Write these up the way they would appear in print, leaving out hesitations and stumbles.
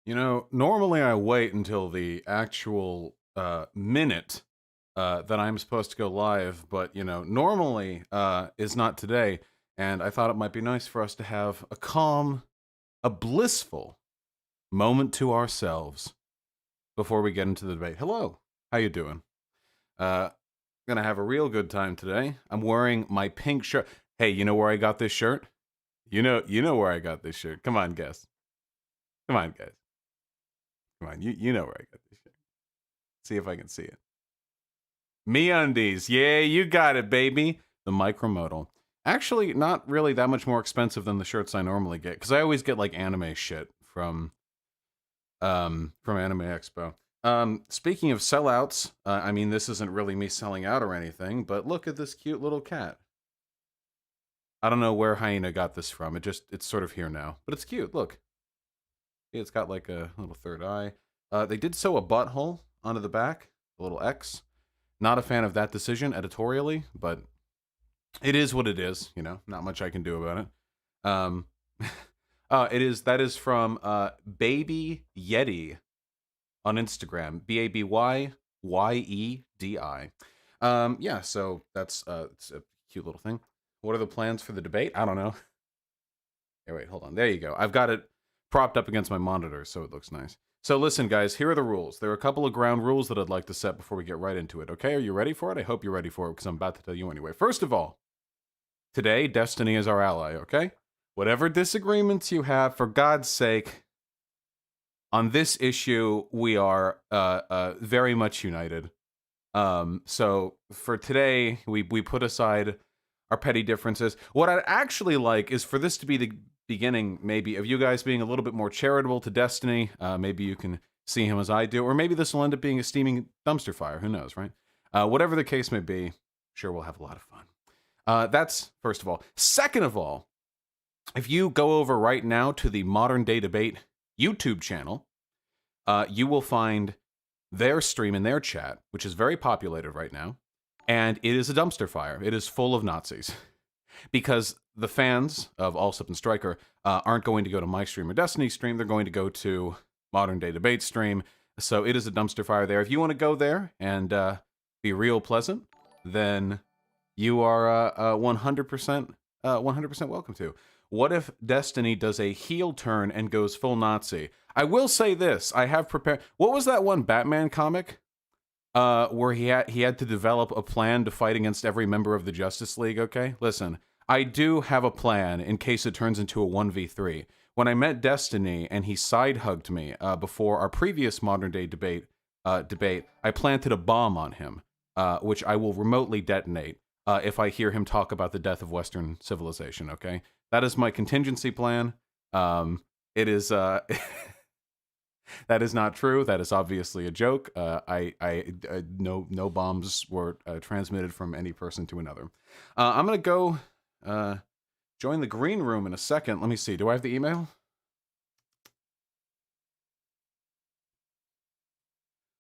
You know, normally I wait until the actual minute that I'm supposed to go live, but normally is not today. And I thought it might be nice for us to have a calm, a blissful moment to ourselves before we get into the debate. Hello, how you doing? Uh, gonna have a real good time today. I'm wearing my pink shirt. Hey, you know where I got this shirt? You know where I got this shirt. Come on, guess. Come on, guys. Come on, you know where I got this shirt. See if I can see it. MeUndies. Yeah, you got it, baby. The micromodal. Actually, not really that much more expensive than the shirts I normally get, because I always get like anime shit from Anime Expo. Speaking of sellouts, I mean, this isn't really me selling out or anything, but look at this cute little cat. I don't know where Hyena got this from. It's sort of here now, but it's cute. Look, it's got like a little third eye. They did sew a butthole onto the back, a little X. Not a fan of that decision editorially, but it is what it is. Not much I can do about it. Um, that is from Baby Yeti on Instagram. BABYYEDI. Yeah, so that's it's a cute little thing. What are the plans for the debate? I don't know. Hey, wait, hold on. There you go. I've got it propped up against my monitor, so it looks nice. So listen, guys, here are the rules. There are a couple of ground rules that I'd like to set before we get right into it, okay? Are you ready for it? I hope you're ready for it, because I'm about to tell you anyway. First of all, today, Destiny is our ally, okay? Whatever disagreements you have, for God's sake, on this issue, we are very much united. So for today, we put aside our petty differences. What I'd actually like is for this to be the beginning, maybe, of you guys being a little bit more charitable to Destiny. Maybe you can see him as I do, or maybe this will end up being a steaming dumpster fire. Who knows, right? Whatever the case may be, sure, we'll have a lot of fun. That's first of all. Second of all, if you go over right now to the Modern Day Debate YouTube channel, you will find their stream and their chat, which is very populated right now, and it is a dumpster fire. It is full of Nazis. Because the fans of Allsup and Striker aren't going to go to my stream or Destiny stream. They're going to go to Modern Day Debate stream. So it is a dumpster fire there. If you want to go there and be real pleasant, then you are 100% 100% welcome to. What if Destiny does a heel turn and goes full Nazi? I will say this. I have prepared. What was that one Batman comic? Where he had to develop a plan to fight against every member of the Justice League, okay? Listen, I do have a plan in case it turns into a 1v3. When I met Destiny and he side-hugged me before our previous Modern Day debate, I planted a bomb on him, which I will remotely detonate if I hear him talk about the death of Western civilization, okay? That is my contingency plan. It is... That is not true. That is obviously a joke. No bombs were transmitted from any person to another. I'm gonna go join the green room in a second. Let me see. Do I have the email?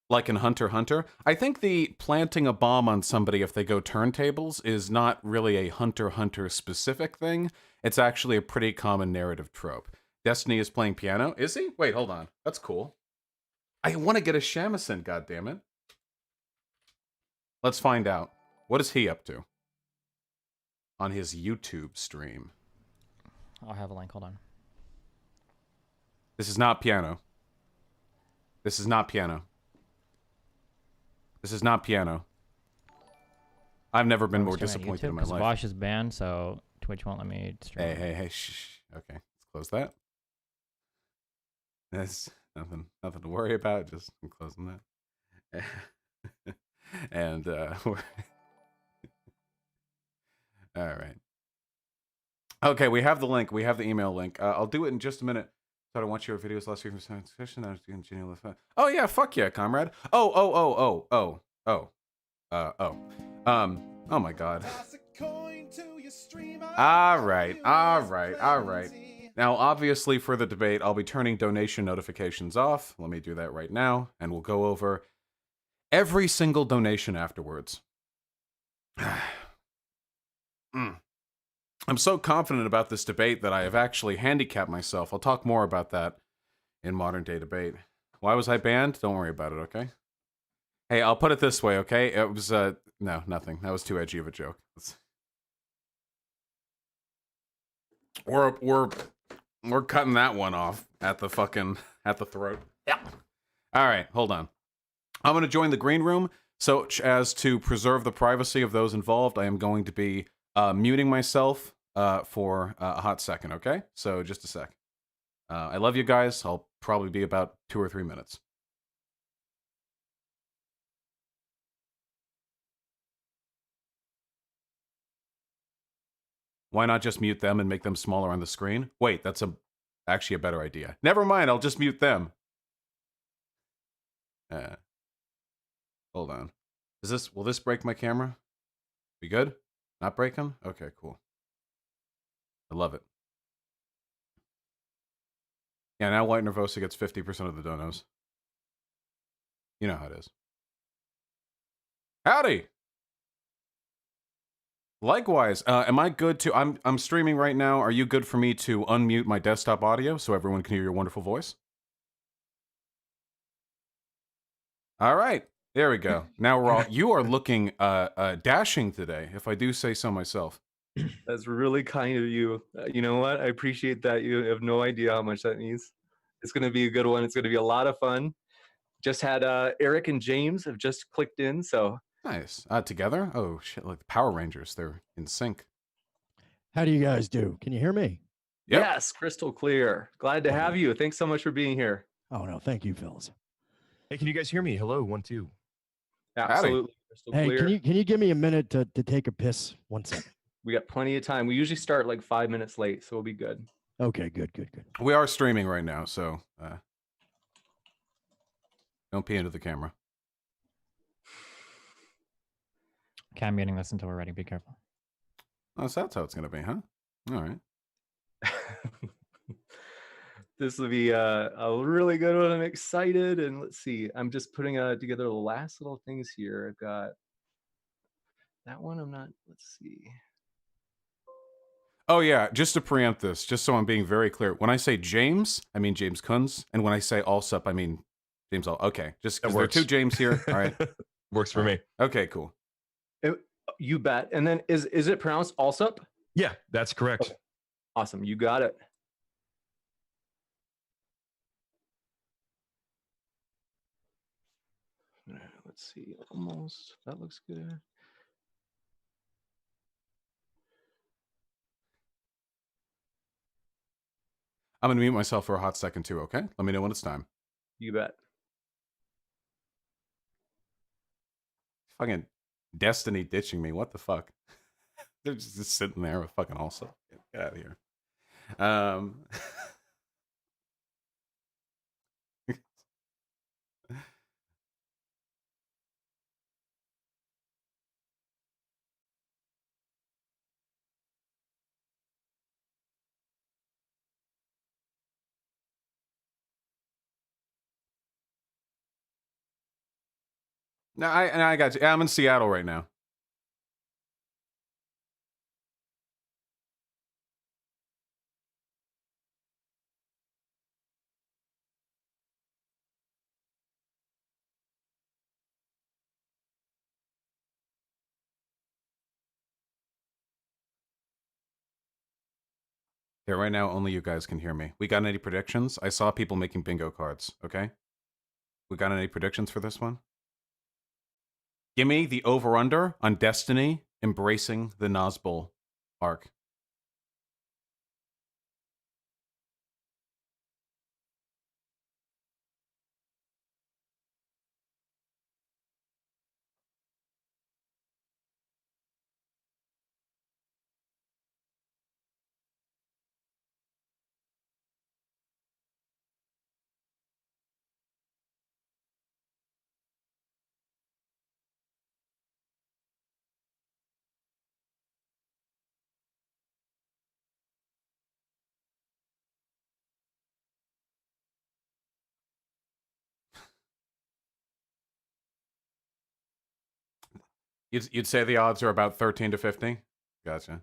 Like in Hunter x Hunter, I think the planting a bomb on somebody if they go turntables is not really a Hunter x Hunter specific thing. It's actually a pretty common narrative trope. Destiny is playing piano. Is he? Wait, hold on. That's cool. I want to get a shamisen, goddammit. Let's find out. What is he up to? On his YouTube stream. I'll have a link, hold on. This is not piano. This is not piano. This is not piano. I've never been more disappointed in my life. Vosh is banned, so Twitch won't let me stream. Hey, shh. Okay, let's close that. That's nothing to worry about. Just I'm closing that. And all right. Okay, we have the link. We have the email link. I'll do it in just a minute. So I don't watch your videos last week from science fiction. I was continuing with that. Oh yeah, fuck yeah, comrade. Oh my god. All right. Now, obviously, for the debate, I'll be turning donation notifications off. Let me do that right now, and we'll go over every single donation afterwards. I'm so confident about this debate that I have actually handicapped myself. I'll talk more about that in modern day debate. Why was I banned? Don't worry about it, okay? Hey, I'll put it this way, okay? It was, no, nothing. That was too edgy of a joke. We're cutting that one off at the throat. Yeah. All right, hold on. I'm going to join the green room. So as to preserve the privacy of those involved, I am going to be muting myself for a hot second, okay? So just a sec. I love you guys. I'll probably be about 2 or 3 minutes. Why not just mute them and make them smaller on the screen? Wait, that's actually a better idea. Never mind, I'll just mute them. Hold on. Will this break my camera? We good? Not breaking? Okay, cool. I love it. Yeah, now White Nervosa gets 50% of the donos. You know how it is. Howdy! Likewise, am I good to... I'm streaming right now. Are you good for me to unmute my desktop audio so everyone can hear your wonderful voice? All right. There we go. Now we're all... You are looking dashing today, if I do say so myself. That's really kind of you. You know what? I appreciate that. You have no idea how much that means. It's going to be a good one. It's going to be a lot of fun. Just had Eric and James have just clicked in, so... Nice. Together? Oh, shit, like the Power Rangers. They're in sync. How do you guys do? Can you hear me? Yep. Yes, crystal clear. Glad to have you. Thanks so much for being here. Oh, no. Thank you, fellas. Hey, can you guys hear me? Hello, 1, 2. Absolutely. Crystal Hey, clear. can you give me a minute to take a piss? 1 second. We got plenty of time. We usually start like 5 minutes late, so we'll be good. Okay, good. We are streaming right now, so don't pee into the camera. Okay, I'm muting this until we're ready. Be careful. Oh, so that's how it's going to be, huh? All right. This will be a really good one. I'm excited. And let's see. I'm just putting together the last little things here. I've got that one. Let's see. Oh, yeah, just to preempt this, just so I'm being very clear. When I say James, I mean James Kunz. And when I say Allsup, I mean James All. Okay, just because there are 2 James here. All right. Works for me. Okay, cool. You bet. And then is it pronounced Allsup? Yeah, that's correct. Okay. Awesome. You got it. Let's see. Almost. That looks good. I'm going to mute myself for a hot second, too, okay? Let me know when it's time. You bet. Fucking Destiny ditching me. What the fuck? They're just sitting there with fucking Allsup. Get out of here. No, I got you. I'm in Seattle right now. Yeah, right now only you guys can hear me. We got any predictions? I saw people making bingo cards, okay? We got any predictions for this one? Give me the over-under on Destiny embracing the Nazgul arc. You'd say the odds are about 13 to 50? Gotcha.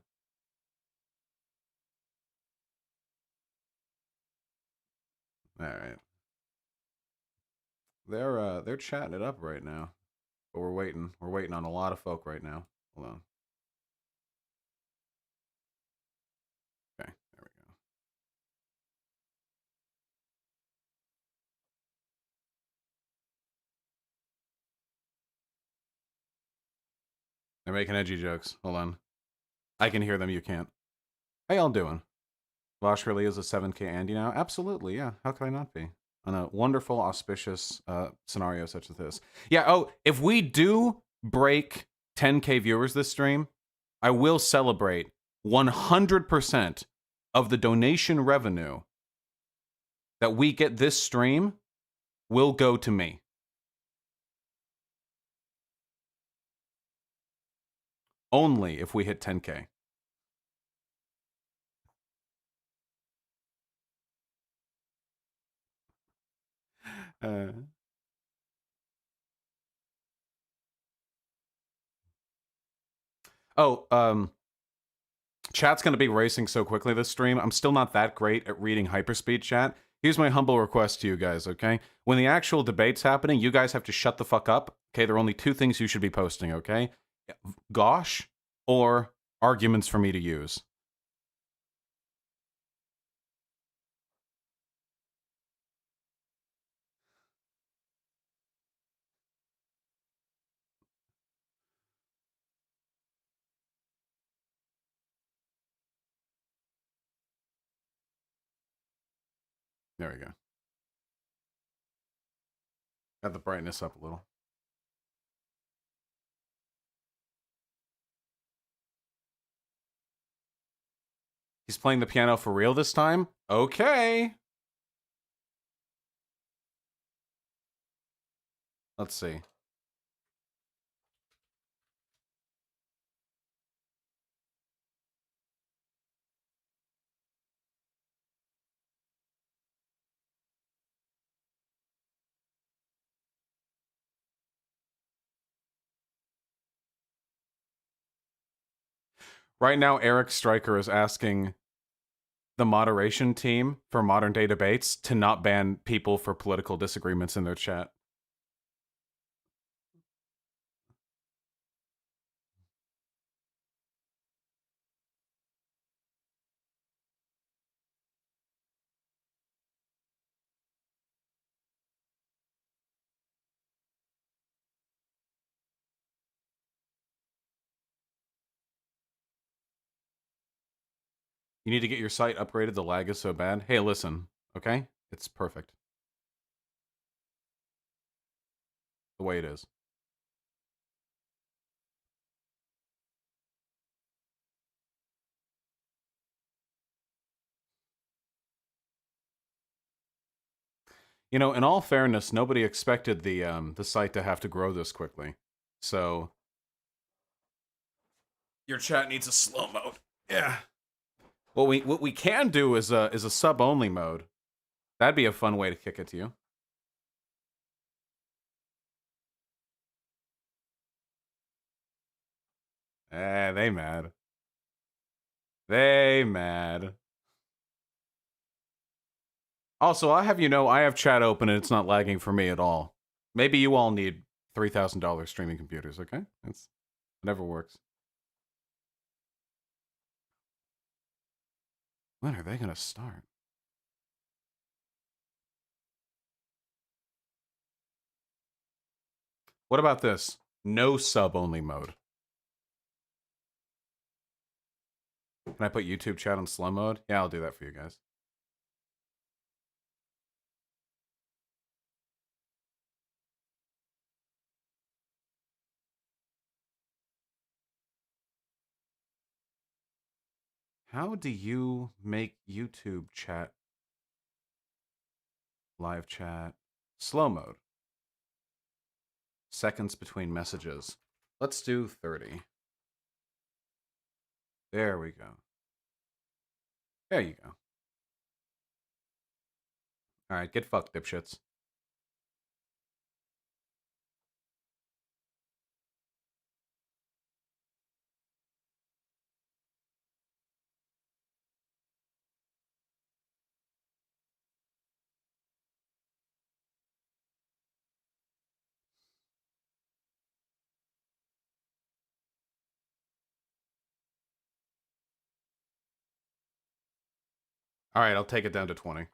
All right. They're chatting it up right now. But we're waiting. We're waiting on a lot of folk right now. Hold on. Okay, there we go. They're making edgy jokes. Hold on. I can hear them, you can't. How y'all doing? Vosh really is a 7K Andy now? Absolutely, yeah. How could I not be? On a wonderful, auspicious scenario such as this. Yeah, oh, if we do break 10K viewers this stream, I will celebrate 100% of the donation revenue that we get this stream will go to me. Only if we hit 10K. Uh, chat's going to be racing so quickly this stream. I'm still not that great at reading hyperspeed chat. Here's my humble request to you guys, okay? When the actual debate's happening, you guys have to shut the fuck up. Okay, there are only two things you should be posting, okay? Gosh or arguments for me to use. There we go. Got the brightness up a little. He's playing the piano for real this time? Okay. Let's see. Right now, Eric Stryker is asking the moderation team for modern day debates to not ban people for political disagreements in their chat. You need to get your site upgraded. The lag is so bad. Hey, listen, okay? It's perfect. The way it is. You know, in all fairness, nobody expected the site to have to grow this quickly. So your chat needs a slow mode. Yeah. What we can do is a sub only mode. That'd be a fun way to kick it to you. They mad. They mad. Also, I have you know, I have chat open and it's not lagging for me at all. Maybe you all need $3,000 streaming computers, okay? It never works. When are they gonna start? What about this? No sub only mode. Can I put YouTube chat on slow mode? Yeah, I'll do that for you guys. How do you make YouTube chat, live chat, slow mode? Seconds between messages. Let's do 30. There we go. There you go. All right, get fucked, dipshits. All right, I'll take it down to 20.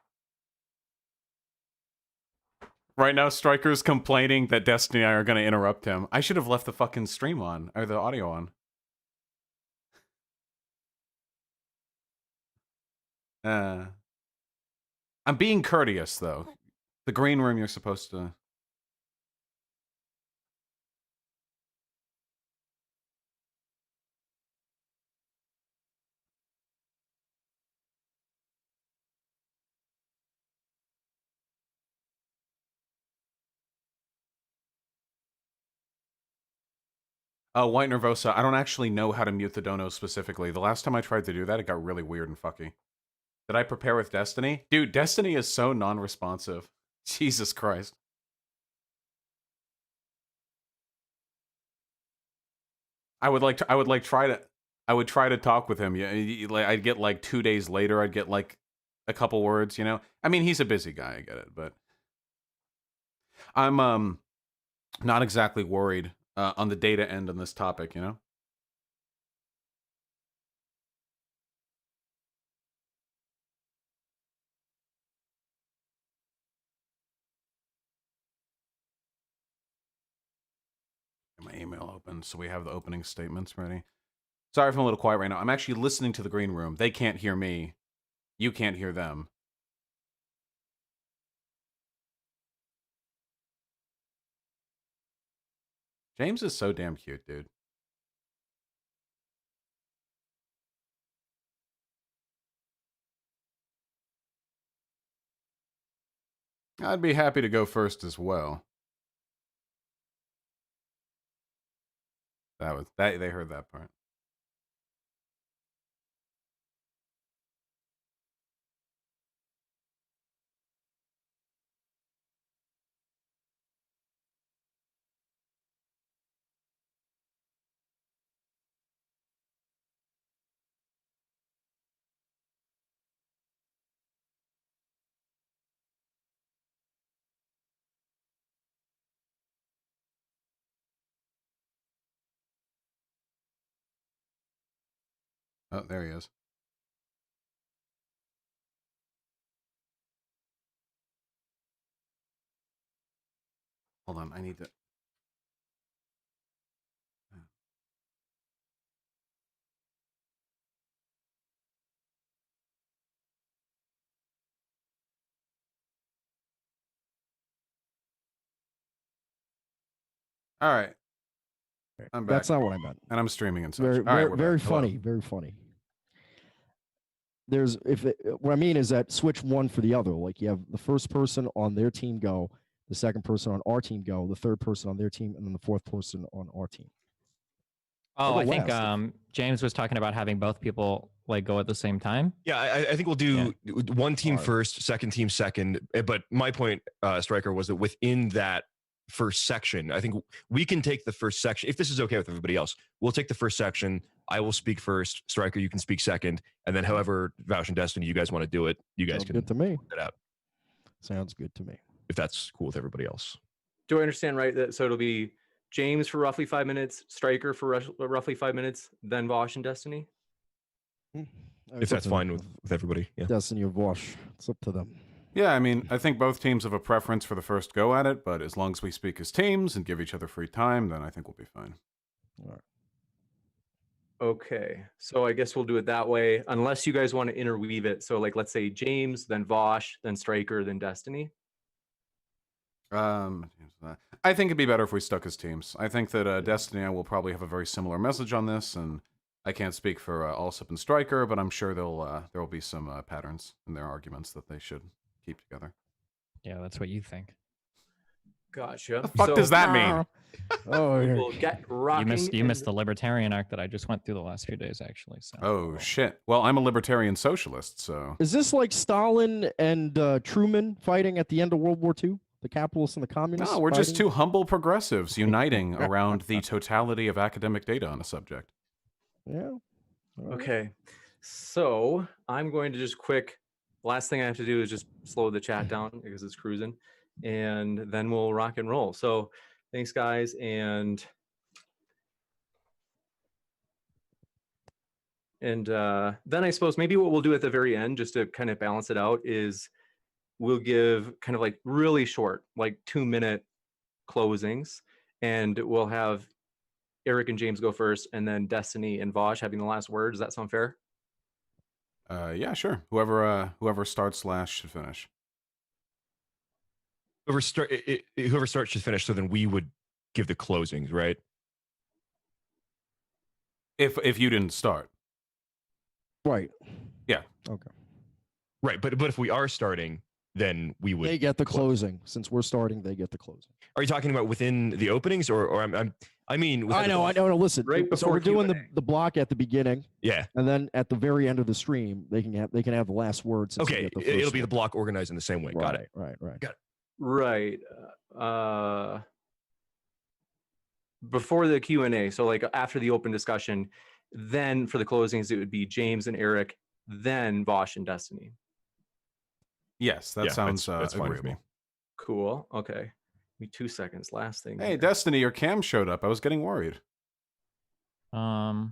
Right now, Striker's complaining that Destiny and I are going to interrupt him. I should have left the fucking stream on, or the audio on. I'm being courteous, though. The green room, you're supposed to... White Nervosa, I don't actually know how to mute the donos specifically. The last time I tried to do that, it got really weird and fucky. Did I prepare with Destiny? Dude, Destiny is so non-responsive. Jesus Christ. I would try to talk with him. Yeah, I'd get like 2 days later, I'd get like a couple words, you know? I mean, he's a busy guy, I get it, but I'm not exactly worried on the data end on this topic, you know? Get my email open so we have the opening statements ready. Sorry if I'm a little quiet right now. I'm actually listening to the green room. They can't hear me. You can't hear them. James is so damn cute, dude. I'd be happy to go first as well. They heard that part. Oh, there he is. Hold on, I need to... All right. I'm back. That's not what I meant. And I'm streaming and such. Very, All right, very, we're very back. Hello. funny. Very funny. What I mean is that switch one for the other. Like you have the first person on their team go, the second person on our team go, the third person on their team, and then the fourth person on our team. Oh, Or I the think last. James was talking about having both people like go at the same time. Yeah, I think we'll do one team Alright. first, second team second. But my point, Striker, was that within that first section, I think we can take the first section. If this is okay with everybody else, we'll take the first section. I will speak first. Striker, you can speak second. And then however, Vouch and Destiny, you guys want to do it, you guys Sounds can good to me. work it out Sounds good to me. if that's cool with everybody else. Do I understand right that so it'll be James for roughly 5 minutes, Striker for roughly 5 minutes, then Vosh and Destiny? If that's fine with everybody. Yeah. Destiny or Vosh, it's up to them. Yeah, I mean, I think both teams have a preference for the first go at it, but as long as we speak as teams and give each other free time, then I think we'll be fine. All right. Okay, so I guess we'll do it that way, unless you guys want to interweave it. So like, let's say James, then Vosh, then Striker, then Destiny. I think it'd be better if we stuck as teams. I think that Destiny and I will probably have a very similar message on this, and I can't speak for Allsup and Striker, but I'm sure there will be some patterns in their arguments that they should keep together. Yeah, that's what you think. Gotcha. The fuck does that mean? Oh, here. We'll get rocking. You missed the libertarian arc that I just went through the last few days, actually. So. Oh shit! Well, I'm a libertarian socialist, so Is this like Stalin and Truman fighting at the end of World War II? The capitalists and the communists? no, we're just fighting? two humble progressives uniting around the totality of academic data on a subject. Yeah. All right. Okay, so I'm going to just last thing I have to do is just slow the chat down because it's cruising, and then we'll rock and roll. So thanks, guys, and And then I suppose maybe what we'll do at the very end, just to kind of balance it out, is we'll give kind of like really short, like 2-minute closings, and we'll have Eric and James go first, and then Destiny and Vosh having the last word. Does that sound fair? Yeah, sure. Whoever starts last should finish. Whoever starts should finish. So then we would give the closings, right? If you didn't start. Right. Yeah. Okay. Right, but if we are starting, then we would. They get the close. closing. Since we're starting, they get the closing. Are you talking about within the openings, or I mean? Within I know. Listen, Right so before we're doing Q&A. the block at the beginning, Yeah. and then at the very end of the stream, they can have the last word. Since they Okay. get the It'll first be the one. block organized in the same way. Got it. Right. Right. Before the Q&A, so like after the open discussion, then for the closings, it would be James and Eric, then Vosh and Destiny. Yes, that Yeah, sounds that's fine with me. agreeable. Cool. Okay. Give me 2 seconds. Last thing. Hey, here. Destiny, your cam showed up. I was getting worried. Yeah,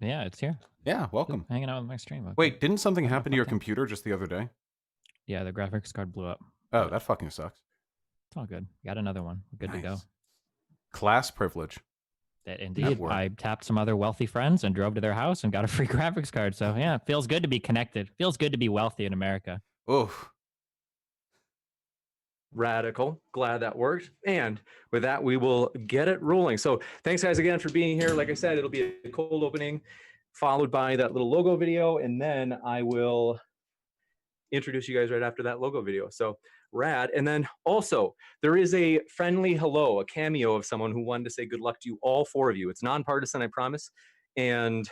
it's here. Yeah, Just welcome. hanging out with my stream. Okay. Wait, didn't something Yeah, happen to your fuck yeah. computer just the other day? Yeah, the graphics card blew up. Oh, that fucking sucks. It's all good. Got another one. We're good to go. Nice. Class privilege. That indeed. work. I tapped some other wealthy friends and drove to their house and got a free graphics card. So yeah, it feels good to be connected. Feels good to be wealthy in America. Oof. Radical. Glad that worked. And with that, we will get it rolling. So thanks guys again for being here. Like I said, it'll be a cold opening followed by that little logo video. And then I will introduce you guys right after that logo video. So rad. And then also there is a friendly hello, a cameo of someone who wanted to say good luck to you, all 4 of you. It's nonpartisan, I promise. And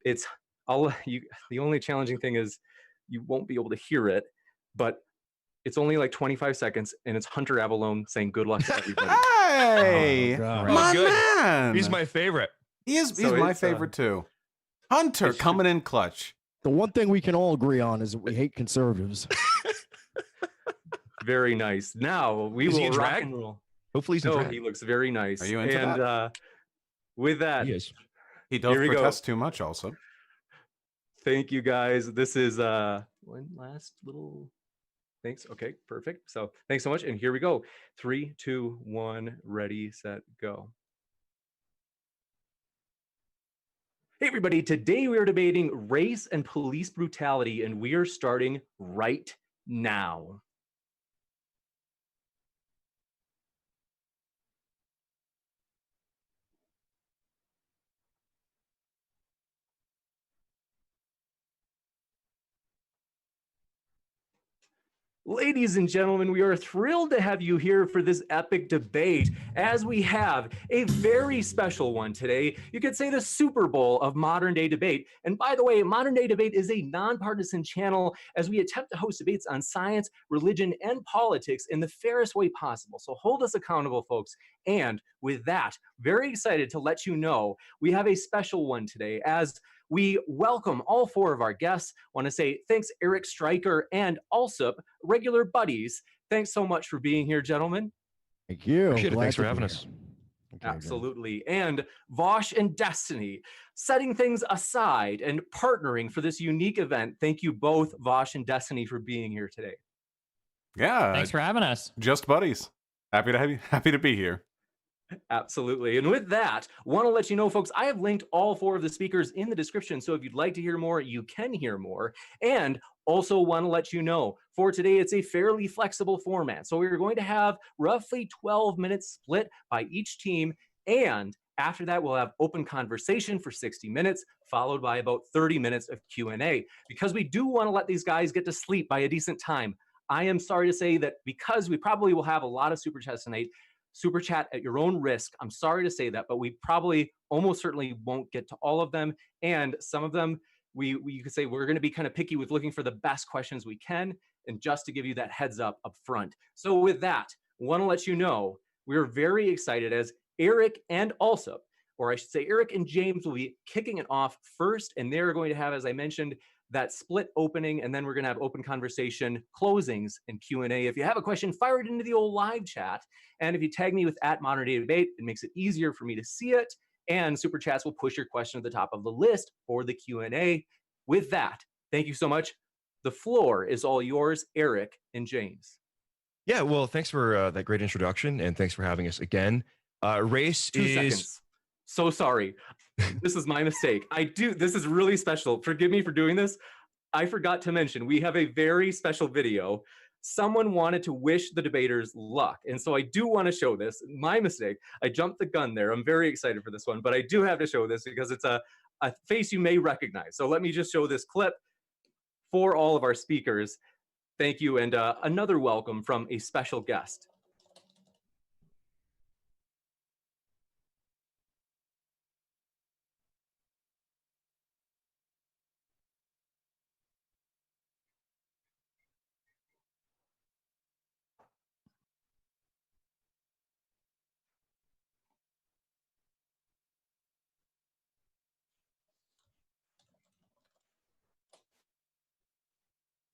it's the only challenging thing is you won't be able to hear it, but it's only like 25 seconds, and it's Hunter Avalone saying good luck to everybody. Hey, Oh, God. my Good. man. He's my favorite. He's So my it's, favorite too. Hunter it's- coming in clutch. The one thing we can all agree on is that we hate conservatives. Very nice. Now we Is he will in rock drag? and roll. Hopefully he's in No, drag. he looks very nice. Are you into and that? With that, He is. He does Here we go. protest too much also. thank you guys. This is one last little thanks. Okay, perfect. So thanks so much. And here we go. 3, 2, 1, ready, set, go. Hey everybody, today we are debating race and police brutality, and we are starting right now. Ladies and gentlemen, we are thrilled to have you here for this epic debate, as we have a very special one today. You could say the Super Bowl of modern day debate. And by the way, Modern Day Debate is a nonpartisan channel as we attempt to host debates on science, religion, and politics in the fairest way possible. So hold us accountable, folks. And with that, very excited to let you know we have a special one today as we welcome all 4 of our guests. Want to say thanks, Eric Stryker and Allsup, regular buddies. Thanks so much for being here, gentlemen. Thank you. Appreciate it. Glad Thanks to for having be us. here. Okay, Absolutely. And Vosh and Destiny, setting things aside and partnering for this unique event. Thank you both, Vosh and Destiny, for being here today. Yeah, Thanks for having us. just buddies. Happy to have you. Happy to be here. Absolutely. And with that, want to let you know, folks, I have linked all 4 of the speakers in the description. So if you'd like to hear more, you can hear more. And also want to let you know, for today, it's a fairly flexible format. So we're going to have roughly 12 minutes split by each team. And after that, we'll have open conversation for 60 minutes, followed by about 30 minutes of Q&A. Because we do want to let these guys get to sleep by a decent time. I am sorry to say that because we probably will have a lot of super chats tonight, super chat at your own risk. I'm sorry to say that, but we probably almost certainly won't get to all of them. And some of them, you could say we're going to be kind of picky with looking for the best questions we can. And just to give you that heads up front. So with that, want to let you know, we're very excited as Eric and Allsup, or I should say Eric and James will be kicking it off first. And they're going to have, as I mentioned, that split opening, and then we're going to have open conversation, closings, and Q&A. If you have a question, fire it into the old live chat. And if you tag me with @ModernDayDebate, it makes it easier for me to see it and super chats will push your question to the top of the list for the Q&A. With that, thank you so much. The floor is all yours, Eric and James. Yeah, well, thanks for that great introduction, and thanks for having us again. Race 2 is seconds. So sorry. This is my mistake. This is really special. Forgive me for doing this. I forgot to mention, we have a very special video. Someone wanted to wish the debaters luck, and so I do want to show this. My mistake. I jumped the gun there. I'm very excited for this one, but I do have to show this because it's a face you may recognize. So let me just show this clip for all of our speakers. Thank you, and another welcome from a special guest.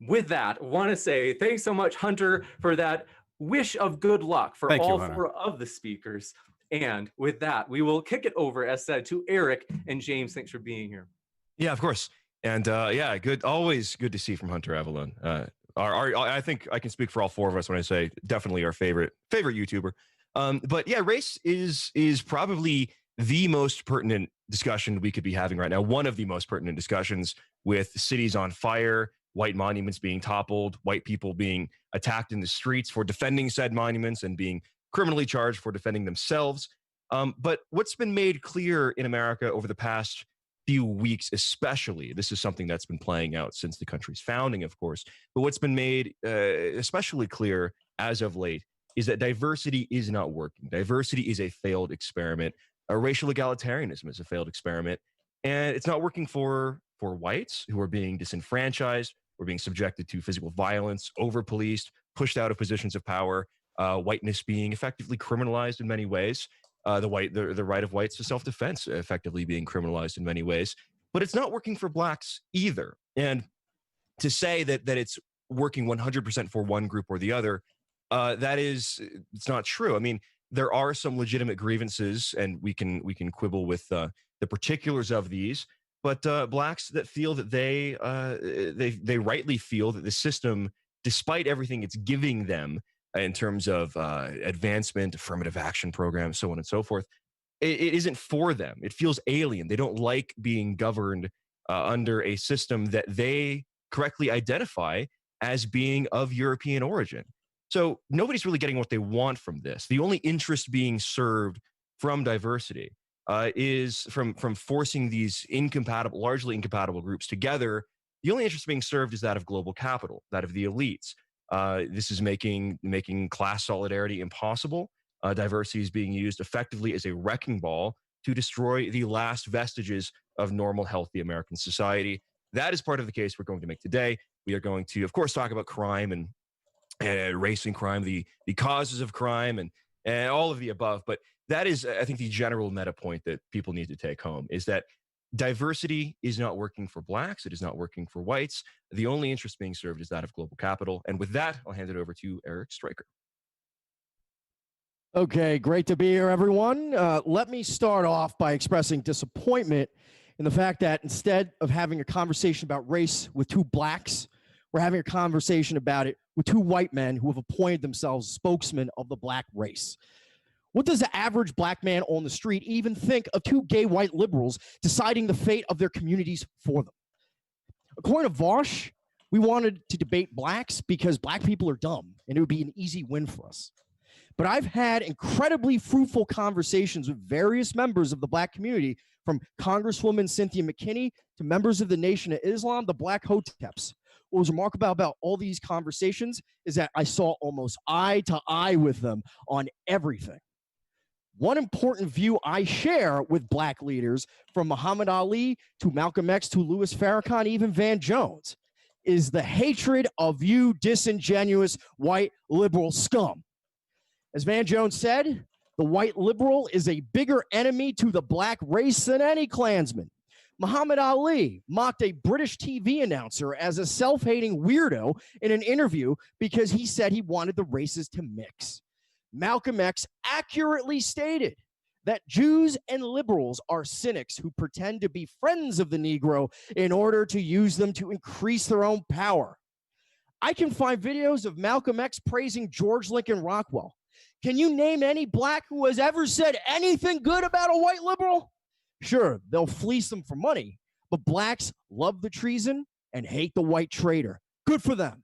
With that, want to say thanks so much, Hunter, for that wish of good luck for all 4 of the speakers. And with that, we will kick it over, as said, to Eric and James. Thanks for being here. Yeah, of course. And yeah, good. Always good to see from Hunter Avalon. I think I can speak for all 4 of us when I say definitely our favorite YouTuber. But yeah, race is probably the most pertinent discussion we could be having right now. One of the most pertinent discussions, with cities on fire, white monuments being toppled, white people being attacked in the streets for defending said monuments and being criminally charged for defending themselves. But what's been made clear in America over the past few weeks, especially, this is something that's been playing out since the country's founding, of course, but what's been made especially clear as of late is that diversity is not working. Diversity is a failed experiment. Racial egalitarianism is a failed experiment, and it's not working for whites who are being disenfranchised, who are being subjected to physical violence, over-policed, pushed out of positions of power, whiteness being effectively criminalized in many ways, the right of whites to self-defense effectively being criminalized in many ways. But it's not working for blacks either. And to say that it's working 100% for one group or the other, it's not true. I mean, there are some legitimate grievances, and we can quibble with the particulars of these. But blacks that feel that they rightly feel that the system, despite everything it's giving them in terms of advancement, affirmative action programs, so on and so forth, it isn't for them. It feels alien. They don't like being governed under a system that they correctly identify as being of European origin. So nobody's really getting what they want from this. The only interest being served from diversity is from forcing these largely incompatible groups together. The only interest being served is that of global capital, that of the elites. This is making class solidarity impossible. Diversity is being used effectively as a wrecking ball to destroy the last vestiges of normal, healthy American society. That is part of the case we're going to make today. We are going to, of course, talk about crime and race and crime, the causes of crime, and all of the above. But that is, I think, the general meta point that people need to take home, is that diversity is not working for blacks. It is not working for whites. The only interest being served is that of global capital. And with that, I'll hand it over to Eric Stryker. Okay, great to be here, everyone. Let me start off by expressing disappointment in the fact that instead of having a conversation about race with 2 blacks, we're having a conversation about it with 2 white men who have appointed themselves spokesmen of the black race. What does the average black man on the street even think of 2 gay white liberals deciding the fate of their communities for them? According to Vosh, we wanted to debate blacks because black people are dumb, and it would be an easy win for us. But I've had incredibly fruitful conversations with various members of the black community, from Congresswoman Cynthia McKinney to members of the Nation of Islam, the Black Hoteps. What was remarkable about all these conversations is that I saw almost eye to eye with them on everything. One important view I share with black leaders, from Muhammad Ali to Malcolm X to Louis Farrakhan, even Van Jones, is the hatred of you disingenuous white liberal scum. As Van Jones said, the white liberal is a bigger enemy to the black race than any Klansman. Muhammad Ali mocked a British TV announcer as a self-hating weirdo in an interview because he said he wanted the races to mix. Malcolm X accurately stated that Jews and liberals are cynics who pretend to be friends of the Negro in order to use them to increase their own power. I can find videos of Malcolm X praising George Lincoln Rockwell. Can you name any black who has ever said anything good about a white liberal? Sure, they'll fleece them for money, but blacks love the treason and hate the white traitor. Good for them.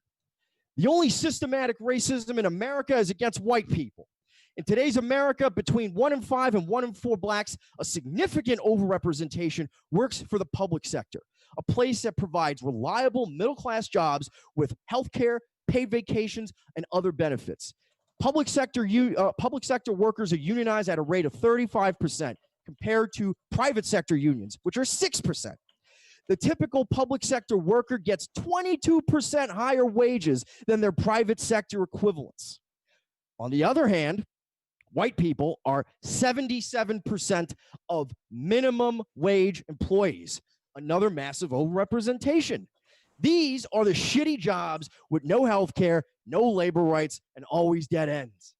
The only systematic racism in America is against white people. In today's America, between 1 in 5 and 1 in 4 blacks, a significant overrepresentation works for the public sector, a place that provides reliable middle-class jobs with health care, paid vacations, and other benefits. Public sector workers are unionized at a rate of 35% compared to private sector unions, which are 6%. The typical public sector worker gets 22% higher wages than their private sector equivalents. On the other hand, white people are 77% of minimum wage employees, another massive overrepresentation. These are the shitty jobs with no health care, no labor rights, and always dead ends.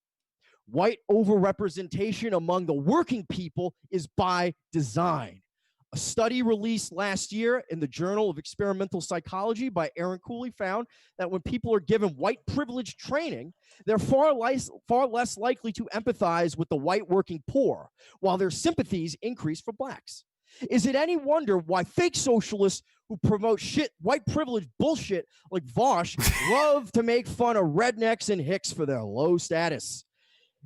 White overrepresentation among the working people is by design. A study released last year in the Journal of Experimental Psychology by Aaron Cooley found that when people are given white privilege training, they're far less likely to empathize with the white working poor, while their sympathies increase for blacks. Is it any wonder why fake socialists who promote white privilege bullshit like Vosh love to make fun of rednecks and hicks for their low status?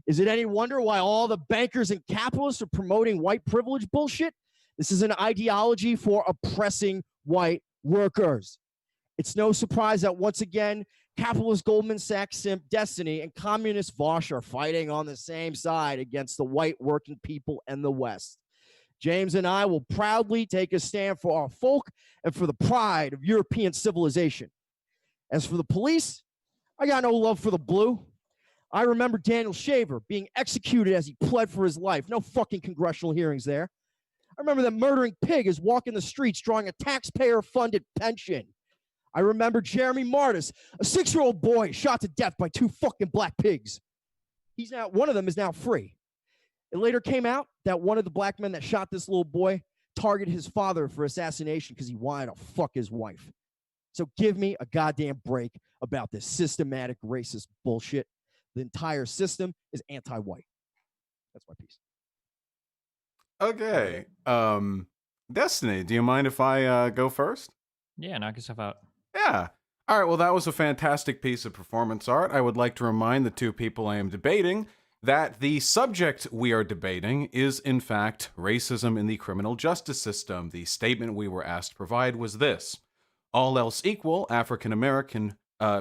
Is it any wonder why all the bankers and capitalists are promoting white privilege bullshit? This is an ideology for oppressing white workers. It's no surprise that once again, capitalist Goldman Sachs simp Destiny and communist Vosh are fighting on the same side against the white working people and the West. James and I will proudly take a stand for our folk and for the pride of European civilization. As for the police, I got no love for the blue. I remember Daniel Shaver being executed as he pled for his life. No fucking congressional hearings there. I remember that murdering pig is walking the streets drawing a taxpayer-funded pension. I remember Jeremy Martis, a 6-year-old boy shot to death by 2 fucking black pigs. One of them is now free. It later came out that one of the black men that shot this little boy targeted his father for assassination because he wanted to fuck his wife. So give me a goddamn break about this systematic racist bullshit. The entire system is anti-white. That's my piece. Okay. Destiny, do you mind if I go first? Yeah, knock yourself out. Yeah. All right, well, that was a fantastic piece of performance art. I would like to remind the two people I am debating that the subject we are debating is, in fact, racism in the criminal justice system. The statement we were asked to provide was this: all else equal, African-American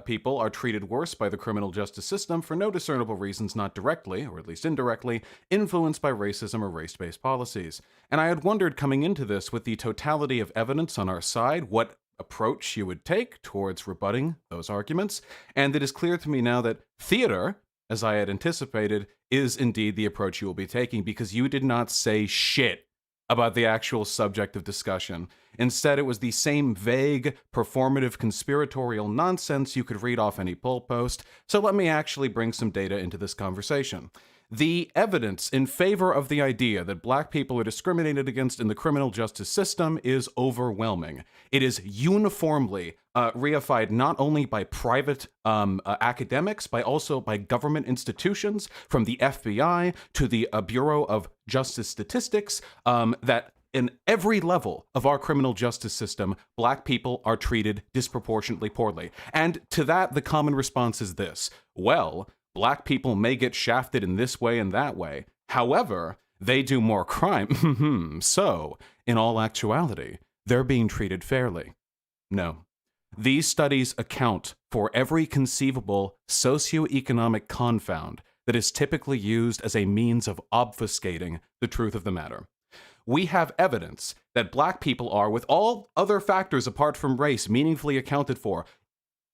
people are treated worse by the criminal justice system for no discernible reasons not directly, or at least indirectly, influenced by racism or race-based policies. And I had wondered coming into this, with the totality of evidence on our side, what approach you would take towards rebutting those arguments. And it is clear to me now that theater, as I had anticipated, is indeed the approach you will be taking, because you did not say shit about the actual subject of discussion. Instead, it was the same vague, performative, conspiratorial nonsense you could read off any poll post. So let me actually bring some data into this conversation. The evidence in favor of the idea that black people are discriminated against in the criminal justice system is overwhelming. It is uniformly reified not only by private academics, but also by government institutions, from the FBI to the Bureau of Justice Statistics, that in every level of our criminal justice system, black people are treated disproportionately poorly. And to that, the common response is this: well, black people may get shafted in this way and that way. However, they do more crime. So, in all actuality, they're being treated fairly. No. These studies account for every conceivable socioeconomic confound that is typically used as a means of obfuscating the truth of the matter. We have evidence that black people are, with all other factors apart from race meaningfully accounted for,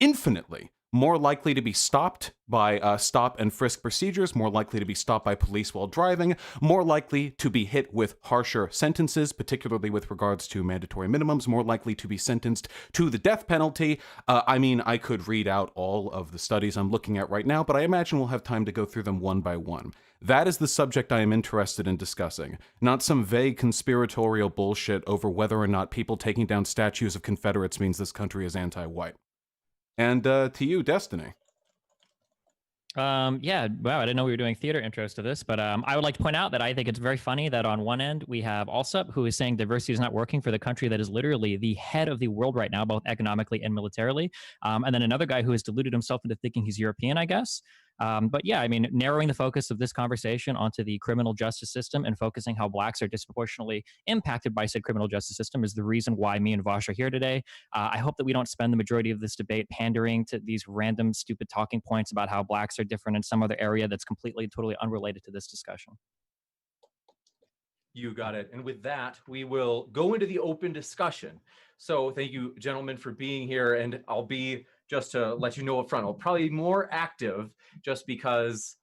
infinitely more likely to be stopped by stop and frisk procedures, more likely to be stopped by police while driving, more likely to be hit with harsher sentences, particularly with regards to mandatory minimums, more likely to be sentenced to the death penalty. I mean, I could read out all of the studies I'm looking at right now, but I imagine we'll have time to go through them one by one. That is the subject I am interested in discussing, not some vague conspiratorial bullshit over whether or not people taking down statues of Confederates means this country is anti-white. And to you, Destiny. Yeah, wow, I didn't know we were doing theater intros to this, but I would like to point out that I think it's very funny that on one end we have Allsup, who is saying diversity is not working for the country that is literally the head of the world right now, both economically and militarily. And then another guy who has deluded himself into thinking he's European, I guess. But yeah, I mean, narrowing the focus of this conversation onto the criminal justice system and focusing how blacks are disproportionately impacted by said criminal justice system is the reason why me and Vosh are here today. I hope that we don't spend the majority of this debate pandering to these random, stupid talking points about how blacks are different in some other area that's completely, totally unrelated to this discussion. You got it. And with that, we will go into the open discussion. So thank you, gentlemen, for being here. And I'll be, just to let you know up front, I'll probably be more active just because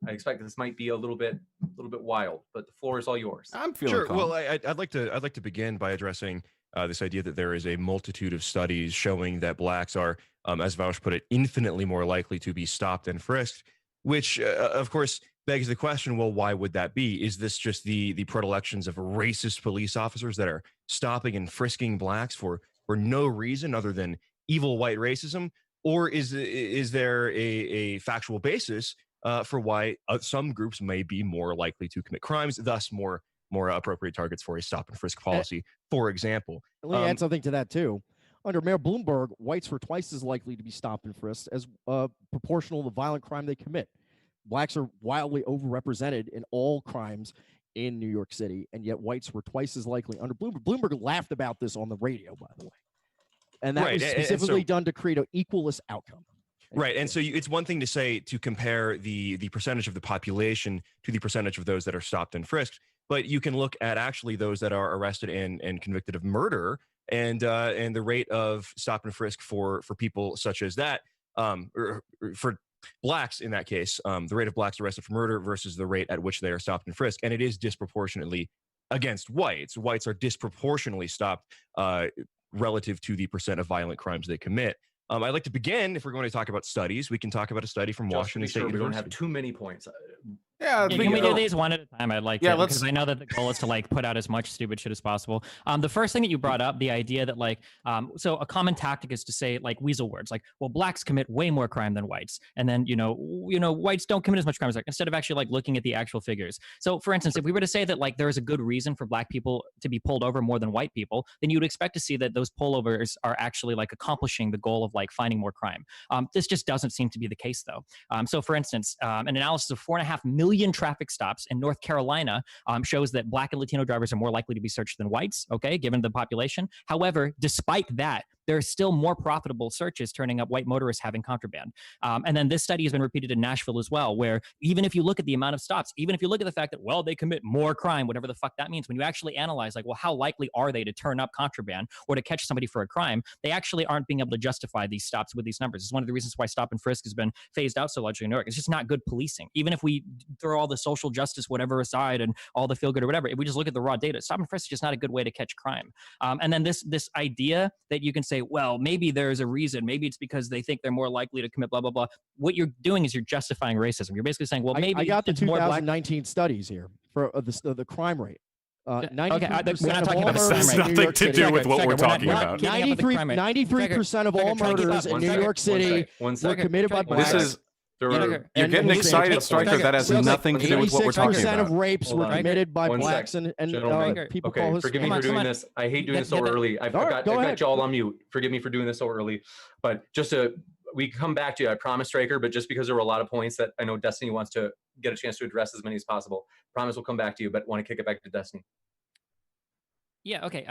I expect this might be a little bit wild, but the floor is all yours. I'm feeling Sure. calm. Well, I'd like to begin by addressing this idea that there is a multitude of studies showing that blacks are, as Vaush put it, infinitely more likely to be stopped and frisked, which, of course, begs the question, well, why would that be? Is this just the predilections of racist police officers that are stopping and frisking blacks for no reason other than evil white racism? Or is there a factual basis for why some groups may be more likely to commit crimes, thus more appropriate targets for a stop and frisk policy, for example? Let me add something to that, too. Under Mayor Bloomberg, whites were twice as likely to be stopped and frisked as proportional to the violent crime they commit. Blacks are wildly overrepresented in all crimes in New York City, and yet whites were twice as likely under Bloomberg. Bloomberg laughed about this on the radio, by the way. And that was specifically done to create an equalist outcome. Right. And so it's one thing to say, to compare the percentage of the population to the percentage of those that are stopped and frisked, but you can look at actually those that are arrested and convicted of murder and the rate of stop and frisk for people such as that, or for blacks in that case, the rate of blacks arrested for murder versus the rate at which they are stopped and frisked. And it is disproportionately against whites. Whites are disproportionately stopped relative to the percent of violent crimes they commit. I'd like to begin, if we're going to talk about studies, we can talk about a study from Washington State University. We don't have too many points. Yeah, can we do these one at a time? I'd like to, let's, because I know that the goal is to like put out as much stupid shit as possible. The first thing that you brought up, the idea that like, so a common tactic is to say like weasel words, like, well, blacks commit way more crime than whites, and then you know, whites don't commit as much crime as like, instead of actually like looking at the actual figures. So, for instance, if we were to say that like there is a good reason for black people to be pulled over more than white people, then you would expect to see that those pullovers are actually like accomplishing the goal of like finding more crime. This just doesn't seem to be the case though. So, for instance, an analysis of 4.5 million traffic stops in North Carolina shows that black and Latino drivers are more likely to be searched than whites, okay, given the population. However, despite that, there are still more profitable searches turning up white motorists having contraband. And then this study has been repeated in Nashville as well, where even if you look at the amount of stops, even if you look at the fact that, well, they commit more crime, whatever the fuck that means, when you actually analyze, like, well, how likely are they to turn up contraband or to catch somebody for a crime, they actually aren't being able to justify these stops with these numbers. It's one of the reasons why stop and frisk has been phased out so largely in New York. It's just not good policing. Even if we throw all the social justice, whatever aside, and all the feel good or whatever, if we just look at the raw data, stop and frisk is just not a good way to catch crime. And then this idea that you can say, well, maybe there's a reason. Maybe it's because they think they're more likely to commit blah, blah, blah. What you're doing is you're justifying racism. You're basically saying, well, maybe I got the it's more black. 2019 studies here for the crime rate. 93% we're not talking about of all the murders crime in rate. New York to City. do with what we're talking not about. keeping up with the crime rate. 93% of all murders in New York City were committed by blacks. This is you're getting excited, Stryker. That has nothing to do with what we're talking 86% of about. rapes were committed by blacks and people call Okay, forgive me for doing this. I hate doing this so early. I got you all on mute. Forgive me for doing this so early. But just we come back to you, I promise, Stryker, but just because there were a lot of points that I know Destiny wants to get a chance to address as many as possible, promise we'll come back to you, but want to kick it back to Destiny. Yeah, okay.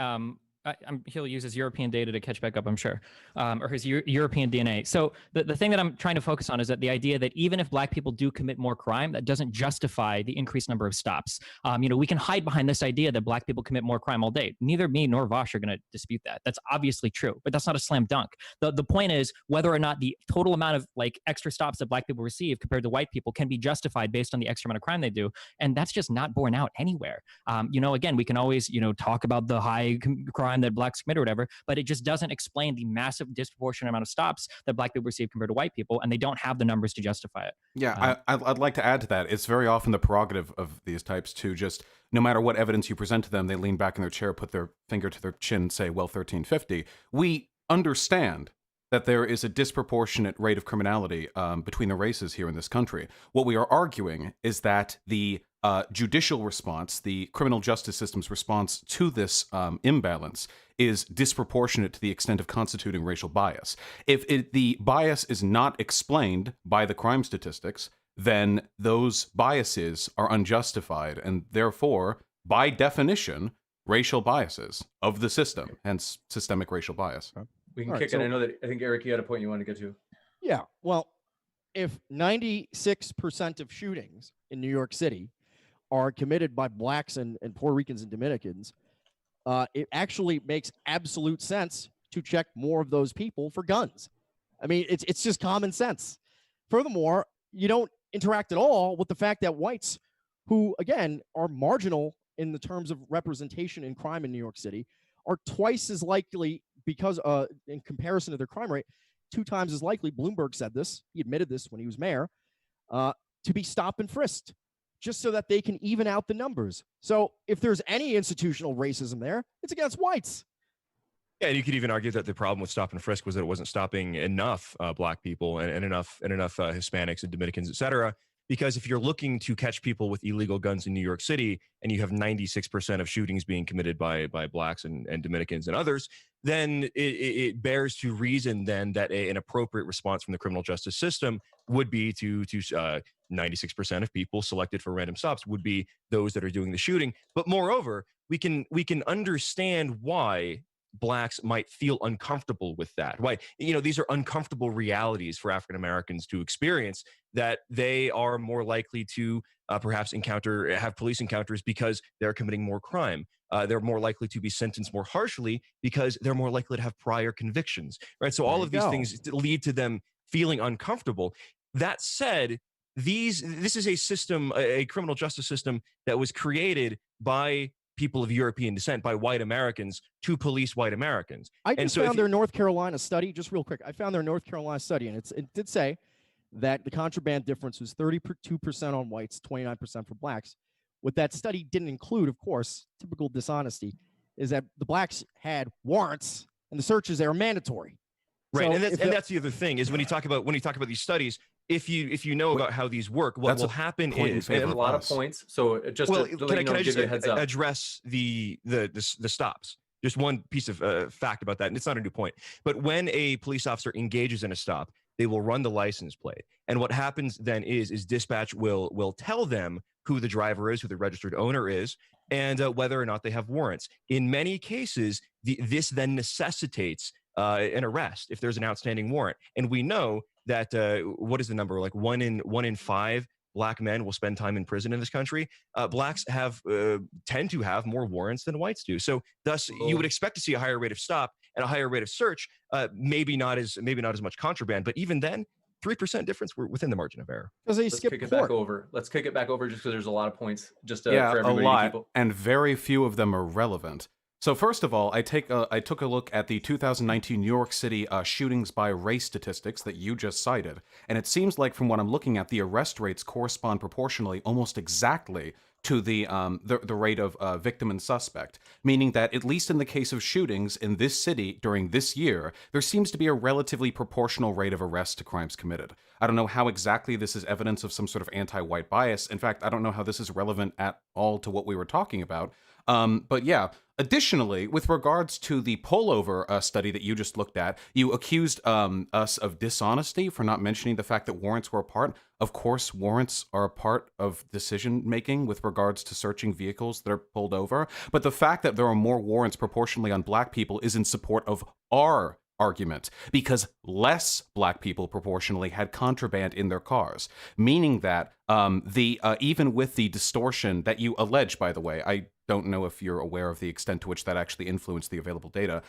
he'll use his European data to catch back up, I'm sure, or his European DNA. So the thing that I'm trying to focus on is that the idea that even if black people do commit more crime, that doesn't justify the increased number of stops. We can hide behind this idea that black people commit more crime all day. Neither me nor Vosh are going to dispute that. That's obviously true, but that's not a slam dunk. The point is whether or not the total amount of like extra stops that black people receive compared to white people can be justified based on the extra amount of crime they do, and that's just not borne out anywhere. Again, we can always talk about the high crime that blacks commit or whatever, but it just doesn't explain the massive disproportionate amount of stops that black people receive compared to white people, and they don't have the numbers to justify it. Yeah, I'd like to add to that. It's very often the prerogative of these types to just, no matter what evidence you present to them, they lean back in their chair, put their finger to their chin, and say, well, 1350. We understand that there is a disproportionate rate of criminality between the races here in this country. What we are arguing is that the judicial response, the criminal justice system's response to this imbalance, is disproportionate to the extent of constituting racial bias. If the bias is not explained by the crime statistics, then those biases are unjustified and therefore, by definition, racial biases of the system, hence systemic racial bias. We can All right, kick it. I think Eric, you had a point you wanted to get to. Yeah. Well, if 96% of shootings in New York City are committed by blacks and Puerto Ricans and Dominicans, it actually makes absolute sense to check more of those people for guns. I mean, it's just common sense. Furthermore, you don't interact at all with the fact that whites, who again are marginal in the terms of representation in crime in New York City, are twice as likely, because in comparison to their crime rate, 2 times as likely, Bloomberg said this, he admitted this when he was mayor, to be stopped and frisked, just so that they can even out the numbers. So if there's any institutional racism there, it's against whites. Yeah, and you could even argue that the problem with stop and frisk was that it wasn't stopping enough black people and enough Hispanics and Dominicans, et cetera. Because if you're looking to catch people with illegal guns in New York City and you have 96% of shootings being committed by blacks and Dominicans and others, then it bears to reason then that an appropriate response from the criminal justice system would be to 96% of people selected for random stops would be those that are doing the shooting. But moreover, we can understand why blacks might feel uncomfortable with that. Why, these are uncomfortable realities for African Americans to experience, that they are more likely to perhaps have police encounters because they're committing more crime. They're more likely to be sentenced more harshly because they're more likely to have prior convictions, right? So all of these things lead to them feeling uncomfortable. That said, this is a system, a criminal justice system that was created by people of European descent, by white Americans, to police white Americans. I just found their North Carolina study, just real quick. I found their North Carolina study, and it did say that the contraband difference was 32% on whites, 29% for blacks. What that study didn't include, of course, typical dishonesty, is that the blacks had warrants and the searches there are mandatory. Right, So and that's the other thing is when you talk about these studies, if you know about how these work, what will happen is we have a lot of points. So just can I just heads up. address the stops? Just one piece of fact about that, and it's not a new point. But when a police officer engages in a stop, they will run the license plate, and what happens then is dispatch will tell them who the driver is, who the registered owner is, and whether or not they have warrants. In many cases, this then necessitates an arrest if there's an outstanding warrant, and we know that what is the number? Like 1 in 5 black men will spend time in prison in this country. Blacks tend to have more warrants than whites do. So thus, you would expect to see a higher rate of stop and a higher rate of search. Maybe not as much contraband, but even then, 3% difference. We're within the margin of error. Because they Let's skip kick it court. back over. Let's kick it back over just because there's a lot of points. Just for Yeah, a everybody to lot, keep. and very few of them are relevant. So first of all, I took a look at the 2019 New York City shootings by race statistics that you just cited, and it seems like from what I'm looking at, the arrest rates correspond proportionally, almost exactly, to the rate of victim and suspect, meaning that at least in the case of shootings in this city during this year, there seems to be a relatively proportional rate of arrest to crimes committed. I don't know how exactly this is evidence of some sort of anti-white bias. In fact, I don't know how this is relevant at all to what we were talking about. But yeah, Additionally, with regards to the pullover study that you just looked at, you accused us of dishonesty for not mentioning the fact that warrants were a part. Of course, warrants are a part of decision making with regards to searching vehicles that are pulled over. But the fact that there are more warrants proportionally on black people is in support of our argument, because less black people proportionally had contraband in their cars, meaning that even with the distortion that you allege, by the way, I don't know if you're aware of the extent to which that actually influenced the available data,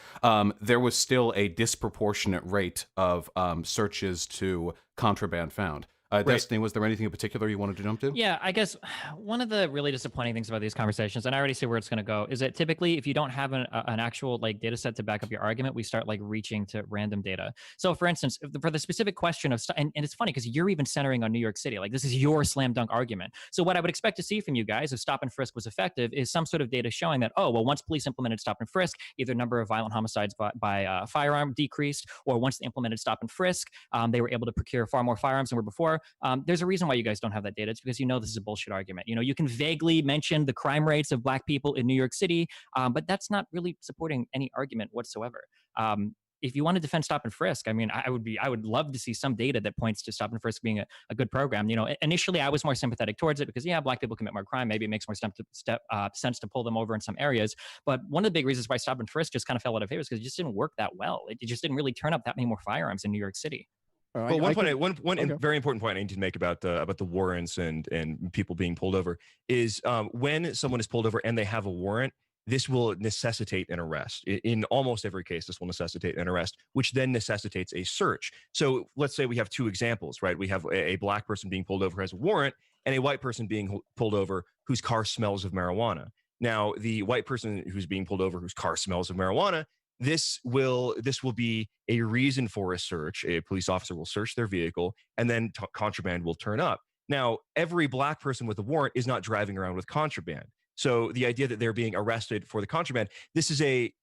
there was still a disproportionate rate of searches to contraband found. Destiny, was there anything in particular you wanted to jump to? Yeah, I guess one of the really disappointing things about these conversations, and I already see where it's going to go, is that typically if you don't have an actual like data set to back up your argument, we start like reaching to random data. So for instance, for the specific question of, and it's funny because you're even centering on New York City, like this is your slam dunk argument. So what I would expect to see from you guys if stop and frisk was effective is some sort of data showing that, oh, well, once police implemented stop and frisk, either number of violent homicides by firearm decreased, or once they implemented stop and frisk, they were able to procure far more firearms than were before. There's a reason why you guys don't have that data. It's because you know this is a bullshit argument. You know, you can vaguely mention the crime rates of black people in New York City, but that's not really supporting any argument whatsoever. If you want to defend stop and frisk, I mean, I would love to see some data that points to stop and frisk being a good program. You know, initially I was more sympathetic towards it because, yeah, black people commit more crime. Maybe it makes more sense to pull them over in some areas. But one of the big reasons why stop and frisk just kind of fell out of favor is because it just didn't work that well. It just didn't really turn up that many more firearms in New York City. Well, one very important point I need to make about the warrants and people being pulled over is when someone is pulled over and they have a warrant, this will necessitate an arrest. In almost every case, this will necessitate an arrest, which then necessitates a search. So let's say we have two examples, right? We have a black person being pulled over who has a warrant and a white person being pulled over whose car smells of marijuana. Now, the white person who's being pulled over whose car smells of marijuana, this will be a reason for a search. A police officer will search their vehicle, and then contraband will turn up. Now, every black person with a warrant is not driving around with contraband. So the idea that they're being arrested for the contraband, this is a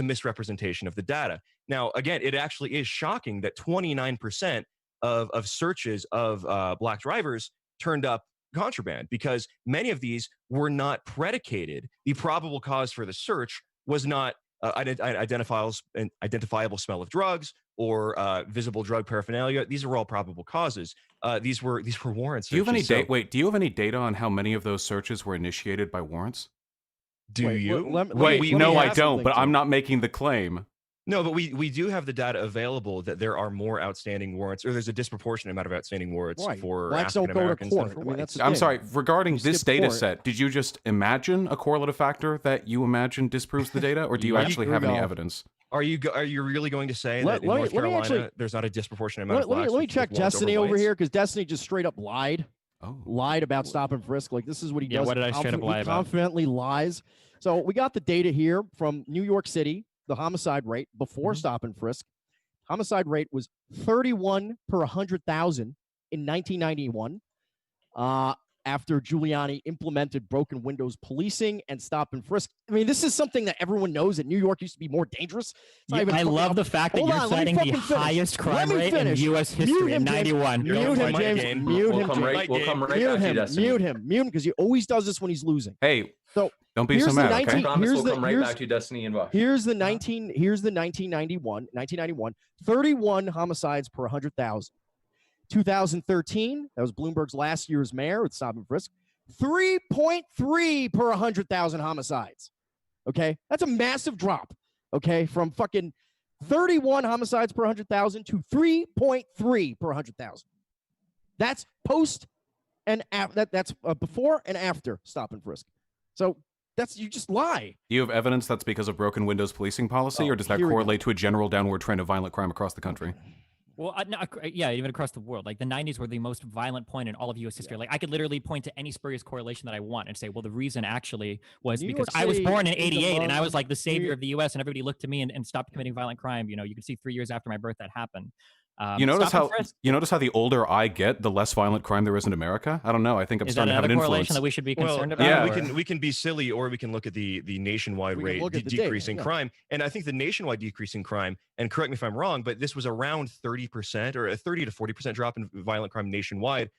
misrepresentation of the data. Now, again, it actually is shocking that 29% of searches of black drivers turned up contraband, because many of these were not predicated. The probable cause for the search was not identifiable smell of drugs or visible drug paraphernalia. These are all probable causes. These were warrants. Do you have any do you have any data on how many of those searches were initiated by warrants? Do you? No, I don't. But I'm not making the claim. No, but we do have the data available that there are more outstanding warrants, or there's a disproportionate amount of outstanding warrants for blacks don't go to court. I mean, that's I'm sorry. Regarding this data set, did you just imagine a correlative factor that you imagine disproves the data, or do you actually have any evidence? Are you really going to say that in North Carolina there's not a disproportionate amount of blacks? Let me check Destiny over here, because Destiny just straight up lied. Oh. Lied about stop and frisk. Like, this is what he does. What did I straight up lie about? Confidently lies. So we got the data here from New York City. The homicide rate before stop and frisk. Homicide rate was 31 per 100,000 in 1991. After Giuliani implemented broken windows policing and stop and frisk. I mean, this is something that everyone knows that New York used to be more dangerous. I love the fact that you're citing the highest crime rate in U.S. history in 91. Mute him, James. Mute him, James. We'll come right back to you, Destiny. Mute him, because he always does this when he's losing. Hey, so don't be so mad. Okay? We'll come right back to you, Destiny, and watch. Here's the 1991, 31 homicides per 100,000. 2013, that was Bloomberg's last year's mayor with stop and frisk, 3.3 per 100,000 homicides. Okay, that's a massive drop. Okay, from fucking 31 homicides per 100,000 to 3.3 per 100,000. That's post and that's before and after stop and frisk. So you just lie. Do you have evidence that's because of broken windows policing policy, or does that correlate to a general downward trend of violent crime across the country? Well, yeah, even across the world. Like, the 90s were the most violent point in all of U.S. history. Like, I could literally point to any spurious correlation that I want and say, well, the reason actually was because I was born in 88 and I was like the savior of the U.S. and everybody looked to me and stopped committing violent crime. You know, you can see 3 years after my birth that happened. You notice how the older I get, the less violent crime there is in America? I don't know. I think I'm starting to have an influence. Correlation that we should be concerned about? Yeah, we can be silly, or we can look at the nationwide rate decrease in crime. And I think the nationwide decrease in crime, and correct me if I'm wrong, but this was around 30% or a 30 to 40% drop in violent crime nationwide,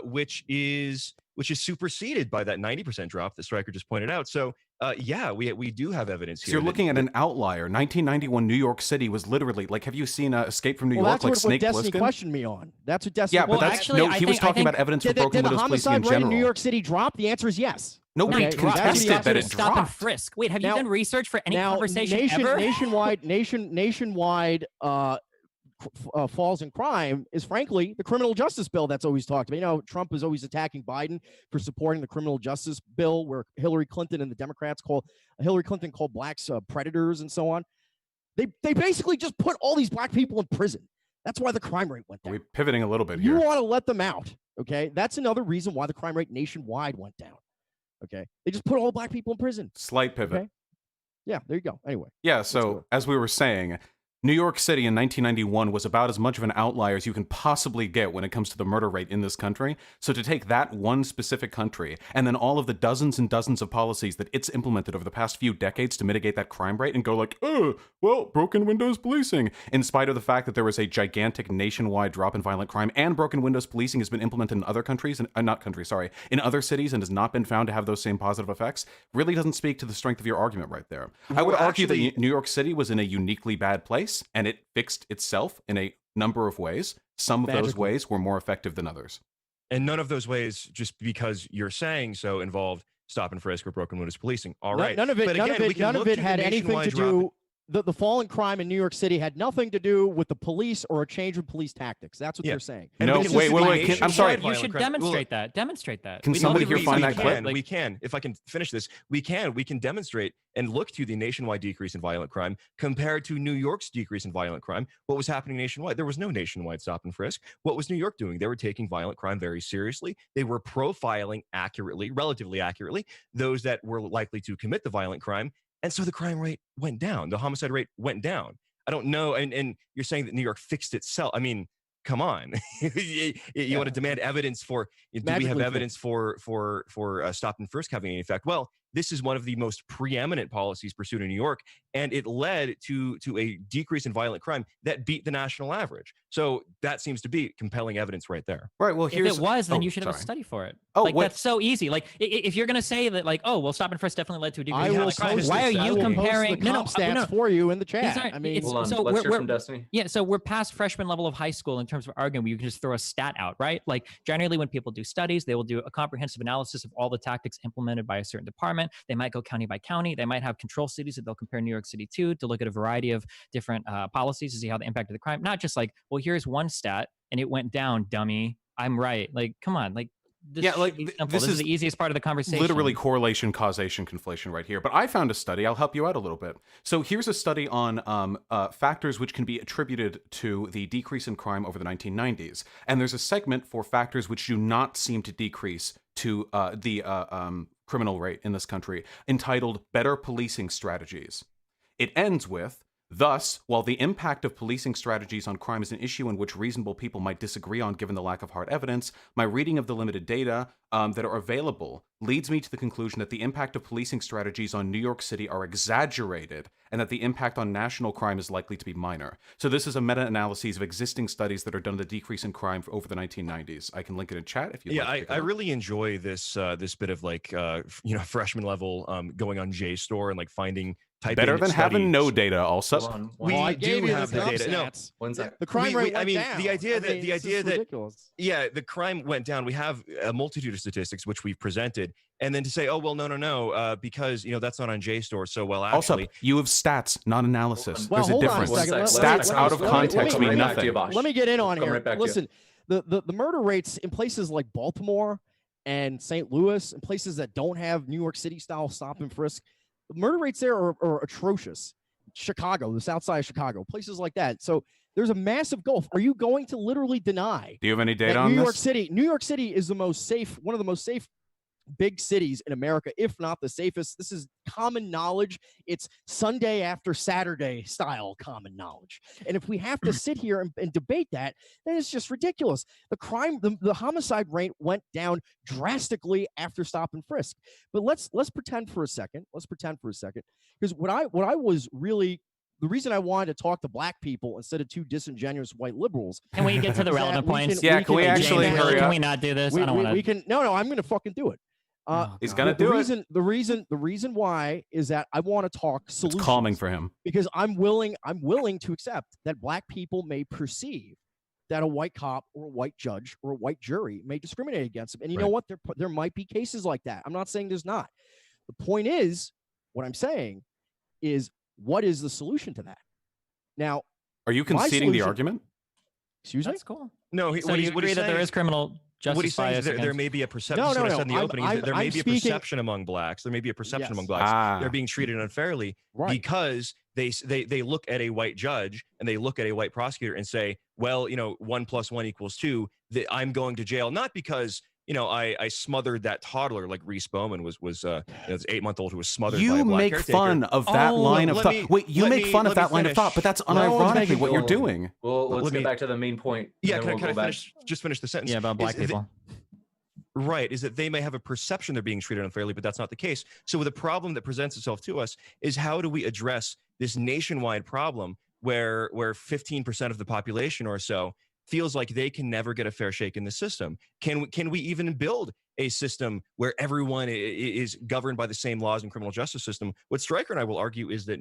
which is superseded by that 90% drop that Stryker just pointed out. So Yeah, we do have evidence So here. you're that- looking at an outlier. 1991 New York City was literally like, have you seen Escape from New Well, York? that's Like what Snake Destiny Plissken? questioned me on. That's what Destiny. Yeah, but Well, that's actually, no. I He was think- I talking think- about evidence for Did broken the windows policing in homicide rate in general. New York City drop? The answer is yes. Nobody Okay, contested that's that the it stop and dropped. frisk. Wait, have you Now- done research for any Now, conversation nationwide ever? falls in crime is frankly the criminal justice bill that's always talked about. You know, Trump is always attacking Biden for supporting the criminal justice bill, where Hillary Clinton and the Democrats called blacks predators and so on. They basically just put all these black people in prison. That's why the crime rate went down. We're pivoting a little bit You here. want to let them out, okay? That's another reason why the crime rate nationwide went down. Okay, they just put all the black people in prison. Slight pivot. Okay. Yeah, there you go. Anyway. Yeah, go. so as we were saying, New York City in 1991 was about as much of an outlier as you can possibly get when it comes to the murder rate in this country. So to take that one specific country and then all of the dozens and dozens of policies that it's implemented over the past few decades to mitigate that crime rate and go like, oh, well, broken windows policing, in spite of the fact that there was a gigantic nationwide drop in violent crime, and broken windows policing has been implemented in other countries, and in other cities, and has not been found to have those same positive effects, really doesn't speak to the strength of your argument right there. I would argue that New York City was in a uniquely bad place, and it fixed itself in a number of ways. Some of those ways were more effective than others. And none of those ways, just because you're saying so, involved stop and frisk or broken windows policing. All right. None of it. But None again, of we it. can None look of it to the had anything to nationwide drop do. The fall in crime in New York City had nothing to do with the police or a change in police tactics. That's what Yeah. they're saying. And No, we can wait. look at the I'm nationwide sorry. You violent should crime. demonstrate that. Demonstrate that. Can We somebody don't- here we- find we that can, clip? like- We can. If I can finish this, we can demonstrate and look to the nationwide decrease in violent crime compared to New York's decrease in violent crime. What was happening nationwide? There was no nationwide stop and frisk. What was New York doing? They were taking violent crime very seriously. They were profiling accurately, relatively accurately, those that were likely to commit the violent crime. And so the crime rate went down. The homicide rate went down. I don't know. And you're saying that New York fixed itself. I mean, come on. You want to demand evidence for, do we have Magically evidence for stop and frisk having any effect? Well, this is one of the most preeminent policies pursued in New York, and it led to a decrease in violent crime that beat the national average. So that seems to be compelling evidence right there. Right. Well, If here's it was, then oh, you should have a sorry. study for it. Oh, like wait. that's so easy. Like if you're gonna say that, like, oh, well, stop and frisk definitely led to a decrease I in will violent crime. post Why are this. I you will post comparing? the comp stats no. for you in the These chat? aren't- I mean, it's- Hold on. so Let's we're- hear from Destiny. Yeah, so we're past freshman level of high school in terms of arguing. You can just throw a stat out, right? Like generally, when people do studies, they will do a comprehensive analysis of all the tactics implemented by a certain department. They might go county by county. They might have control cities that they'll compare New York City to look at a variety of different policies to see how they impacted the crime. Not just like, well, here's one stat and it went down, dummy. I'm right. Like, come on, like. This Yeah, should like, be th- simple. this This is is the easiest part of the conversation. Literally correlation, causation, conflation right here. But I found a study. I'll help you out a little bit. So here's a study on factors which can be attributed to the decrease in crime over the 1990s. And there's a segment for factors which do not seem to decrease to the criminal rate in this country, entitled Better Policing Strategies. It ends with, thus, while the impact of policing strategies on crime is an issue in which reasonable people might disagree on given the lack of hard evidence, my reading of the limited data that are available leads me to the conclusion that the impact of policing strategies on New York City are exaggerated and that the impact on national crime is likely to be minor. So this is a meta-analysis of existing studies that are done on the decrease in crime over the 1990s. I can link it in chat if you'd like to pick it I up. really enjoy this this bit of like freshman level going on JSTOR and like finding typing Better than having no studies. data, Allsup. Hold on. We Well, I do gave you have the comp data. No, stats. One sec. The crime rate I went mean, down. the idea that this is ridiculous. yeah, the crime went down. We have a multitude of statistics which we've presented, and then to say, oh well, no, because that's not on JSTOR. So well, actually, Also, you have stats, not analysis. Well, There's a hold on a difference. second. Let- Stats let- out of let me- context let me mean come right back to nothing. you, Bosh. Let me get in on Come here. right back to you. Listen, the murder rates in places like Baltimore and St. Louis and places that don't have New York City style stop and frisk, the murder rates there are atrocious. Chicago, the south side of Chicago, places like that. So there's a massive gulf. Are you going to literally deny Do you have any data that on New York this? City? New York City is the most safe, one of the most safe big cities in America, if not the safest. This is common knowledge. It's Sunday after Saturday style common knowledge. And if we have to sit here and debate that, then it's just ridiculous. The crime, the homicide rate went down drastically after stop and frisk. But let's pretend for a second. Let's pretend for a second. Because what I was really, the reason I wanted to talk to black people instead of two disingenuous white liberals. Can we get to the is that relevant we points? can- Yeah, can we James, actually really, hurry can up? we not do this? I don't we want to. can. No, I'm going to fucking do it. He's gonna do it. The reason why is that I want to talk solutions. It's calming for him because I'm willing to accept that black people may perceive that a white cop or a white judge or a white jury may discriminate against them. And you know what? There might be cases like that. I'm not saying there's not. The point is, what I'm saying is, what is the solution to that? Now, are you conceding the argument? Excuse me? That's cool. No, So you agree that there is criminal justice what he's saying bias is there may be a perception. That's what I said in the opening. There may be a perception among blacks. There may be a perception among blacks. They're being treated unfairly because they look at a white judge and they look at a white prosecutor and say, well, 1 + 1 = 2. That I'm going to jail not because I smothered that toddler like Reese Bowman was this 8-month-old who was smothered. You by a black make caretaker. fun of that line of thought. Wait, you make fun of that line of thought, but that's unironically what you're doing. Well, let's get back to the main point. Yeah, can I finish the sentence? Yeah, about black people. Right, is that they may have a perception they're being treated unfairly, but that's not the case. So the problem that presents itself to us is how do we address this nationwide problem where 15% of the population or so feels like they can never get a fair shake in the system? Can we even build a system where everyone is governed by the same laws and criminal justice system? What Stryker and I will argue is that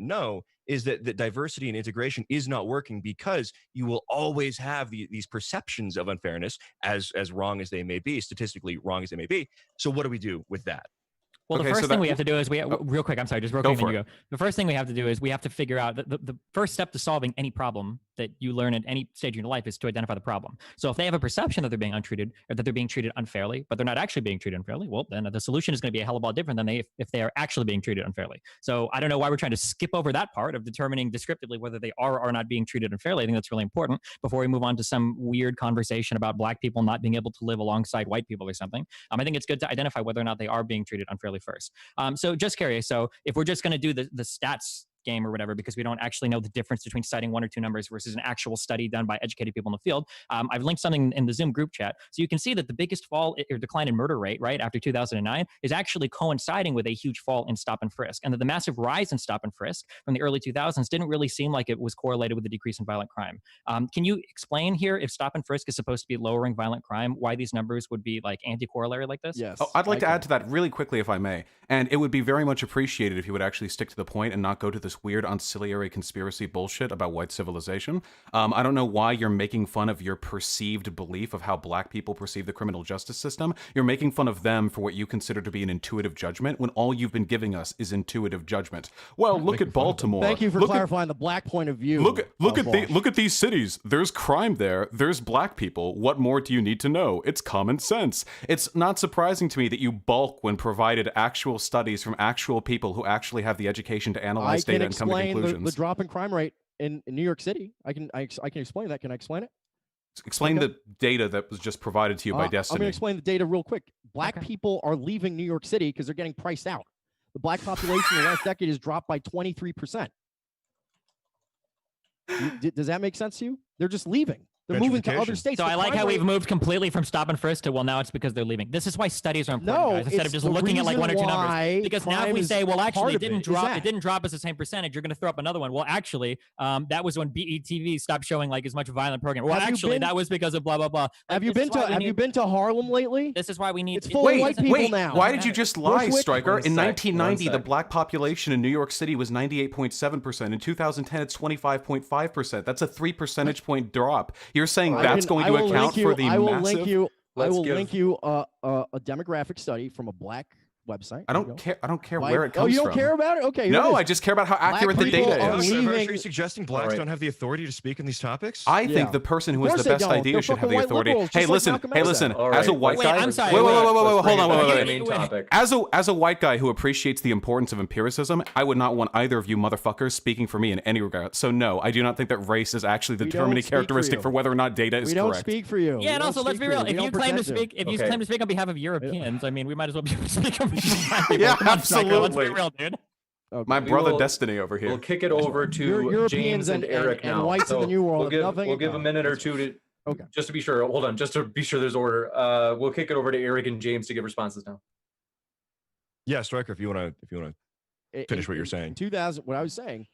that diversity and integration is not working because you will always have these perceptions of unfairness, as wrong as they may be, statistically wrong as they may be. So what do we do with that? Well, the first thing we have to do is real quick. I'm sorry, just real quick. Then you go. The first thing we have to do is we have to figure out that the first step to solving any problem that you learn at any stage in your life is to identify the problem. So if they have a perception that they're being untreated or that they're being treated unfairly, but they're not actually being treated unfairly, well, then the solution is going to be a hell of a lot different than if they are actually being treated unfairly. So I don't know why we're trying to skip over that part of determining descriptively whether they are or are not being treated unfairly. I think that's really important before we move on to some weird conversation about black people not being able to live alongside white people or something. I think it's good to identify whether or not they are being treated unfairly first. So just curious. So if we're just going to do the stats game or whatever, because we don't actually know the difference between citing 1 or 2 numbers versus an actual study done by educated people in the field, I've linked something in the Zoom group chat. So you can see that the biggest fall or decline in murder rate, right, after 2009 is actually coinciding with a huge fall in stop and frisk. And that the massive rise in stop and frisk from the early 2000s didn't really seem like it was correlated with the decrease in violent crime. Can you explain here, if stop and frisk is supposed to be lowering violent crime, why these numbers would be like anti-corollary like this? Yes. Oh, I'd like to add to that really quickly, if I may. And it would be very much appreciated if you would actually stick to the point and not go to this weird ancillary conspiracy bullshit about white civilization. I don't know why you're making fun of your perceived belief of how black people perceive the criminal justice system. You're making fun of them for what you consider to be an intuitive judgment when all you've been giving us is intuitive judgment. Well, look at Baltimore. Thank you for clarifying the black point of view. Look at these cities. There's crime there. There's black people. What more do you need to know? It's common sense. It's not surprising to me that you balk when provided actual studies from actual people who actually have the education to analyze data and come to conclusions. The drop in crime rate in New York City. I can explain that. Can I explain it? Explain the data that was just provided to you by Destiny. I'm going to explain the data real quick. Black people are leaving New York City because they're getting priced out. The black population in the last decade has dropped by 23%. Does that make sense to you? They're just leaving. They're moving to other states. So I like how we've moved completely from stop and frisk to, well, now it's because they're leaving. This is why studies are important, guys, instead of just looking at like 1 or 2 numbers. Because now if we say, well, actually, it didn't drop as the same percentage, you're going to throw up another one. Well, actually, that was when BETV stopped showing like as much violent program. Well, actually, that was because of blah, blah, blah. Have you been to Harlem lately? This is why we need... It's full of white people now. Why did you just lie, Stryker? In 1990, the black population in New York City was 98.7%. In 2010, it's 25.5%. That's a 3 percentage point drop. You're saying that's going to account for the massive... I will link you a demographic study from a black website. I don't care where it comes from. Oh, you don't care about it? Okay. No, I just care about how accurate the data is. Are you suggesting blacks don't have the authority to speak on these topics? I think the person who has the best idea should have the authority. Hey, listen. As a white guy, I'm sorry. Wait, hold on. Main topic. As a white guy who appreciates the importance of empiricism, I would not want either of you motherfuckers speaking for me in any regard. So no, I do not think that race is actually the determining characteristic for whether or not data is correct. We don't speak for you. Yeah, and also let's be real. If you claim to speak on behalf of Europeans, I mean, we might as well be speaking on behalf of Yeah, absolutely. Let's be real, dude. Okay. My brother Destiny over here. We'll kick it over to Europeans James and Eric now. And whites in the New World. We'll give a minute or two to just to be sure. Hold on, just to be sure there's order. We'll kick it over to Eric and James to give responses now. Yeah, Stryker, if you want to finish what you're saying. 2000. What I was saying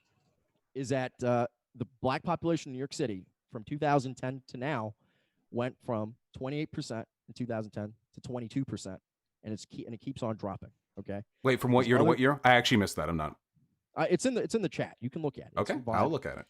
is that the black population in New York City from 2010 to now went from 28% in 2010 to 22% and it keeps on dropping. Okay. Wait, from what There's year to other- what year? I actually missed that. I'm not. It's in the chat. You can look at it. It's Okay, from I'll Vibe. look at it.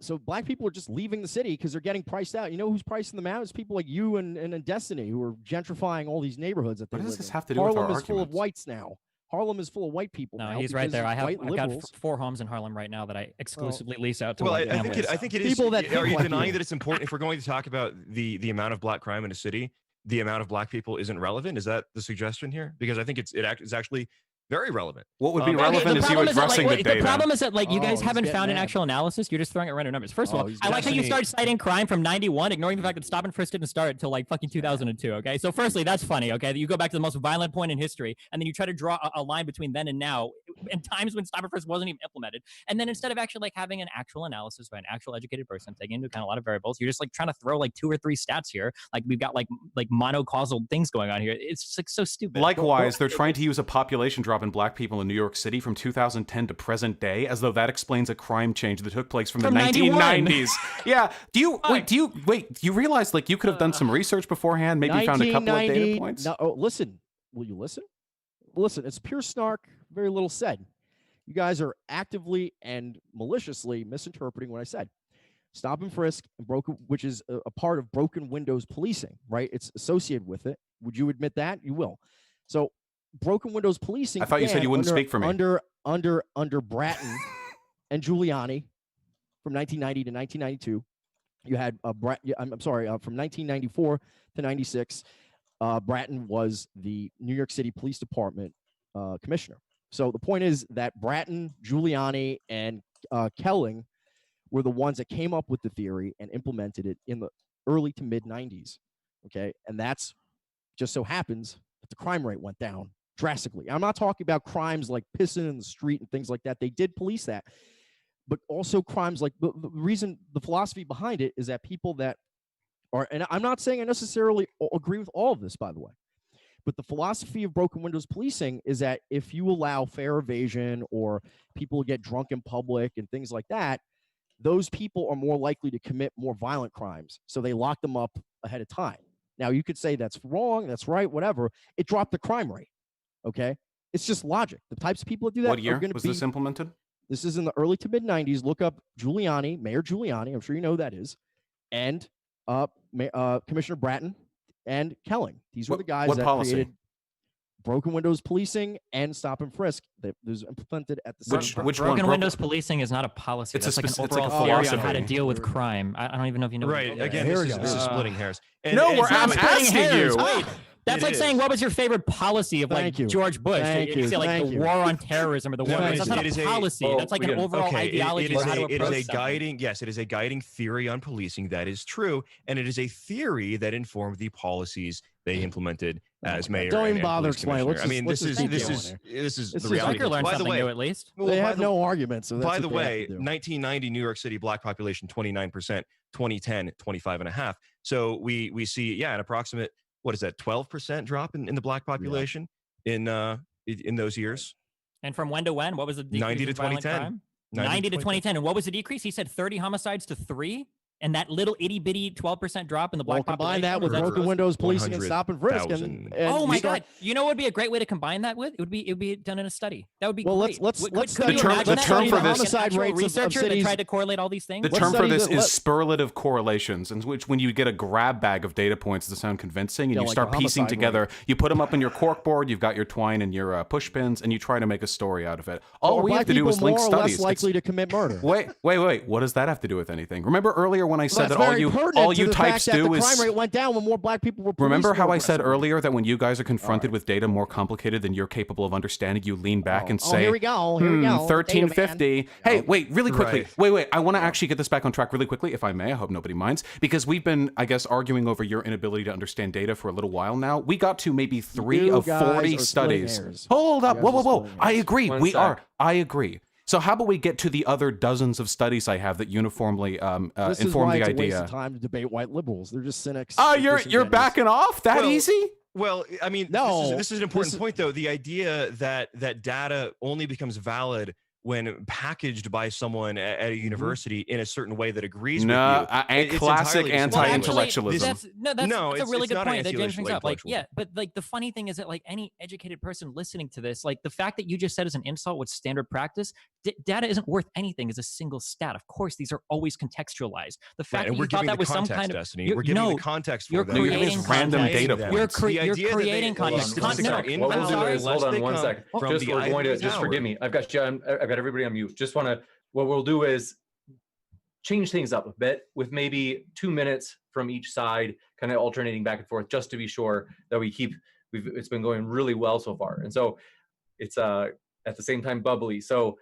So black people are just leaving the city because they're getting priced out. You know who's pricing them out? It's people like you and Destiny who are gentrifying all these neighborhoods that they What live does this in. have to do with Harlem our is full of arguments? whites now. Harlem is full of white people. No, now he's right because there. I've white got liberals. 4 homes in Harlem right now that I exclusively lease out to Well, white I think families. I think it is. People that Are think you like denying you. that it's important if we're going to talk about the amount of black crime in a city? The amount of black people isn't relevant. Is that the suggestion here? Because I think it's actually very relevant. What would be Um, relevant is you problem addressing that, the data. The problem is that you Oh, guys he's haven't getting found an mad. actual analysis. You're just throwing at random numbers. First of all, he's I like how you Destiny- start citing crime from 91, ignoring the fact that stop and frisk didn't start until like fucking 2002. Okay, so firstly, that's funny. Okay, that you go back to the most violent point in history, and then you try to draw a line between then and now, in times when stop and frisk wasn't even implemented. And then instead of actually like having an actual analysis by an actual educated person taking into account a lot of variables, you're just like trying to throw like 2 or 3 stats here. Like we've got like monocausal things going on here. It's just like so stupid. Likewise, they're trying to use a population drop in black people in New York City from 2010 to present day, as though that explains a crime change that took place from the 1990s. Yeah. Do you realize like you could have done some research beforehand, maybe found a couple of data 1990 points? No, oh, listen. Will you listen? Listen, it's pure snark, very little said. You guys are actively and maliciously misinterpreting what I said. Stop and frisk, and which is a part of broken windows policing, right? It's associated with it. Would you admit that? You will. So, broken windows policing. I thought you said you wouldn't speak for me. Under Bratton and Giuliani from 1990 to 1992. You had I'm sorry, from 1994 to 96. Bratton was the New York City Police Department commissioner. So the point is that Bratton, Giuliani, and Kelling were the ones that came up with the theory and implemented it in the early to mid 90s. Okay, and that's just so happens that the crime rate went down drastically. I'm not talking about crimes like pissing in the street and things like that. They did police that, but also crimes like the reason, the philosophy behind it is that people that are, and I'm not saying I necessarily agree with all of this, by the way, but the philosophy of broken windows policing is that if you allow fare evasion or people get drunk in public and things like that, those people are more likely to commit more violent crimes. So they lock them up ahead of time. Now, you could say that's wrong, that's right, whatever. It dropped the crime rate. Okay? It's just logic. The types of people that do that What year are going to was be. this implemented? This is in the early to mid 90s. Look up Giuliani, Mayor Giuliani. I'm sure you know who that is. And Commissioner Bratton and Kelling. These were the guys what that policy? created broken windows policing and stop and frisk that was implemented at the Which same one? Broken windows policing is not a policy. It's That's a like an speci- it's like a overall theory on how to philosophy. deal with crime. I don't even know if you know. what Right. it is. Again, Here this we is go. splitting hairs. No, and we're so Not it- splitting asking hairs. you. Wait, that's It like saying is. what was your favorite policy of like Thank you. George Bush? Thank You you. say like Thank the you. war on terrorism or the war. No, That's not it is a a- policy. oh, That's like we an can- overall ideology it for how to is approach a something. guiding. Yes, it is a guiding theory on policing. That is true, and it is a theory that informed the policies they implemented as mayor. Don't even and bother police explaining. commissioner. Let's I mean, let's this just is keep this going is here. this is This the is- reality. Stryker learned By the something way, new at least. well, They by have the- no argument. So that's By the what they have way, to do. 1990 New York City black population 29%, 2010 25.5. So we see an approximate, what is that, 12% drop in the black population in those years. And from when to when? What was the decrease 90 to in violent 2010. crime? 90 to 2010. And what was the decrease? He said 30 homicides to 3. And that little itty bitty 12% drop in the black Well, population. combine that with was that broken supposed- windows policing and stop and frisk. 100,000. And Oh you my start- God! You know what would be a great way to combine that with? It would be done in a study. That would be Well, great. let's Could study you The term- imagine the that? term Like for an this- actual homicide rates of researcher that cities- tried to correlate all these things. The Let's term for study this the- is let- superlative correlations, in which when you get a grab bag of data points to sound convincing and Yeah, you like start a piecing homicide together, you put them up in your cork board, you've got your twine and your push pins, and you try to make a story out of it. All Are we black have to do people is link more or studies. less likely to commit murder. Wait. What does that have to do with anything? Remember earlier when I said That's that all very you pertinent to the types fact that do the is crime rate went down when more black people were. remember policed how more I said aggressively. earlier that when you guys are confronted with data more complicated than you're capable of understanding, you lean back and say, here we go. Here we go. 1350. Hey, wait, really quickly. Right. Wait. I want to actually get this back on track really quickly, if I may. I hope nobody minds. Because we've been, I guess, arguing over your inability to understand data for a little while now. We got to maybe 3 You of guys 40 are splitting studies. hairs. Hold up. You guys are Whoa. splitting I hairs. agree. One We sec. are. I agree. So how about we get to the other dozens of studies I have that uniformly This is inform why the it's a waste idea? of time to debate white liberals. They're just cynics. Oh, They're you're disingenuous. backing off? That Well, easy? Well, I mean, No, this is an important this is- point, though. The idea that data only becomes valid when packaged by someone at a university in a certain way that agrees No, with you. and It's classic entirely just Well, actually, anti-intellectualism. that's No, a really it's good not point that James brings up. Like, anti-intellectualism. yeah, but like the funny thing is that like any educated person listening to this, like the fact that you just said is an insult with standard practice, data isn't worth anything as a single stat. Of course, these are always contextualized. The fact Right, and that we're you thought giving that the was some context, kind of Destiny. We're giving no, the context for you're them. No, you're giving creating us random context. data Them. You're, points. cre- The you're idea that they- creating hold on, context. statistics No, are no, invalid What we'll do sorry. is, hold unless they on one come second. from Just the we're going to ivory just tower. forgive me. I've got you. I've got everybody on mute. Just want to. What we'll do is change things up a bit with maybe 2 minutes from each side, kind of alternating back and forth, just to be sure that it's been going really well so far. And so it's at the same time bubbly. So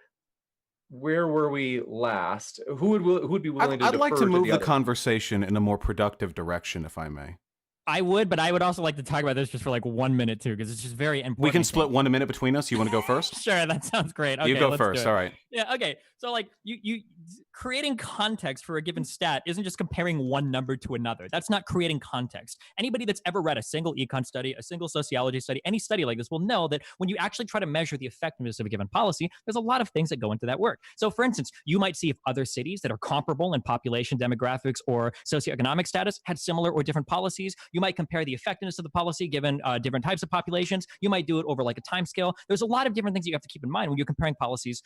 where were we last? Who would be willing to I'd like defer to move the the other? conversation in a more productive direction, if I may. I would, but I would also like to talk about this just for like 1 minute too, because it's just very important. We can I split think. 1 minute between us. You want to go first? Sure, that sounds great. Okay, You go let's do first. it. All right. Yeah, okay. So like you creating context for a given stat isn't just comparing one number to another. That's not creating context. Anybody that's ever read a single econ study, a single sociology study, any study like this will know that when you actually try to measure the effectiveness of a given policy, there's a lot of things that go into that work. So for instance, you might see if other cities that are comparable in population demographics or socioeconomic status had similar or different policies. You might compare the effectiveness of the policy given different types of populations. You might do it over like a time scale. There's a lot of different things that you have to keep in mind when you're comparing policies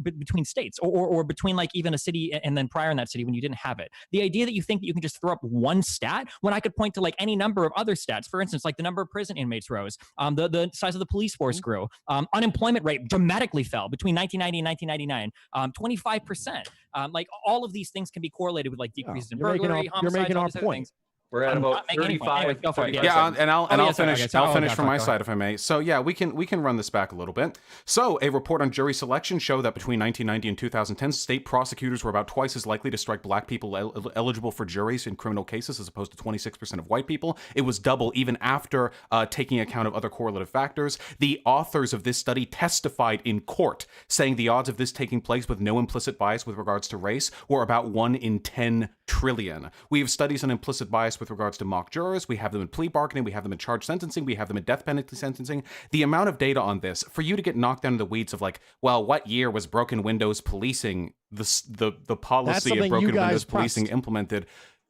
between states or between like even a city and then prior in that city when you didn't have it. The idea that you think that you can just throw up one stat when I could point to like any number of other stats, for instance, like the number of prison inmates rose, the size of the police force grew, unemployment rate dramatically fell between 1990 and 1999, 25%. Like all of these things can be correlated with like decreases in burglary, homicides, you're making all our these other point. things. We're at I'm about not making any point. 35. Anyway, go for it. 35 Yeah, seconds. and I'll yeah, finish. okay, so- I'll finish God, from my go side if I may. So yeah, we can run this back a little bit. So a report on jury selection showed that between 1990 and 2010, state prosecutors were about twice as likely to strike black people eligible for juries in criminal cases as opposed to 26% of white people. It was double even after taking account of other correlative factors. The authors of this study testified in court, saying the odds of this taking place with no implicit bias with regards to race were about 1 in 10 trillion. We have studies on implicit bias with regards to mock jurors. We have them in plea bargaining. We have them in charge sentencing. We have them in death penalty sentencing. The amount of data on this, for you to get knocked down in the weeds of like, well, what year was broken windows policing the policy of something broken you guys windows policing pressed. implemented?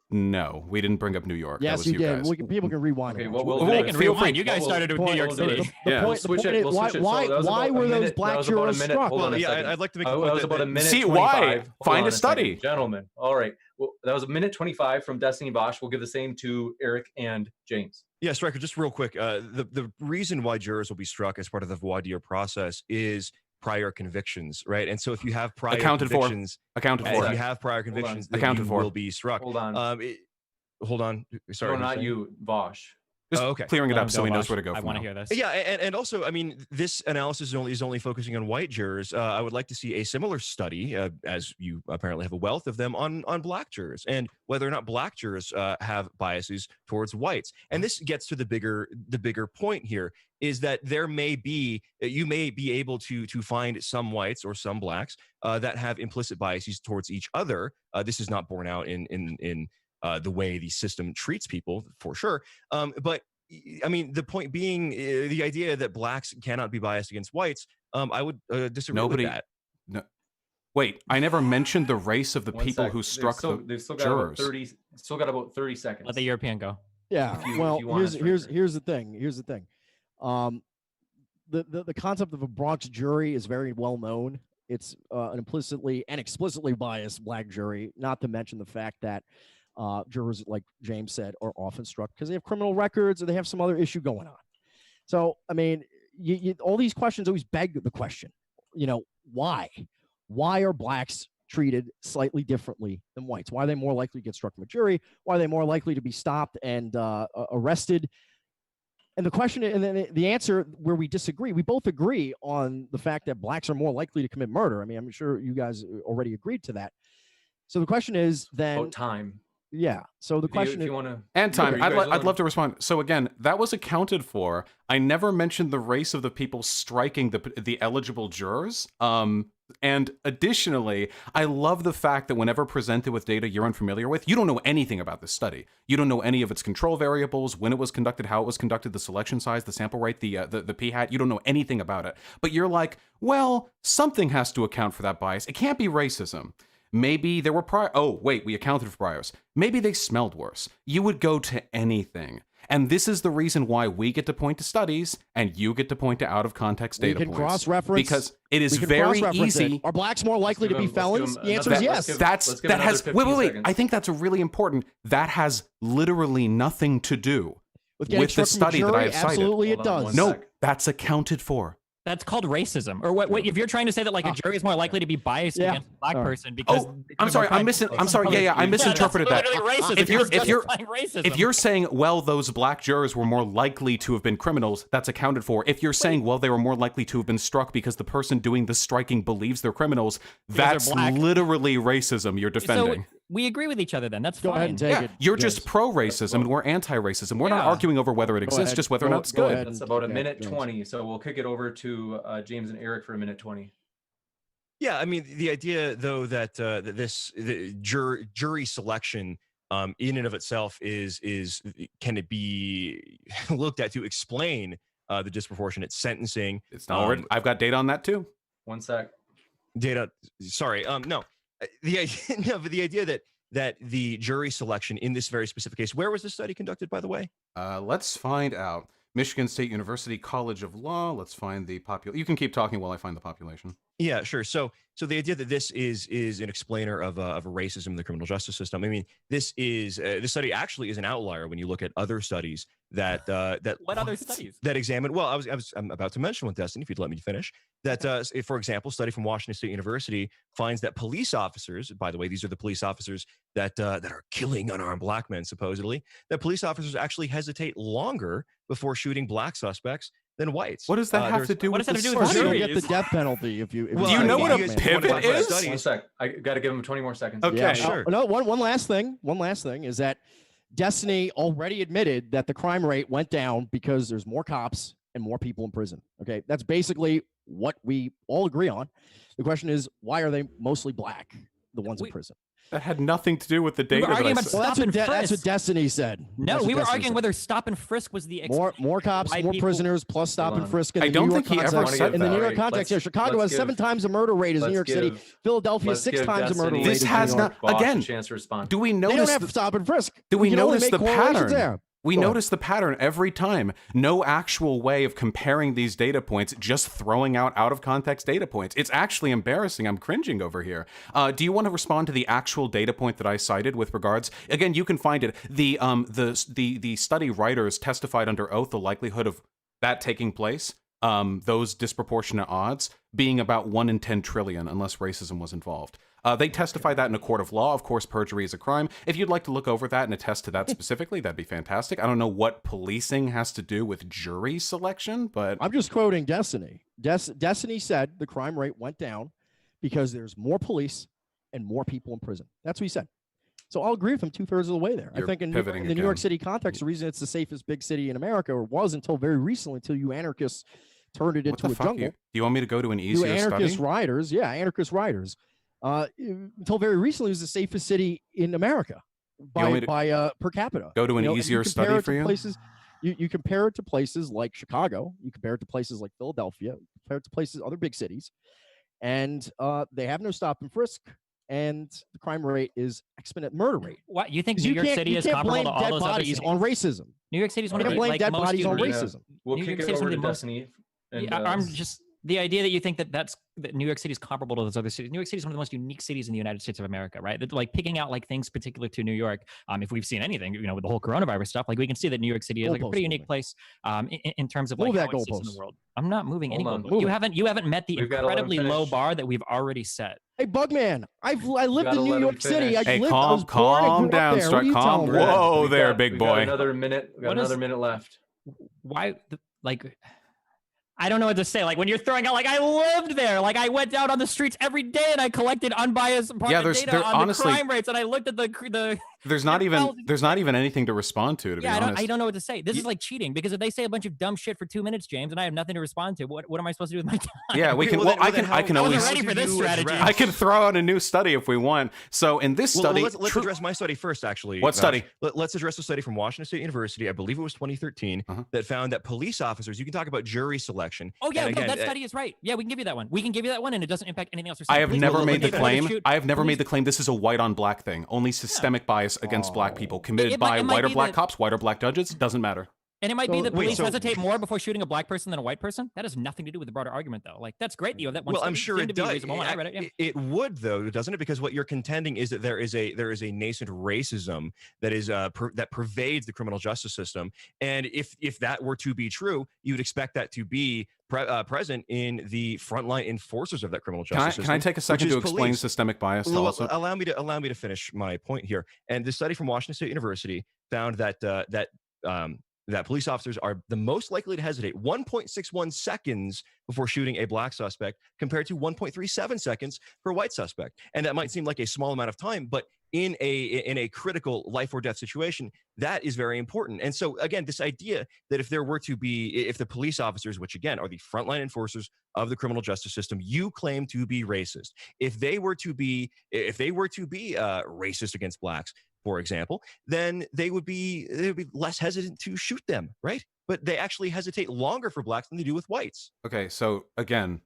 No, we didn't bring up New York. That Yes, was you you did. guys. People can rewind. Okay, and what watch. we'll They do- can feel rewind. free. You guys What started with we'll New do- York the City. point- Yeah. We'll the switch point it. is, We'll switch it. So why that was about were a those minute- black that was about a jurors minute. struck? Hold on a Yeah, second. I'd like to make a That point was about a minute See, 25. why? Hold Find on a study. second. Gentlemen. All right. Well, that was a minute 25 from Destiny Bosch. We'll give the same to Eric and James. Yeah, Striker, just real quick. The reason why jurors will be struck as part of the voir dire process is prior convictions, right? And so if you have prior Accounted for. convictions, Accounted if for. you have prior convictions, then Accounted you for. will be struck. Hold on. Hold on. Sorry. No, who's not saying? you, Bosch. Just Oh, okay. clearing it Let up him so go, he knows Bosch. where to go. I from want to now. hear this. Yeah, and also, I mean, this analysis is only focusing on white jurors. I would like to see a similar study, as you apparently have a wealth of them, on black jurors and whether or not black jurors have biases towards whites. And this gets to the bigger point here is that you may be able to find some whites or some blacks that have implicit biases towards each other. This is not borne out in the way the system treats people, for sure. But I mean, the point being, the idea that blacks cannot be biased against whites, I would disagree with that. No, wait, I never mentioned the race of the 1 people sec. who struck They've still got jurors. about 30 seconds. Let the European go. Yeah. If you Well, wanna here's the thing. Here's the thing. The concept of a Bronx jury is very well known. It's an implicitly and explicitly biased black jury. Not to mention the fact that jurors, like James said, are often struck because they have criminal records or they have some other issue going on. So, I mean, all these questions always beg the question, why? Why are blacks treated slightly differently than whites? Why are they more likely to get struck from a jury? Why are they more likely to be stopped and arrested? And the question, and then the answer where we disagree, we both agree on the fact that blacks are more likely to commit murder. I mean, I'm sure you guys already agreed to that. So the question is then, About time. yeah. So the question If is, you want to. And time. Are you guys I'd love to respond. So again, that was accounted for. I never mentioned the race of the people striking the eligible jurors. And additionally, I love the fact that whenever presented with data you're unfamiliar with, you don't know anything about this study. You don't know any of its control variables, when it was conducted, how it was conducted, the selection size, the sample rate, the p-hat. You don't know anything about it. But you're like, well, something has to account for that bias. It can't be racism. Maybe there were oh, wait, we accounted for bias. Maybe they smelled worse. You would go to anything. And this is the reason why we get to point to studies and you get to point to out-of-context data points. We can cross-reference. Because it is very easy. Are blacks more likely to be felons? The answer is yes. That has wait. I think that's really important. That has literally nothing to do with the study that I have cited. Absolutely, it does. No, that's accounted for. That's called racism. Or what if you're trying to say that like a jury is more likely to be biased against a black person because I'm sorry, I misinterpreted that. If you're saying, well, those black jurors were more likely to have been criminals, that's accounted for. If you're saying, well, they were more likely to have been struck because the person doing the striking believes they're criminals, that's literally racism you're defending. So we agree with each other then. That's fine. Go ahead and take it. You're just pro-racism and we're anti-racism. We're not arguing over whether it exists, just whether or not it's good. That's about a minute 20. So we'll kick it over to James and Eric for a minute 20. Yeah, I mean, the idea though that the jury selection in and of itself is can it be looked at to explain the disproportionate sentencing? It's not. I've got data on that too. One sec. Data. Sorry. No. The idea, no, but the idea that the jury selection in this very specific case, where was this study conducted, by the way? Let's find out. Michigan State University College of Law. Let's find the population. You can keep talking while I find the population. Yeah, sure. So the idea that this is an explainer of a racism in the criminal justice system. I mean, this study actually is an outlier when you look at other studies that what other studies that examine. Well, I'm about to mention one, Destiny, if you'd let me finish. That, for example, a study from Washington State University finds that police officers, by the way, these are the police officers that are killing unarmed black men, supposedly, that police officers actually hesitate longer before shooting black suspects than whites. What does that have to do with the jury? You get the death penalty if you. Do you know what a pivot is? One sec. I got to give him 20 more seconds. Okay, yeah, sure. No, one last thing. One last thing is that Destiny already admitted that the crime rate went down because there's more cops and more people in prison. Okay, that's basically what we all agree on. The question is, why are they mostly black, the ones in prison? That had nothing to do with the data. That's what Destiny said. No, we were arguing whether stop and frisk was the more cops, more prisoners, plus stop and frisk. I don't think he ever said that. In the New York context, here, Chicago has 7 times the murder rate as New York City. Philadelphia 6 times the murder rate. This has not. Again, do we notice? They don't have stop and frisk. Do we notice the pattern? There. We notice the pattern every time. No actual way of comparing these data points, just throwing out of context data points. It's actually embarrassing. I'm cringing over here. Do you want to respond to the actual data point that I cited with regards? Again, you can find it. The study writers testified under oath the likelihood of that taking place, those disproportionate odds being about 1 in 10 trillion, unless racism was involved. They testify that in a court of law. Of course, perjury is a crime. If you'd like to look over that and attest to that specifically, that'd be fantastic. I don't know what policing has to do with jury selection, but... I'm just quoting Destiny. Destiny said the crime rate went down because there's more police and more people in prison. That's what he said. So I'll agree with him 2/3 of the way there. You're I think in the New York City context, the reason it's the safest big city in America, or was until very recently, until you anarchists turned it into a jungle. Do you want me to go to an easier anarchist study? Riders, yeah, anarchist riders. Until very recently, it was the safest city in America by per capita. Go to an easier study for you? You compare it to places like Chicago. You compare it to places like Philadelphia. You compare it to places, other big cities. And they have no stop and frisk. And the crime rate is exponent murder rate. What you think New York City is comparable to all those other cities on racism? New York City is one of the blame dead bodies on racism. We'll kick it over to Destiny. I'm just the idea that you think that New York City is comparable to those other cities. New York City is one of the most unique cities in the United States of America, right? That, like picking out like things particular to New York. If we've seen anything, with the whole coronavirus stuff, like we can see that New York City is like a pretty unique place in terms of like how it sits in the world. I'm not moving any goalpost. You haven't met the incredibly low bar that we've already set. Hey, Bugman, I lived in New York City. Hey, calm down, Strike. Calm. Whoa, there, big boy. Another minute. We got another minute left. Why, I don't know what to say. Like when you're throwing out, like I lived there. Like I went down on the streets every day and I collected unbiased data on the crime rates. And I looked at There's not even Well, there's not even anything to respond to be yeah, honest. I don't know what to say. This is like cheating because if they say a bunch of dumb shit for 2 minutes, James, and I have nothing to respond to, what am I supposed to do with my time? Yeah, we Okay, can. well, Well, then- well, then I can how- I wasn't always. ready for this do you strategy. address- I can throw out a new study if we want. So in this Well, study, let's address my study first, actually. What study? Let's address a study from Washington State University. I believe it was 2013 that found that police officers. You can talk about jury selection. Oh yeah, and no, again, that study is right. Yeah, we can give you that one. We can give you that one, and it doesn't impact anything else. I have never made the claim. Shoot, I have never police- made the claim. This is a white on black thing. Only systemic bias against black people committed It might- by it might white or be black that- cops, white or black judges. Doesn't matter. And it might be So- that wait, police so- hesitate more before shooting a black person than a white person. That has nothing to do with the broader argument, though. Like that's great that you have that one. Well, I'm study. sure Seemed it to be does. reasonable when I read it. Yeah. It would, though, doesn't it? Because what you're contending is that there is a nascent racism that is that pervades the criminal justice system, and if that were to be true, you would expect that to be present in the frontline enforcers of that criminal justice system. Can I take a second which to is explain police. systemic bias? Well, Also, allow me to finish my point here. And the study from Washington State University found that that police officers are the most likely to hesitate 1.61 seconds before shooting a black suspect compared to 1.37 seconds for a white suspect. And that might seem like a small amount of time, but in a critical life or death situation, that is very important. And so again, this idea that if the police officers, which again are the frontline enforcers of the criminal justice system, you claim to be racist. If they were to be racist against blacks, for example, then they would be less hesitant to shoot them, right? But they actually hesitate longer for blacks than they do with whites. okay. So again,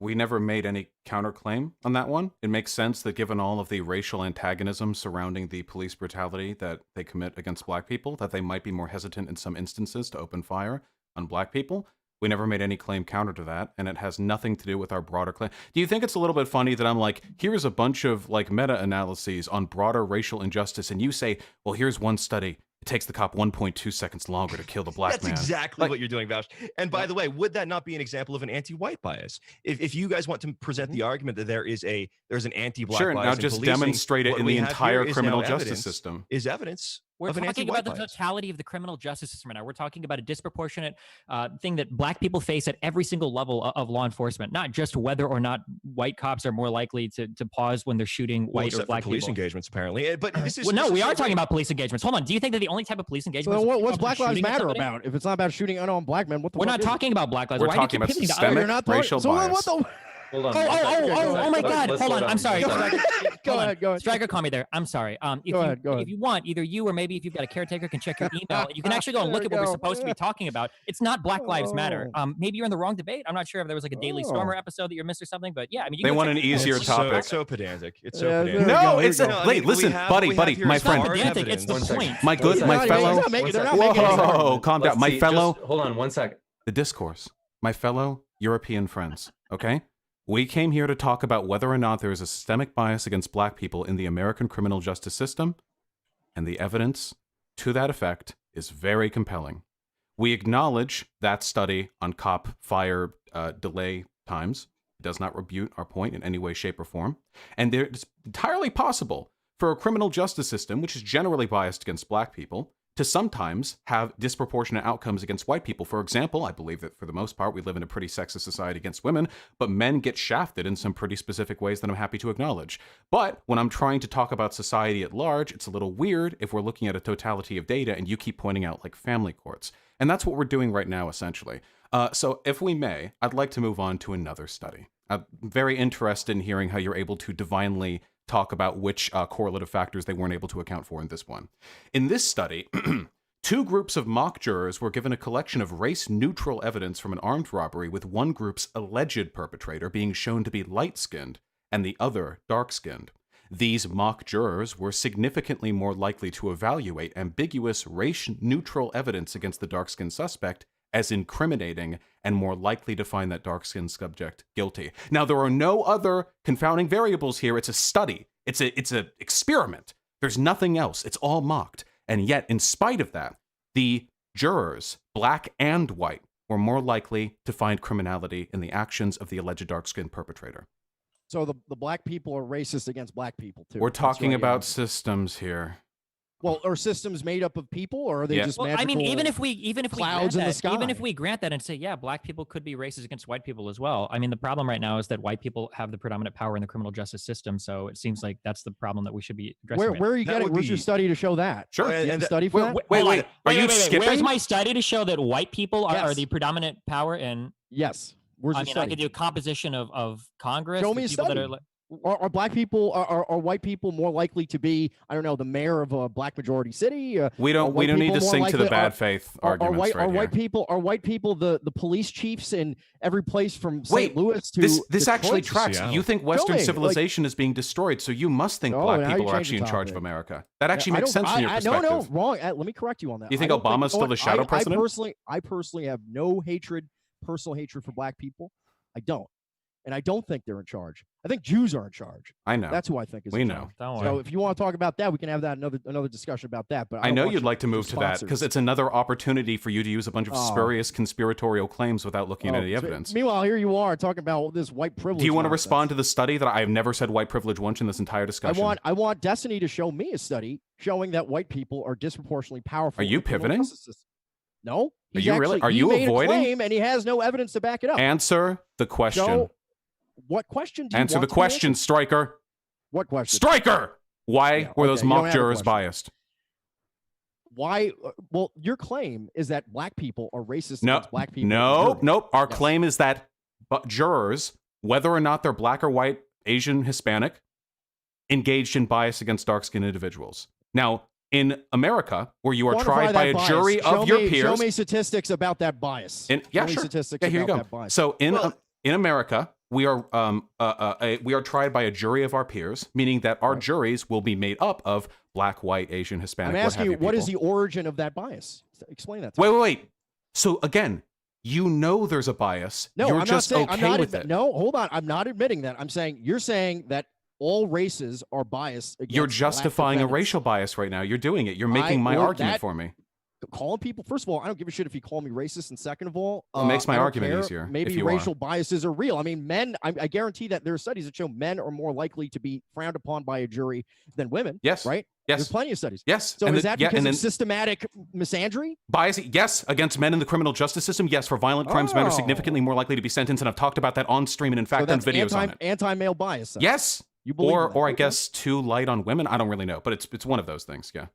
we never made any counterclaim on that one. It makes sense that given all of the racial antagonism surrounding the police brutality that they commit against black people, that they might be more hesitant in some instances to open fire on black people. We never made any claim counter to that, and it has nothing to do with our broader claim. Do you think it's a little bit funny that I'm like, here's a bunch of like meta-analyses on broader racial injustice, and you say, well, here's one study. It takes the cop 1.2 seconds longer to kill the black That's man. exactly Like- what you're doing, Vouch. And by the way, would that not be an example of an anti-white bias? If you guys want to present the argument that there's an anti-black Sure, bias now in just policing, demonstrate it what in we the have entire here is criminal now justice evidence- system. is evidence We're of an talking anti-white about the bias. totality of the criminal justice system right now. We're talking about a disproportionate thing that black people face at every single level of law enforcement, not just whether or not white cops are more likely to pause when they're shooting Well, white or except for black police people. engagements, apparently. But this is Well, no, this is we are so talking great. about police engagements. Hold on. Do you think that the only type of police So engagement? then is what's officers Black Lives shooting at Matter somebody? about? If it's not about shooting unarmed black men, what the We're fuck not is it? talking about Black Lives. We're Why do you talking keep about pivoting to systemic You're not talking- racial so bias. what the? Hold on. Oh, one second. oh my God. Let's Hold on. slow I'm down. sorry. One second. Go Hold on. ahead, go ahead. Striker, call me there. I'm sorry. If Go you, ahead, go ahead. If you want, either you or maybe if you've got a caretaker can check your email. You can actually go and look There at we what we're go. supposed to be talking about. It's not Black Lives Matter. Oh. Maybe you're in the wrong debate. I'm not sure if there was like a Daily Stormer episode that you missed or something. But yeah, I mean, you They can go want check an the email. easier It's topic. It's so pedantic. It's so Yeah, pedantic. there we No, go, it's there a, we go. No, I wait, mean, we listen, have- buddy, we have buddy, here my It's not friend, pedantic. It's the One second. point. my good, One my second. fellow. They're not making One it second. Whoa, calm down, Let's my see, fellow. hold on 1 second. The discourse, my fellow European friends. Okay, we came here to talk about whether or not there is a systemic bias against black people in the American criminal justice system, and the evidence to that effect is very compelling. We acknowledge that study on cop fire delay times. It does not rebutte our point in any way, shape, or form. And it's entirely possible for a criminal justice system, which is generally biased against black people, to sometimes have disproportionate outcomes against white people. For example, I believe that for the most part, we live in a pretty sexist society against women, but men get shafted in some pretty specific ways that I'm happy to acknowledge. But when I'm trying to talk about society at large, it's a little weird if we're looking at a totality of data and you keep pointing out like family courts. And that's what we're doing right now, essentially. So if we may, I'd like to move on to another study. I'm very interested in hearing how you're able to divinely talk about which correlative factors they weren't able to account for in this one. In this study, two groups of mock jurors were given a collection of race-neutral evidence from an armed robbery, with one group's alleged perpetrator being shown to be light-skinned and the other dark-skinned. These mock jurors were significantly more likely to evaluate ambiguous race-neutral evidence against the dark-skinned suspect as incriminating and more likely to find that dark-skinned subject guilty. Now, there are no other confounding variables here. It's a study. It's an experiment. There's nothing else. It's all mocked. And yet, in spite of that, the jurors, black and white, were more likely to find criminality in the actions of the alleged dark-skinned perpetrator. So the black people are racist against black people too. We're That's talking right, about yeah. systems here. Well, are systems made up of people, or are they Yeah. just Well, I magical? mean, even if we clouds in the sky? even if we grant that and say, yeah, black people could be racist against white people as well. I mean, the problem right now is that white people have the predominant power in the criminal justice system. So it seems like that's the problem that we should be addressing. where right are you That getting? would Where's your be- study to show that? Sure. You have And a study for that? Wait, Hold on. are you Where's skipping? my study to show that white people are Yes. the predominant power in? Yes. Where's I your mean, I study? could do a composition of Congress. Show the me a people that study. Are black people are white people more likely to be, I don't know, the mayor of a black majority city? We don't need to sink to the bad faith arguments are right white here. people the police chiefs in every place from St. Wait, Louis to this actually Detroit? tracks. Seattle. You think Western me, civilization is being destroyed, so you must think Oh, black now people you're are actually in changing charge of topic. America. That actually I makes don't- sense from your perspective. No, wrong. Let me correct you on that. You think I don't Obama's you know still what? the shadow president? I personally have no personal hatred for black people. I don't. And I don't think they're in charge. I think Jews are in charge. I know. That's who I think is We in know. charge. Don't So worry. if you want to talk about that, we can have that another discussion about that. But I don't know want you'd your- like to move to your that because sponsors. it's another opportunity for you to use a bunch of Oh. spurious conspiratorial claims without looking at Oh, any so- evidence. Meanwhile, here you are talking about all this white privilege. Do you want to nonsense. respond to the study that I've never said white privilege once in this entire discussion? I want Destiny to show me a study showing that white people are disproportionately powerful. Are you in the criminal pivoting? justice system. No. Are He's you really? actually- Are he you made avoiding? a claim and he has no evidence to back it up. Answer the question. So, what question do you Answer want the to be question, answered? Striker. What question? Striker! Why Yeah, were okay, those you don't mock have a jurors question. biased? Why? Well, your claim is that black people are racist No, against black people. in no, jury. nope. Our Yes. claim is that jurors, whether or not they're black or white, Asian, Hispanic, engaged in bias against dark-skinned individuals. Now, in America, where you are Quantify tried by that a bias. jury Show of your me- peers, Show me statistics about that bias. yeah, Show me sure. statistics Yeah, here you about go. that bias. So Well- in America, we are tried by a jury of our peers, meaning that our Right. juries will be made up of black, white, Asian, Hispanic. I'm what asking have you, you what is people. the origin of that bias? Explain that to me. Wait. So again, you know there's a bias. No, You're I'm just not saying. okay I'm not with it. No, hold on. I'm not admitting that. I'm saying you're saying that all races are biased against You're black justifying a defendants. racial bias right now. You're doing it. You're making my well, argument that- for me. Calling people. First of all, I don't give a shit if you call me racist, and second of all, It makes my I don't argument care. easier, if Maybe you are. racial biases are real. I mean, men. I guarantee that there are studies that show men are more likely to be frowned upon by a jury than women. Yes. Right. There's Yes. plenty of studies. Yes. So and is the- that yeah, because and of then systematic misandry? bias? Yes, against men in the criminal justice system. Yes, for violent crimes, men are Oh. significantly more likely to be sentenced, and I've talked about that on stream and in So fact done that's videos on it. anti-male bias. then. Yes. You believe in that. Or I Okay. guess too light on women. I don't really know, but it's one of those things. Yeah.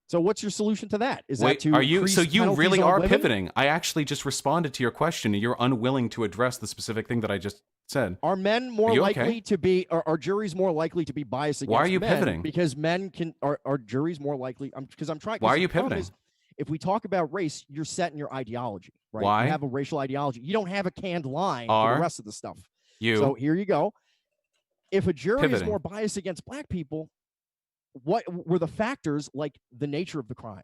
So what's your solution to that? Is that Wait, to are you? So increase you penalties really on are women? pivoting? I actually just responded to your question, and you're unwilling to address the specific thing that I just said. Are men more you likely okay? to be? Are juries more likely to be biased against Why are you men? pivoting? Because men can. Are juries more likely? Because I'm trying. Why 'cause are you the problem pivoting? is, if we talk about race, you're set in your ideology, right? Why? You have a racial ideology. You don't have a canned line for Are the rest of the stuff. You So here you go. If a jury is Pivoting. more biased against black people, what were the factors like the nature of the crime,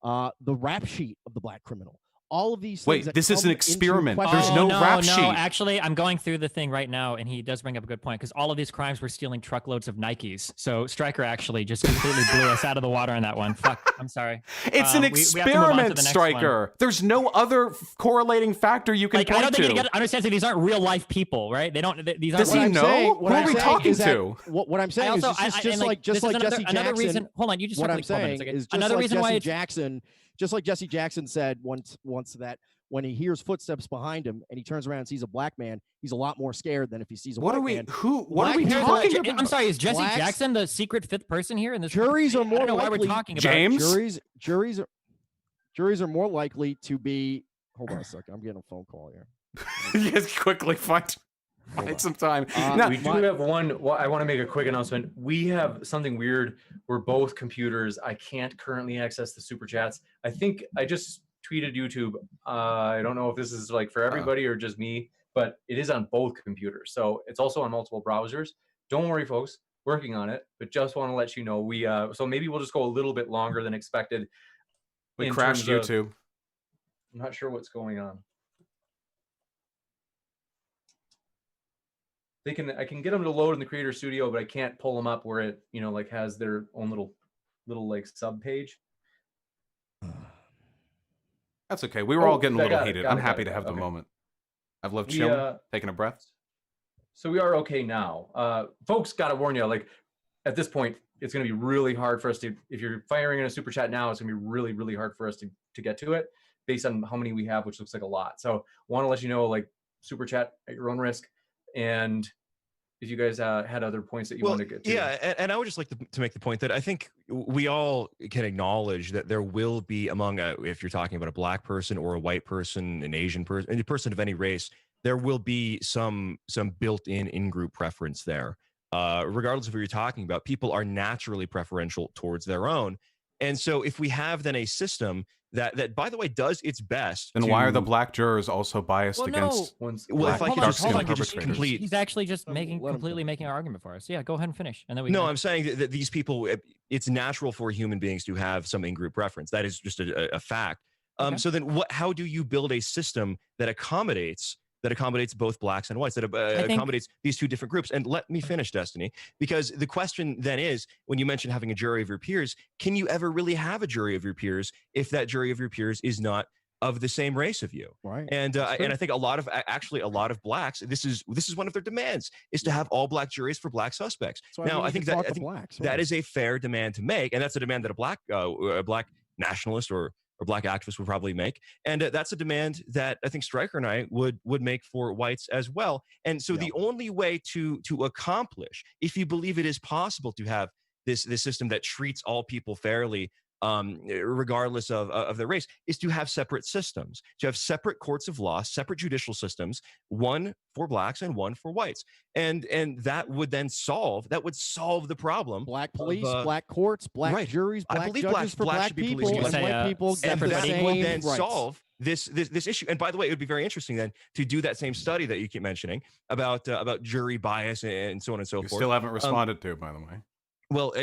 the rap sheet of the black criminal, all of these things? Wait, that this is an come into experiment. question? There's no rap sheet. Actually, I'm going through the thing right now, and he does bring up a good point because all of these crimes were stealing truckloads of Nikes. So Stryker actually just completely blew us out of the water on that one. Fuck, I'm sorry. It's We an have to move on to experiment, the next one. Striker. There's no other correlating factor you can Like, I point don't think to. you understand that these aren't real life people, right? They don't. These aren't. Does he What I'm know? saying- Who what are I'm we saying talking is that- to? What I'm saying I also, is just and, like this is Jesse another Jackson. reason. Hold on, you just What talked I'm like 12 minutes saying ago. is just Another like reason why Jesse it's Jackson, just like Jesse Jackson said once that when he hears footsteps behind him and he turns around and sees a black man, he's a lot more scared than if he sees a What white are we? man. What are we Black talking people- about? I'm sorry, is Jesse Blacks- Jackson the secret fifth person here in this? Juries are I more don't know why likely. we're talking about. James? Juries are more likely to be. Hold on a second. I'm getting a phone call here. Yes, quickly find on. some time. Uh, Now, We do have one. Well, I want to make a quick announcement. We have something weird. We're both computers. I can't currently access the super chats. I think I just tweeted YouTube. I don't know if this is like for everybody or just me, but it is on both computers. So it's also on multiple browsers. Don't worry, folks. Working on it, but just want to let you know we. So maybe we'll just go a little bit longer than expected. we in crashed terms of- YouTube. I'm not sure what's going on. I can get them to load in the Creator Studio, but I can't pull them up where it, like has their own little like sub page. That's okay. We were all getting a I little got it, heated. got I'm it, got happy it, to have the okay. moment. I've loved We, chilling, taking a breath. So we are okay now. Folks, gotta warn you, like at this point, it's going to be really hard for us to, if you're firing in a super chat now, it's going to be really, really hard for us to get to it based on how many we have, which looks like a lot. So want to let you know, like, super chat at your own risk. And if you guys had other points that you want to get to. Yeah, and I would just like to make the point that I think we all can acknowledge that there will be among, if you're talking about a black person or a white person, an Asian person, any person of any race, there will be some built-in in-group preference there. Regardless of who you're talking about, people are naturally preferential towards their own. And so if we have then a system that by the way, does its best. Then why are the black jurors also biased against? Well, if I could just complete. He's actually just completely making an argument for us. Yeah, go ahead and finish, and then we. No, I'm saying that these people, it's natural for human beings to have some in-group preference. That is just a fact. Okay. So then, how do you build a system that accommodates both blacks and whites, that accommodates these two different groups? And let me finish, Destiny, because the question then is, when you mention having a jury of your peers, can you ever really have a jury of your peers if that jury of your peers is not of the same race of you? Right. And I think a lot of blacks, this is one of their demands, is to have all black juries for black suspects. Now, I think that is a fair demand to make, and that's a demand that a black nationalist or black activists would probably make, and that's a demand that I think Stryker and I would make for whites as well. And so the only way to accomplish, if you believe it is possible to have this system that treats all people fairly, regardless of their race, is to have separate systems, to have separate courts of law, separate judicial systems, one for blacks and one for whites. And that would then solve the problem. Black police, black courts, black juries, black judges for black people, and white people. And that would then solve this issue. And by the way, it would be very interesting then to do that same study that you keep mentioning about jury bias and so on and so forth. Still haven't responded to, by the way. Well,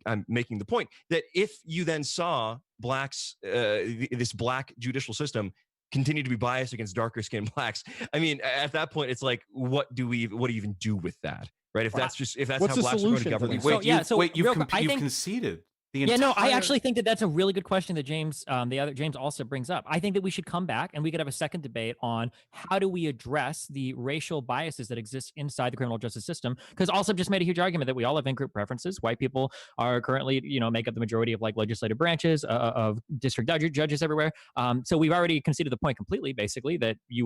I'm making the point that if you then saw blacks, this black judicial system continue to be biased against darker skinned blacks, I mean, at that point, it's like, what do you even do with that, right? If that's how blacks are going to govern. You've conceded. I actually think that's a really good question that James also brings up. I think that we should come back and we could have a second debate on how do we address the racial biases that exist inside the criminal justice system. Because Allsup just made a huge argument that we all have in-group preferences. White people are currently, make up the majority of like legislative branches of district judges everywhere. So we've already conceded the point completely, basically, that we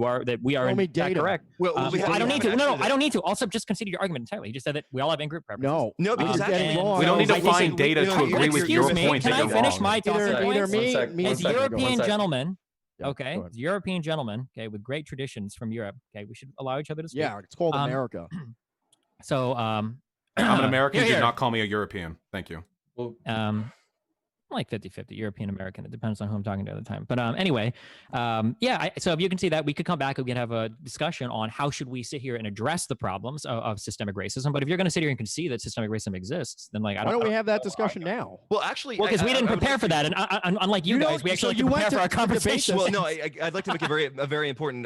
are in fact correct. Well, I don't need to. No, I don't need to. Allsup just conceded your argument entirely. He just said that we all have in-group preferences. No, because we don't need to find data to agree with your point. Can I finish my talking points? It's European gentlemen. Okay, it's European gentlemen. Okay, with great traditions from Europe. Okay, we should allow each other to speak. Yeah, it's called America. So, I'm an American. Do not call me a European. Thank you. Well, like 50-50 European American. It depends on who I'm talking to at the time. But anyway, so if you can see that, we could come back and we can have a discussion on how should we sit here and address the problems of systemic racism. But if you're going to sit here and concede that systemic racism exists, then like, why don't we have that discussion now? Well, actually, because we didn't prepare for that, and unlike you guys, we actually prepare for our conversation. Well, no, I'd like to make a very important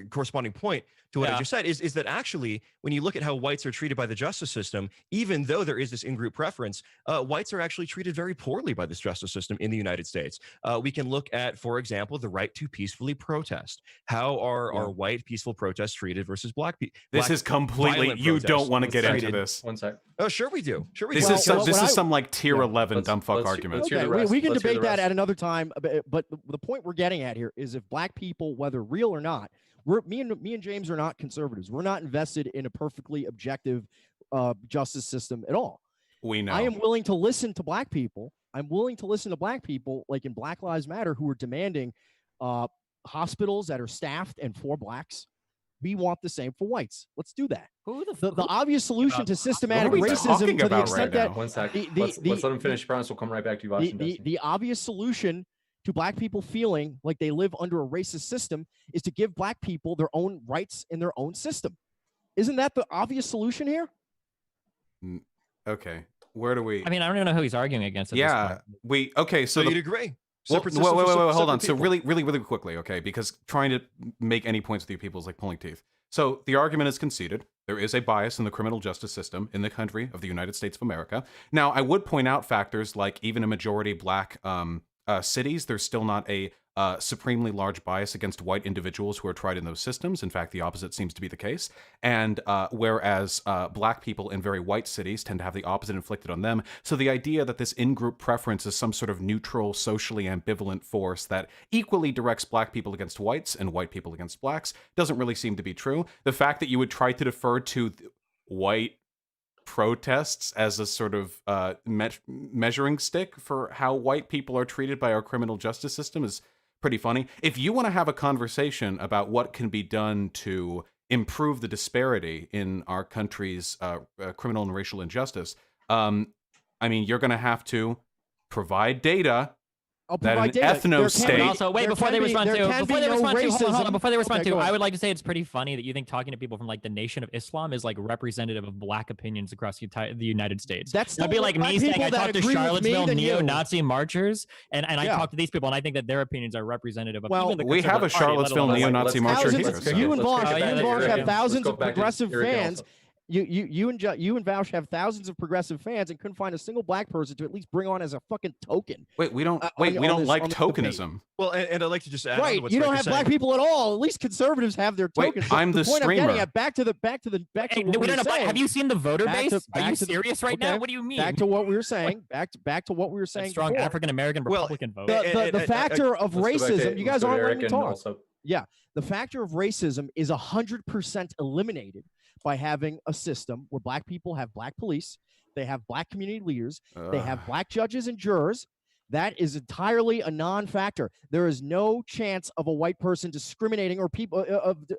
corresponding point to what I just said is that actually, when you look at how whites are treated by the justice system, even though there is this in-group preference, whites are actually treated very poorly by this justice system in the United States. We can look at, for example, the right to peacefully protest. How are white peaceful protests treated versus black people? This is completely, you don't want to get into this. One sec. Oh, sure we do. This is some like tier 11 dumb fuck argument. Okay, we can debate that at another time. But the point we're getting at here is if black people, whether real or not, me and James are not conservatives. We're not invested in a perfectly objective justice system at all. We know. I am willing to listen to black people. I'm willing to listen to black people, like in Black Lives Matter, who are demanding hospitals that are staffed and for blacks. We want the same for whites. Let's do that. The obvious solution to systematic racism, to the extent that one sec, let's let him finish. Promise we'll come right back to you. The obvious solution to black people feeling like they live under a racist system is to give black people their own rights in their own system. Isn't that the obvious solution here? Okay. Where do we? I mean, I don't even know who he's arguing against. Okay. So you'd agree. Wait, hold on. So really quickly, okay, because trying to make any points with you people is like pulling teeth. So the argument is conceded. There is a bias in the criminal justice system in the country of the United States of America. Now, I would point out factors like even a majority black cities, there's still not a supremely large bias against white individuals who are tried in those systems. In fact, the opposite seems to be the case. And whereas black people in very white cities tend to have the opposite inflicted on them. So the idea that this in-group preference is some sort of neutral, socially ambivalent force that equally directs black people against whites and white people against blacks doesn't really seem to be true. The fact that you would try to defer to white protests as a sort of measuring stick for how white people are treated by our criminal justice system is pretty funny. If you want to have a conversation about what can be done to improve the disparity in our country's criminal and racial injustice, I mean, you're going to have to provide data. I'll That provide an data. ethno There state- can be- Also, wait, there before can they be- respond there to, can before be they no respond to, hold on, racism. before they respond Okay, to, go I ahead. would like to say it's pretty funny that you think talking to people from like the Nation of Islam is like representative of black opinions across the United States. That's That'd be still like black me saying people I that talked to agree with me Charlottesville than you. neo-Nazi marchers, and I Yeah. talked to these people, and I think that their opinions are representative of Well, even the we have a conservative party, let Charlottesville alone- neo-Nazi Let's- marcher thousands, here. let's So. go- you and let's Vaush, go you back and to Vaush Eric have and- thousands let's go of back to progressive Eric and fans. Allsup. You and Vaush have thousands of progressive fans and couldn't find a single black person to at least bring on as a fucking token. Wait, we don't. on- Wait, we on don't this- like on this debate. tokenism. Well, and I'd like to just add on to Right, what you don't Stryker's have black saying. people at all. At least conservatives have their Wait, tokens. I'm the point I'm streamer. getting at, back to Hey, what we we don't were have. saying. Have you seen the voter Back base? to- Are back you to the- serious right okay, now? What do you mean? Back to what we were saying. Back to what we were That saying. strong before. African American Well, Republican vote. The factor of Let's go back to- racism. You guys let's go to aren't Eric letting me and talk. Allsup. The factor of racism is 100% eliminated by having a system where black people have black police, they have black community leaders, they have black judges and jurors. That is entirely a non-factor. There is no chance of a white person discriminating or people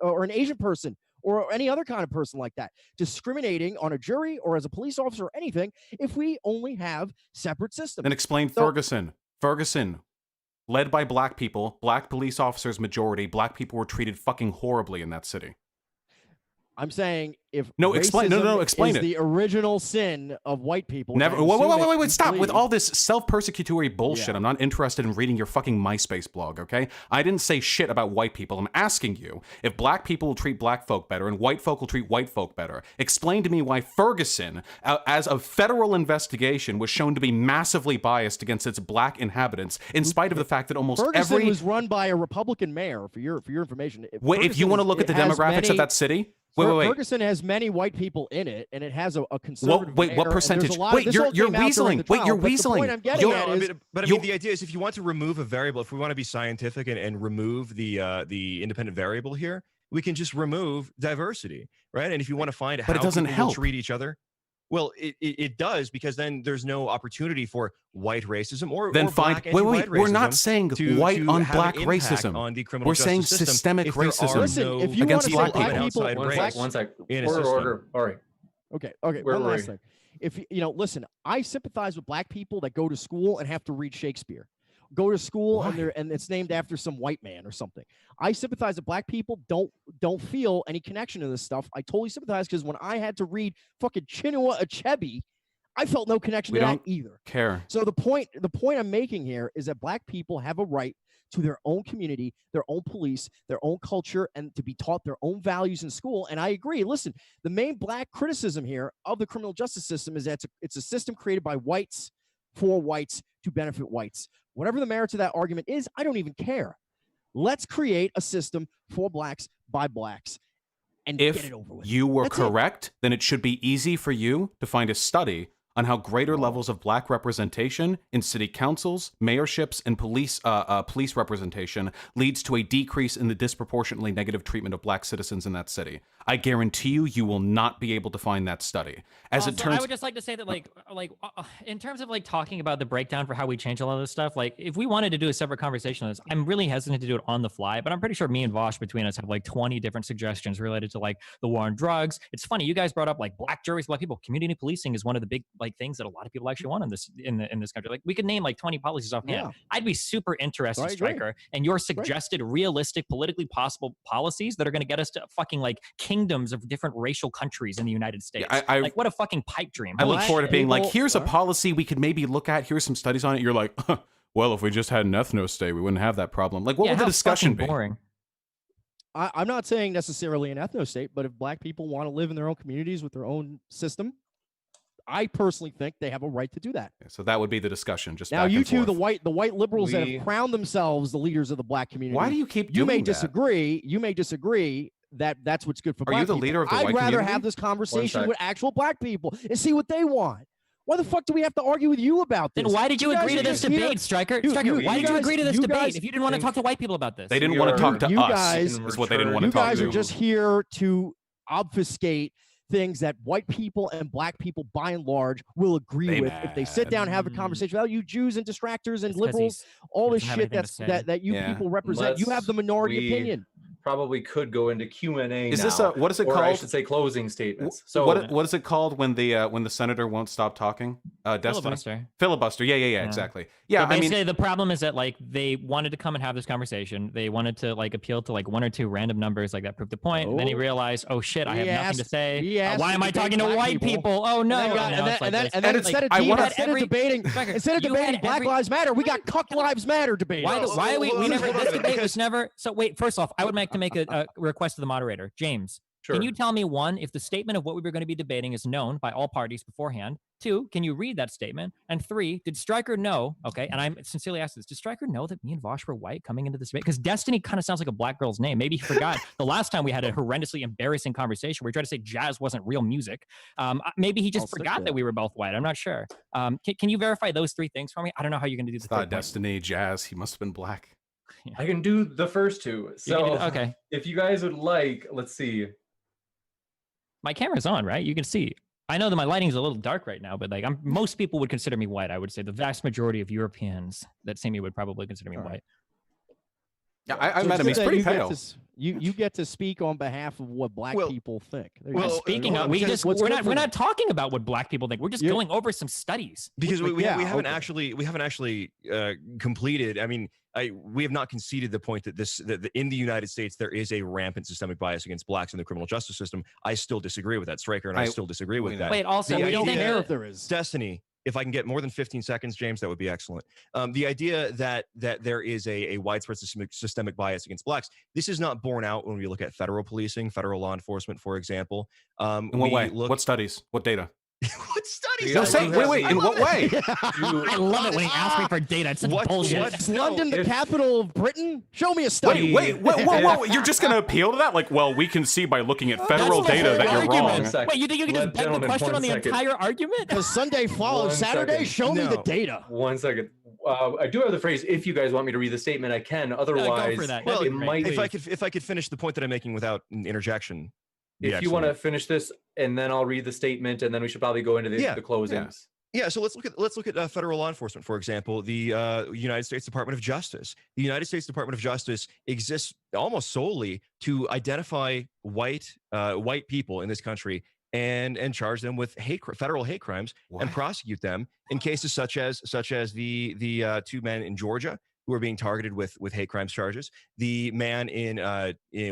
or an Asian person or any other kind of person like that discriminating on a jury or as a police officer or anything if we only have separate systems. Then explain So- Ferguson. Ferguson, led by black people, black police officers majority, black people were treated fucking horribly in that city. I'm saying if No, explain- no, racism explain is it. the original sin of white people. Never. and I Wait, assume it wait, stop with completely- all this self-persecutory bullshit. Yeah. I'm not interested in reading your fucking MySpace blog, okay? I didn't say shit about white people. I'm asking you if black people will treat black folk better and white folk will treat white folk better. Explain to me why Ferguson, as a federal investigation, was shown to be massively biased against its black inhabitants, in spite of the fact that almost Ferguson every. was run by a Republican mayor. For your information, Wait, if you want to look at the demographics of that city. Wait. Ferguson has many white people in it, and it has a conservative. Wait, mayor, what and there's a percentage? lot of- Wait, this you're all came out during weaseling. the Wait, trial, you're but the weaseling. point I'm getting You're- at No, is, but I you- mean, the idea is if you want to remove a variable, if we want to be scientific and remove the independent variable here, we can just remove diversity, right? And if you want to find But how it doesn't people will help. treat each other, well, it does, because then there's no opportunity for white racism or Then or fine. black Wait. anti-white We're not racism saying to white on have an black impact racism. on the criminal We're saying justice system systemic if there are racism. Listen, no if you against want to black say people. black people, outside race One sec. in a Order, system. order. All right. Okay. Where One were last we? thing. If listen, I sympathize with black people that go to school and have to read Shakespeare. Go to school Why? and it's named after some white man or something. I sympathize that black people don't feel any connection to this stuff. I totally sympathize because when I had to read fucking Chinua Achebe, I felt no connection We to that don't either. Care. So the point I'm making here is that black people have a right to their own community, their own police, their own culture, and to be taught their own values in school. And I agree. Listen, the main black criticism here of the criminal justice system is that it's a system created by whites for whites to benefit whites. Whatever the merits of that argument is, I don't even care. Let's create a system for blacks by blacks and get If it over with. you were That's it. correct, then it should be easy for you to find a study on how greater levels of black representation in city councils, mayorships, and police representation leads to a decrease in the disproportionately negative treatment of black citizens in that city. I guarantee you will not be able to find that study. As it Also, turns, I would just like to say that, in terms of like talking about the breakdown for how we change a lot of this stuff, like if we wanted to do a separate conversation on this, I'm really hesitant to do it on the fly, but I'm pretty sure me and Vosh between us have like 20 different suggestions related to like the war on drugs. It's funny, you guys brought up like black juries, black people. Community policing is one of the big like things that a lot of people actually want in this country. Like we could name like 20 policies offhand. Yeah. I'd be super interested, I agree. Stryker, and your suggested realistic, politically possible policies that are going to get us to fucking like kingdoms of different racial countries in the United States. I like what a fucking pipe dream. I look Black forward to being like, people- here's a Sorry. policy we could maybe look at. Here's some studies on it. You're like, well, if we just had an ethno state, we wouldn't have that problem. Like, what would the how discussion fucking be? boring. I'm not saying necessarily an ethno state, but if black people want to live in their own communities with their own system, I personally think they have a right to do that. Yeah, so that would be the discussion. Just Now, back you and two, forth. the white liberals that We- have crowned themselves the leaders of the black community. Why do you keep You doing may that? disagree. You may disagree that that's what's good for Are black you the people. leader of the I'd white rather community? have this conversation sec. with actual black people and see what they want. Why the fuck do we have to argue with you about this? Then why did you guys agree are to this just here- debate, Stryker? Dude, Stryker, why did you guys- agree to this you debate guys if you didn't want to think- talk to white people about this? They didn't We want are- to talk to you us. guys- is what they didn't want to You talk guys to. are just here to obfuscate things that white people and black people, by and large, will agree They with if they sit mad. down and have a conversation. Well, you Jews and distractors and It's 'cause liberals, he's- all this doesn't have shit anything to say. that you Yeah. people represent. You have the minority We opinion. Probably could go into Q&A Is now, this a what is it or I called? should say closing statements. So what is it called when the senator won't stop talking? Destiny? Filibuster. Filibuster. Yeah, Yeah. exactly. Yeah, So I basically, mean, the problem is that like they wanted to come and have this conversation. They wanted to like appeal to like one or two random numbers like that proved the point. And then he Oh. realized, oh shit, I He have nothing asked- to say. he asked Why to am I debate talking to black white people. people? Oh no! And now then, it's like this. and then And instead of I wanna- instead of debating Stryker, instead of you had debating Black every- Lives Matter, we got Cuck Lives Matter debating. Why are we Hold on, never hold on, this debate because- was never so wait, first off, I would like to make a request to the moderator. James, sure. can you tell me one, if the statement of what we were going to be debating is known by all parties beforehand? Two, can you read that statement? And three, did Stryker know? Okay, and I'm sincerely asking this, did Stryker know that me and Vosh were white coming into this debate? Because Destiny kind of sounds like a black girl's name. Maybe he forgot the last time we had a horrendously embarrassing conversation where he tried to say jazz wasn't real music. Maybe he I'll just stick forgot to that it. we were both white. I'm not sure. Can you verify those three things for me? I don't know how you're going to do the it's third not point. Destiny, Jazz. He must have been black. I can do the first two. You can do- So okay, if you guys would like, let's see. my camera's on, right? You can see. I know that my lighting's a little dark right now, but like most people would consider me white. I would say the vast majority of Europeans that see me would probably consider me All right. white. Yeah, I So met him. it's He's good that pretty you get pale. to you get to speak on behalf of what black Well- people think. There you well, go. Speaking of, because what's we're good not for them. talking about what black people think. We're just You're- going over some studies. Because we Yeah, haven't okay. actually completed. I mean, we have not conceded the point that in the United States there is a rampant systemic bias against blacks in the criminal justice system. I still disagree with that, Stryker, and I I- still disagree with that. Wait, also, The we we don't think idea- care that- if there is. Destiny, if I can get more than 15 seconds, James, that would be excellent. The idea that there is a widespread systemic bias against blacks, this is not borne out when we look at federal policing, federal law enforcement, for example. In what way? Look, What studies? What data? what studies? No, No, say, you wait. have- In what way? I love it when he asks me for data. It's such What- bullshit. what- Is London the if- capital of Britain? Show me a study. Wait. Whoa. You're just gonna appeal to that? Like, well, we can see by looking at federal That's the data whole that you're argument. wrong. Sec. Wait, you think you can Let- just beg the gentlemen, question one on the second. entire argument? Because Sunday follows 1 Saturday. second. Show me the No. data. 1 second. I do have the phrase. If you guys want me to read the statement, I can. Otherwise, for that. Well, That'd it be great. might. if I could finish the point that I'm making without an interjection. If you want to finish this, and then I'll read the statement, and then we should probably go into the Yeah. closings. Yeah, so let's look at federal law enforcement, for example, the United States Department of Justice. The United States Department of Justice exists almost solely to identify white people in this country and charge them with federal hate crimes and What? prosecute them in cases such as the two men in Georgia who are being targeted with hate crimes charges. The man in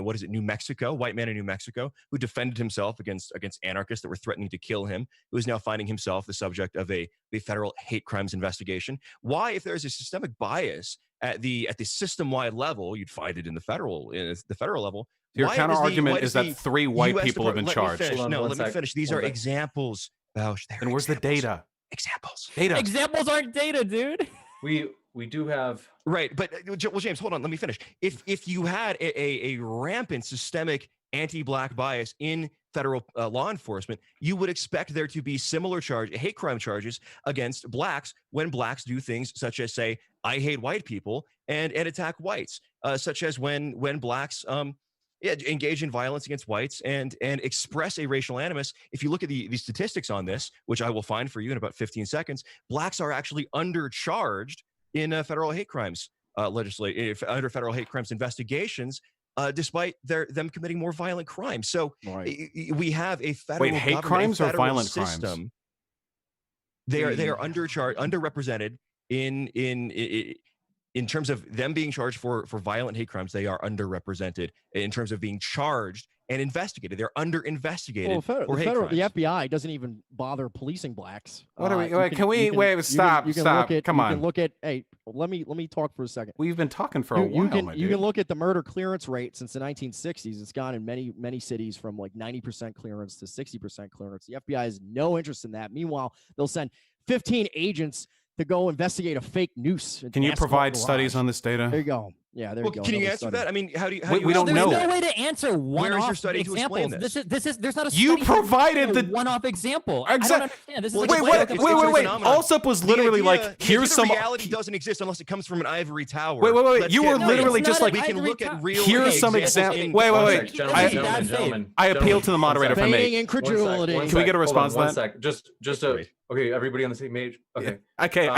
what is it, New Mexico, white man in New Mexico, who defended himself against anarchists that were threatening to kill him, who is now finding himself the subject of a federal hate crimes investigation. Why, if there is a systemic bias at the system-wide level, you'd find it in the federal level. Your why counter does the- argument why is does that the 3 white US people have been Department- charged. Hold on, No, one let me sec. finish. These One are sec. examples. Bausch, they're And where's the examples. data? Examples. Data. Examples aren't data, dude. We do have. Right, but well, James, hold on. Let me finish. If you had a rampant systemic anti-black bias in federal law enforcement, you would expect there to be similar hate crime charges against blacks when blacks do things such as say, "I hate white people" and attack whites, such as when blacks engage in violence against whites and express a racial animus. If you look at the statistics on this, which I will find for you in about 15 seconds, blacks are actually undercharged in federal hate crimes under federal hate crimes investigations, despite them committing more violent crimes. So we have a federal Wait, hate government, a crimes or federal violent system. crimes? They are underrepresented in in terms of them being charged for violent hate crimes, they are underrepresented. In terms of being charged and investigated, they're under investigated Well, for hate crimes. the FBI doesn't even bother policing blacks. What are we? You Wait, can we? Wait, stop, stop. Come on. You can look at. Hey, let me talk for a second. We've been talking for a while, my dude. You can look at the murder clearance rate since the 1960s. It's gone in many cities from like 90% clearance to 60% clearance. The FBI has no interest in that. Meanwhile, they'll send 15 agents to go investigate a fake noose. Can you provide studies on this data? There you go. Yeah, there you go. Can you answer that? I mean, how do you? We don't know. There's no way to answer one-off examples. This is there's not a study. You provided the one-off example. Exactly. I don't understand. This is wait. Allsup was literally like, here's some reality doesn't exist unless it comes from an ivory tower. Wait. You were literally just like, we can look at real. Here's some examples. Wait. Gentlemen. I appeal to the moderator if I may. Incredulity. Can we get a response to that? Just okay. Everybody on the same page. Okay. Okay.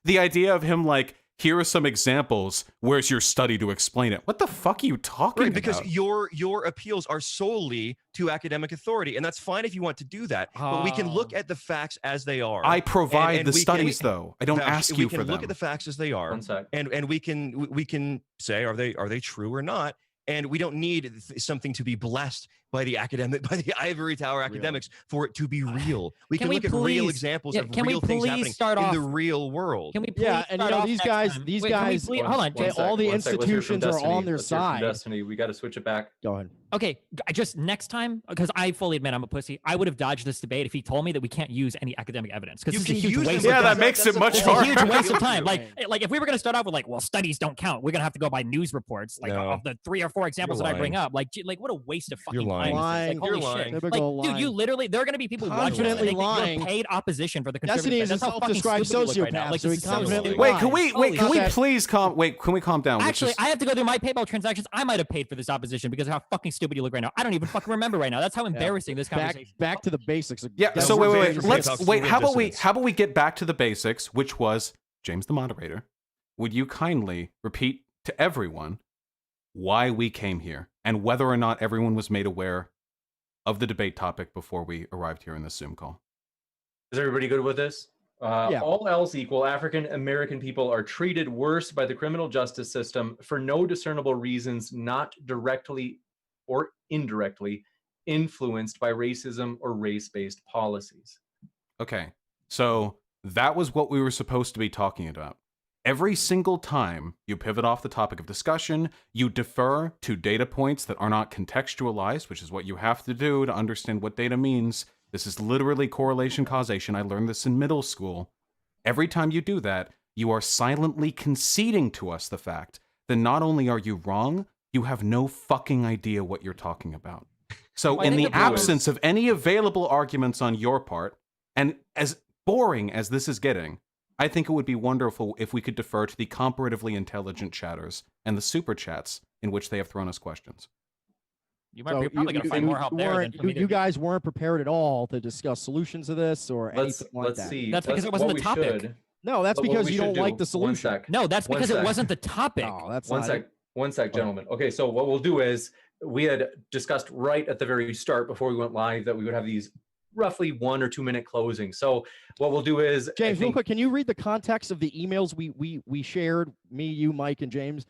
The idea of him like, here are some examples. Where's your study to explain it? What the fuck are you talking about? Because your appeals are solely to academic authority, and that's fine if you want to do that. But we can look at the facts as they are. I provide the studies, though. I don't ask you for them. We can look at the facts as they are, and we can say are they true or not. And we don't need something to be blessed by the ivory tower academics for it to be real. We can look at real examples of real things happening in the real world. Can we please and you know these guys, hold on, all the institutions are on their side. Destiny, we got to switch it back. Go ahead. Okay, just next time, because I fully admit I'm a pussy, I would have dodged this debate if he told me that we can't use any academic evidence. Because it's a huge waste. Yeah, that makes it much harder. It's a huge waste of time. Like if we were going to start off with like, well, studies don't count, we're going to have to go by news reports, like of the 3 or 4 examples that I bring up. Like what a waste of fucking time. Lying. Holy shit. Like, dude, you literally, there are going to be people watching this and lying. You're paid opposition for the Destiny is a self-described sociopath, so he confidently lies. Can we please calm down? Actually, I have to go through my PayPal transactions. I might have paid for this opposition because of how fucking stupid you look right now. I don't even fucking remember right now. That's how embarrassing this conversation. Back to the basics. Yeah. So wait. How about we get back to the basics, which was James, the moderator. Would you kindly repeat to everyone why we came here and whether or not everyone was made aware of the debate topic before we arrived here in this Zoom call? Is everybody good with this? All else equal, African American people are treated worse by the criminal justice system for no discernible reasons, not directly or indirectly influenced by racism or race-based policies. Okay, so that was what we were supposed to be talking about. Every single time you pivot off the topic of discussion, you defer to data points that are not contextualized, which is what you have to do to understand what data means. This is literally correlation causation. I learned this in middle school. Every time you do that, you are silently conceding to us the fact that not only are you wrong, you have no fucking idea what you're talking about. So in the absence of any available arguments on your part, and as boring as this is getting, I think it would be wonderful if we could defer to the comparatively intelligent chatters and the super chats in which they have thrown us questions. You're probably going to find more help there. You guys weren't prepared at all to discuss solutions to this or anything like that. Let's see. That's because it wasn't the topic. No, that's because you don't like the solution. No, that's because it wasn't the topic. No, that's One sec, gentlemen. Okay, so what we'll do is we had discussed right at the very start before we went live that we would have these roughly 1 or 2 minute closings. So what we'll do is James, real quick, can you read the context of the emails we shared, me, you, Mike, and James?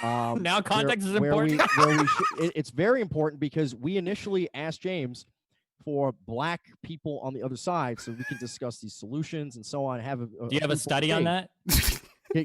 Now context is important. It's very important because we initially asked James for black people on the other side so we can discuss these solutions and so on. Do you have a study on that?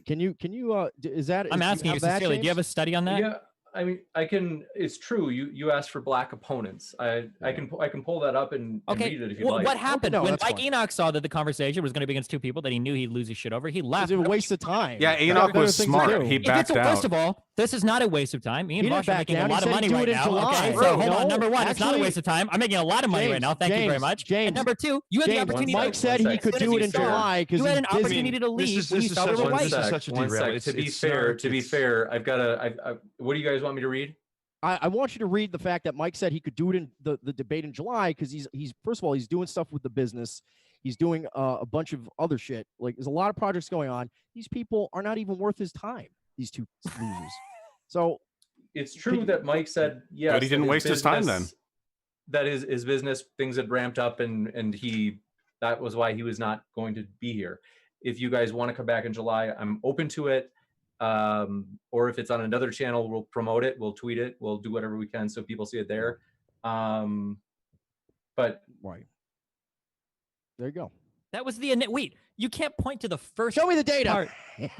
Can you is that I'm asking you sincerely, do you have a study on that? Yeah, I mean, I can. It's true. You asked for black opponents. I can pull that up and read it if you like. What happened no, when Mike fine. Enoch saw that the conversation was going to be against 2 people that he knew he'd lose his shit over? He left. It was a waste of time. Yeah, Enoch was smart. He backed out. First of all, this is not a waste of time. Me and Rosh are making a lot of money right now. Okay, so hold on. Number one, it's not a waste of time. I'm making a lot of money right now. Thank you very much. James, and number 2, you had the opportunity. Mike said he could do it in July because you had an opportunity to leave. This is such a derailment. To be fair, I've got a. What do you guys want me to read? I want you to read the fact that Mike said he could do it in the debate in July because he's first of all, he's doing stuff with the business. He's doing a bunch of other shit. Like there's a lot of projects going on. These people are not even worth his time. These 2 losers. So it's true that Mike said yes. But he didn't waste his time then. That is his business. Things had ramped up and that was why he was not going to be here. If you guys want to come back in July, I'm open to it. or if it's on another channel, we'll promote it, we'll tweet it, we'll do whatever we can so people see it there. But Right. There you go. That was the wait. You can't point to the first. Show me the data. part.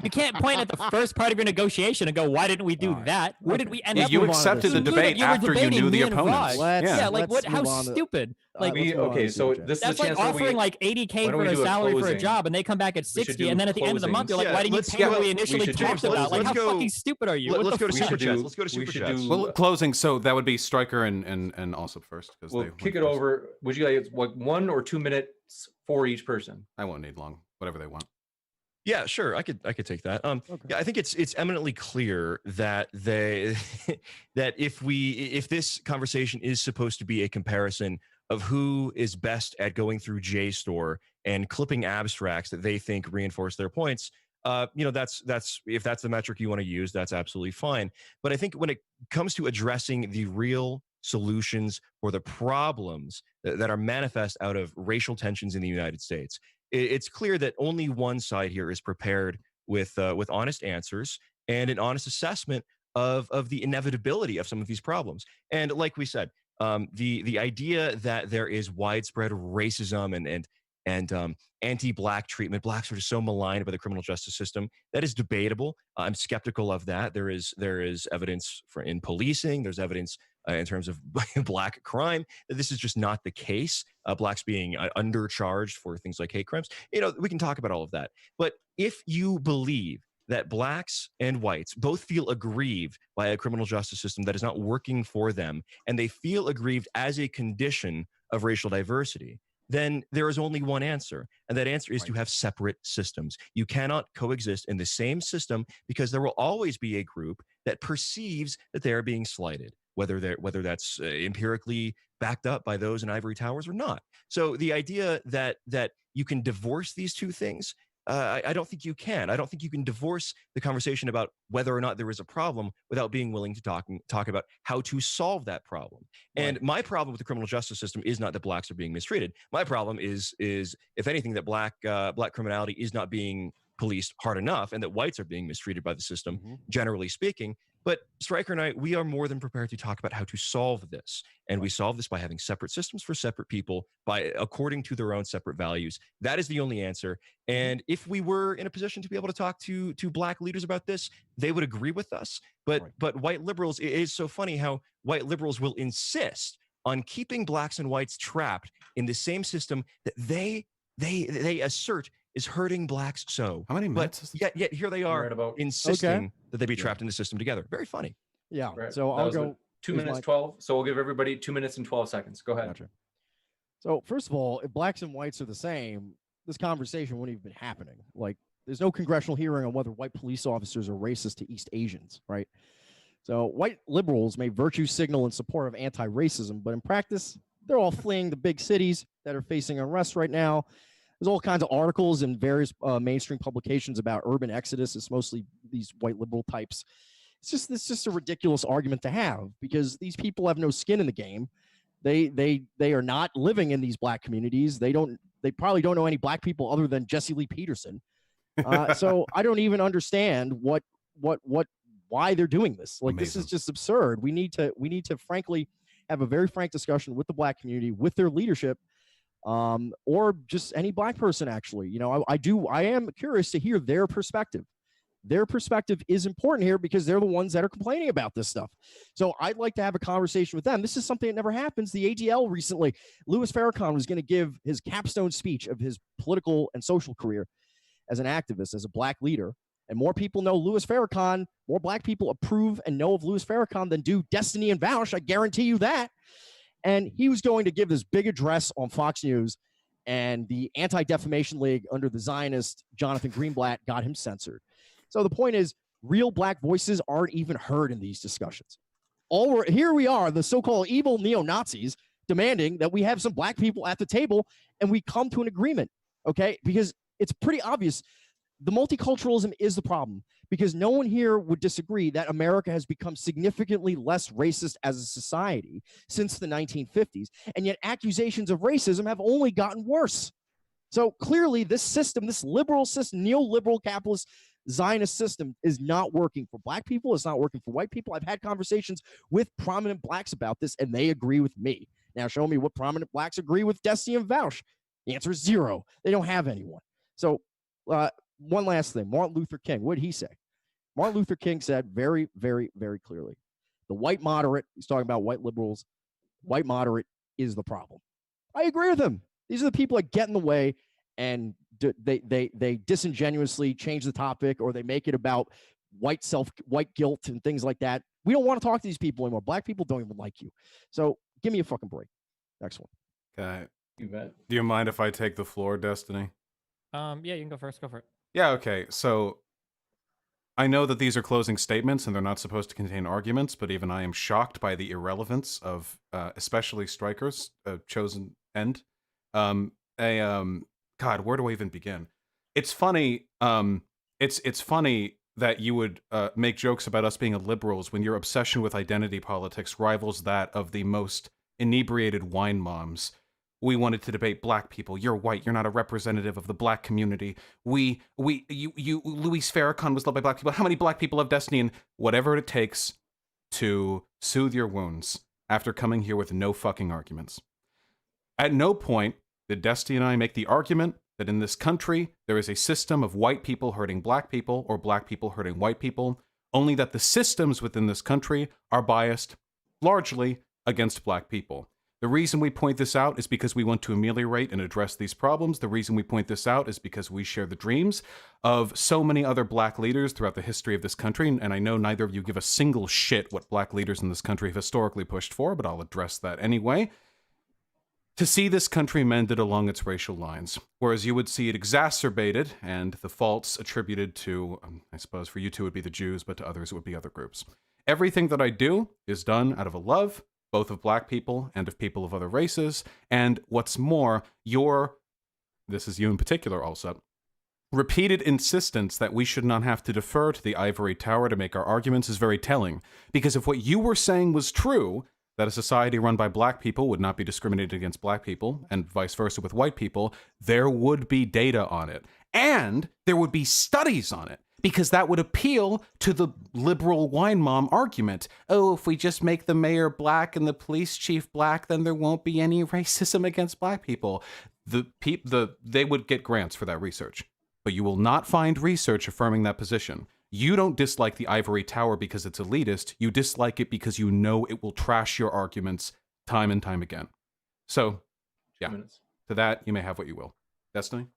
You can't point at the first part of your negotiation and go, "Why didn't we do All right. that? Where did we end Yeah, up?" you move on to accepted this. the You knew debate that you were after you debating knew the me and opponents. Raj. Let's- Yeah, like let's what? How move on to- stupid! Like, let's move on to okay, the so super chat. this is that's a like chance where offering we, like why 80K don't for we a do a salary for a closing? job, and they come back at We should 60, do and then at the end of the month, they're like, closings. "Why didn't you Let's- pay what we we initially should do- talked let's- about?" Like, let's how go- fucking stupid are you? Let's What the go to fuck? super should chats. do- Let's go to we super should chats. do- Well, closing. So that would be Stryker and Allsup first. We'll they kick went it first. over. Would you like like 1 or 2 minutes for each person? I won't need long. Whatever they want. Yeah, sure. I could take that. Okay. Yeah, I think it's eminently clear that they that if this conversation is supposed to be a comparison of who is best at going through JSTOR and clipping abstracts that they think reinforce their points, that's if that's the metric you want to use, that's absolutely fine. But I think when it comes to addressing the real solutions or the problems that are manifest out of racial tensions in the United States, it's clear that only one side here is prepared with honest answers and an honest assessment of the inevitability of some of these problems. And like we said, the idea that there is widespread racism and anti-black treatment, blacks are just so maligned by the criminal justice system, that is debatable. I'm skeptical of that. There is evidence in policing. There's evidence in terms of black crime that this is just not the case. Blacks being undercharged for things like hate crimes. We can talk about all of that. But if you believe that blacks and whites both feel aggrieved by a criminal justice system that is not working for them, and they feel aggrieved as a condition of racial diversity, then there is only one answer. And that answer is to have separate systems. You cannot coexist in the same system because there will always be a group that perceives that they are being slighted, whether that's empirically backed up by those in ivory towers or not. So the idea that you can divorce these two things, I don't think you can. I don't think you can divorce the conversation about whether or not there is a problem without being willing to talk about how to solve that problem. Right. And my problem with the criminal justice system is not that blacks are being mistreated. My problem is if anything, that black criminality is not being policed hard enough, and that whites are being mistreated by the system, generally speaking. But Stryker and I, we are more than prepared to talk about how to solve this. And we solve this by having separate systems for separate people, according to their own separate values. That is the only answer. And if we were in a position to be able to talk to black leaders about this, they would agree with us. But white liberals, it is so funny how white liberals will insist on keeping blacks and whites trapped in the same system that they assert is hurting blacks so. How many minutes? But yet here they are insisting that they be trapped in the system together. Very funny. Yeah. Right. So That I'll was go. 2 here's minutes my- 12. So we'll give everybody 2 minutes and 12 seconds. Go ahead. Gotcha. So first of all, if blacks and whites are the same, this conversation wouldn't have been happening. Like, there's no congressional hearing on whether white police officers are racist to East Asians, right? So white liberals may virtue signal in support of anti-racism, but in practice, they're all fleeing the big cities that are facing unrest right now. There's all kinds of articles in various mainstream publications about urban exodus. It's mostly these white liberal types. It's just a ridiculous argument to have because these people have no skin in the game. They are not living in these black communities. They probably don't know any black people other than Jesse Lee Peterson. So I don't even understand why they're doing this. Like, this is just absurd. We need to frankly have a very frank discussion with the black community, with their leadership, or just any black person. Actually, I am curious to hear their perspective. Their perspective is important here because they're the ones that are complaining about this stuff. So I'd like to have a conversation with them. This is something that never happens. The ADL recently, Louis Farrakhan was going to give his capstone speech of his political and social career as an activist, as a black leader. And more people know Louis Farrakhan, more black people approve and know of Louis Farrakhan than do Destiny and Vaush. I guarantee you that. And he was going to give this big address on Fox News, and the Anti-Defamation League under the Zionist Jonathan Greenblatt got him censored. So the point is, real black voices aren't even heard in these discussions. Here we are, the so-called evil neo-Nazis, demanding that we have some black people at the table and we come to an agreement, okay? Because it's pretty obvious the multiculturalism is the problem, because no one here would disagree that America has become significantly less racist as a society since the 1950s, and yet accusations of racism have only gotten worse. So clearly this system, this liberal system, neoliberal capitalist Zionist system is not working for black people. It's not working for white people. I've had conversations with prominent blacks about this, and they agree with me. Now, show me what prominent blacks agree with Destiny and Vaush. The answer is zero. They don't have anyone. So one last thing. Martin Luther King, what did he say? Martin Luther King said very, very, very clearly, the white moderate, he's talking about white liberals, white moderate is the problem. I agree with him. These are the people that get in the way, and they disingenuously change the topic, or they make it about white guilt and things like that. We don't want to talk to these people anymore. Black people don't even like you. So give me a fucking break. Next one. Okay. You bet. Do you mind if I take the floor, Destiny? Yeah, you can go first. Go for it. Yeah, okay. So I know that these are closing statements and they're not supposed to contain arguments, but even I am shocked by the irrelevance of especially Stryker's chosen end. God, where do I even begin? It's funny. It's funny that you would make jokes about us being liberals when your obsession with identity politics rivals that of the most inebriated wine moms. We wanted to debate black people. You're white. You're not a representative of the black community. Louis Farrakhan was loved by black people. How many black people have Destiny? And whatever it takes to soothe your wounds after coming here with no fucking arguments. At no point did Destiny and I make the argument that in this country there is a system of white people hurting black people or black people hurting white people, only that the systems within this country are biased largely against black people. The reason we point this out is because we want to ameliorate and address these problems. The reason we point this out is because we share the dreams of so many other black leaders throughout the history of this country, and I know neither of you give a single shit what black leaders in this country have historically pushed for, but I'll address that anyway. To see this country mended along its racial lines, whereas you would see it exacerbated and the faults attributed to, I suppose for you two it would be the Jews, but to others it would be other groups. Everything that I do is done out of a love, both of black people and of people of other races, and what's more, this is you in particular, Allsup, repeated insistence that we should not have to defer to the ivory tower to make our arguments is very telling, because if what you were saying was true, that a society run by black people would not be discriminated against black people, and vice versa with white people, there would be data on it. And there would be studies on it, because that would appeal to the liberal wine mom argument. Oh, if we just make the mayor black and the police chief black, then there won't be any racism against black people. They would get grants for that research, but you will not find research affirming that position. You don't dislike the ivory tower because it's elitist. You dislike it because you know it will trash your arguments time and time again. So, yeah, to that, you may have what you will. Destiny?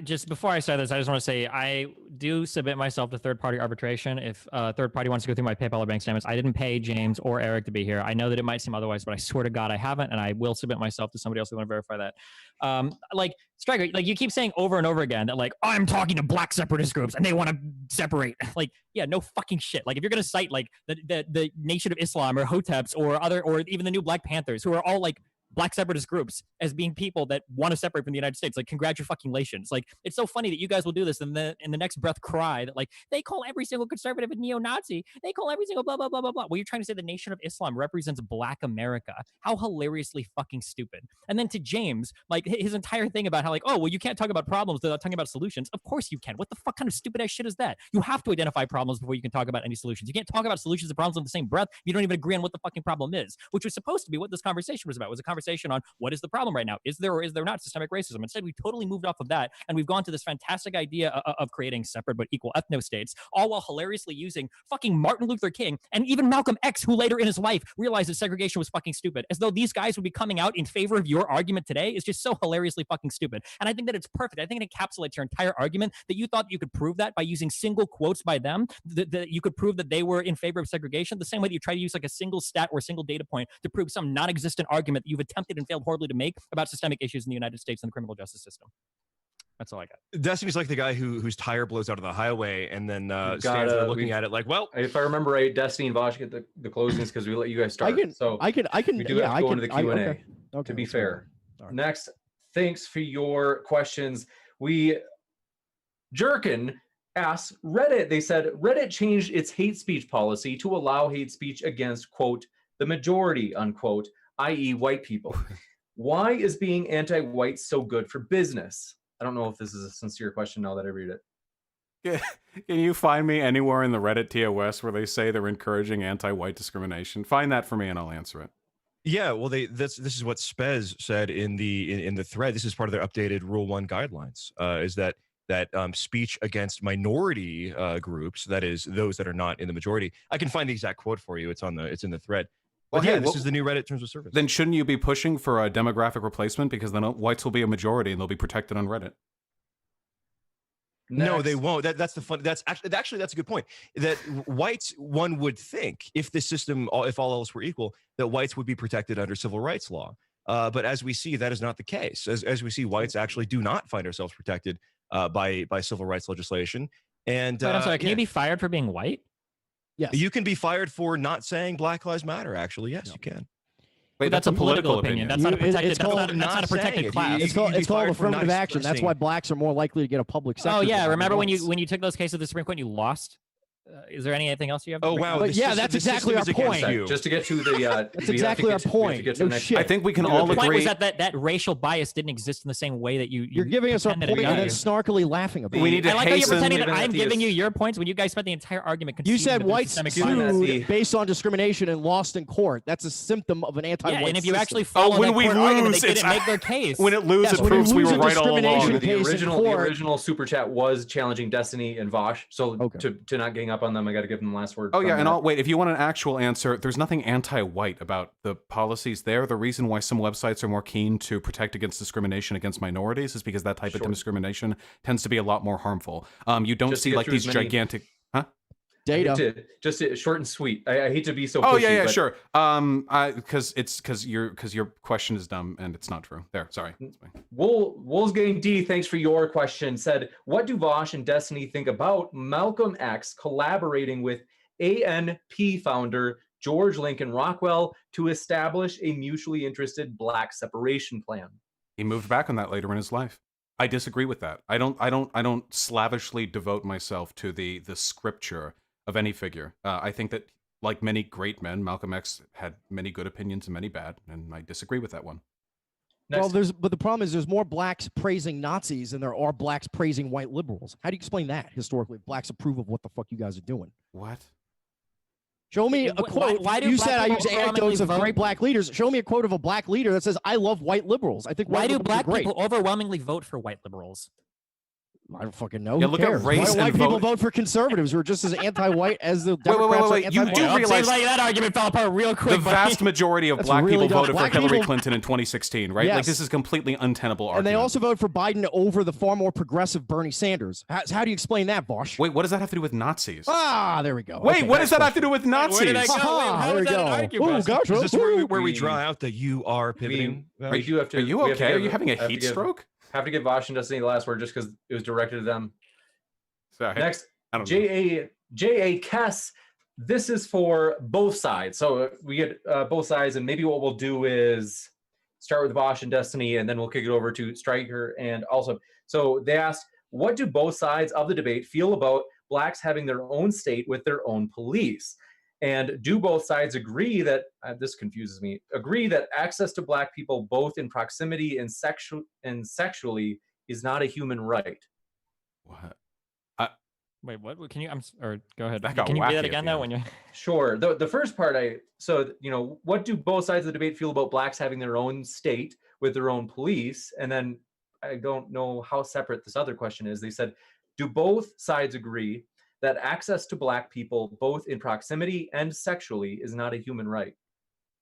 Just before I start this, I just want to say I do submit myself to third-party arbitration if a third party wants to go through my PayPal or bank statements. I didn't pay James or Eric to be here. I know that it might seem otherwise, but I swear to God I haven't, and I will submit myself to somebody else who want to verify that. Like Stryker, like you keep saying over and over again that like I'm talking to black separatist groups and they want to separate. Like, yeah, no fucking shit. Like if you're gonna cite like the Nation of Islam or Hoteps or even the new Black Panthers, who are all like black separatist groups as being people that want to separate from the United States. Like, congratulations. Like, it's so funny that you guys will do this and then in the next breath cry that like they call every single conservative a neo-Nazi. They call every single blah, blah, blah, blah, blah. Well, you're trying to say the Nation of Islam represents black America. How hilariously fucking stupid. And then to James, like his entire thing about how like, oh, well, you can't talk about problems without talking about solutions. Of course you can. What the fuck kind of stupid ass shit is that? You have to identify problems before you can talk about any solutions. You can't talk about solutions and problems in the same breath. You don't even agree on what the fucking problem is, which was supposed to be what this conversation was about. It was a conversation on what is the problem right now? Is there or is there not systemic racism? Instead, we totally moved off of that, and we've gone to this fantastic idea of creating separate but equal ethno-states, all while hilariously using fucking Martin Luther King and even Malcolm X, who later in his life realized that segregation was fucking stupid, as though these guys would be coming out in favor of your argument today is just so hilariously fucking stupid. And I think that it's perfect. I think it encapsulates your entire argument that you thought you could prove that by using single quotes by them, that you could prove that they were in favor of segregation, the same way that you try to use like a single stat or a single data point to prove some non-existent argument that you've attempted and failed horribly to make about systemic issues in the United States and the criminal justice system. That's all I got. Destiny's like the guy whose tire blows out of the highway and then stands there looking at it like, well, if I remember right, Destiny and Vosh get the closings because we let you guys start. I can. We do have to go into the Q&A. Okay. To be fair. Right. Next, thanks for your questions. Jerkin asks Reddit. They said Reddit changed its hate speech policy to allow hate speech against quote the majority unquote, i.e., white people. Why is being anti-white so good for business? I don't know if this is a sincere question now that I read it. Can you find me anywhere in the Reddit TOS where they say they're encouraging anti-white discrimination? Find that for me and I'll answer it. Yeah, well, this is what Spez said in the thread. This is part of their updated Rule 1 guidelines. Is that speech against minority groups, that is those that are not in the majority. I can find the exact quote for you. It's in the thread. But Well, yeah, hey, this is the new Reddit terms of service. Then shouldn't you be pushing for a demographic replacement, because then whites will be a majority and they'll be protected on Reddit? No, they won't. That's the fun. That's actually that's a good point. That whites, one would think, if the system, if all else were equal, that whites would be protected under civil rights law. But as we see, that is not the case. As we see, whites actually do not find ourselves protected by civil rights legislation. And Wait, I'm sorry. Can you be fired for being white? Yes. You can be fired for not saying Black Lives Matter. Actually, yes, you can. Wait, That's a political opinion. That's not a protected. It's That's called not, that's not a protected saying it. class. You- It's called, you'd be it's called fired for not affirmative action. That's expressing- why blacks are more likely to get a public sector. Oh yeah, job than remember when whites. you took those cases to the Supreme Court and you lost? Is there anything else you have? to Oh bring wow! up? But the yeah, system- that's the exactly system our is against point. you. Just to get to the That's exactly our point. No shit. I think we can We all have The to point agree. was that racial bias didn't exist in the same way that you. You're giving us our pretended point it and then did. snarkily laughing about We it. need to I like how you're hasten- pretending that Even I'm at the giving you your points when you guys spent the entire argument. You conceding said that there's whites systemic Fine, bias. that's sued the- based on discrimination and lost in court. That's a symptom of an anti-white Yeah, and if you system. actually follow when that we court argument, lose, they it's- didn't make their case. When it loses, Yes, it when you proves we lose were a right all discrimination along. case in The court- original super chat was challenging Destiny and Vosh. So Okay. to not gang up on them, I got to give them the last word. Oh from yeah, and that. I'll wait. If you want an actual answer, there's nothing anti-white about the policies there. The reason why some websites are more keen to protect against discrimination against minorities is because that type of Sure. discrimination tends to be a lot more harmful. You don't Just to see get like through these as many- gigantic. Data. Just short and sweet. I hate to be so. Oh pushy, yeah, but sure. Because your question is dumb and it's not true. There, sorry. That's fine. Wolfgang D, thanks for your question. Said, what do Vosh and Destiny think about Malcolm X collaborating with ANP founder George Lincoln Rockwell to establish a mutually interested black separation plan? He moved back on that later in his life. I disagree with that. I don't slavishly devote myself to the scripture of any figure. I think that, like many great men, Malcolm X had many good opinions and many bad, and I disagree with that one. Well, Next. but the problem is there's more blacks praising Nazis than there are blacks praising white liberals. How do you explain that historically? Blacks approve of what the fuck you guys are doing. What? Show me a Why- quote. why do You black said I people use overwhelmingly anecdotes of vote- great black leaders. Show me a quote of a black leader that says, I love white liberals. I think Why white do liberals are black great. people overwhelmingly vote for white liberals? I don't fucking know. Yeah, Who look at cares? race Why do and white people vote- vote for conservatives who are just as anti-white as the wait, Democrats are wait. You anti-white? do Well, it realize seems like that argument fell apart real quick. the buddy. vast majority of That's black really people dumb. voted for Black Hillary people- Clinton in 2016, right? Like, Yes. this is completely untenable argument. And they also vote for Biden over the far more progressive Bernie Sanders. How do you explain that, Bosch? Wait, what does that have to do with Nazis? Ah, there we go. Wait, Okay, what next does that have to question. do with Wait, Nazis? where did I go? Wait, Aha, how there is we that an go. argument? Oh, gosh. Is this where we We- draw out that you are pivoting? We do have to. Are you we have to okay? Are give- you having a have to heat give- stroke? Have to give Vosh and Destiny the last word just because it was directed to them. Sorry. Next, I don't know. J.A. Kess. This is for both sides. So we get both sides, and maybe what we'll do is start with Bosch and Destiny, and then we'll kick it over to Stryker and Allsup. So they asked, what do both sides of the debate feel about blacks having their own state with their own police? And do both sides agree that, this confuses me, agree that access to black people both in proximity and sexually is not a human right? What? Wait, what? Can you? Or go ahead. That got Can you wacky do at that again the though? end. When you Sure. The first part, what do both sides of the debate feel about blacks having their own state with their own police? And then I don't know how separate this other question is. They said, do both sides agree that access to black people, both in proximity and sexually, is not a human right?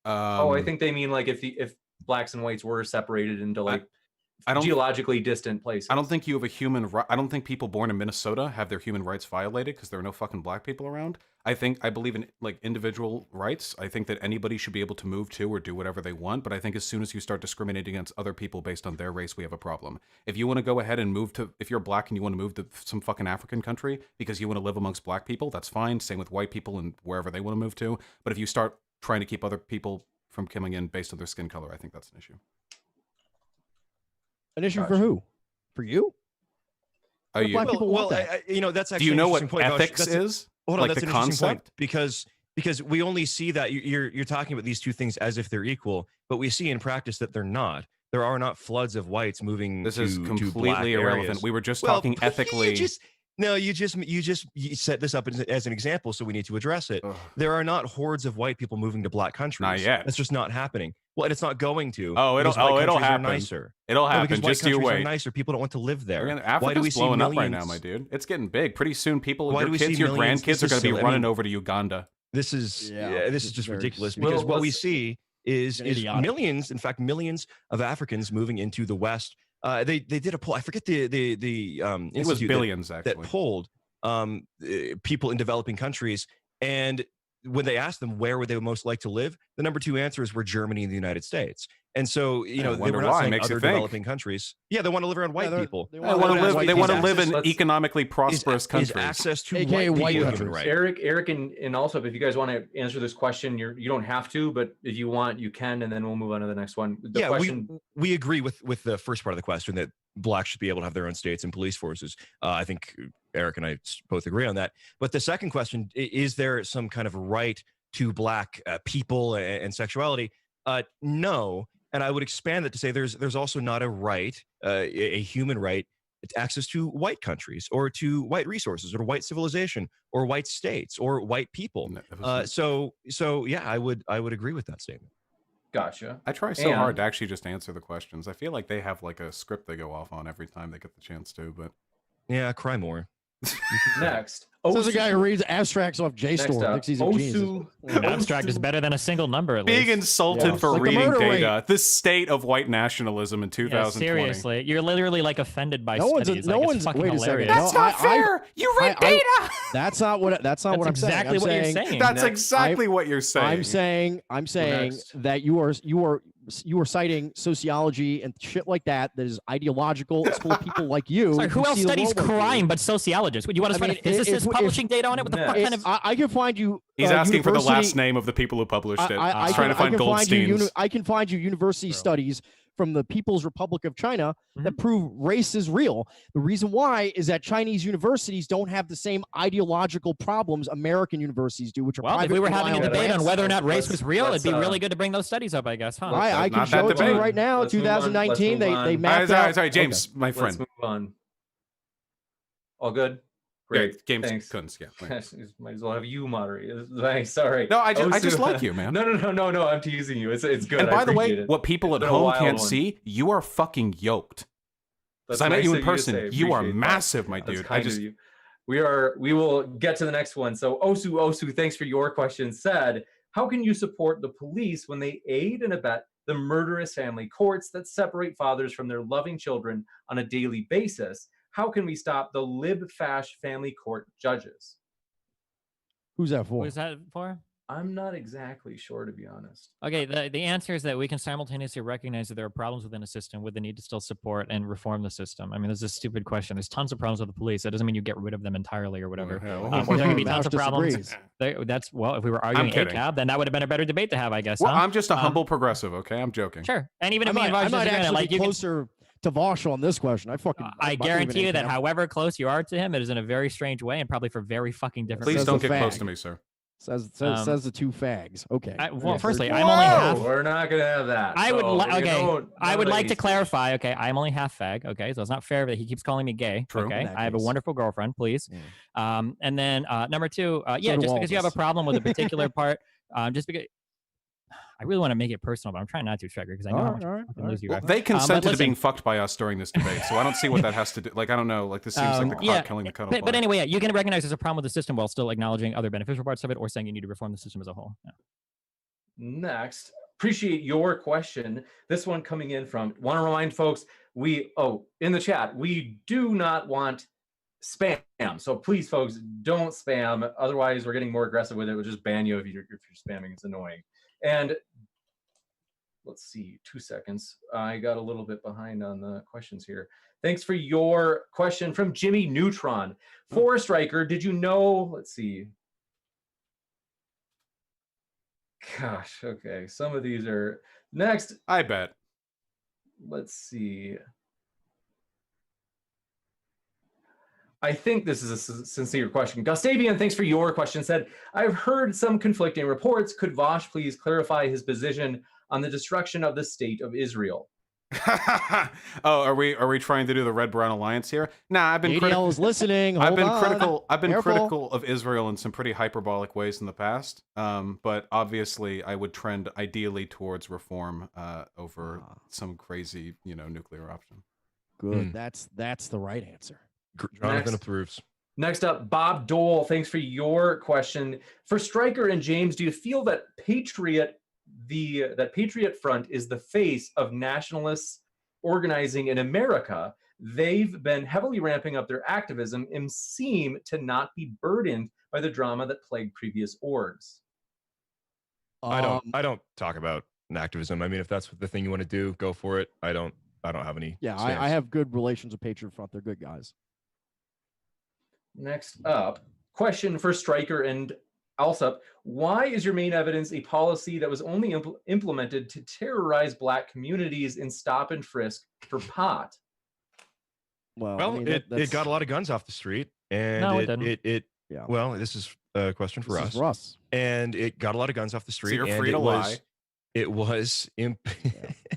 I think they mean like if blacks and whites were separated into like I don't- geologically distant places. I don't think you have a human right. I don't think people born in Minnesota have their human rights violated because there are no fucking black people around. I believe in like individual rights. I think that anybody should be able to move to or do whatever they want. But I think as soon as you start discriminating against other people based on their race, we have a problem. If you want to go ahead and move to, if you're black and you want to move to some fucking African country because you want to live amongst black people, that's fine. Same with white people and wherever they want to move to. But if you start trying to keep other people from coming in based on their skin color, I think that's an issue. An issue for Gotcha. who? For you? Are you? black people want Well, that. that's actually Do you know an what interesting point, Vosh. ethics That's a- is? Hold on, Like that's the an interesting point concept? because we only see that you're talking about these two things as if they're equal, but we see in practice that they're not. there are not floods of whites moving This to is to black completely irrelevant. areas. We were just Well, talking ethically. You set this up as an example, so we need to address it. Ugh. There are not hordes of white people moving to black countries. Not yet. That's just not happening. Well, and it's not going to. Oh, because white it'll countries are happen. nicer. It'll No, happen. because white Just you countries are wait. nicer. People don't want to live there. Africa's Why do we see blowing up right millions? now, my dude. It's getting big. Pretty soon, people, Why your do we kids, see your millions? grandkids This are is going to be silly. I running mean, over to Uganda. This is this is it's just very ridiculous stupid. because Well, what we let's- see is idiotic. millions, in fact, millions of Africans moving into the West. They did a poll. I forget the It was institute billions, that actually. polled people in developing countries, and when they asked them where would they most like to live, the number 2 answers were Germany and the United States. And so, I they wonder were not why. saying Makes you other think. developing countries. Yeah, they want to live around white people. They They want to wanna live. white They want to people. live in Let's- economically prosperous Is countries. access to AKA white white people a countries. human right? Eric, and also, if you guys want to answer this question, you don't have to, but if you want, you can, and then we'll move on to the next one. The Yeah, question, we agree with the first part of the question that blacks should be able to have their own states and police forces. I think Eric and I both agree on that. But the second question, is there some kind of right to black people and sexuality? No. And I would expand that to say there's also not a right, a human right, to access to white countries or to white resources or to white civilization or white states or white people. No, So yeah, I would agree with that statement. gotcha. I try so hard And- to actually just answer the questions. I feel like they have like a script they go off on every time they get the chance to, but Yeah, cry more. Next, This is a Osu- guy who reads abstracts off next JSTOR. up, Thinks he's a genius. Osu- Abstract is better than a single number at being least. insulted Yeah. for Like the reading murder rate. data. The state of white nationalism in Yeah, 2020. seriously, you're literally like offended by No one's- studies. no Like, one's- it's fucking wait a second. hilarious. No, You read data. That's not what I'm That's saying. exactly I'm what you're saying. saying. That's Next. exactly what you're saying. I'm saying Next. that you are citing sociology and shit like that is ideological. It's full of people like you. Sorry, who who else see the studies world like you. crime but sociologists? Would you want to I find mean, a physicist if- publishing data on it? What the fuck Next. kind of? I can find you. He's asking for the last university- name of the people who published it. I He's trying to find Goldstein's. I can find you university Bro. studies from the People's Republic of China Mm-hmm. that prove race is real. The reason why is that Chinese universities don't have the same ideological problems American universities do, which are Well, if private we were and having a rely on debate on grants. whether or not race Let's- was real, it'd let's, be really good to bring those studies up, I guess, huh? let's- I can not show that it to you debate. right now. Let's move on. 2019, Let's move on. they All mapped right, out. sorry, James, my Let's friend. move on. All good. Yeah, Great. James Thanks. Kunz, yeah. thanks. Might as well have you moderate. Nice. Sorry. No, I just Osu- like you, man. No. I'm teasing you. It's good. And I by the way, appreciate it. what people It's at been a home wild can't one. see, you are fucking yoked. That's Because I met nice you of in to person. say. You are Appreciate that. massive, my That's dude. I kind just of you. We will get to the next one. So Osu, thanks for your question. Said, how can you support the police when they aid and abet the murderous family courts that separate fathers from their loving children on a daily basis? How can we stop the lib-fash family court judges? Who's that for? What is that for? I'm not exactly sure, to be honest. Okay, the answer is that we can simultaneously recognize that there are problems within a system with the need to still support and reform the system. I mean, this is a stupid question. There's tons of problems with the police. That doesn't mean you get rid of them entirely or whatever. Well, There's going to be Moush tons of problems. disagrees. Well, if we were arguing kidding. ACAB, then that would have been a better debate to have, I guess. Well, huh? I'm just a humble progressive, okay? I'm joking. Sure. And even I if me and might, Raj I might disagree on it, actually like be you can, closer to Vosh on this question. I fucking. I I'm not guarantee even you that ACAB. however close you are to him, it is in a very strange way and probably for very fucking different Please Says don't the get close fag. to me, sir. Says Um, the two fags. Okay. Well, firstly, they're- I'm only half. We're not gonna have that. I would So, li- okay. none I of would that like to needs clarify. Okay, I'm only half fag. Okay, so it's not fair that he keeps calling me gay. True. Okay, In that I have a case. wonderful girlfriend. Please. Yeah. And then number two, yeah, do just all because of you have a us. problem with a particular part, just because I really want to make it personal, but I'm trying not to, Striker, because I know how much All right, fucking all right. lose you Well, are. they consented to listen. being fucked by us during this debate, so I don't see what that has to do. Like, I don't know. Like, this seems like the yeah, cock killing the cuddle. But anyway, yeah, you can recognize there's a problem with the system while still acknowledging other beneficial parts of it, or saying you need to reform the system as a whole. Yeah. Next, appreciate your question. This one coming in from, want to remind folks, in the chat, we do not want spam. So please, folks, don't spam. Otherwise, we're getting more aggressive with it. We'll just ban you if you're spamming. It's annoying. And let's see, 2 seconds. I got a little bit behind on the questions here. Thanks for your question from Jimmy Neutron. Forest Riker, did you know, let's see. Gosh, okay. Some of these are next. I bet. Let's see. I think this is a sincere question. Gustavian, thanks for your question. Said, I've heard some conflicting reports. Could Vosh please clarify his position on the destruction of the state of Israel? Oh, are we trying to do the Red Brown Alliance here? Nah, I've been ADL is listening. I've Hold been on. critical. I've been Careful. critical of Israel in some pretty hyperbolic ways in the past. But obviously, I would trend ideally towards reform over some crazy, nuclear option. Good. That's the right answer. Jonathan approves. Next up, Bob Dole. Thanks for your question. For Stryker and James, do you feel that Patriot Front is the face of nationalists organizing in America? They've been heavily ramping up their activism and seem to not be burdened by the drama that plagued previous orgs. I don't talk about activism. I mean, if that's the thing you want to do, go for it. I don't have any. Yeah, stance. I have good relations with Patriot Front. They're good guys. Next up, question for Stryker and Allsup. Why is your main evidence a policy that was only implemented to terrorize Black communities in stop and frisk for pot? Well, I mean, it got a lot of guns off the street, and No, it didn't. Yeah. Well, this is a question for This us. is Russ. And it got a lot of guns off the street. So you're and free to lie. It was.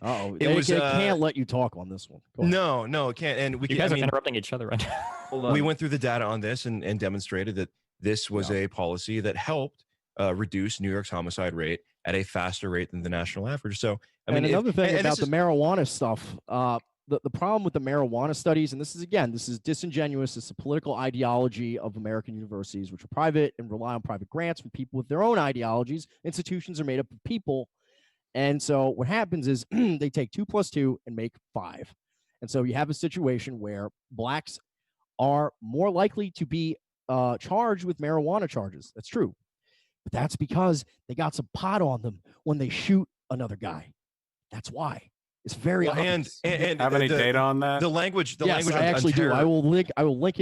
Oh, It was, they can't let you talk on this one. Go ahead. No, it can't. And You guys are interrupting each other right now. Hold on. we went through the data on this and demonstrated that this was a policy that helped reduce New York's homicide rate at a faster rate than the national average. So, I mean, another thing about the is, marijuana stuff, the problem with the marijuana studies, and this is disingenuous. It's the political ideology of American universities, which are private and rely on private grants from people with their own ideologies. Institutions are made up of people. And so what happens is they take 2 + 2 and make 5. And so you have a situation where Blacks are more likely to be charged with marijuana charges. That's true. But that's because they got some pot on them when they shoot another guy. That's why. It's very obvious. and Have any data on that? The language. Yes, language I actually do. terror. I will link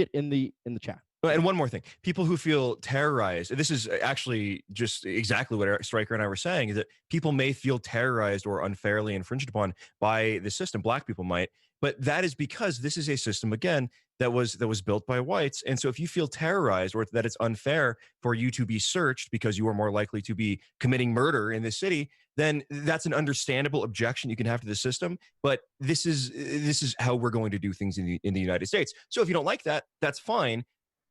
it in the chat. And one more thing, people who feel terrorized, this is actually just exactly what Stryker and I were saying, is that people may feel terrorized or unfairly infringed upon by the system. Black people might, but that is because this is a system, again, that was built by whites. And so if you feel terrorized or that it's unfair for you to be searched because you are more likely to be committing murder in this city, then that's an understandable objection you can have to the system. But this is how we're going to do things in the United States. So if you don't like that, that's fine.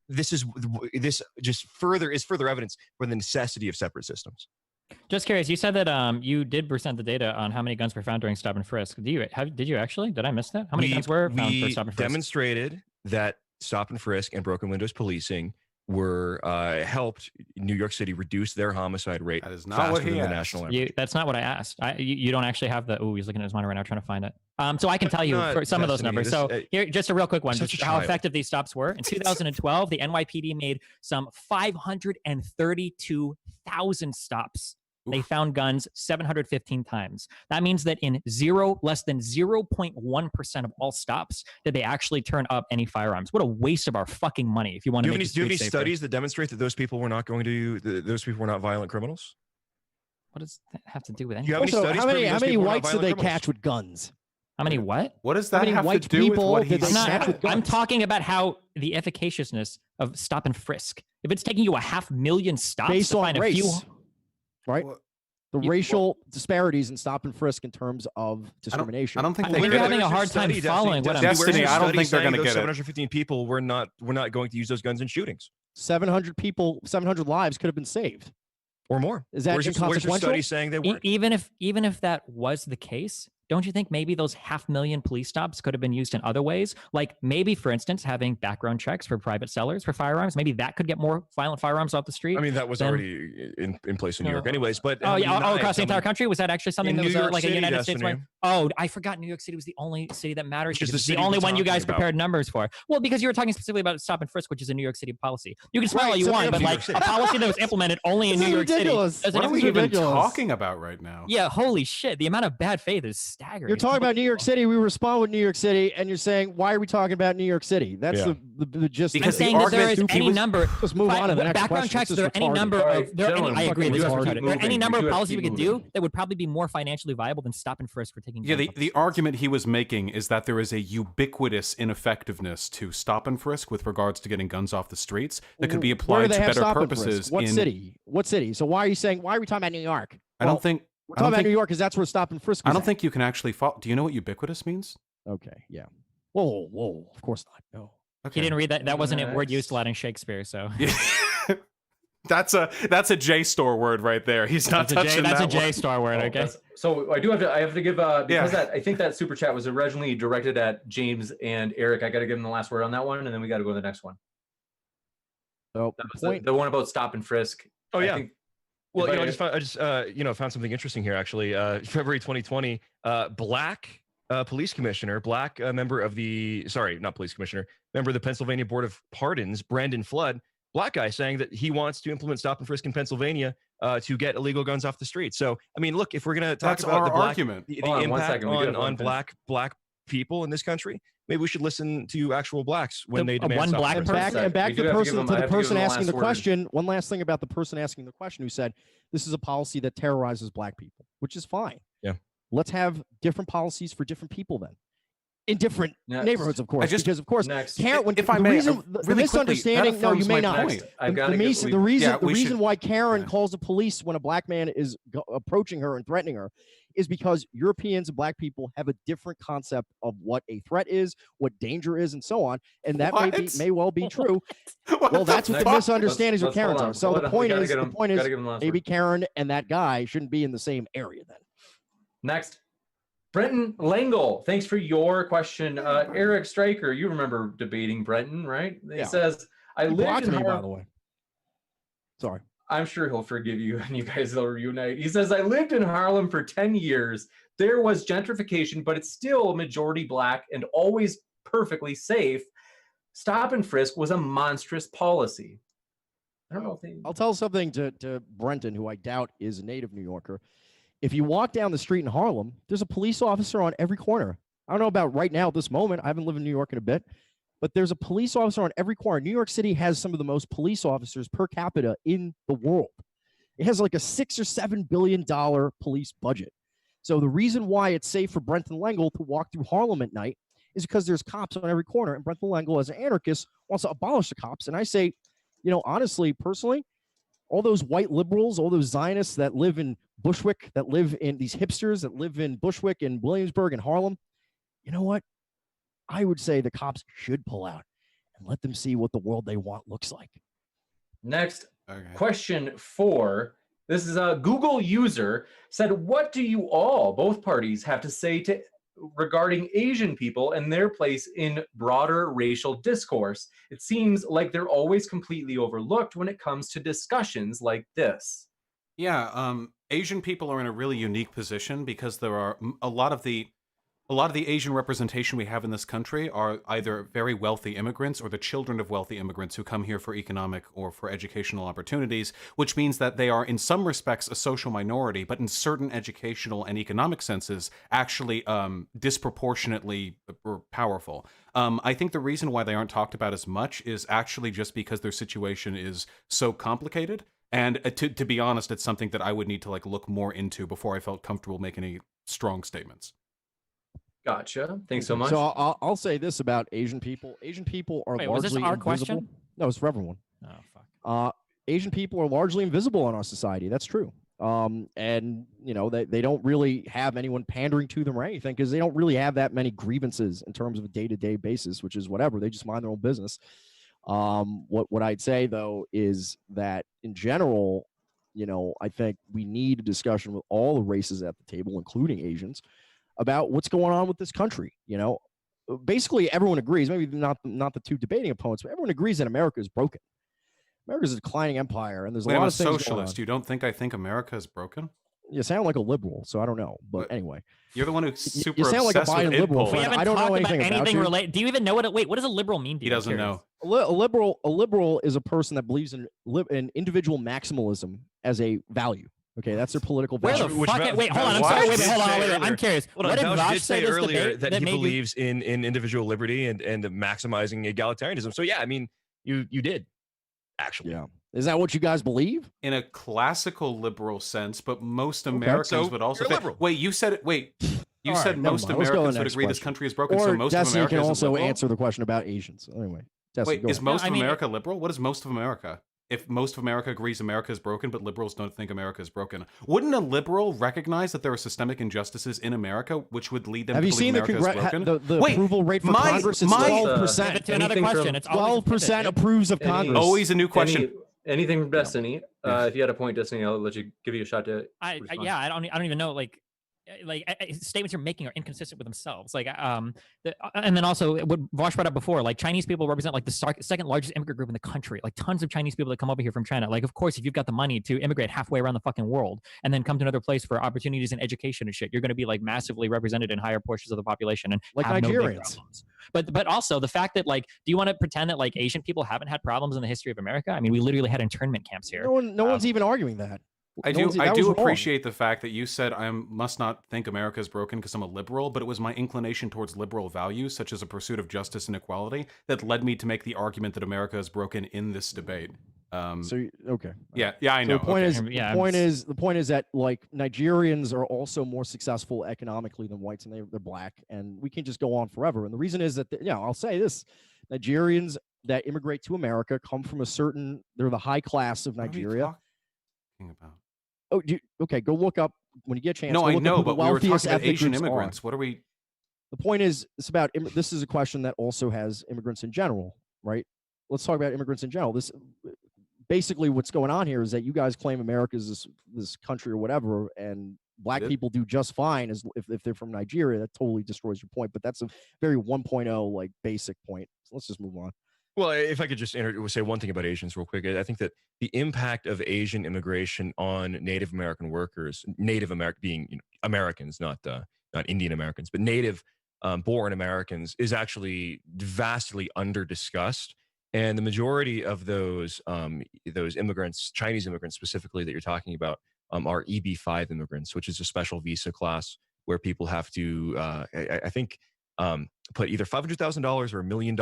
This just further evidence for the necessity of separate systems. Just curious, you said that you did present the data on how many guns were found during stop and frisk. Did you actually? Did I miss that? How many guns were found for stop and frisk? We demonstrated that stop and frisk and broken windows policing were helped New York City reduce their homicide rate That is not faster what he than the asked. national average. That's not what I asked. You don't actually have the. Oh, he's looking at his monitor right now trying to find it. So I can tell you Not for some of those Destiny, numbers. this- So here, just a real quick one, such just a how child. effective these stops were. In 2012, the NYPD made some 532,000 stops. They found guns 715 times. That means that in less than 0.1% of all stops did they actually turn up any firearms. What a waste of our fucking money! If you want Do to you make have any safer. studies that demonstrate that those people were not violent criminals? What does that have to do with Do you anything? have any Also, studies how proving those many people were not whites did they violent criminals? catch with guns? How many what? What does How that many have to white do with people what he did they I'm, catch said? with guns? I'm talking about how the efficaciousness of stop and frisk. If it's taking you 500,000 stops Based to on find race, a few, right? Well, The racial disparities in stop and frisk in terms of I discrimination. don't think I they think get you're it. having a hard time following what I'm Destiny, I don't think they're gonna those get it. 715 people were not going to use those guns in shootings 700 people, 700 lives could have been saved. or more. Is that where's your inconsequential? study saying they weren't? even if that was the case, don't you think maybe those 500,000 police stops could have been used in other ways? Like maybe, for instance, having background checks for private sellers for firearms. Maybe that could get more violent firearms off the street. I mean, that was then- already in place in New York, anyways. But Oh how yeah, many all across knives, the how entire many- country? Was that actually something In that was New York like a City, United States Destiny. one? Oh, I forgot New York City was the only city that matters. Which is because the it's city the only we're one you guys talking about. prepared numbers for. Well, because you were talking specifically about stop and frisk, which is a New York City policy. You can smile Right, all you so want, we but have like New York a City. policy that was implemented only in This New is York ridiculous. City. doesn't What are we This is even ridiculous. talking about right now? Yeah, holy shit. The amount of bad faith is staggering. You're talking about New York City. We respond with New York City, and you're saying, why are we talking about New York City? That's Yeah. the gist. I'm Because the saying that there argument is he any was- number. Let's move on to the next background question. checks. This There is are any retarded. number All of. right, There are any, gentlemen, I agree. fucking This is retarded. retarded. There are any Moving. number We of do have to policies keep we could moving. do that would probably be more financially viable than stop and frisk for taking. Yeah, guns off the street. argument he was making is that there is a ubiquitous ineffectiveness to stop and frisk with regards to getting guns off the streets that could be Where do applied they to have better stop and frisk? purposes. What in, city? What city? So why are we talking about New York? I Well, don't think We're talking about New York because that's where stop and frisk is I don't at. think you can actually follow. Do you know what ubiquitous means? Okay, yeah. Whoa, of course not. No. Okay. He didn't read that. That wasn't a word Next. used a lot in Shakespeare. So That's a JSTOR word right there. He's not touching that's that a J one. star word. Okay. So I have to give because Yeah. I think that super chat was originally directed at James and Eric. I got to give them the last word on that one, and then we got to go to the next one. So That was point. the one about stop and frisk. Oh, I yeah. think- Well, if I just found something interesting here. Actually, February 2020, black police commissioner, black member of the not police commissioner, member of the Pennsylvania Board of Pardons, Brandon Flood, black guy, saying that he wants to implement stop and frisk in Pennsylvania to get illegal guns off the street. So, I mean, look, if we're gonna talk That's about our the black, argument. the Hold on, one impact second. We do have on one black people in this country, maybe we should listen to actual blacks when they demand one stop black and And frisk. back, and back We to do the have to give person him- to I the have to give person him the asking the last word. question. One last thing about the person asking the question who said this is a policy that terrorizes black people, which is fine. Yeah. Let's have different policies for different people then, in different Next. neighborhoods, of course. Because of course, Next. Karen, If I the may, reason, really the quickly, misunderstanding. that No, you affirms may my not. point. I've got The to reason, Yeah, the we reason should- why Karen yeah. calls the police when a black man is approaching her and threatening her is because Europeans and black people have a different concept of what a threat is, what danger is, and so on. And that What? may well be true. What Well, that's the what the fuck? misunderstandings with Let's- Karens hold on, are. So hold the on. We point gotta is, get him- gotta give him the last maybe word. Karen and that guy shouldn't be in the same area then. Next. Brenton Langle, thanks for your question. Eric Stryker, you remember debating Brenton, right? He Yeah. says, I He lived blocked in me, by Harlem. the way. Sorry. I'm sure he'll forgive you and you guys will reunite. He says, I lived in Harlem for 10 years. There was gentrification, but it's still majority black and always perfectly safe. Stop and frisk was a monstrous policy. I don't know if they... I'll tell something to Brenton, who I doubt is a native New Yorker. If you walk down the street in Harlem, there's a police officer on every corner. I don't know about right now at this moment. I haven't lived in New York in a bit, but there's a police officer on every corner. New York City has some of the most police officers per capita in the world. It has like a $6 or $7 billion police budget. So the reason why it's safe for Brenton Langle to walk through Harlem at night is because there's cops on every corner, and Brenton Langle, as an anarchist, wants to abolish the cops. And I say, honestly, personally, all those white liberals, all those Zionists that live in Bushwick, that live in these hipsters that live in Bushwick and Williamsburg and Harlem, you know what? I would say the cops should pull out and let them see what the world they want looks like. Next Okay. question 4. This is a Google user said, what do you all, both parties, have to say regarding Asian people and their place in broader racial discourse? It seems like they're always completely overlooked when it comes to discussions like this. Yeah, Asian people are in a really unique position because there are a lot of the Asian representation we have in this country are either very wealthy immigrants or the children of wealthy immigrants who come here for economic or for educational opportunities, which means that they are in some respects a social minority, but in certain educational and economic senses actually disproportionately powerful. I think the reason why they aren't talked about as much is actually just because their situation is so complicated. And to be honest, it's something that I would need to look more into before I felt comfortable making any strong statements. Gotcha. Thanks so much. So I'll say this about Asian people. Asian people are Wait, was largely this our invisible. question? No, it's for everyone. Oh fuck. Asian people are largely invisible in our society. That's true. And they don't really have anyone pandering to them or anything because they don't really have that many grievances in terms of a day-to-day basis, which is whatever. They just mind their own business. What I'd say though is that in general, I think we need a discussion with all the races at the table, including Asians, about what's going on with this country. Basically everyone agrees, maybe not the two debating opponents, but everyone agrees that America is broken. America's a declining empire, and there's a Wait, lot I'm a of things going on. socialist. You don't think I think America is broken? You sound like a liberal, so I don't know. But What? anyway, You're the one who's super you sound like a obsessed with Biden liberal id We fan. polling. haven't I don't know talked about anything about anything you. related. Do you even know what does a liberal mean to He you? I'm doesn't curious. know. A liberal is a person that believes in individual maximalism as a value. Okay, that's their political Where value. the Which fuck? Val- Wait, hold on. I'm What? sorry. Wait, Did hold on. say Wait, earlier- I'm curious. Hold on, What did Vouch Vouch did say say this earlier debate that he made you- believes in individual liberty and maximizing egalitarianism. So yeah, I mean, you did actually. Yeah, is that what you guys believe? In a classical liberal sense, but most Okay, Americans so would also you're say, liberal. wait, you said it. Wait, you All said right, never most mind. Let's go to the Americans would next agree this question. country is broken. Or So most of Desi America can isn't also liberal? answer the question about Asians. Anyway, Desi, Wait, go is ahead. most No, I of mean, America liberal? What is most of America? if most of America agrees America is broken, but liberals don't think America is broken, wouldn't a liberal recognize that there are systemic injustices in America, which would lead them Have to you believe seen America is broken? the Wait, approval rate for my- Congress? It's my- 12%. Pivot to another Anything question. from- It's always a pivot, 12% dude. approves of Congress. Always a new question. Anything from Destiny. Yeah. If you had a point, Destiny, I'll let you give you a shot to. respond. Yeah, I don't even know like statements you're making are inconsistent with themselves. Like and then also what Vosh brought up before, like Chinese people represent like the second largest immigrant group in the country. Like tons of Chinese people that come over here from China. Like of course, if you've got the money to immigrate halfway around the fucking world and then come to another place for opportunities in education and shit, you're going to be like massively represented in higher portions of the population and Like have no big Nigerians. problems. But also the fact that like, do you want to pretend that like Asian people haven't had problems in the history of America? I mean, we literally had internment camps here. No one's even arguing that. I No one's- do that was wrong. appreciate the fact that you said I must not think America is broken because I'm a liberal, but it was my inclination towards liberal values, such as a pursuit of justice and equality, that led me to make the argument that America is broken in this debate. Okay. Yeah, I So know. the point okay. is, the point is that like Nigerians are also more successful economically than whites, and they're black, and we can just go on forever. And the reason is that I'll say this: Nigerians that immigrate to America come from they're the high class of What are we Nigeria. talking about? Oh, okay, go look up when you get a chance. No, go I look up know, who the but we were wealthiest talking about ethnic Asian groups are. immigrants. What are we? The point is, this is a question that also has immigrants in general, right? Let's talk about immigrants in general. This basically what's going on here is that you guys claim America is this country or whatever, and black people do just fine if they're from Nigeria. That totally destroys your point. But that's a very 1.0 like basic point. So let's just move on. Well, if I could just say one thing about Asians real quick, I think that the impact of Asian immigration on Native American workers, Native American being Americans, not Indian Americans, but Native born Americans, is actually vastly under discussed. And the majority of those immigrants, Chinese immigrants specifically that you're talking about, are EB-5 immigrants, which is a special visa class where people have to, I think, put either $500,000 or $1 million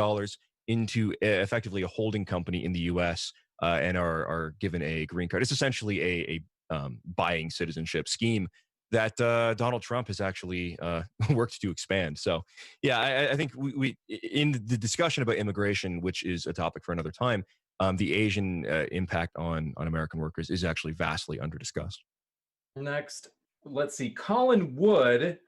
into effectively a holding company in the U.S. And are given a green card. It's essentially a buying citizenship scheme that Donald Trump has actually worked to expand. So, yeah, I think we in the discussion about immigration, which is a topic for another time, the Asian impact on American workers is actually vastly under discussed. Next, let's see. Colin Wood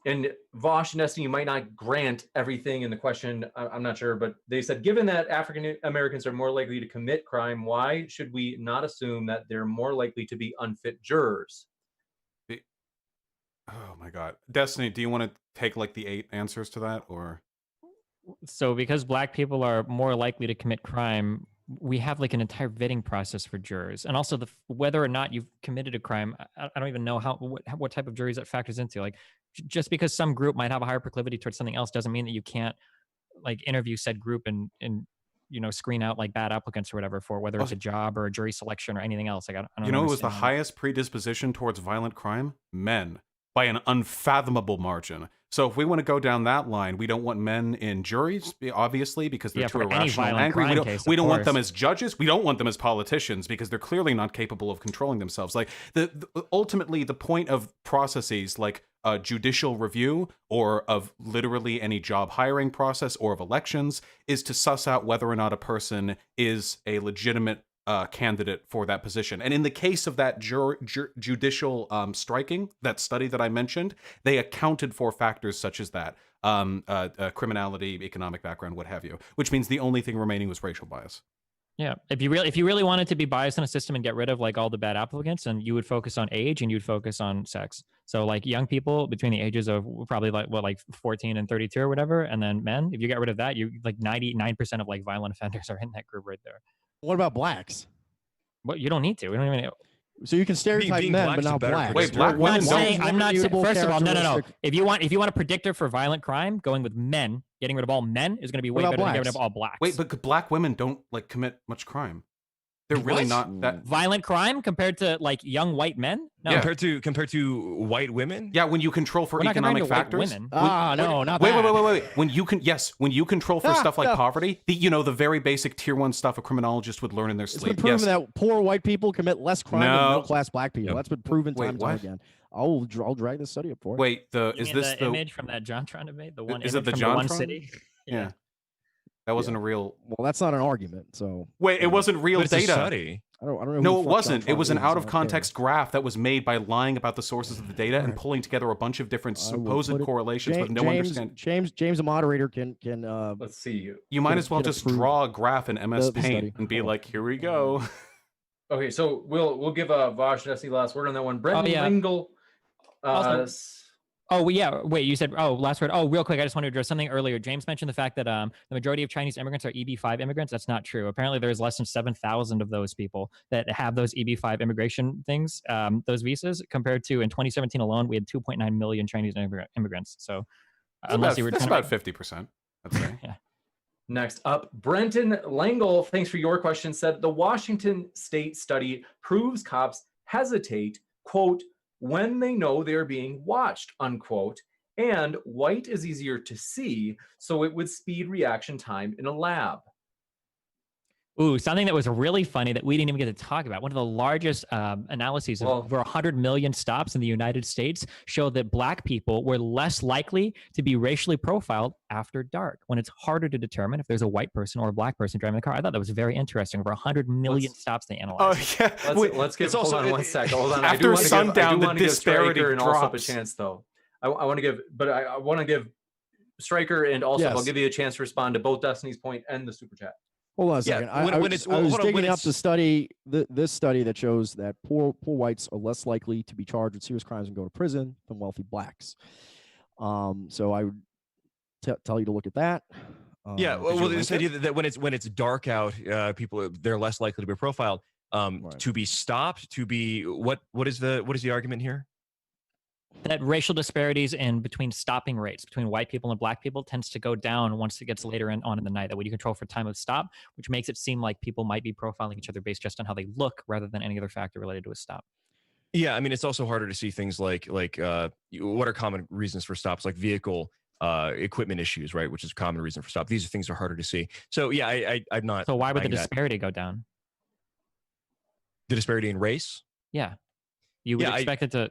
and Vosh and Destiny, you might not grant everything in the question. I'm not sure, but they said, given that African Americans are more likely to commit crime, why should we not assume that they're more likely to be unfit jurors? Oh my God, Destiny, do you want to take like the 8 answers to that, or? So because black people are more likely to commit crime, we have like an entire vetting process for jurors, and also whether or not you've committed a crime. I don't even know what type of juries that factors into. Like, just because some group might have a higher proclivity towards something else doesn't mean that you can't like interview said group and screen out like bad applicants or whatever for whether it's a job or a jury selection or anything else. Like, I don't Who was the understand. highest predisposition towards violent crime? Men, by an unfathomable margin. So if we want to go down that line, we don't want men in juries, obviously, because they're too for any irrational and violent angry. crime case, We of don't want them course. as judges. We don't want them as politicians because they're clearly not capable of controlling themselves. Like ultimately, the point of processes like a judicial review or of literally any job hiring process or of elections is to suss out whether or not a person is a legitimate candidate for that position. And in the case of that judicial striking, that study that I mentioned, they accounted for factors such as that, criminality, economic background, what have you, which means the only thing remaining was racial bias. Yeah, if you really wanted to be biased in a system and get rid of like all the bad applicants, and you would focus on age and you'd focus on sex. So like young people between the ages of probably like 14 and 32 or whatever, and then men, if you get rid of that, you like 99% of like violent offenders are in that group right there. What about blacks? Well, you don't need to. We don't even. So you can stereotype Being men, black but is a not better blacks. Wait, black I'm women not don't. saying. I'm not saying. Immutable First of all, no. characteristic. If you want a predictor for violent crime, going with men, getting rid of all men is going to be way What better about than getting rid blacks? of all blacks. Wait, but black women don't like commit much crime. They're really What? not that. violent crime compared to like young white men? No, Yeah. Compared to white women? Yeah, when you control for we're not comparing economic to white factors. women. No, not Wait, that. wait. When you you control for stuff like No. poverty, the very basic tier 1 stuff a criminologist would learn in their It's sleep. been proven Yes. that poor white people commit less crime than No. middle-class black people. Yep. That's been proven Wait, time and time what? again. I'll drag this study up for you. Wait, You is mean this the the image from that JonTron debate? The one Is it image the from the one JonTron? city? Yeah. That wasn't a real. Well, that's not an argument. So Wait, it wasn't real But it's a data. study. I don't know. No, who it the fuck wasn't. John It was an Font is, out of I don't care. context graph that was made by lying about the sources of the data and Alright. pulling together a bunch of different I will supposed put it- correlations with no James, understanding. James, the moderator can Let's see. You might can- as well can just approve draw a graph in MS the Paint study. and be Hold on. like, here we go. Okay, so we'll give Vosh and Destiny last word on that one. Brendan yeah. Lingle. Also- s- Oh, yeah. Wait, you said, last word. Oh, real quick. I just want to address something earlier. James mentioned the fact that the majority of Chinese immigrants are EB5 immigrants. That's not true. Apparently, there's less than 7,000 of those people that have those EB5 immigration things, those visas, compared to in 2017 alone, we had 2.9 million Chinese immigrants. So unless you were That's trying to about 50%, I'd say. Next up, Brenton Langle, thanks for your question, said the Washington State study proves cops hesitate, quote, when they know they're being watched, unquote, and white is easier to see, so it would speed reaction time in a lab. Ooh, something that was really funny that we didn't even get to talk about. One of the largest analyses of Well- over 100 million stops in the United States showed that Black people were less likely to be racially profiled after dark, when it's harder to determine if there's a white person or a Black person driving the car. I thought that was very interesting. Over 100 million stops they analyzed. Oh, yeah. Wait, Let's give. it's Hold also- on one sec. Hold on. After sundown, the give disparity Stryker and Allsup a drops. chance, though. I want to give, but I want to give Stryker and also Yes. I'll give you a chance to respond to both Destiny's point and the super chat. Hold on a Yeah, second. when- I when was, it's- I well, was hold on, when digging up it's- the study, this study that shows that poor whites are less likely to be charged with serious crimes and go to prison than wealthy Blacks. So I would tell you to look at that. Yeah, you well, link this it? idea that when it's dark out, people they're less likely to be profiled. Right. To be stopped, to be what is the argument here? That racial disparities in between stopping rates between white people and Black people tends to go down once it gets later on in the night. That way you control for time of stop, which makes it seem like people might be profiling each other based just on how they look rather than any other factor related to a stop. Yeah, I mean it's also harder to see things like what are common reasons for stops, like vehicle equipment issues, right? Which is a common reason for stop. These are things that are harder to see. So yeah, I'm not. So why would the buying that. disparity go down? The disparity in race? Yeah, you would Yeah, expect it to.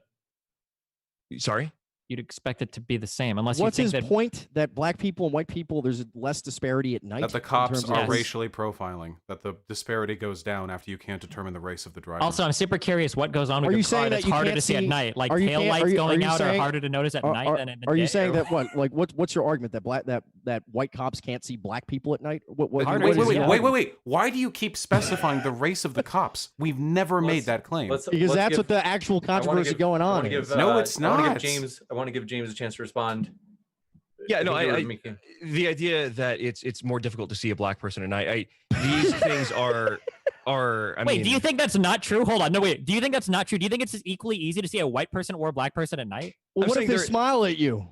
Sorry. You'd expect it to be the same, unless What's you his think that. point that Black people and white people there's less disparity at night? That the in cops terms are of- racially profiling. That the disparity goes down after you can't determine the race of the driver. Also, I'm super curious what goes on with Are your you car saying that's that you harder can't to see at see- night, like are you tail can't- lights are you- going are you out are saying- harder to notice at Are, night are- than in the are day. you saying or- that what's your argument that white cops can't see Black people at night? What Harder Wait, to wait, see wait, at wait, night. wait, wait. Why do you keep specifying the race of the cops? We've never made that claim. Because let's that's give- what the actual I wanna controversy give- going I on wanna is. give, No, it's I wanna not. give James a chance to respond. Yeah, no, think you were I making- the idea that it's more difficult to see a Black person at night. These things are. I Wait, mean, do you think that's not true? Hold on. No, wait. Do you think that's not true? Do you think it's as equally easy to see a white person or a Black person at night? Well, I'm what if saying they they're- smile at you?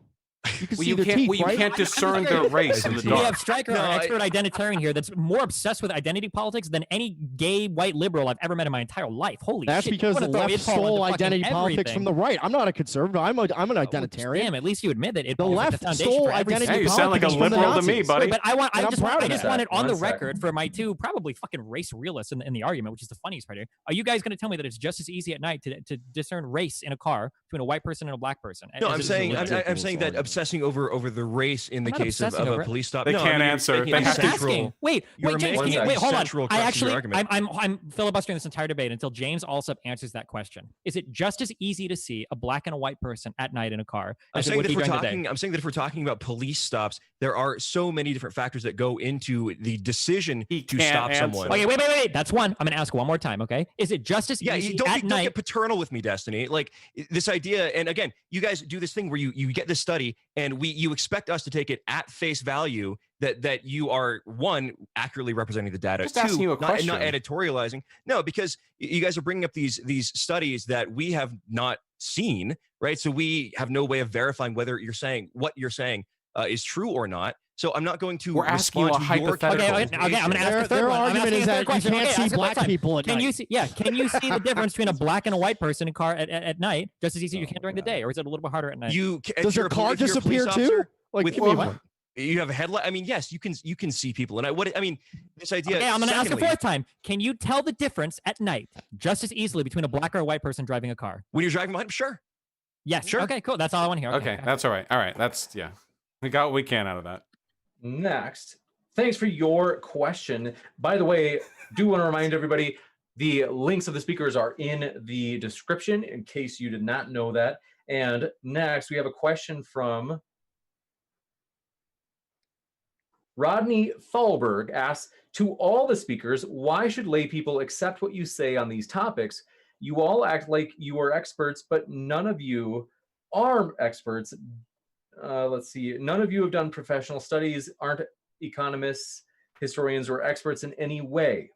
You can Well, see you their can't. teeth, Well, you right? can't discern their race in the We We dark. have Stryker, No, an I- expert identitarian here, that's more obsessed with identity politics than any gay white liberal I've ever met in my entire life. Holy That's shit! you because the wanna throw left info stole onto fucking identity politics everything. from the right. I'm not a conservative. I'm an Well, identitarian. damn, at least you admit that it The left foundation stole for every identity Hey, you sound like a politics from the liberal to me, Nazis. buddy. Wait, but I want. And I I'm just, proud want, of I just that. want it on the One sec. record for my two probably fucking race realists in the argument, which is the funniest part here. Are you guys going to tell me that it's just as easy at night to discern race in a car between a white person and a Black person? No, as I'm it is saying in a I'm, legit- I'm saying that argument. obsessing over the race in the I'm not case of obsessing a over it. police stop. They no, I can't mean, you're answer. making They a have to- central- asking. Wait, you're James, making can you, a wait, hold on. central I crux of your actually, argument. I'm filibustering this entire debate until James Allsup answers that question. Is it just as easy to see a Black and a white person at night in a car I'm as it saying would that be if we're during the day? talking, I'm saying that if we're talking about police stops, there are so many different factors that go into the decision He to can't stop answer. someone. Okay, wait. That's one. I'm gonna ask one more time. Okay, is it just as Yeah, easy you don't, at don't night? get paternal with me, Destiny. Like this idea, and again, you guys do this thing where you get this study, and you expect us to take it at face value that you are one accurately representing the data, Just asking you a not question. editorializing. No, because you guys are bringing up these studies that we have not seen, right? So we have no way of verifying whether what you're saying is true or not. So I'm not going to We're asking you respond a to your hypothetical. Okay, I'm gonna ask Their, a third their one. I'm argument asking is a third that you question. can't Okay, see ask a Black third time. people at Can night. you see? Yeah, can you see the difference between a Black and a white person in a car at night just as easy as you can during the day, or is it a little bit harder at night? Does your car disappear too? Like, with give me what? one. You have a headlight. I mean, yes, you can see people, and I mean, this idea. Okay, I'm gonna ask a secondly, fourth time. Can you tell the difference at night just as easily between a Black or a white person driving a car? when you're driving behind. Sure. Yes. Sure. Okay, cool. That's all I want to hear. Okay, that's all right. All right, that's yeah. We got what we can out of that. Next, thanks for your question. By the way, do want to remind everybody, the links of the speakers are in the description in case you did not know that. And next, we have a question from Rodney Thalberg asks, to all the speakers, why should lay people accept what you say on these topics? You all act like you are experts, but none of you are experts. Let's see, none of you have done professional studies, aren't economists, historians, or experts in any way.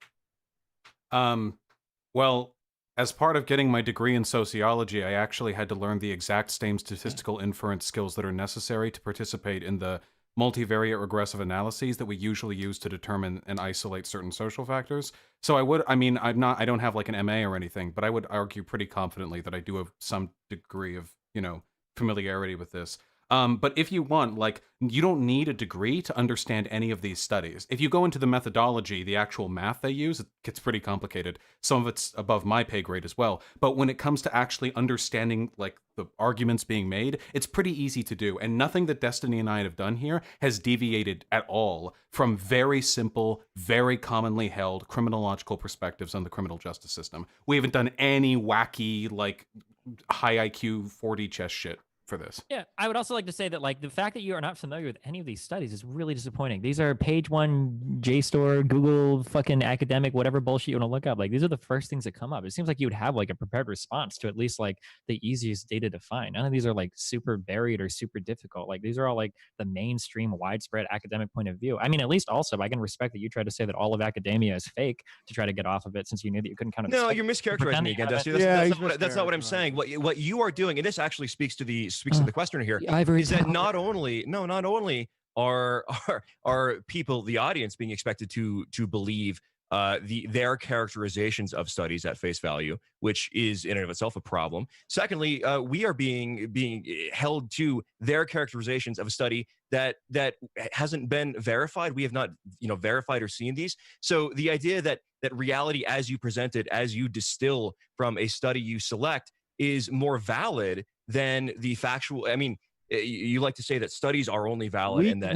Well, as part of getting my degree in sociology, I actually had to learn the exact same statistical inference skills that are necessary to participate in the multivariate regressive analyses that we usually use to determine and isolate certain social factors. So I don't have like an MA or anything, but I would argue pretty confidently that I do have some degree of, familiarity with this. But if you want, like, you don't need a degree to understand any of these studies. If you go into the methodology, the actual math they use, it gets pretty complicated. Some of it's above my pay grade as well. But when it comes to actually understanding, like, the arguments being made, it's pretty easy to do. And nothing that Destiny and I have done here has deviated at all from very simple, very commonly held criminological perspectives on the criminal justice system. We haven't done any wacky, like, high IQ 4D chess shit for this. Yeah, I would also like to say that, like, the fact that you are not familiar with any of these studies is really disappointing. These are page one JSTOR, Google, fucking academic, whatever bullshit you want to look up. Like, these are the first things that come up. It seems like you would have like a prepared response to at least like the easiest data to find. None of these are like super buried or super difficult. Like, these are all like the mainstream, widespread academic point of view. I mean, at least also I can respect that you tried to say that all of academia is fake to try to get off of it, since you knew that you couldn't kind of. No, you're mischaracterizing me again, Dusty. That's not what I'm saying. What you are doing, and this actually speaks to the questioner here, is that not only are people, the audience, being expected to believe their characterizations of studies at face value, which is in and of itself a problem. Secondly, we are being held to their characterizations of a study that hasn't been verified. We have not verified or seen these. So the idea that reality as you present it, as you distill from a study you select, is more valid than the factual. I mean, you like to say that studies are only valid, and that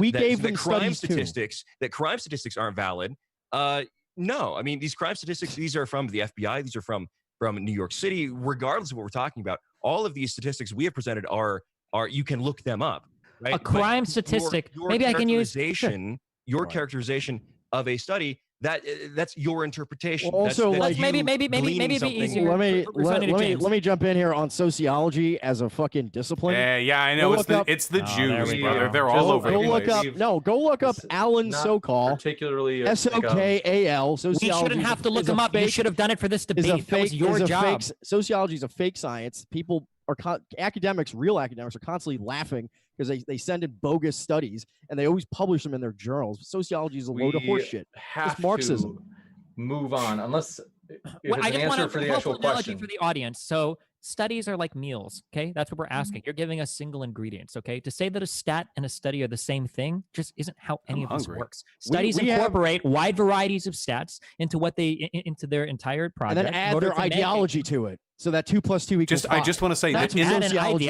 crime statistics aren't valid. No, I mean, these crime statistics, these are from the FBI, these are from New York City. Regardless of what we're talking about, all of these statistics we have presented are you can look them up. Right? A crime statistic. Your maybe I can use your characterization of a study. That's your interpretation. Well, also, that's maybe it'd be easier. Let me jump in here on sociology as a fucking discipline. Yeah, I know. It's the Jews, brother. They're all over the place. Go look up Alan Sokal. Particularly Sokal. Sociology. We shouldn't have to look him up. You should have done it for this debate. That was your job. Sociology is a fake science. People are real academics are constantly laughing because they send in bogus studies and they always publish them in their journals. Sociology is a load of horseshit. It's Marxism. Move on, unless I just want for the actual question for the audience. So studies are like meals, okay? That's what we're asking. You're giving us single ingredients, okay? To say that a stat and a study are the same thing just isn't how any of this works. Studies incorporate wide varieties of stats into into their entire project, and then add their ideology to it. So that 2 + 2 = 5. I just want to say that in sociology,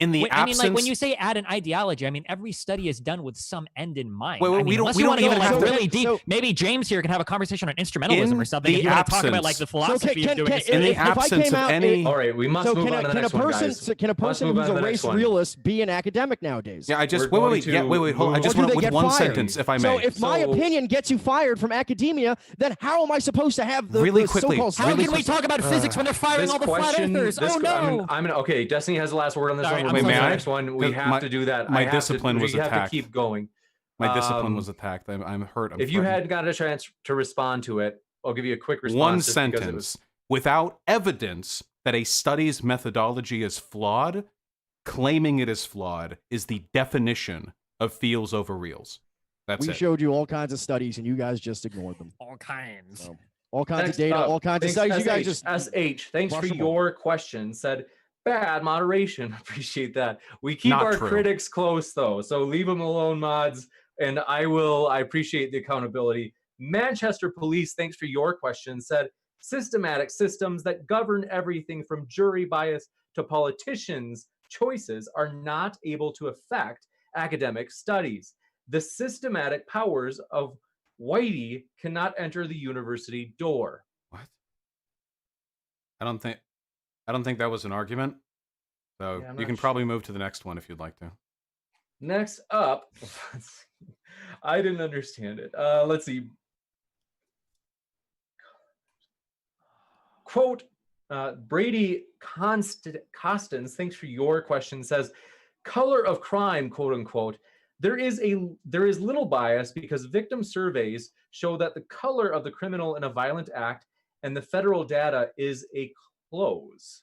in the absence, like when you say add an ideology, I mean every study is done with some end in mind. Wait, we don't even have have really deep. Maybe James here can have a conversation on instrumentalism or something. If you want to talk about like the philosophy of doing this. In the absence of any, all right, we must move on to the next one, guys. Can a person who's a race realist be an academic nowadays? Yeah, I just wait. Hold on. I just want with one sentence, if I may. So if my opinion gets you fired from academia, then how am I supposed to have the really quickly? How can we talk about physics when they're firing all the flat earthers? Oh no! Okay, Destiny has the last word on this one. The next one, we have to do that. My discipline was attacked. We have to keep going. My discipline was attacked. I'm hurt. If you hadn't got a chance to respond to it, I'll give you a quick response. One sentence. Without evidence that a study's methodology is flawed, claiming it is flawed is the definition of feels over reals. That's it. We showed you all kinds of studies, and you guys just ignored them. All kinds. So, all kinds of data, all kinds of studies. You guys just SH. Thanks for your question. Said bad moderation. Appreciate that. We keep our critics close though, so leave them alone, mods. And I appreciate the accountability. Manchester Police. Thanks for your question. Said systematic systems that govern everything from jury bias to politicians' choices are not able to affect academic studies. The systematic powers of Whitey cannot enter the university door. What? I don't think that was an argument. So Yeah, I'm you not can sure. probably move to the next one if you'd like to. Next up, I didn't understand it. Let's see. Quote, Brady Costins, thanks for your question, says, color of crime, quote unquote. There is little bias because victim surveys show that the color of the criminal in a violent act and the federal data is a close.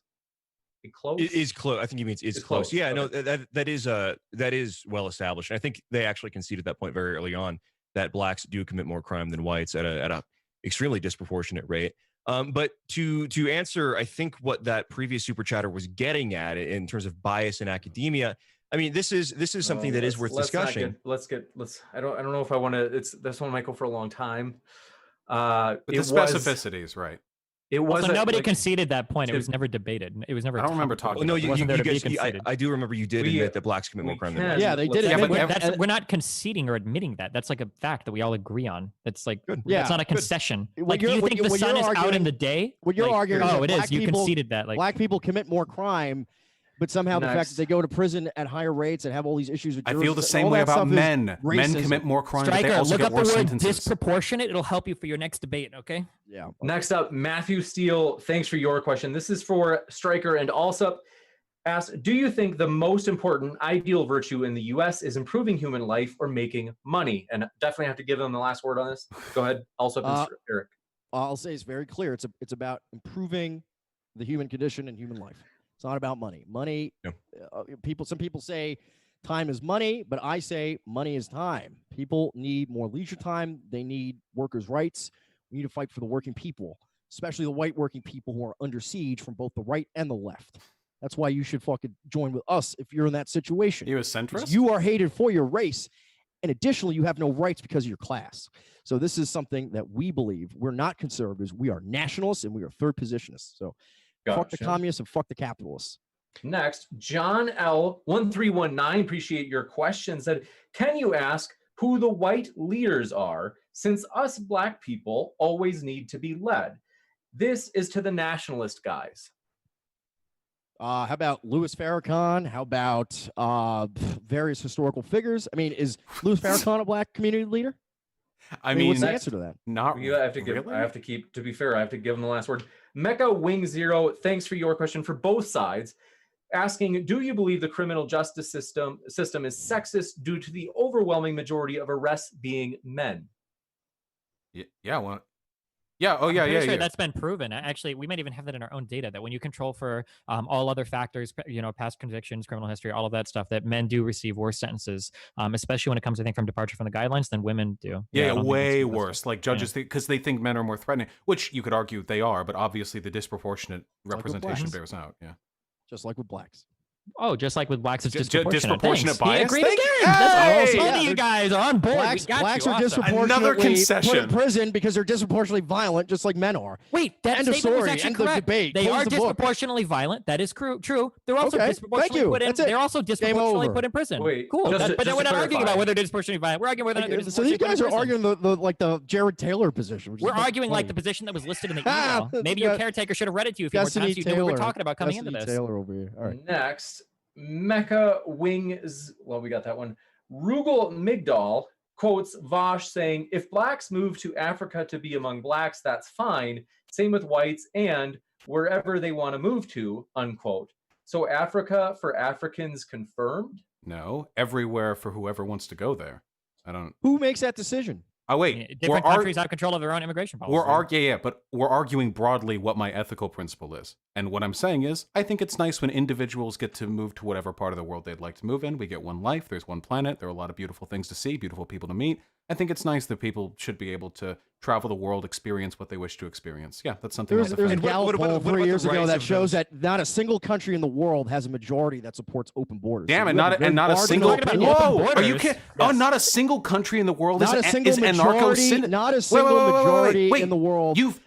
A close? It is close. I think he means it's close. close. Yeah, Okay. no, that is well established. And I think they actually conceded that point very early on that blacks do commit more crime than whites at a extremely disproportionate rate. But to answer, I think what that previous super chatter was getting at in terms of bias in academia. I mean, this is something that is worth discussing. I don't know if I want to. This one might go for a long time. But the specificities, right? It was Also, nobody conceded that point. It was never debated. It was never. I don't remember talking. Oh, no, about you wasn't there to be guys. conceded. I do remember you did admit that blacks commit more crime than whites. Yeah, they did. Yeah, admit- we're not conceding or admitting that. That's like a fact that we all agree on. It's like Yeah, it's not a good. concession. What Like, do you're- you what think you- the what sun you're is out in arguing- the day? What you're Like, arguing is oh, that it is. black You people- conceded that. Like, black people commit more crime, but somehow the fact Next. that they go to prison at higher rates and have all these issues with I juries feel and the all same way that about stuff is men. Men racism. commit more crime, but they Stryker, also look get up the worse word sentences. disproportionate. It'll help you for your next debate. Okay. Yeah. Next up, Matthew Steele. Thanks for your question. This is for Stryker and Allsup. Asks, do you think the most important ideal virtue in the U.S. is improving human life or making money? And definitely have to give them the last word on this. Go ahead, Allsup and Eric. I'll say it's very clear. It's about improving the human condition and human life. It's not about money. Money. Yeah. Some people say time is money, but I say money is time. People need more leisure time. They need workers' rights. We need to fight for the working people, especially the white working people who are under siege from both the right and the left. That's why you should fucking join with us if you're in that situation. You a centrist? You are hated for your race. And additionally, you have no rights because of your class. So this is something that we believe. We're not conservatives. We are nationalists and we are third positionists. So fuck the communists and fuck the capitalists. Next, John L1319, appreciate your question, said, can you ask who the white leaders are, since us black people always need to be led? This is to the nationalist guys. How about Louis Farrakhan? How about various historical figures? I mean, is Louis Farrakhan a black community leader? I mean, what's the answer to that? Not I have to give. really? I have to keep. To be fair, I have to give them the last word. Mecha Wing Zero. Thanks for your question for both sides. Asking, do you believe the criminal justice system is sexist due to the overwhelming majority of arrests being men? Yeah. Well. Yeah. Oh, I'm yeah. pretty Yeah. sure Yeah. that's been proven. Actually, we might even have that in our own data that when you control for all other factors, past convictions, criminal history, all of that stuff, that men do receive worse sentences, especially when it comes, I think, from departure from the guidelines than women do. Yeah, I don't think way it's- worse. Like judges, because they think men are more threatening, which you could argue they are, but obviously the disproportionate with representation blacks. bears out. Yeah. Just like with blacks. Oh, just like with blacks, it's Disproportionate disproportionate. Thanks. bias? He agreed Thank again. you. That's Hey! all of you guys are on board. Blacks, We got blacks you. are Awesome. disproportionately Another put in concession. prison because they're disproportionately violent, just like men are. Wait, that End of statement was story. actually End of correct. debate. They Close are the book. disproportionately violent. That is true. They're also Okay, disproportionately thank you. put in. That's it. They're also disproportionally over. put in prison. Wait, Cool. just to- But then just we're to not arguing clarify. about whether they're disproportionately violent. We're arguing whether they're So disproportionally these put in guys are prison. arguing the Jared Taylor position. Which We're is fucking arguing like funny. the position that was listed in the Ah, email. Maybe your got- caretaker should have read it to you a few more Destiny times so you knew what we're Taylor. talking about coming Destiny into this. Taylor over here. All right. Next, Mecha Wings. Well, we got that one. Rugal Migdal quotes Vosh saying, if blacks move to Africa to be among blacks, that's fine. Same with whites and wherever they want to move to, unquote. So Africa for Africans confirmed? No, everywhere for whoever wants to go there. I don't. Who makes that decision? Oh wait, Different countries have control of their own immigration policy. but we're arguing broadly what my ethical principle is. And what I'm saying is, I think it's nice when individuals get to move to whatever part of the world they'd like to move in. We get one life, there's one planet, there are a lot of beautiful things to see, beautiful people to meet. I think it's nice that people should be able to travel the world, experience what they wish to experience. Yeah, that's something. There's I'll a defend. Gallup poll what 3 about the years ago rights that of shows those- that not a single country in the world has a majority that supports open borders. Damn, So and you have not very and not a marginal single. Talking about opinion. open Whoa, are you borders. kidding? Oh, Yes. not a single country in the world Not a is single majority, not a single majority in the world. You've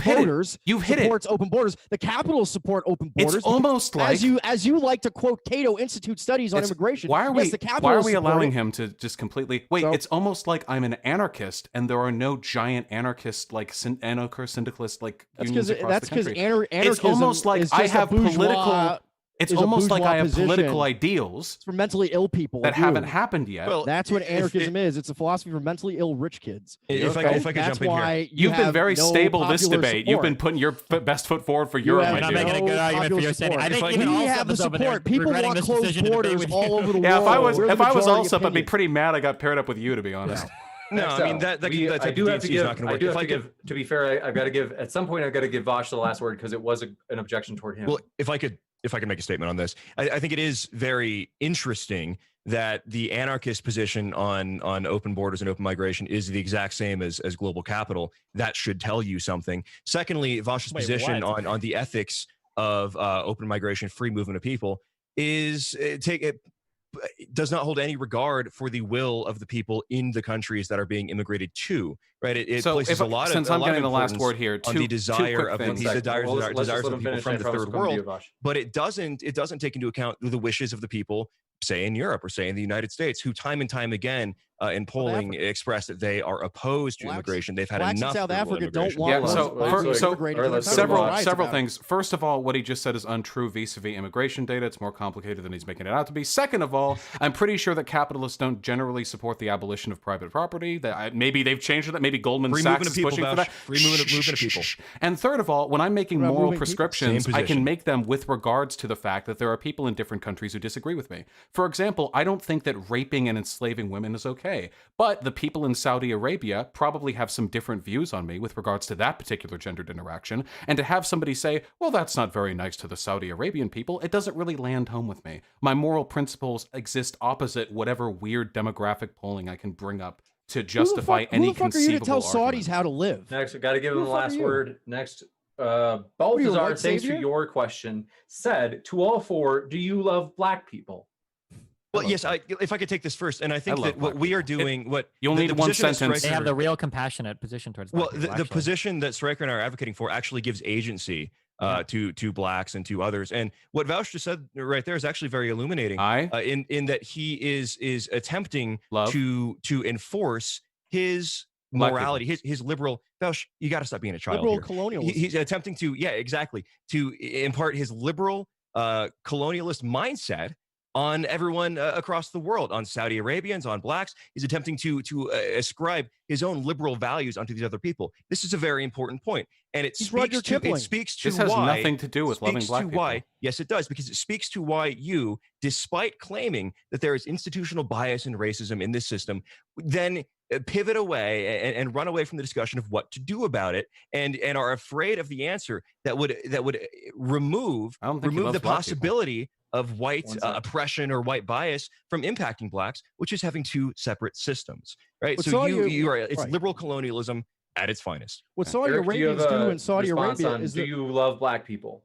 hit voters it. You've hit it. supports open borders. The capitals support open borders. It's almost like as you like to quote Cato Institute studies on It's- immigration. Why are yes, we? the capitals Why are we support allowing it. him to just completely wait? So- It's almost like I'm an anarchist, and there are no giant anarchist like anarchist syndicalist like unions across the country. anarchism It's almost like is I just a have bourgeois- political. It's is a almost like I bourgeois have political position. ideals It's for mentally ill people that like you. haven't happened yet. Well, That's what if- anarchism is. It's a philosophy for mentally ill rich kids. If I could That's jump in here. why You've been have very no stable this popular debate. You've been support. putting your best foot forward for You Europe, have my You're not dude. making a good no argument for popular your standing. I support. think If even We Allsup have the is over there support. People regretting want this closed decision to debate borders with all you. over the Yeah, world. if I was majority Allsup, I'd be opinion. pretty mad I got paired up with you, to be honest. No, I mean that I do have to give. not going to I work. do If have I to could, give. To be fair, I've got to give. At some point, I've got to give Vosh the last word because it was an objection toward him. well, if I could make a statement on this, I think it is very interesting that the anarchist position on open borders and open migration is the exact same as global capital. That should tell you something. Secondly, Vosh's Wait, position what? on the ethics of open migration, free movement of people, is does not hold any regard for the will of the people in the countries that are being immigrated to. Right? It So places a lot of since I'm getting the last importance word here, on two the desire quick of the things. people, Let's just desires let of him the people finish. from I the promise third we'll come to you, world, Vosh. but it doesn't take into account the wishes of the people, say in Europe or say in the United States, who time and time again in polling expressed that they are opposed to Blacks- immigration. They've had Blacks in enough South of illegal Africa don't immigration. want Yeah, us so blacks so immigrating all right, to their let's go country. several Riots several about it. things. First of all, what he just said is untrue vis-a-vis immigration data. It's more complicated than he's making it out to be. Second of all, I'm pretty sure that capitalists don't generally support the abolition of private property. That maybe they've changed that. Maybe Goldman Free Sachs movement of is people, pushing for Vosh. that. Free movement of people. And third of all, when I'm making What about moral moving people? prescriptions, Same I can position. make them with regards to the fact that there are people in different countries who disagree with me. For example, I don't think that raping and enslaving women is okay, but the people in Saudi Arabia probably have some different views on me with regards to that particular gendered interaction. And to have somebody say, well, that's not very nice to the Saudi Arabian people, it doesn't really land home with me. My moral principles exist opposite whatever weird demographic polling I can bring up to justify any Who the fuck are you to conceivable tell argument. Saudis how to live? Next, we got to give Who him the the fuck are last you? word. Next, you, a Balthazar, white thanks for savior? your question. Said to all four, do you love black people? Well, yes, if I could take this first, and I think love that what black we are doing, what You'll the need one position that sentence. They Stryker- have the real compassionate position towards well, black people, the actually. position that Stryker and I are advocating for actually gives agency to blacks and to others. And what Vouch just said right there is actually very illuminating. In that he is attempting Love. to enforce his Black morality, his liberal. Vouch, you got to stop being a child Liberal here. colonialism. He's attempting to, exactly, to impart his liberal colonialist mindset on everyone across the world, on Saudi Arabians, on blacks. He's attempting to ascribe his own liberal values onto these other people. This is a very important point, and it He's speaks Rudyard to Kipling. it speaks to This has why nothing to do with loving speaks black to people. why. Yes, it does, because it speaks to why you, despite claiming that there is institutional bias and racism in this system, then pivot away and run away from the discussion of what to do about it, and are afraid of the answer that would remove I don't think he the loves black people. possibility of white One second. oppression or white bias from impacting blacks, which is having two separate systems, right? But So Saudi- you are, it's right. liberal colonialism at its finest. What Saudi Eric, do you have Arabians do a in Saudi response Arabia on, is do that you love black people?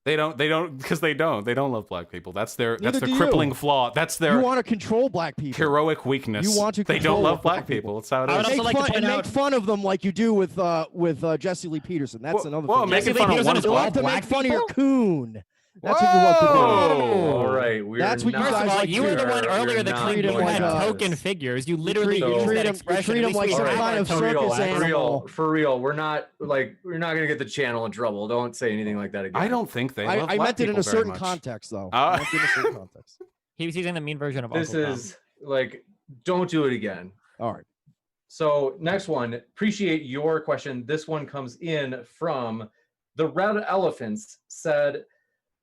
They don't, because they don't love black people. That's their Neither do you. crippling flaw. That's you their want to control black people. heroic weakness. You want to They control don't love black black people. That's how it I would is. also Make like to fun, point and make out- fun of them like you do with Jesse Lee Peterson. That's Well- another well, thing. making Jesse fun Lee of Peterson one is You all love black. to make black fun of your people? coon. That's what you love to do. Whoa. All right, we're That's what you not- First of guys all, like you were the to- one earlier we're that not claimed you going had to- token figures. You literally treat- used treat that him- expression. treat At him least like we some tried kind to of tone it circus down. animal. For real, we're not gonna get the channel in trouble. Don't say anything like that again. I don't think they love I black meant it in people a very certain much. context, though. Ah. I meant it in a certain context. He was using the mean version of This Uncle Tom. is like, don't do it again. All right. So next one, appreciate your question. This one comes in from the Red Elephants. Said,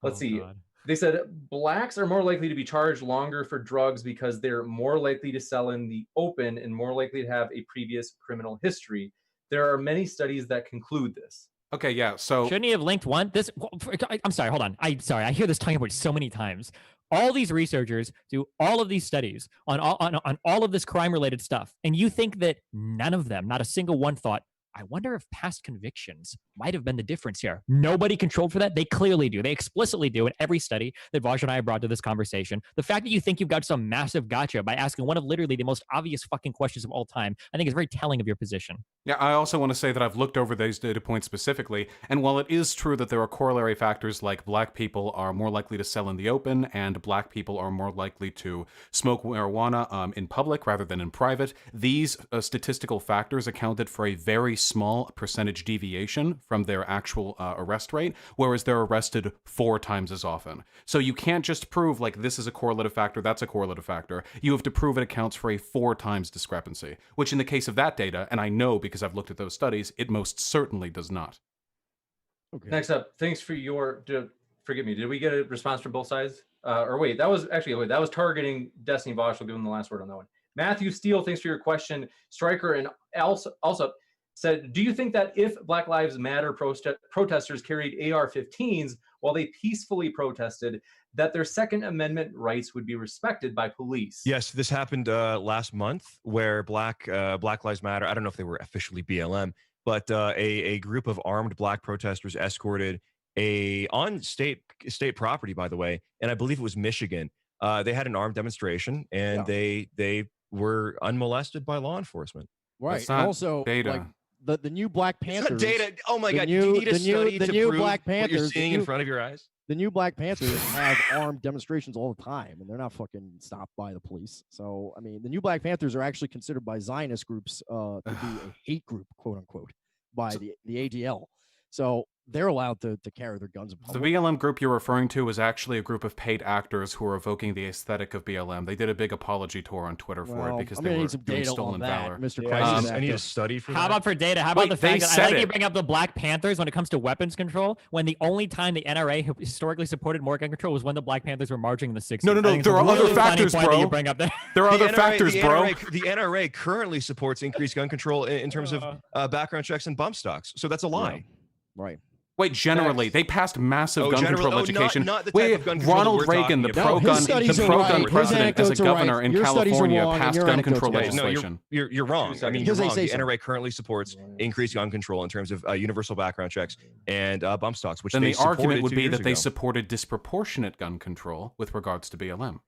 let's Oh, see. God. They said blacks are more likely to be charged longer for drugs because they're more likely to sell in the open and more likely to have a previous criminal history. There are many studies that conclude this. Okay, yeah. So Shouldn't he have linked one? I'm sorry, hold on. I'm sorry. I hear this talking about so many times. all these researchers do all of these studies on all of this crime related stuff, and you think that none of them, not a single one, thought, I wonder if past convictions might have been the difference here. Nobody controlled for that. They clearly do. They explicitly do in every study that Vaj and I brought to this conversation. The fact that you think you've got some massive gotcha by asking one of literally the most obvious fucking questions of all time, I think is very telling of your position. Yeah, I also want to say that I've looked over these data points specifically, and while it is true that there are corollary factors like black people are more likely to sell in the open and black people are more likely to smoke marijuana in public rather than in private, these statistical factors accounted for a very small percentage deviation from their actual arrest rate, whereas they're arrested 4 times as often. So you can't just prove like this is a correlative factor, that's a correlative factor. You have to prove it accounts for a 4 times discrepancy, which in the case of that data, and I know because I've looked at those studies, it most certainly does not. Okay. Next up, thanks for your, forgive me, did we get a response from both sides? Or wait, that was targeting Destiny Vosh. We'll give him the last word on that one. Matthew Steele, thanks for your question. Stryker and Allsup said, do you think that if Black Lives Matter protesters carried AR-15s while they peacefully protested, that their Second Amendment rights would be respected by police? Yes, this happened last month where Black Lives Matter, I don't know if they were officially BLM, but a group of armed black protesters escorted on state property, by the way, and I believe it was Michigan. They had an armed demonstration and they were unmolested by law enforcement. Right. And also, data. Like, the new Black Panthers. Data. Oh my God! Do you need a study to prove Black what you're Panthers, seeing in front of your eyes? The new Black Panthers have armed demonstrations all the time, and they're not fucking stopped by the police. So, I mean, the new Black Panthers are actually considered by Zionist groups to be a hate group, quote unquote, by the ADL. So they're allowed to carry their guns in public. The BLM group you're referring to is actually a group of paid actors who are evoking the aesthetic of BLM. They did a big apology tour on Twitter for it because they were doing stolen valor. Mr. I need a study for that. How about for data? How about the fact that I like you bring up the Black Panthers when it comes to weapons control, when the only time the NRA historically supported more gun control was when the Black Panthers were marching in the 60s. No, there are other factors, bro. You bring up there. There are other factors, bro. The NRA currently supports increased gun control in terms of background checks and bump stocks. So that's a lie. Right. Wait, generally, they passed massive gun control legislation. Not the type of gun control Ronald Reagan, the pro-gun president, as a governor in California, passed gun control legislation. No, you're wrong. I mean, you're wrong. The NRA currently supports increased gun control in terms of universal background checks and bump stocks, which then they the argument would be that they ago. supported disproportionate gun control with regards to BLM.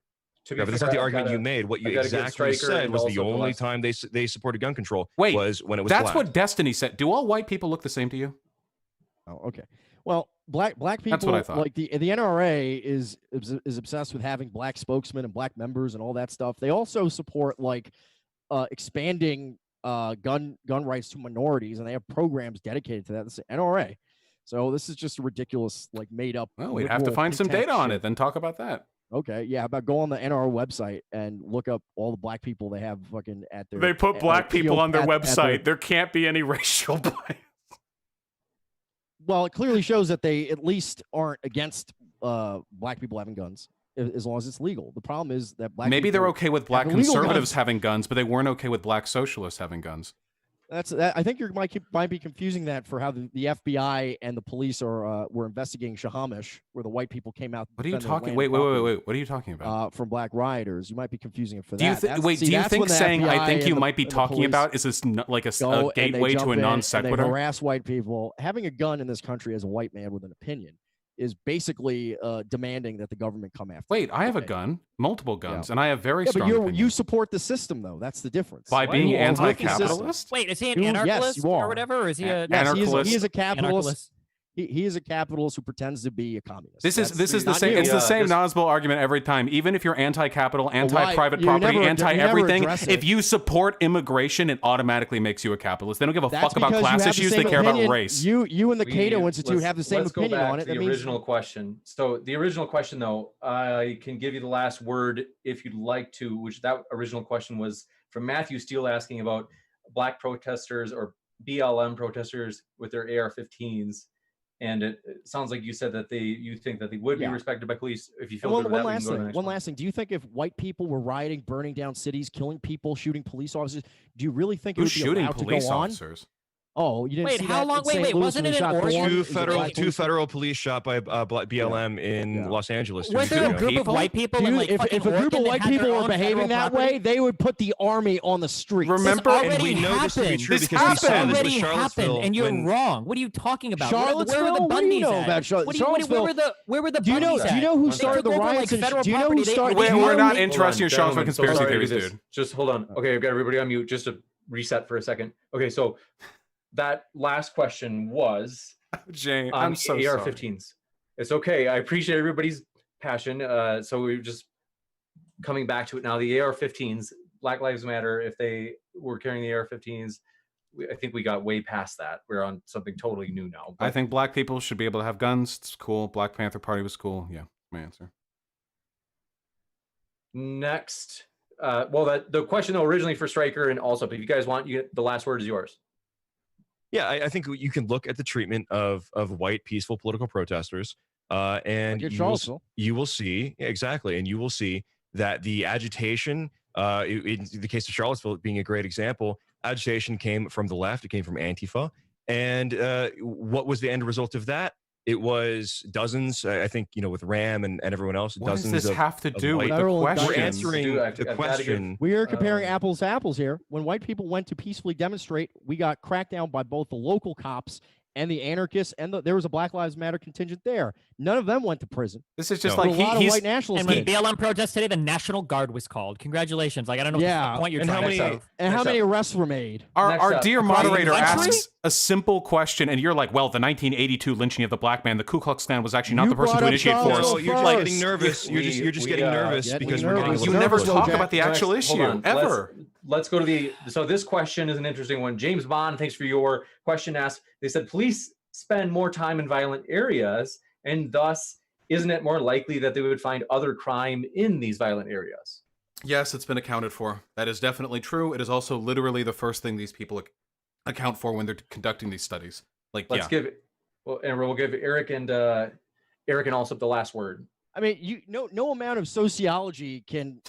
Yeah, but that's not the argument you made. What you exactly said was the only time they supported gun control was when it was that's black. what Destiny said. Do all white people look the same to you? Oh, okay. Well, black people, that's what I thought. Like the NRA is obsessed with having black spokesmen and black members and all that stuff. They also support like expanding gun rights to minorities, and they have programs dedicated to that. That's the NRA. So this is just a ridiculous, like, made up. Well, we'd have to find some data on it, then talk about that. Okay, yeah. How about go on the NRA website and look up all the black people they have fucking at their. They put black people on their website. There can't be any racial bias. Well, it clearly shows that they at least aren't against black people having guns, as long as it's legal. The problem is that black maybe people they're okay with black have illegal conservatives guns. having guns, but they weren't okay with black socialists having guns. I think you might be confusing that for how the FBI and the police were investigating Shahamish, where the white people came out. What are you talking? Wait. What are you talking about? From black rioters, you might be confusing it for do you that. do you think saying I think you might be talking about is this like a gateway to a non sequitur? They harass white people. Having a gun in this country as a white man with an opinion is basically demanding that the government come after. Wait, I have a gun, multiple guns, and I have very strong but opinions. you support the system, though. That's the difference. By being anti-capitalist? Wait, is he an anarchist or whatever? Or is he a anarchist? He is a capitalist. He is a capitalist who pretends to be a communist. This is the same. It's the same Nazbol argument every time. Even if you're anti-capital, anti-private property, anti-everything, if you support immigration, it automatically makes you a capitalist. They don't give a fuck about class issues. They care about race. You and the Cato Institute have the same opinion on it. The original question. So the original question, though, I can give you the last word if you'd like to. Which that original question was from Matthew Steele asking about black protesters or BLM protesters with their AR-15s. And it sounds like you said that you think that they would be respected by police. If you feel good with that, one last thing. Do you think if white people were rioting, burning down cities, killing people, shooting police officers, do you really think it would be allowed to go on? Oh, you didn't Wait, see how that long- in wait, St. wait, Louis wasn't when it he in shot Oregon? Thorne? Two It was a federal black police shot by BLM in Yeah. Los Angeles. 2 Was weeks there a ago. group of white people in like if fucking a group Oregon of that white had their people were own behaving federal that property? way, they would put the army on the streets. Remember, already And we know this to be happened. true This because we saw this with already happened, Charlottesville. and you're when- wrong. What are you talking about? Where were the Charlottesville? What do you Bundys know at? about Where were the Do you know? Bundys Do you at? know who One started the took over, like, riots? federal Do you know who property. They- started? they- do you We're know not who- interested in your Charlottesville Gentlemen, so conspiracy sorry to theories, do this. dude. Just hold on. Okay, I've got everybody on mute. Just to reset for a second. Okay, so that last question was Jay, on I'm so sorry. AR-15s. It's okay. I appreciate everybody's passion. So we're just coming back to it now. The AR-15s, Black Lives Matter. If they were carrying the AR-15s, I think we got way past that. We're on something totally new now. I think black people should be able to have guns. It's cool. Black Panther Party was cool. Yeah, my answer. Next, the question though originally for Stryker and also, if you guys want, the last word is yours. Yeah, I think you can look at the treatment of white peaceful political protesters, and Like in Charlottesville. you will see exactly, and you will see that the agitation, in the case of Charlottesville being a great example, agitation came from the left. It came from Antifa, and what was the end result of that? It was dozens. I think with Ram and everyone else. What does dozens this have to do with the Federal question? We're indictments. answering Dude, I've the gotta give- question. We are comparing Um, apples to apples here. When white people went to peacefully demonstrate, we got cracked down by both the local cops and the anarchists, and there was a Black Lives Matter contingent there. None of them went to prison. This is just No. like a lot of he's white nationalists. And when did. BLM protests today, the National Guard was called. Congratulations! Like I don't know if Yeah. that's the point you're And how trying to many- make. And how Next many up. arrests were made? our Next up, dear across the moderator country? asks a simple question, and you're like, "Well, the 1982 lynching of the black man, the Ku Klux Klan was actually not You the person brought to up initiate Charlottesville force." No, you're just first. getting nervous. You're just We, getting nervous getting because we're getting nervous. a You little never closer. talk Jack. about the actual Next, hold issue on. ever. Let's go to so this question is an interesting one. James Bond, thanks for your question. Asked, they said, police spend more time in violent areas, and thus, isn't it more likely that they would find other crime in these violent areas? Yes, it's been accounted for. That is definitely true. It is also literally the first thing these people account for when they're conducting these studies. Like, Let's yeah, give we'll give Eric and Allsup the last word. I mean, no amount of sociology can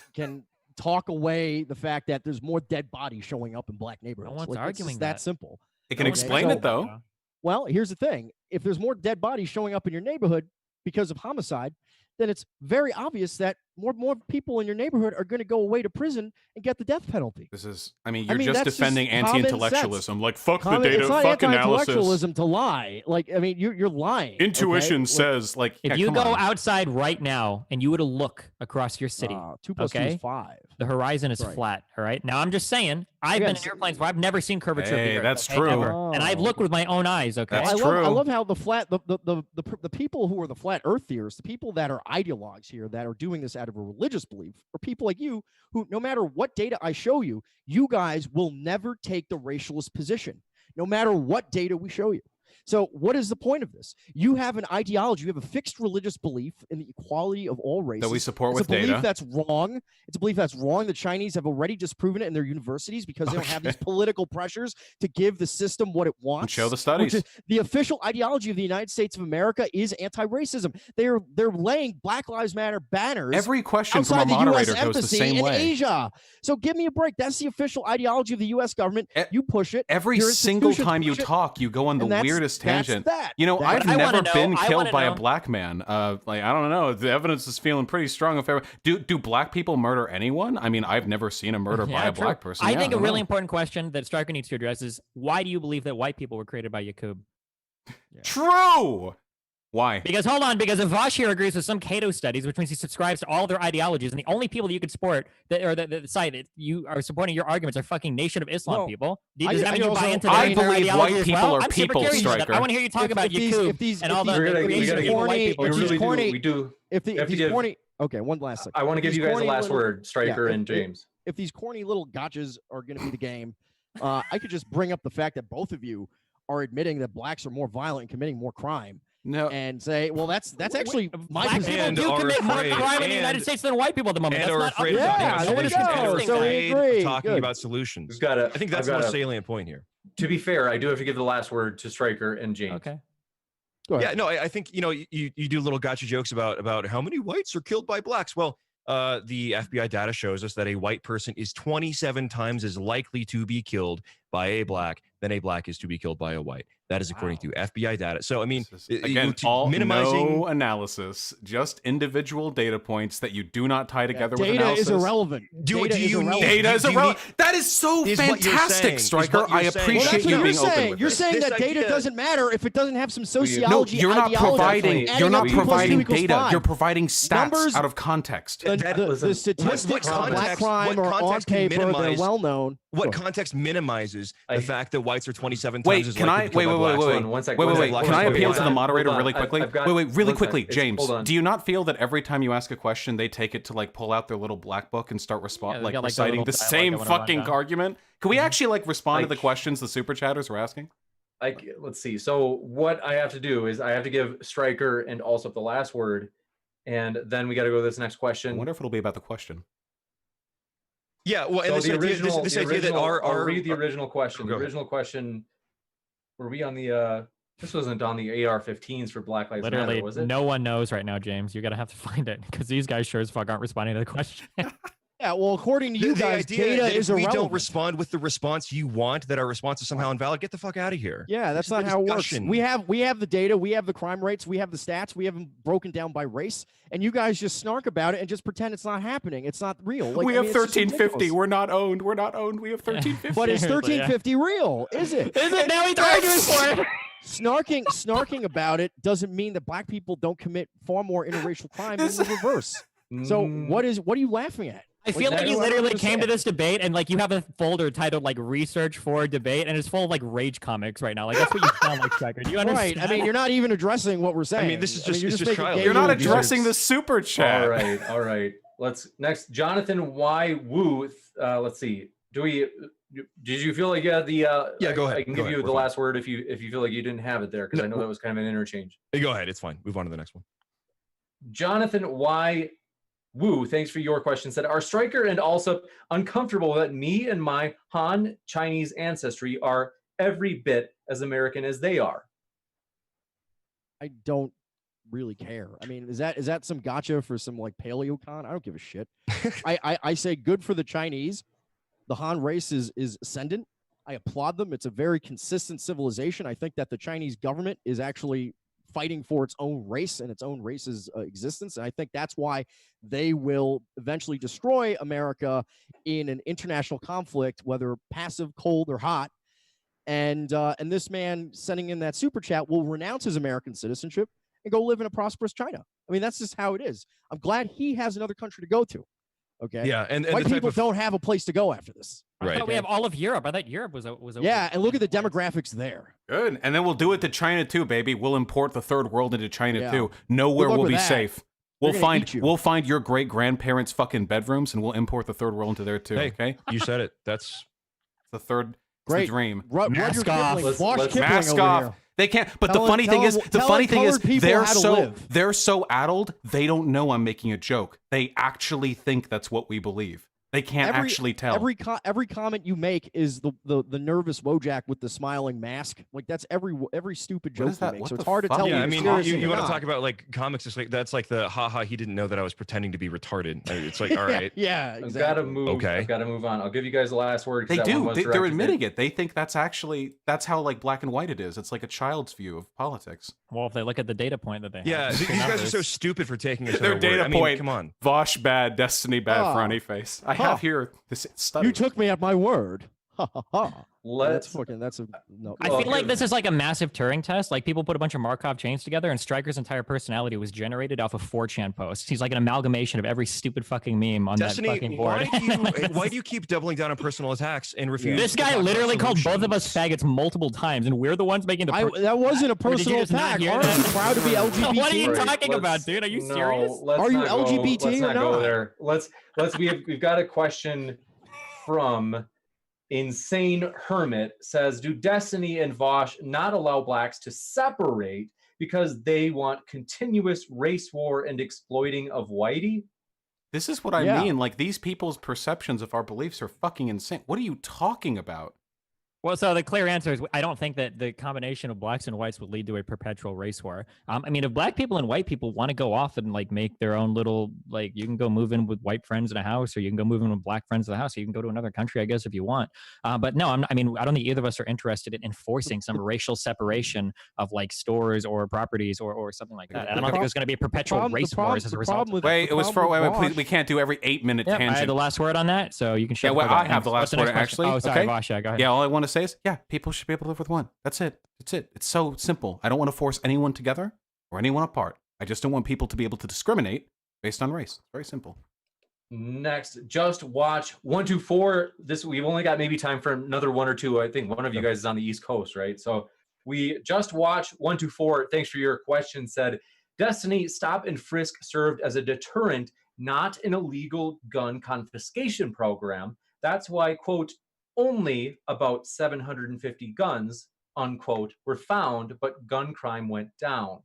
talk away the fact that there's more dead bodies showing up in black neighborhoods. one's Like, it's arguing just that. that simple. it can Okay, explain so- it though. Well, here's the thing. If there's more dead bodies showing up in your neighborhood because of homicide, then it's very obvious that more people in your neighborhood are going to go away to prison and get the death penalty. This is, I mean, you're mean, just that's just defending common anti-intellectualism. Like, fuck the Common- data, it's not fuck analysis. anti-intellectualism to lie. Like, I mean, you're lying. okay? Intuition Like, says, like, If yeah, you come go on. outside right now and you were to look across your city, 2 + 2 okay? is 5. the horizon is Right. flat. All right. Now I'm just saying, I've Yeah, been in so- airplanes where I've never seen curvature of Hey, the Earth, that's okay, true. ever. And I've Oh. looked with my own eyes. Okay. That's I true. love how the people who are the flat earth theorists, the people that are ideologues here that are doing this out of a religious belief, are people like you who, no matter what data I show you, you guys will never take the racialist position, no matter what data we show you. So what is the point of this? You have an ideology, you have a fixed religious belief in the equality of all races. That we support It's with a belief data. that's wrong. It's a belief that's wrong. The Chinese have already disproven it in their universities because they don't have these political pressures to give the system what it wants. And show the which studies. is- the official ideology of the United States of America is anti-racism. They're laying Black Lives Matter banners Every question from outside our the moderator U.S. goes the embassy same in way. Asia. So give me a break. That's the official ideology of the U.S. government. E- You push it. Every your single institutions time you push it, talk, you go on the and that's- weirdest that's tangent. that. You know, That's- I've I wanna never know- been I killed wanna by a know. black man. Like, I don't know. The evidence is feeling pretty strong. Do black people murder anyone? I mean, I've never seen a murder by Yeah, a true. black person. I Yeah, think a don't really know. important question that Stryker needs to address is why do you believe that white people were created by Yakub? True. Why? Because if Vosh here agrees with some Cato studies, which means he subscribes to all their ideologies, and the only people that you could support that or the side that you are supporting your arguments are fucking Nation of Islam Well, people. I- Does that I mean you also- buy into I their believe ideology white as people well? are I'm super people, curious about that. Stryker. I want to hear you talk about Yakub and all the We're gonna reasons get for white corny- people. We if really these corny- do. We do. If have to these give- corny, okay, one last second. I want to give These you guys the corny last little- word, Stryker yeah, and James. If these corny little gotchas are going to be the game, I could just bring up the fact that both of you are admitting that blacks are more violent and committing more crime, No. and say, well, that's actually my Black position. people And do are commit more afraid- crime in the and- United States than white people at the moment. And That's are not afraid of Yeah, talking there about we solutions. go. And are So we afraid agree. of talking Good. about solutions. We've got I think that's the most salient point here. To be fair, I do have to give the last word to Stryker and James. Okay. Go ahead. Yeah, no, I think you do little gotcha jokes about how many whites are killed by blacks. Well, the FBI data shows us that a white person is 27 times as likely to be killed by a black than a black is to be killed by a white. That is according to FBI data. So I mean, Again, no analysis, just individual data points that you do not tie together with Data analysis. is irrelevant. Do you need Data is irrelevant? That is so fantastic, Striker. I appreciate you being open with You're this. saying that data doesn't matter if it doesn't have some sociology. No, you're not providing. You're not providing data. 5. You're providing stats Numbers, out of context. The statistics on black crime are on paper. They're well known. What context minimizes the fact that whites are 27 wait, times as can likely I to be killed by blacks? wait. Can I appeal to the moderator really quickly? Really quickly, It's- James. hold on. Do you not feel that every time you ask a question, they take it to like pull out their little black book and start reciting the same fucking argument? Can we actually like respond to the questions the super chatters were asking? Let's see. So what I have to do is I have to give Stryker and Allsup the last word, and then we got to go to this next question. I wonder if it'll be about the question. Yeah, well, So and this idea that I'll read the original question. The original question, were we on the this wasn't on the AR-15s for Black Lives Literally, Matter, was it? no one knows right now, James. You're gonna have to find it because these guys sure as fuck aren't responding to the question. Yeah, well, according to you guys, the idea data that is if we irrelevant. don't respond with the response you want, that our response is somehow invalid. Get the fuck out of here. Yeah, that's not how it works. We have the data, we have the crime rates, we have the stats, we have them broken down by race, and you guys just snark about it and just pretend it's not happening. It's not real. We have 1350. We're not owned. We're not owned. We have 1350. But is 1350 real? Is it? Is it? Now he's arguing for it. Snarking about it doesn't mean that black people don't commit far more interracial crime than the reverse. So what are you laughing at? I feel like you literally came to this debate and like you have a folder titled like research for debate and it's full of like rage comics right now. Like that's what you sound like, Stryker. Do you understand? Right. I mean, you're not even addressing what we're saying. I mean, this is just, you're it's just trial. You're not addressing the super chat. All right. Let's next. Jonathan Y. Wu. Let's see. Did you feel like you had the? Yeah, go ahead. I can give you the last word if you feel like you didn't have it there because I know that was kind of an interchange. Hey, go ahead. It's fine. Move on to the next one. Jonathan Y. Wu, thanks for your question. Said, are Stryker and Allsup uncomfortable that me and my Han Chinese ancestry are every bit as American as they are? I don't really care. I mean, is that some gotcha for some like paleocon? I don't give a shit. I say good for the Chinese. The Han race is ascendant. I applaud them. It's a very consistent civilization. I think that the Chinese government is actually fighting for its own race and its own race's existence. And I think that's why they will eventually destroy America in an international conflict, whether passive, cold, or hot. And this man sending in that super chat will renounce his American citizenship and go live in a prosperous China. I mean, that's just how it is. I'm glad he has another country to go to. Okay. Yeah, and white people don't have a place to go after this. I thought we have all of Europe. I thought Europe was yeah, and look at the demographics there. Good, and then we'll do it to China too, baby. We'll import the third world into China too. Nowhere will be safe. We'll find your great grandparents' fucking bedrooms, and we'll import the third world into there too. Hey, okay, you said it. That's the third. Great dream. Mask off. Mask off. They can't. But the funny thing is, they're so addled. They don't know I'm making a joke. They actually think that's what we believe. They can't actually tell. Every comment you make is the nervous Wojak with the smiling mask. Like that's every stupid joke you make. So it's hard to tell. Yeah, I mean, you want to talk about like comics? It's like that's like the haha. He didn't know that I was pretending to be retarded. I mean, it's like all right. Yeah, exactly. I've got to move. Okay. I've got to move on. I'll give you guys the last word. They do. They're admitting it. They think that's how like black and white it is. It's like a child's view of politics. Well, if they look at the data point that they have. Yeah, these guys are so stupid for taking it. Their data point. Come on. Vosh bad, Destiny bad, frowny face. I have here this study. You took me at my word. Ha ha ha. I feel like this is like a massive Turing test. Like people put a bunch of Markov chains together, and Stryker's entire personality was generated off of 4chan posts. He's like an amalgamation of every stupid fucking meme on Destiny, that fucking board. Why do you keep doubling down on personal attacks and refuse? This guy literally called both of us faggots multiple times, and we're the ones making the. That wasn't a personal attack. Aren't you proud to be LGBT? What are you talking about, dude? Are you serious? Are you LGBT or not? There. We've got a question from Insane Hermit. Says, do Destiny and Vosh not allow blacks to separate because they want continuous race war and exploiting of whitey? This is what I mean. Like these people's perceptions of our beliefs are fucking insane. What are you talking about? Well, so the clear answer is I don't think that the combination of blacks and whites would lead to a perpetual race war. I mean, if black people and white people want to go off and like make their own little, like, you can go move in with white friends in a house, or you can go move in with black friends in the house, or you can go to another country, I guess, if you want. But no, I mean, I don't think either of us are interested in enforcing some racial separation of like stores or properties or something like that. And I don't think there's going to be a perpetual race wars as a result. Wait, it was for wait, please, we can't do every 8-minute Yep, tangent. I had the last word on that, so you can shut. Yeah, well, the fuck up. I have the last What's word next question? actually. Oh, sorry, Okay. Vash, yeah, go ahead. Yeah, all I want to say is, yeah, people should be able to live with one. That's it. That's it. It's so simple. I don't want to force anyone together or anyone apart. I just don't want people to be able to discriminate based on race. It's very simple. Next, just watch 124. This we've only got maybe time for another one or two. I think one of you guys is on the East Coast, right? So we just watch 124. Thanks for your question. Said Destiny stop and frisk served as a deterrent, not an illegal gun confiscation program. That's why, quote, only about 750 guns, unquote, were found, but gun crime went down.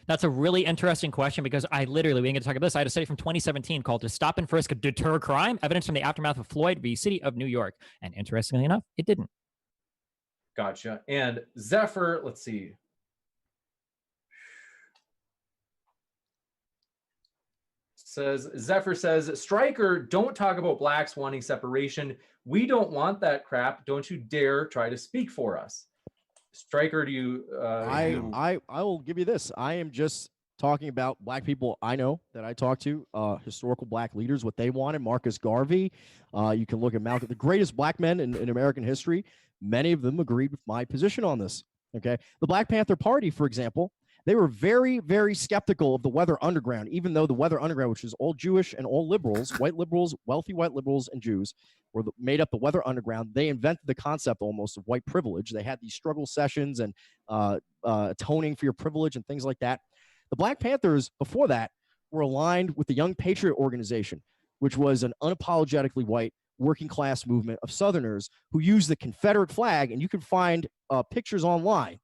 That's a really interesting question because we didn't get to talk about this. I had a study from 2017 called "To Stop and Frisk Deter Crime: Evidence from the Aftermath of Floyd v. City of New York." And interestingly enough, it didn't. Gotcha. And Zephyr, let's see. Zephyr says, Stryker, don't talk about blacks wanting separation. We don't want that crap. Don't you dare try to speak for us. Stryker, do you? I will give you this. I am just talking about black people I know that I talk to, historical black leaders, what they wanted. Marcus Garvey. You can look at Malcolm, the greatest black men in American history. Many of them agreed with my position on this. Okay, the Black Panther Party, for example, they were very, very skeptical of the Weather Underground, even though the Weather Underground, which is all Jewish and all liberals, white liberals, wealthy white liberals, and Jews, made up the Weather Underground. They invented the concept almost of white privilege. They had these struggle sessions and atoning for your privilege and things like that. The Black Panthers, before that, were aligned with the Young Patriot Organization, which was an unapologetically white working class movement of Southerners who used the Confederate flag. And you can find pictures online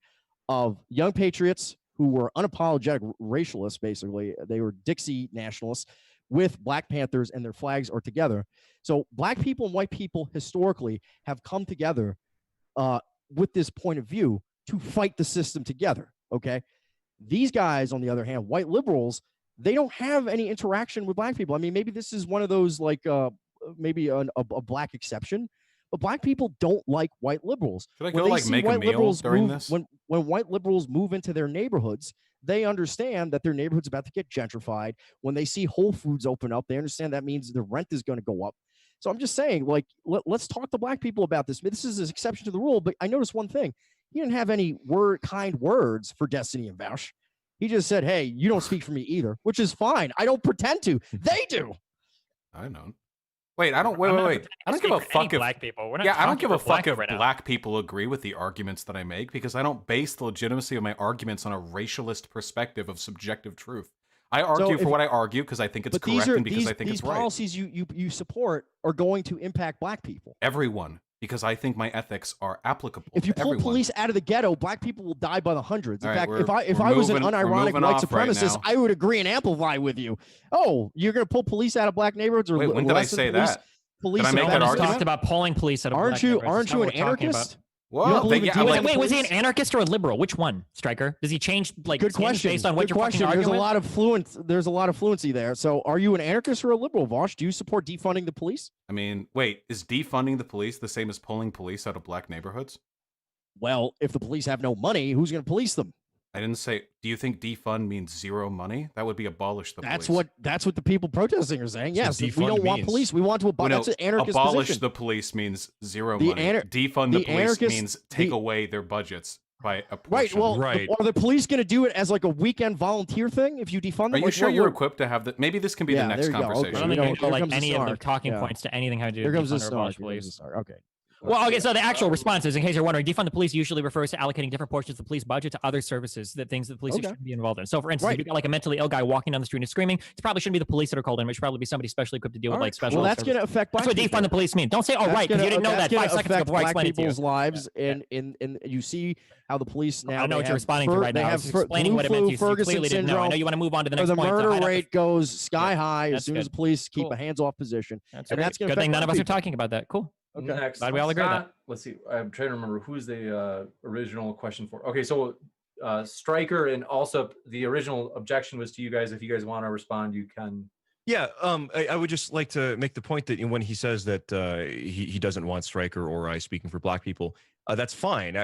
of Young Patriots who were unapologetic racialists, basically. They were Dixie nationalists with Black Panthers, and their flags are together. So black people and white people historically have come together with this point of view to fight the system together, okay? These guys, on the other hand, white liberals, they don't have any interaction with black people. I mean, maybe this is one of those, like, maybe a black exception, but black people don't like white liberals. Should I go like make a meal during this? When white liberals move into their neighborhoods, they understand that their neighborhood's about to get gentrified. When they see Whole Foods open up, they understand that means the rent is going to go up. So I'm just saying, like, let's talk to black people about this. This is an exception to the rule, but I noticed one thing. He didn't have any kind words for Destiny and Vaush. He just said, hey, you don't speak for me either, which is fine. I don't pretend to. They do. I don't. Wait, I don't. Wait. I don't give a fuck if black people. We're not I don't give a fuck if right black people agree with the arguments that I make, because I don't base the legitimacy of my arguments on a racialist perspective of subjective truth. I argue for what I argue because I think it's correct and because I think it's right. These policies you support are going to impact black people. Everyone, because I think my ethics are applicable. If you to pull everyone. Police out of the ghetto, black people will die by the hundreds. In All right, fact, if I was an unironic white supremacist, right I would agree and amplify with you. Oh, you're going to pull police out of black neighborhoods? Or wait, when did I say that? Police did I make that argument? Talked about pulling police out of aren't you an anarchist? Whoa, wait, was he an anarchist or a liberal? Which one, Stryker? Does he change good question based on what you're fucking arguing? There's a lot of fluency there. So are you an anarchist or a liberal, Vaush? Do you support defunding the police? I mean, wait, is defunding the police the same as pulling police out of black neighborhoods? Well, if the police have no money, who's going to police them? I didn't say. Do you think defund means zero money? That would be abolish the police. That's what the people protesting are saying. Yes, we don't want police. We want to abolish. That's an anarchist abolish position. The police means zero money. Defund the police means take away their budgets by a portion. Right. Are the police going to do it as like a weekend volunteer thing if you defund them? Are you sure you're equipped to have that? Maybe this can be the next conversation. I don't think you know, like any of the talking points to anything having to do with defund or abolish police. Okay. Well, okay, so the actual response is, in case you're wondering, defund the police usually refers to allocating different portions of the police budget to other services, things that the police should be involved in. So, for instance, if you've got like a mentally ill guy walking down the street and screaming, it probably shouldn't be the police that are called in. It should probably be somebody specially equipped to deal with like special. Well, that's going to affect black people. That's what defund the police means. Don't say, oh, right, because you didn't know that 5 seconds ago before I explained it to you. People's lives, and you see how the police now. I know what you're responding to right now. I was explaining what it meant. You clearly didn't know. I know you want to move on to the next point. The murder rate goes sky high as soon as the police keep a hands-off position. That's good thing none of us are talking about that. Cool. Okay. Next, Glad we all agree with that. Let's see. I'm trying to remember who's the original question for. Okay, so Striker and also the original objection was to you guys. If you guys want to respond, you can. Yeah, I would just like to make the point that when he says that he doesn't want Stryker or I speaking for Black people, that's fine.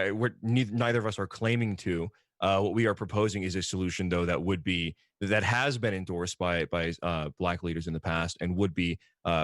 Neither of us are claiming to. What we are proposing is a solution, though, that has been endorsed by Black leaders in the past and would be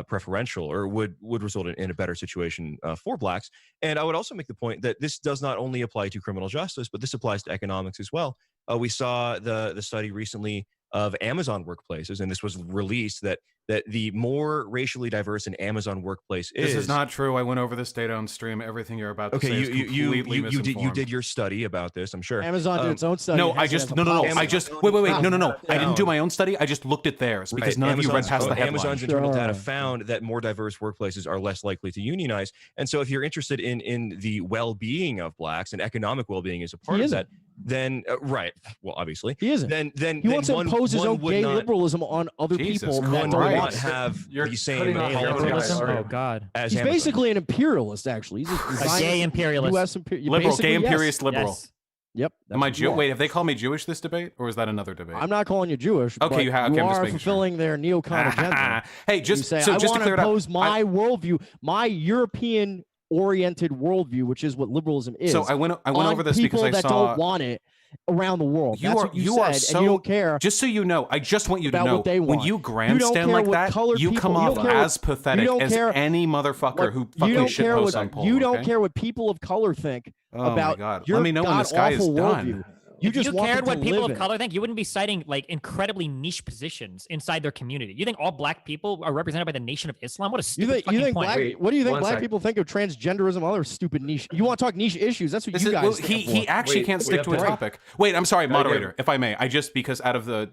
preferential or would result in a better situation for Blacks. And I would also make the point that this does not only apply to criminal justice, but this applies to economics as well. We saw the study recently of Amazon workplaces, and this was released that the more racially diverse an Amazon workplace is. This is not true. I went over this data on stream. Everything you're about to say is completely misinformed. You did your study about this, I'm sure. Amazon did its own study. No, It I has just to have no. a I policy. just wait. No. I didn't do my own study. I just looked at theirs because none of you read past the headline. Amazon's internal data Sure. found that more diverse workplaces are less likely to unionize. And so if you're interested in the well-being of Blacks and economic well-being as a part of that, then right. Well, obviously. He isn't. Then He wants to impose his own would gay not- liberalism on other Jesus people that Christ. don't would want not it. have You're the same cutting off politics liberalism? Oh God. as He's Amazon. basically an imperialist, actually. He's just A designed gay imperialist. U.S. Liberal, gay imperialist liberal. Yes. Yep. Am I that's what you are. Wait, have they called me Jewish this debate, or is that another debate? I'm not calling you Jewish. Okay, but you have- okay, I'm just are making sure. fulfilling their neocon agenda. Hey, You just say, so I just to want clear it to up, impose my worldview, my European-oriented worldview, which is what liberalism is. so I went on over this people because I that saw. don't want it around the world. You That's are- what you, you said, are and so- you don't care. Just so you know, I just want you to about know what they when want. you You don't grandstand care like what that, colored you people- come you off don't care as what- pathetic you don't as care any motherfucker what- who you fucking don't shit care posts what on polls. you don't okay? care what people of color think Oh about my God. your Let me know when this guy is god-awful done. worldview. You If just you want cared them what to people live of in. color think, you wouldn't be citing like incredibly niche positions inside their community. You think all Black people are represented by the Nation of Islam? What a You stupid think fucking point. black? Wait, What do you think one black sec. people think of transgenderism? Other stupid niche. You want to talk niche issues? That's what This you is- guys. well, stand he for. actually Wait, can't we stick have to a to- topic. Wait, I'm sorry, Gotta moderator, if I may. I just because out of the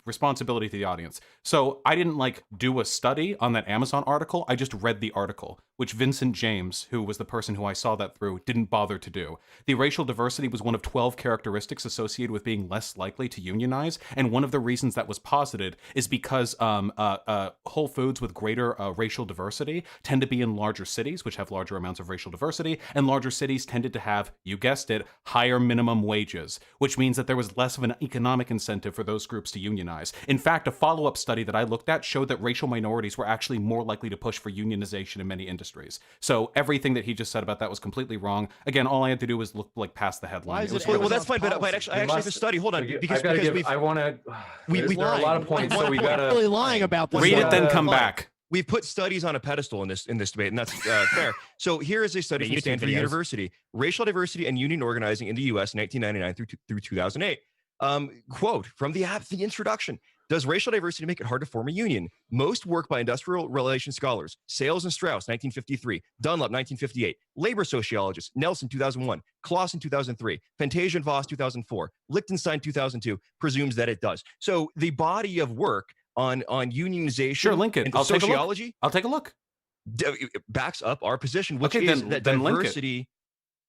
responsibility to the audience. So I didn't like do a study on that Amazon article. I just read the article, which Vincent James, who was the person who I saw that through, didn't bother to do. The racial diversity was one of 12 characteristics associated with being less likely to unionize, and one of the reasons that was posited is because Whole Foods with greater racial diversity tend to be in larger cities, which have larger amounts of racial diversity, and larger cities tended to have, you guessed it, higher minimum wages, which means that there was less of an economic incentive for those groups to unionize. In fact, a follow-up study that I looked at showed that racial minorities were actually more likely to push for unionization in many industries. So everything that he just said about that was completely wrong. Again, all I had to do was look like past the headline. Why is It was it really- Well, that's fine, but policy? I actually have a study. Hold on, because we've I want to. we- There are a lot of points, so we You're gotta. really lying about this. Read it, then Yeah. come Fine. back. we've put studies on a pedestal in this debate, and that's fair. So here is a study The from YouTube Stanford videos. University: Racial Diversity and Union Organizing in the U.S. 1999 through 2008. Quote from the introduction: Does racial diversity make it hard to form a union? Most work by industrial relations scholars: Sales and Strauss, 1953; Dunlop, 1958; labor sociologists: Nelson, 2001; Clausen, 2003; Fantasia and Voss, 2004; Lichtenstein, 2002, presumes that it does. So the body of work on unionization, Sure, link it. and I'll take a look. sociology I'll take a look. backs up our position, which Okay, is then- that then link it. diversity.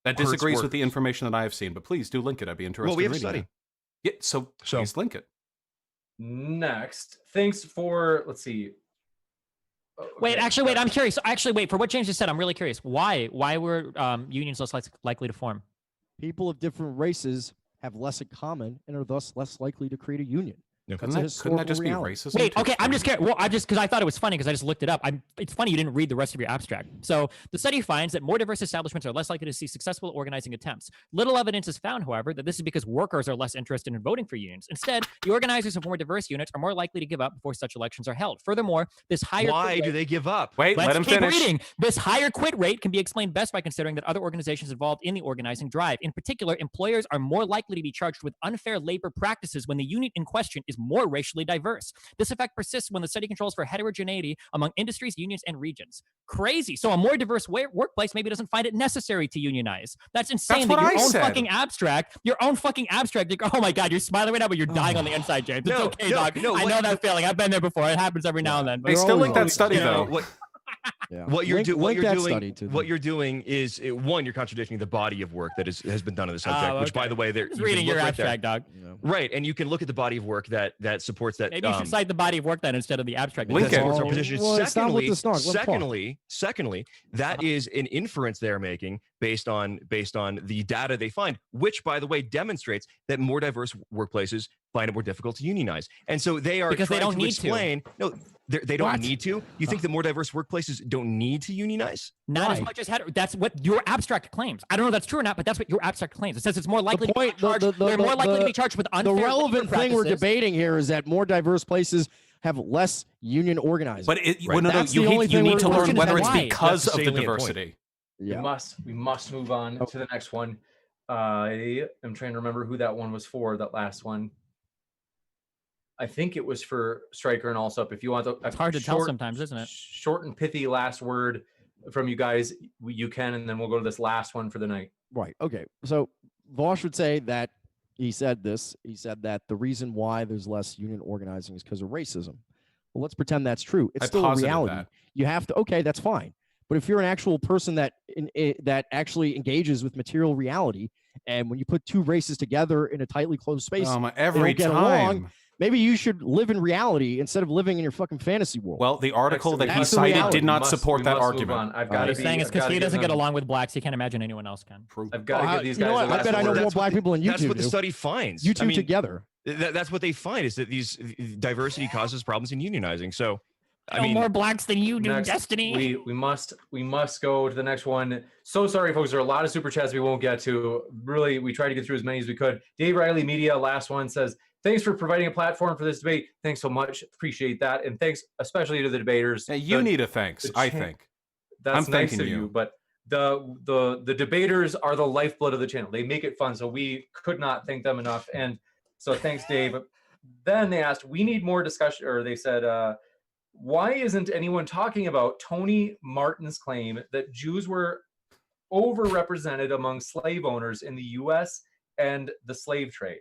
That hurts disagrees with the workers. information that I have seen, but please do link it. I'd be interested. Well, we have in a reading study. it. Yeah, so please link it. Next, thanks for. Let's see. Wait, Okay. actually, wait. I'm curious. Actually, wait. For what James just said, I'm really curious. Why were unions less likely to form? People of different races have less in common and are thus less likely to create a union. Yeah. Couldn't That's a that, couldn't that historical just be reality. racism? Wait, to okay. I'm explain just it? curious. Well, I just because I thought it was funny because I just looked it up. It's funny you didn't read the rest of your abstract. So the study finds that more diverse establishments are less likely to see successful organizing attempts. Little evidence is found, however, that this is because workers are less interested in voting for unions. Instead, the organizers of more diverse units are more likely to give up before such elections are held. Furthermore, this higher Why quit do rate- they give up? Wait, Let's let him keep finish. reading. This higher quit rate can be explained best by considering that other organizations involved in the organizing drive. In particular, employers are more likely to be charged with unfair labor practices when the unit in question is more racially diverse. This effect persists when the study controls for heterogeneity among industries, unions, and regions. Crazy. So a more diverse workplace maybe doesn't find it necessary to unionize. That's insane. That's what that your I own said. fucking abstract, you go, oh my God, you're smiling right now, but you're dying on the inside, James. It's No, okay, no, dog. no, I what- know that feeling. I've been there before. It happens every now and then. They You're still always link that always- study You know, though. Yeah. what you're Link that doing, study to what you're doing is one, you're contradicting the body of work that has been done on the subject. Which, by okay. the way, there Just you can reading look your right there. abstract, dog. Yeah. Right, and you can look at the body of work that supports that. Maybe you should cite the body of work then instead of the abstract. Link that it. supports our Well, position. well, it's not with the snark. Let him talk. Secondly, that is an inference they're making based on the data they find, which, by the way, demonstrates that more diverse workplaces find it more difficult to unionize. And so they are Because they trying don't to need explain. No, they don't What? need to. You think that more diverse workplaces don't need to unionize? Not as Why? much as that's what your abstract claims. I don't know if that's true or not, but that's what your abstract claims. It says it's more likely point- to be charged. They're more likely to be charged with The unfair relevant labor thing we're practices. debating here is that more diverse places have less union organizing. But Right. no, That's the only you thing need we're- to we're learn gonna whether say it's why. because That's of the the salient point. diversity. yeah. We must move on to the next one. I am trying to remember who that one was for. That last one. I think it was for Striker and Allsup. If you want the, It's hard to tell sometimes, isn't it? Short and pithy last word from you guys, you can, and then we'll go to this last one for the night. Right. Okay. So Vosh would say that he said this. He said that the reason why there's less union organizing is because of racism. Well, let's pretend that's true. It's I still a posited reality. that. You have to. Okay, that's fine. But if you're an actual person that that actually engages with material reality, and when you put two races together in a tightly closed space, Oh my, every get time. along. maybe you should live in reality instead of living in your fucking fantasy world. Well, the article that he That's the cited reality. did not support that argument. I've got to He's be. saying it's I've because gotta he give doesn't get them- along with blacks. He can't imagine anyone else can. True. I've got to give these you guys. know what? the I last bet I know word. more black people than you That's two what the do. study finds. You two I mean, together. That's what they find is that these diversity causes problems in unionizing. So, I No mean, more blacks than you do, Next, Destiny. we must go to the next one. So sorry, folks. There are a lot of super chats we won't get to. Really, we tried to get through as many as we could. Dave Riley Media, last one, says, "Thanks for providing a platform for this debate. Thanks so much. Appreciate that, and thanks especially to the debaters." Yeah, you The- need a thanks, the I cha- think. That's I'm nice thanking of you, you. but the debaters are the lifeblood of the channel. They make it fun, so we could not thank them enough. And so thanks, Dave. Then they asked, we need more discussion, or they said, why isn't anyone talking about Tony Martin's claim that Jews were overrepresented among slave owners in the U.S. and the slave trade?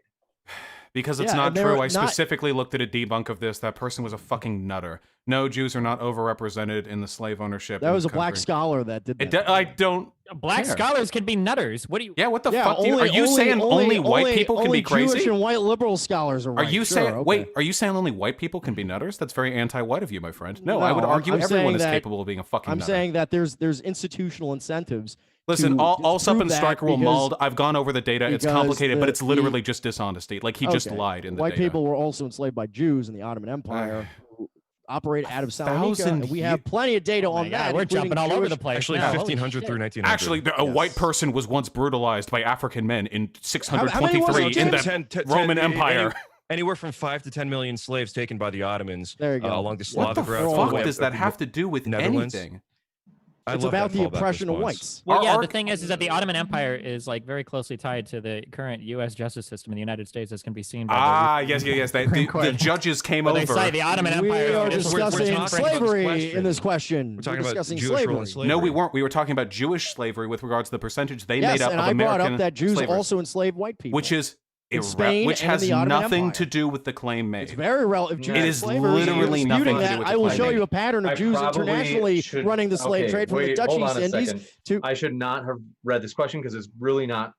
Because it's Yeah, not and they're true. I not- specifically looked at a debunk of this. That person was a fucking nutter. No, Jews are not overrepresented in the slave ownership. That in was a this black country. scholar that did It that. I don't. Black Fair. scholars can be nutters. What do you? Yeah, what the Yeah, fuck? Are you only- saying only white people can only be crazy? Jewish and white liberal scholars are Are right. you Sure, saying? okay. Wait, are you saying only white people can be nutters? That's very anti-white of you, my friend. No, I would No, argue I'm everyone saying is that- capable of being a fucking I'm nutter. saying that there's institutional incentives. Listen, to Allsup disprove and that Striker will because- mauld. I've gone over the data. It's because complicated, but the- it's literally just dishonesty. Like he just Okay. lied in the White data. people were also enslaved by Jews in the Ottoman Empire, who operated out of Salonika. 1,000 And we have plenty of data Oh my on God, that. we're including jumping all over Jewish- the place. actually, now. Holy 1500 shit. through 1900. Actually, a white Yes. person was once brutalized by African men in How many was 623 it, in the James? Roman Empire. Anywhere from 5 to 10 million slaves taken by the Ottomans There you go. along the What Slavic the route. fuck away does that have to do with Netherlands? anything? I It's love about that the fallback oppression of response. whites. Well, Our yeah, the arc- thing is that the Ottoman Empire is like very closely tied to the current U.S. justice system in the United States, as can be seen by Ah, the yes. Supreme The Court. judges came Well, they over. say the Ottoman We Empire. are is- we're discussing talking about this slavery question. in this question. We're talking about discussing Jewish rule slavery. and slavery. No, we weren't. We were talking about Jewish slavery with regards to the percentage they Yes, made up and of I brought American up that Jews slavers, also enslaved white people. which is in Spain which and in has the Ottoman nothing Empire. to do with the claim made. It's very relevant. If Jews It are is slavers, literally you're nothing disputing to do that, with I the will claim show made. you a pattern of I Jews probably internationally should- running the slave okay, trade from the wait, Dutch hold East on a Indies second. to I should not have read this question because it's really not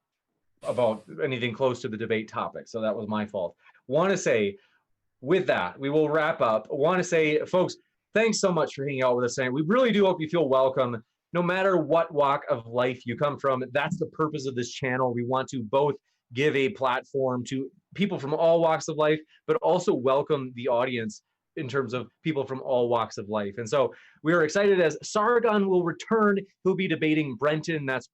about anything close to the debate topic. So that was my fault. Want to say, with that, we will wrap up. Want to say, folks, thanks so much for hanging out with us tonight. We really do hope you feel welcome, no matter what walk of life you come from. That's the purpose of this channel. We want to both give a platform to people from all walks of life, but also welcome the audience in terms of people from all walks of life. And so we are excited as Sargon will return. He'll be debating Brenton. That's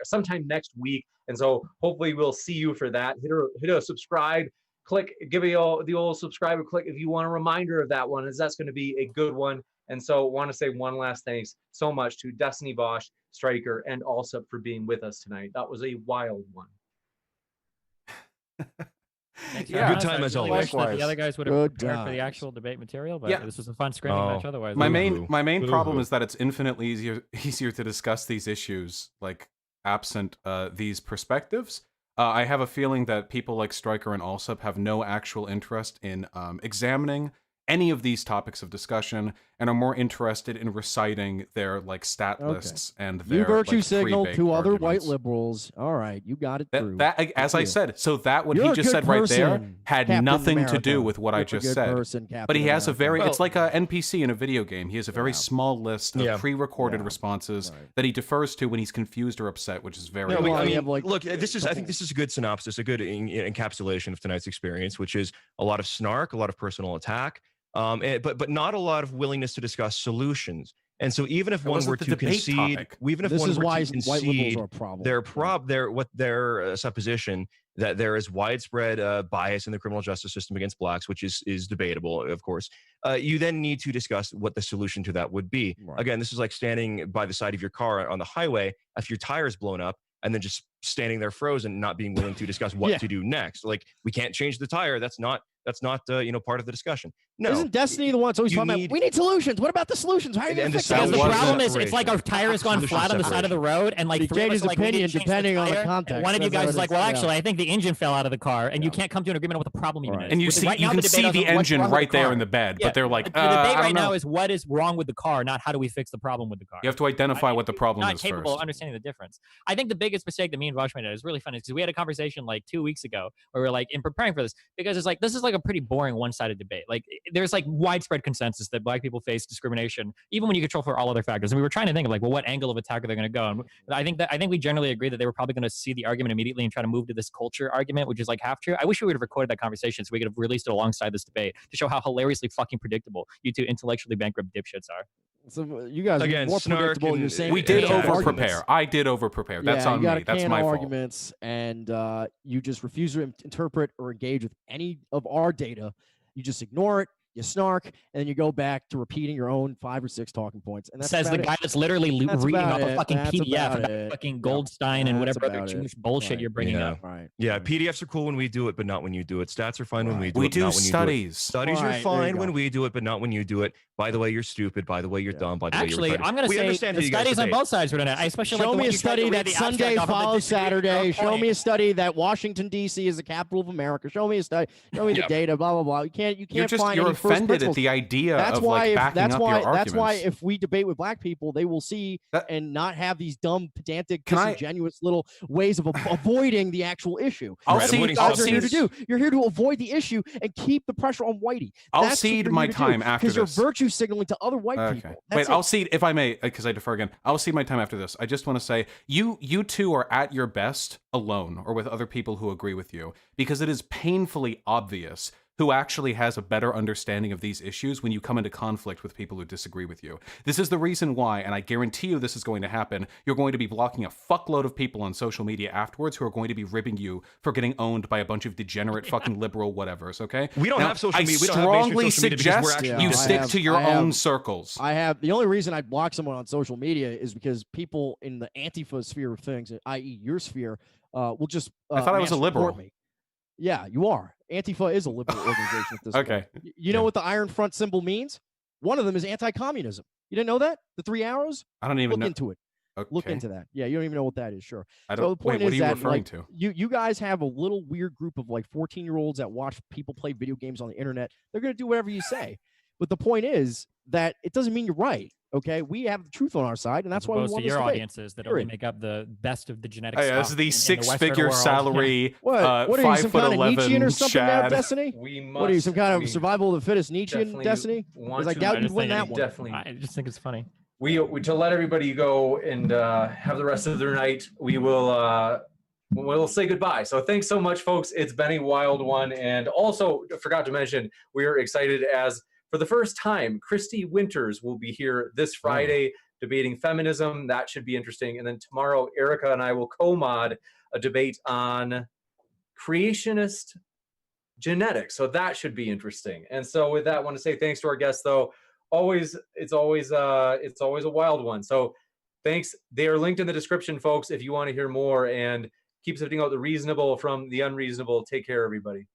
sometime next week. And so hopefully we'll see you for that. Hit a subscribe, click, give the old subscribe click if you want a reminder of that one, as that's going to be a good one. And so want to say one last thanks so much to Destiny Bosch, Striker, and Allsup for being with us tonight. That was a wild one. Thanks, Yeah. guys. Good time I as really always. wish that the other guys would have Good prepared for the times. actual debate material, but Yeah. this was a fun screaming Oh. match otherwise. My Boo-hoo. main problem Boo-hoo. is that it's infinitely easier to discuss these issues like absent these perspectives. I have a feeling that people like Striker and Allsup have no actual interest in examining any of these topics of discussion and are more interested in reciting their like stat lists and their You virtue like, signal pre-baked to other white arguments. liberals. All right, you got it through. As I said, so that what You're he a just good said right there person, had Captain nothing to do America. with what You're I a just good said. person, But Captain he has a very, America. it's like a NPC in a video game. He has a very small list of pre-recorded responses that he defers to when he's confused or upset, which is very. No, Well, I you mean, have, like, look, I think this is a good synopsis, a good encapsulation of tonight's experience, which is a lot of snark, a lot of personal attack, but not a lot of willingness to discuss solutions. And so even if That one wasn't were the to debate concede, topic. even if This one is were why to white liberals concede are a problem. their supposition that there is widespread bias in the criminal justice system against blacks, which is debatable, of course. You then need to discuss what the solution to that would be. Right. Again, this is like standing by the side of your car on the highway after your tire's blown up, and then just standing there frozen, not being willing to discuss what to do next. Like, we can't change the tire. That's not part of the discussion. No. Isn't Destiny the one that's always you talking need- about, we need solutions. What about the solutions? How are you going And to the fix Because it? the Solution problem is, it's separation. like our tire has gone Solution flat on the side of the separation. road, and like He three of changes us are like, we need to opinion change the depending on the tire, and context. one of you That's guys how is it like, is. well, Yeah. actually, I think the engine fell out of the car, and you Yeah. can't come to an agreement on what the problem even Right. is. And you Which is see, right you now can the debate see is the on what's engine wrong with right there car. in the bed, Yeah, but they're like, the debate I right don't now know. is what is wrong with the car, not how do we fix the problem with the car. You have to identify what the problem not is capable of first. understanding the difference. I think the biggest mistake that me and Vosh made is really funny because we had a conversation like 2 weeks ago where we were like in preparing for this because it's like this is like a pretty boring one-sided debate. Like there's like widespread consensus that black people face discrimination even when you control for all other factors. And we were trying to think of like, well, what angle of attack are they going to go? And I think we generally agree that they were probably going to see the argument immediately and try to move to this culture argument, which is like half true. I wish we would have recorded that conversation so we could have released it alongside this debate to show how hilariously fucking predictable you two intellectually bankrupt dipshits are. So you guys Again, are more snark predictable. and- You're saying We did Yeah. over arguments. prepare. I did over prepare. That's Yeah, on you got me. a That's can my of fault. arguments, and you just refuse to interpret or engage with any of our data. You just ignore it. You snark, and then you go back to repeating your own 5 or 6 talking points. And that's Says the about guy it. that's literally That's reading about off a it. fucking That's PDF about about it. fucking Goldstein and That's whatever other about it. Jewish bullshit Right. you're bringing Yeah. up. Right. Yeah, right. PDFs are cool when we do it, but not when you do it. Stats are fine when we do We it, but do not when you do it. studies. Studies Right, are there you fine go. when we do it, but not when you do it. By the way, you're stupid. By the way, you're dumb. By the Actually, way, you're retarded. I'm going to We say understand the how you guys studies on debate. both sides were done. I especially Show like the me one a you tried to study read that the Sunday abstract off of the follows disagree- Saturday. Show point. me a study that Washington D.C. is the capital of America. Show me a study. Show me the Yep. data. Blah blah blah. You can't find You're any first offended at principles. the idea That's of why. like If, backing that's up why. your arguments. That's why if we debate with black people, they will see That- and not have these dumb, pedantic, Can I- disingenuous little ways of avoiding the actual issue. I'll That's cede- what you I'll guys are here to cede- do. You're here to avoid the issue and keep the pressure on whitey. I'll That's what cede you're my here to do, time after because you're this. virtue signaling to other white people. Wait, That's I'll it. cede if I may, because I defer again. I'll cede my time after this. I just want to say you two are at your best alone or with other people who agree with you, because it is painfully obvious who actually has a better understanding of these issues when you come into conflict with people who disagree with you. This is the reason why, and I guarantee you this is going to happen, you're going to be blocking a fuckload of people on social media afterwards who are going to be ribbing you for getting owned by a bunch of degenerate fucking liberal whatevers, okay? We don't Now, have social I media. We don't have mainstream strongly social media because we're suggest actually you I stick have- to your I have- own circles. I have the only reason I block someone on social media is because people in the Antifa sphere of things, i.e., your sphere, will just. I thought I was a mass report liberal. me. Yeah, you are. Antifa is a liberal organization at this Okay. point. You know Yeah. what the Iron Front symbol means? One of them is anti-communism. You didn't know that? The 3 arrows? I don't even Look know. into it. Okay. Look into that. Yeah, you don't even know what that is. Sure. I So don't. the point Wait, what is are you that referring like, to? you guys have a little weird group of like 14-year-olds that watch people play video games on the internet. They're going to do whatever you say. But the point is that it doesn't mean you're right. Okay, we have the truth on our side, and that's As why we opposed want to this your debate. audiences that only Period. make up the best of the genetic Oh, yeah, stock this is the in the Western six-figure world. salary. What are you, some kind of 5'11" Nietzschean or something now, Chad. Destiny? We must. What are you, some kind we of survival of the fittest Nietzschean definitely Destiny? want Because I to- doubt I you'd just win think that one. Definitely. I just think it's funny. We to let everybody go and have the rest of their night. We will we'll say goodbye. So thanks so much, folks. It's been a wild one, and also forgot to mention we are excited as for the first time Christy Winters will be here this Friday debating feminism. That should be interesting. And then tomorrow, Erica and I will co-mod a debate on creationist genetics. So that should be interesting. And so with that, I want to say thanks to our guests, though. It's always a wild one. So thanks. They are linked in the description, folks, if you want to hear more, and keep sifting out the reasonable from the unreasonable. Take care, everybody.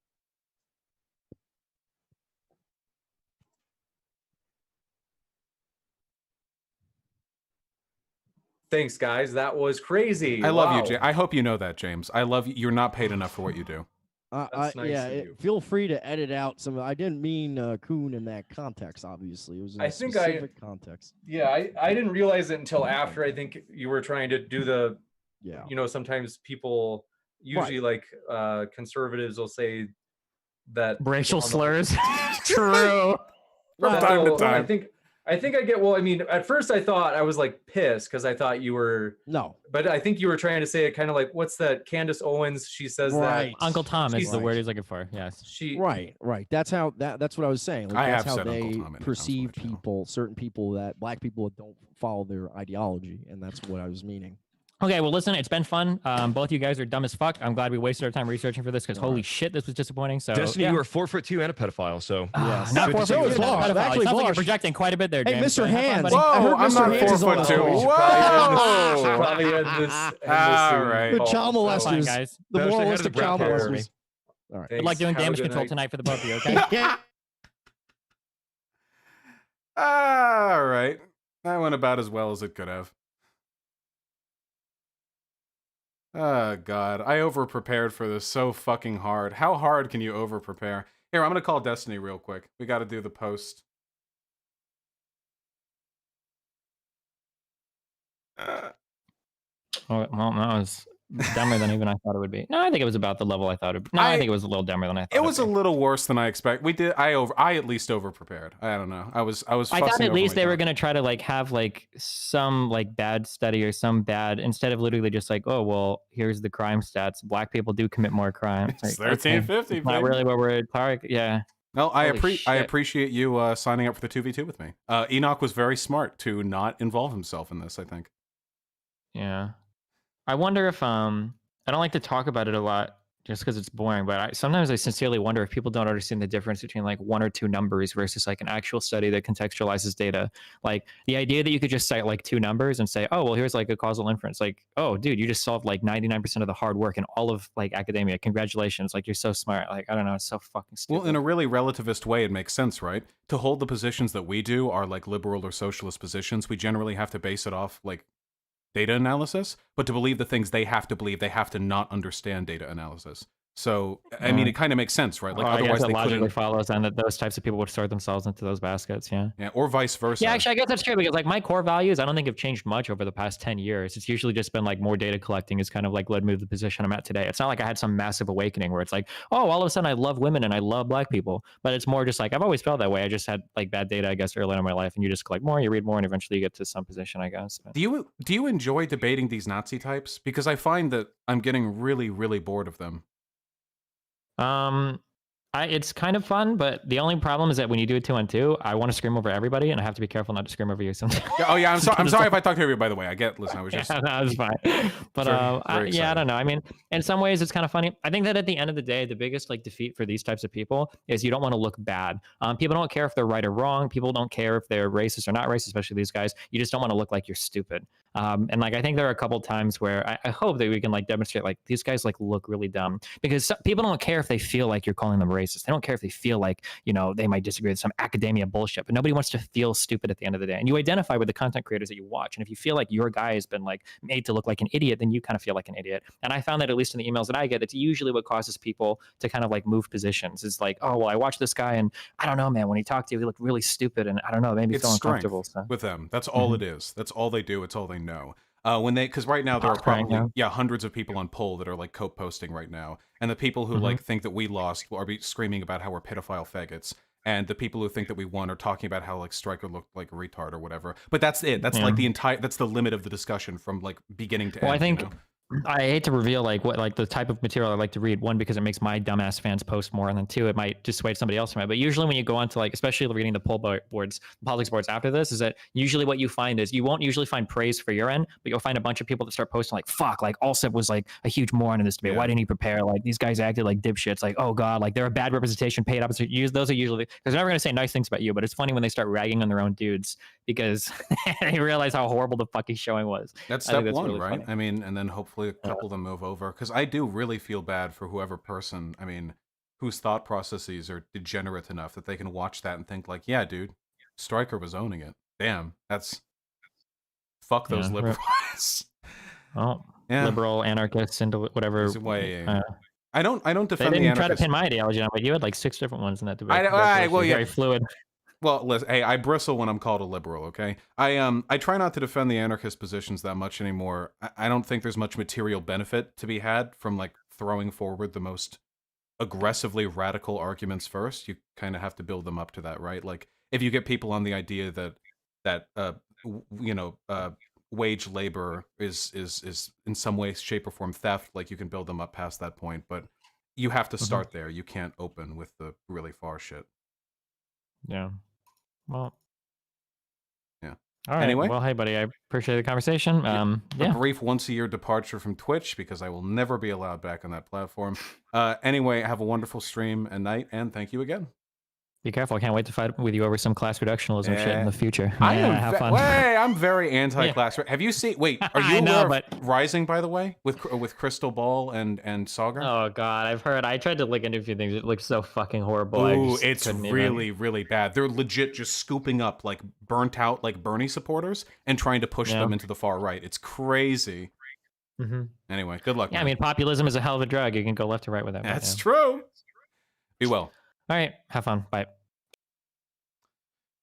Thanks, guys. That was crazy. I love Wow. you, James. I hope you know that, James. I love you. You're not paid enough for what you do. That's nice yeah, of you. feel free to edit out some. I didn't mean coon in that context. Obviously, it was in I a think specific context. Yeah, I didn't realize it until after. I think you were trying to do the, Yeah. sometimes people, usually like conservatives will say that Racial people on slurs. True. From time to I time. think I get. Well, I mean, at first I thought I was like pissed because I thought you were. No. But I think you were trying to say it kind of like, what's that? Candace Owens. She says Right. Uncle Tom is She's the word right. he's looking for. Yes. she. Right. That's how that's what I was saying. Like, I that's have how said Uncle they Tom many times on perceive my channel. people, certain people that black people don't follow their ideology, and that's what I was meaning. Okay, well, listen, it's been fun. Both you guys are dumb as fuck. I'm glad we wasted our time researching for this because holy shit, this was disappointing. So Destiny, yeah. you are 4'2" and a pedophile. So Yes. Not Good to 4 see foot you. two, So not is a Bosch. pedophile. Actually, It sounds like you're Bosch. projecting quite a bit there, Hey, James. Mr. So have fun, Hands. buddy. I heard Whoa, I'm Mr. not Hands is on the 4'2". phone. Whoa! Probably end this All soon, right. Good Paul. child So, Fine, molesters. guys. The Bosch, they had moralistic the child brown hair. molesters. All right. Good luck thanks. doing Have a damage good control night. tonight for the both of you, okay? All right. That went about as well as it could have. Oh, God. I over-prepared for this so fucking hard. How hard can you over-prepare? Here, I'm going to call Destiny real quick. We got to do the post. Oh, well, that was dumber than even I thought it would be. No, I think it was about the level I thought it. No, I think it was a little dumber than I thought. It was a would be. little worse than I expect. I at least over-prepared. I don't know. I was I fussing thought at over least my they were job. gonna try to like have like some like bad study or some bad instead of literally just like, oh well, here's the crime stats. Black people do commit more crimes. It's Like, 1350, it's not baby. really what we're targeting. Yeah. No, I Holy shit. appreciate you signing up for the 2v2 with me. Enoch was very smart to not involve himself in this, I think. Yeah. I wonder if I don't like to talk about it a lot just because it's boring, but sometimes I sincerely wonder if people don't understand the difference between like one or two numbers versus like an actual study that contextualizes data. Like the idea that you could just cite like two numbers and say, oh, well, here's like a causal inference. Like, oh, dude, you just solved like 99% of the hard work in all of like academia. Congratulations. Like, you're so smart. Like, I don't know. It's so fucking stupid. Well, in a really relativist way, it makes sense, right? To hold the positions that we do are like liberal or socialist positions. We generally have to base it off like data analysis, but to believe the things they have to believe, they have to not understand data analysis. So, I mean, it kind of makes sense, right? Like, I guess otherwise it they logically couldn't. follows then that those types of people would sort themselves into those baskets. Yeah. Yeah, or vice versa. Yeah, actually, I guess that's true because like my core values, I don't think have changed much over the past 10 years. It's usually just been like more data collecting is kind of like led me to the position I'm at today. It's not like I had some massive awakening where it's like, oh, all of a sudden I love women and I love black people. But it's more just like I've always felt that way. I just had like bad data, I guess, early in my life, and you just collect more, you read more, and eventually you get to some position, I guess. But... Do you enjoy debating these Nazi types? Because I find that I'm getting really, really bored of them. It's kind of fun, but the only problem is that when you do it 2-on-2, I want to scream over everybody, and I have to be careful not to scream over you sometimes. Oh yeah, I'm sorry if I talked to you. By the way, listen, I was just. Yeah, that was fine. But Very I excited. don't know. I mean, in some ways, it's kind of funny. I think that at the end of the day, the biggest like defeat for these types of people is you don't want to look bad. People don't care if they're right or wrong. People don't care if they're racist or not racist, especially these guys. You just don't want to look like you're stupid. And like I think there are a couple times where I hope that we can like demonstrate like these guys like look really dumb because people don't care if they feel like you're calling them racist. They don't care if they feel like they might disagree with some academia bullshit, but nobody wants to feel stupid at the end of the day. And you identify with the content creators that you watch, and if you feel like your guy has been like made to look like an idiot, then you kind of feel like an idiot. And I found that at least in the emails that I get, it's usually what causes people to kind of like move positions. It's like, oh well, I watched this guy and I don't know, man, when he talked to you, he looked really stupid, and I don't know, maybe It's feel strength uncomfortable. So. with them. That's all it is. That's all they do. It's all they know. Because right now there are probably hundreds of people on poll that are like co-posting right now, and the people who like think that we lost are screaming about how we're pedophile faggots, and the people who think that we won are talking about how like Stryker looked like a retard or whatever. But that's it. That's like that's the limit of the discussion from like beginning to end. I think. I hate to reveal like what like the type of material I like to read. One, because it makes my dumbass fans post more, and then two, it might dissuade somebody else from it. But usually when you go on to like, especially reading the poll boards, the politics boards after this, is that usually what you find is you won't usually find praise for your end, but you'll find a bunch of people that start posting like, fuck, like Allsup was like a huge moron in this debate. Why didn't he prepare? Like these guys acted like dipshits. Like, oh God, like they're a bad representation, paid opposite. Those are usually, because they're never going to say nice things about you, but it's funny when they start ragging on their own dudes because they realize how horrible the fucking showing was. That's step one, really right? funny. I mean, and then hopefully a couple of them move over, because I do really feel bad for whoever person, I mean, whose thought processes are degenerate enough that they can watch that and think like, yeah, dude, Stryker was owning it. Damn, that's fuck those liberals. Oh, liberal anarchists into whatever. I don't They defend the didn't try to anarchists. pin my ideology on, but you had like 6 different ones in that debate. Well, yeah. Very fluid. Well, listen, hey, I bristle when I'm called a liberal, okay? I try not to defend the anarchist positions that much anymore. I don't think there's much material benefit to be had from like throwing forward the most aggressively radical arguments first. You kind of have to build them up to that, right? Like if you get people on the idea that wage labor is in some way, shape, or form theft, like you can build them up past that point, but you have to start there. You can't open with the really far shit. Yeah. Well. Yeah. All right. Anyway. Well, hey, buddy, I appreciate the conversation. A Yeah. brief once-a-year departure from Twitch because I will never be allowed back on that platform. Anyway, have a wonderful stream and night, and thank you again. Be careful. I can't wait to fight with you over some class reductionism shit in the future. Have fun. I'm very anti-class. Have you seen? Wait, are you aware of Rising, by the way, with Crystal Ball and Sagar? Oh God, I've heard. I tried to look into a few things. It looks so fucking horrible. Ooh, it's really bad. They're legit just scooping up like burnt out like Bernie supporters and trying to push them into the far right. It's crazy. Anyway, good luck. Yeah, man. I mean, populism is a hell of a drug. You can go left or right with that. That's true. Be well. All right. Have fun. Bye.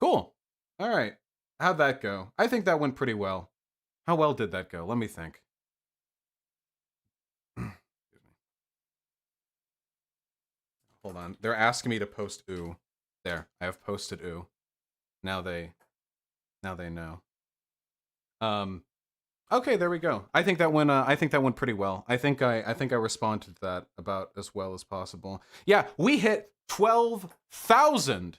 Cool. All right. How'd that go? I think that went pretty well. How well did that go? Let me think. Hold on. They're asking me to post ooh. There. I have posted ooh. Now they know. Okay, there we go. I think that went pretty well. I think I responded to that about as well as possible. Yeah, we hit 12,000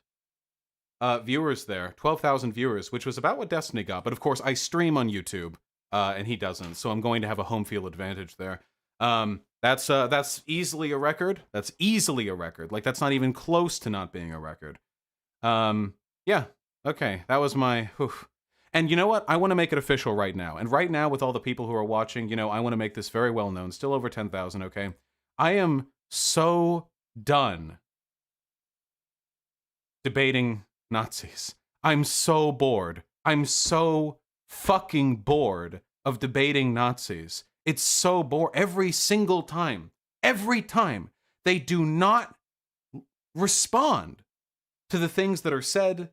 viewers there. 12,000 viewers, which was about what Destiny got. But of course, I stream on YouTube, and he doesn't, so I'm going to have a home field advantage there. That's easily a record. That's easily a record. Like that's not even close to not being a record. Yeah. Okay, that was my. Whew. And you know what? I want to make it official right now. And right now, with all the people who are watching, you know, I want to make this very well known. Still over 10,000. Okay, I am so done debating Nazis. I'm so bored. I'm so fucking bored of debating Nazis. It's so boring. Every single time, they do not respond to the things that are said.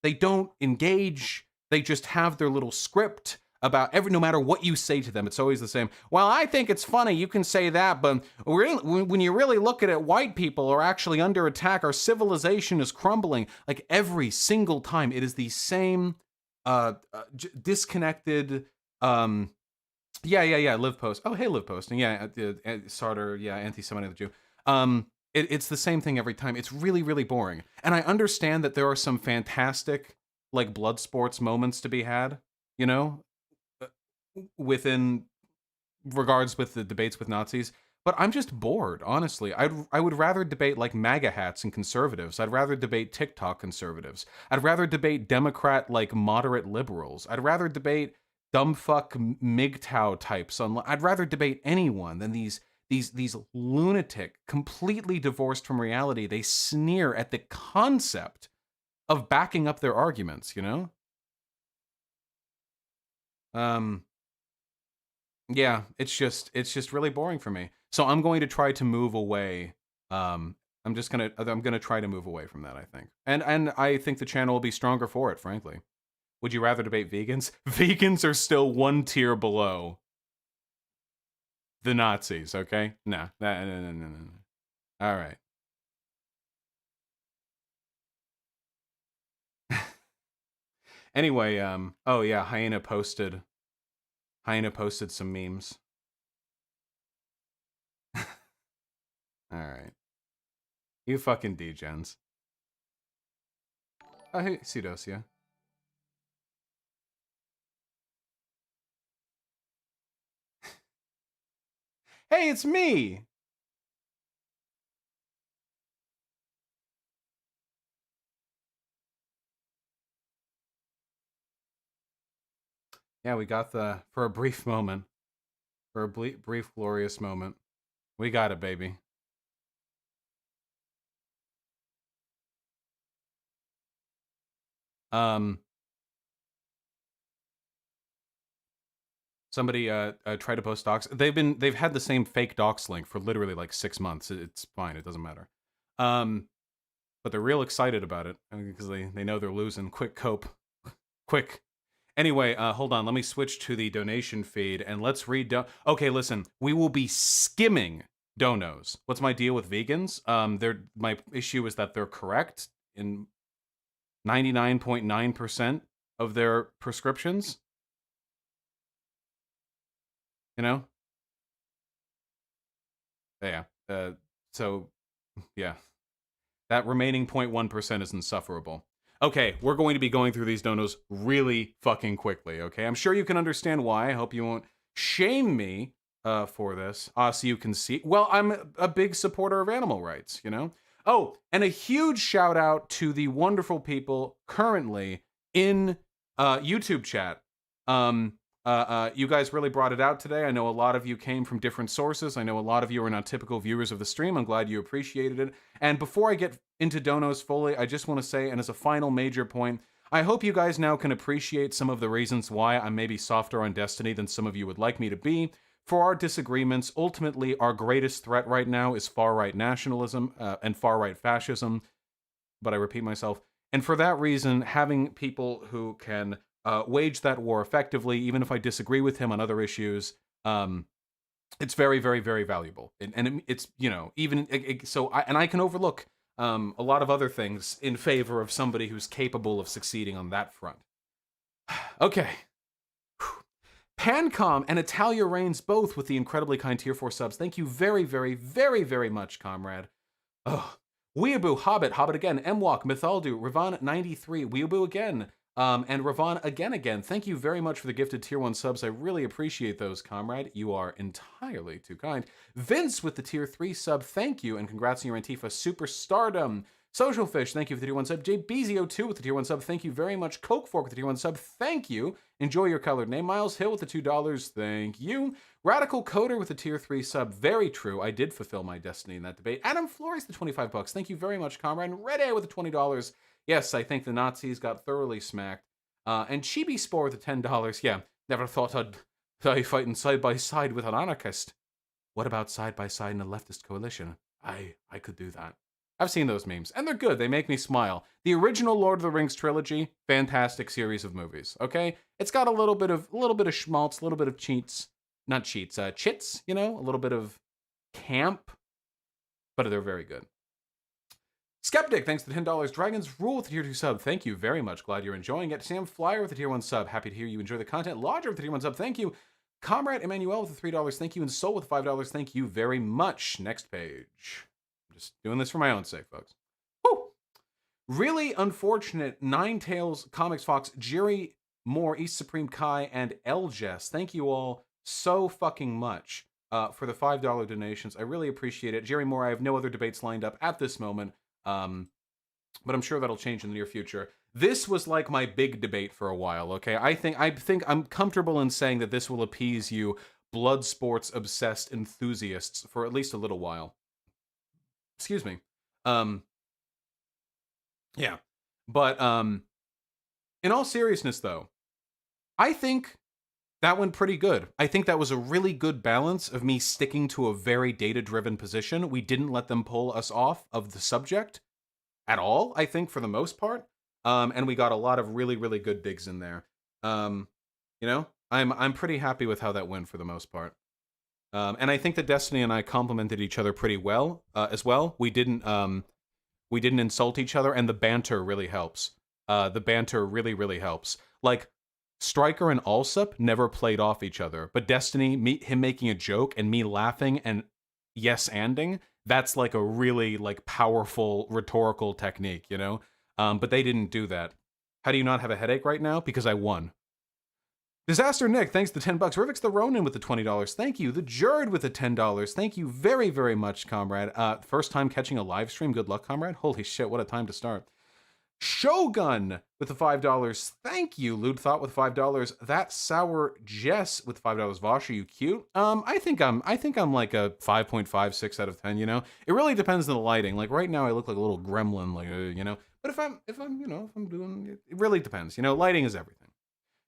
They don't engage. They just have their little script about no matter what you say to them, it's always the same. Well, I think it's funny you can say that, but when you really look at it, white people are actually under attack. Our civilization is crumbling. Like every single time, it is the same disconnected. Live post. Oh, hey, live posting. Yeah, Sartor. Yeah, anti-Semitic Jew. It's the same thing every time. It's really, really boring. And I understand that there are some fantastic like blood sports moments to be had, you know, within regards with the debates with Nazis. But I'm just bored, honestly. I would rather debate like MAGA hats and conservatives. I'd rather debate TikTok conservatives. I'd rather debate Democrat like moderate liberals. I'd rather debate dumbfuck MGTOW types. I'd rather debate anyone than these lunatic, completely divorced from reality. They sneer at the concept of backing up their arguments, you know? Yeah, it's just really boring for me. So I'm going to try to move away. I'm gonna try to move away from that, I think. And I think the channel will be stronger for it, frankly. Would you rather debate vegans? Vegans are still one tier below the Nazis, okay? No. All right. Anyway, oh yeah, Hyena posted some memes. All right. You fucking degens. Oh, hey, Pseudosia. Hey, it's me! Yeah, we got for a brief moment. For a brief, glorious moment. We got it, baby. Somebody tried to post docs. They've had the same fake docs link for literally like 6 months. It's fine. It doesn't matter. But they're real excited about it because they know they're losing. Quick cope. Quick. Anyway, hold on. Let me switch to the donation feed and let's read. Okay, listen. We will be skimming donos. What's my deal with vegans? My issue is that they're correct in 99.9% of their prescriptions. You know? Yeah. So, yeah. That remaining 0.1% is insufferable. Okay, we're going to be going through these donos really fucking quickly, okay? I'm sure you can understand why. I hope you won't shame me for this. So you can see. Well, I'm a big supporter of animal rights, you know? Oh, and a huge shout out to the wonderful people currently in YouTube chat. You guys really brought it out today. I know a lot of you came from different sources. I know a lot of you are not typical viewers of the stream. I'm glad you appreciated it. And before I get into donos fully, I just want to say, and as a final major point, I hope you guys now can appreciate some of the reasons why I'm maybe softer on Destiny than some of you would like me to be. For our disagreements, ultimately, our greatest threat right now is far-right nationalism and far-right fascism. But I repeat myself. And for that reason, having people who can wage that war effectively, even if I disagree with him on other issues, it's very, very, very valuable. And it's, you know, even so, I can overlook a lot of other things in favor of somebody who's capable of succeeding on that front. Okay. Pancom and Italia Reigns both with the incredibly kind tier 4 subs. Thank you very, very, very, very much, comrade. Oh, Weeaboo, Hobbit again, Mwalk, Mythaldu, Ravon93, Weeaboo again, and Ravon again. Thank you very much for the gifted tier 1 subs. I really appreciate those, comrade. You are entirely too kind. Vince with the tier 3 sub, thank you, and congrats on your Antifa superstardom. Social Fish, thank you for the tier 1 sub. JBZO2 with the tier 1 sub, thank you very much. Coke Fork with the tier 1 sub, thank you. Enjoy your colored name. Miles Hill with the $2, thank you. Radical Coder with the tier 3 sub, very true. I did fulfill my destiny in that debate. Adam Flores, the $25, thank you very much, comrade. Red A with the $20. Yes, I think the Nazis got thoroughly smacked. And Chibi Spore with the $10. Yeah, never thought I'd be fighting side by side with an anarchist. What about side by side in a leftist coalition? I could do that. I've seen those memes, and they're good. They make me smile. The original Lord of the Rings trilogy, fantastic series of movies. Okay, it's got a little bit of schmaltz, a little bit of cheats, not cheats, chits. You know, a little bit of camp, but they're very good. Skeptic, thanks to the $10. Dragons Rule with the tier 2 sub. Thank you very much. Glad you're enjoying it. Sam Flyer with the tier 1 sub. Happy to hear you enjoy the content. Lodger with the tier 1 sub. Thank you. Comrade Emmanuel with the $3. Thank you. And Soul with $5. Thank you very much. Next page. I'm just doing this for my own sake, folks. Woo! Really unfortunate Ninetales, Comics Fox, Jerry Moore, East Supreme Kai, and Eljes. Thank you all so fucking much for the $5 donations. I really appreciate it. Jerry Moore, I have no other debates lined up at this moment. But I'm sure that'll change in the near future. This was like my big debate for a while, okay? I think I'm comfortable in saying that this will appease you blood sports obsessed enthusiasts for at least a little while. Excuse me. Yeah. But in all seriousness though, I think that went pretty good. I think that was a really good balance of me sticking to a very data-driven position. We didn't let them pull us off of the subject at all, I think, for the most part. And we got a lot of really, really good digs in there. You know, I'm pretty happy with how that went for the most part. And I think that Destiny and I complemented each other pretty well as well. We didn't insult each other, and the banter really helps. The banter really, really helps. Like, Stryker and Allsup never played off each other, but Destiny, him making a joke and me laughing and yes-anding, that's like a really like powerful rhetorical technique, you know? But they didn't do that. How do you not have a headache right now? Because I won. Disaster Nick, thanks to $10. Rivix the Ronin with the $20. Thank you. The Jerd with the $10. Thank you very, very much, comrade. First time catching a live stream. Good luck, comrade. Holy shit, what a time to start. Shogun with the $5. Thank you. Lewd Thought with $5. That Sour Jess with $5. Vosh, are you cute? I think I'm like a 5.56 out of 10, you know? It really depends on the lighting. Like right now I look like a little gremlin, like, you know? But if I'm doing, it really depends. You know, lighting is everything.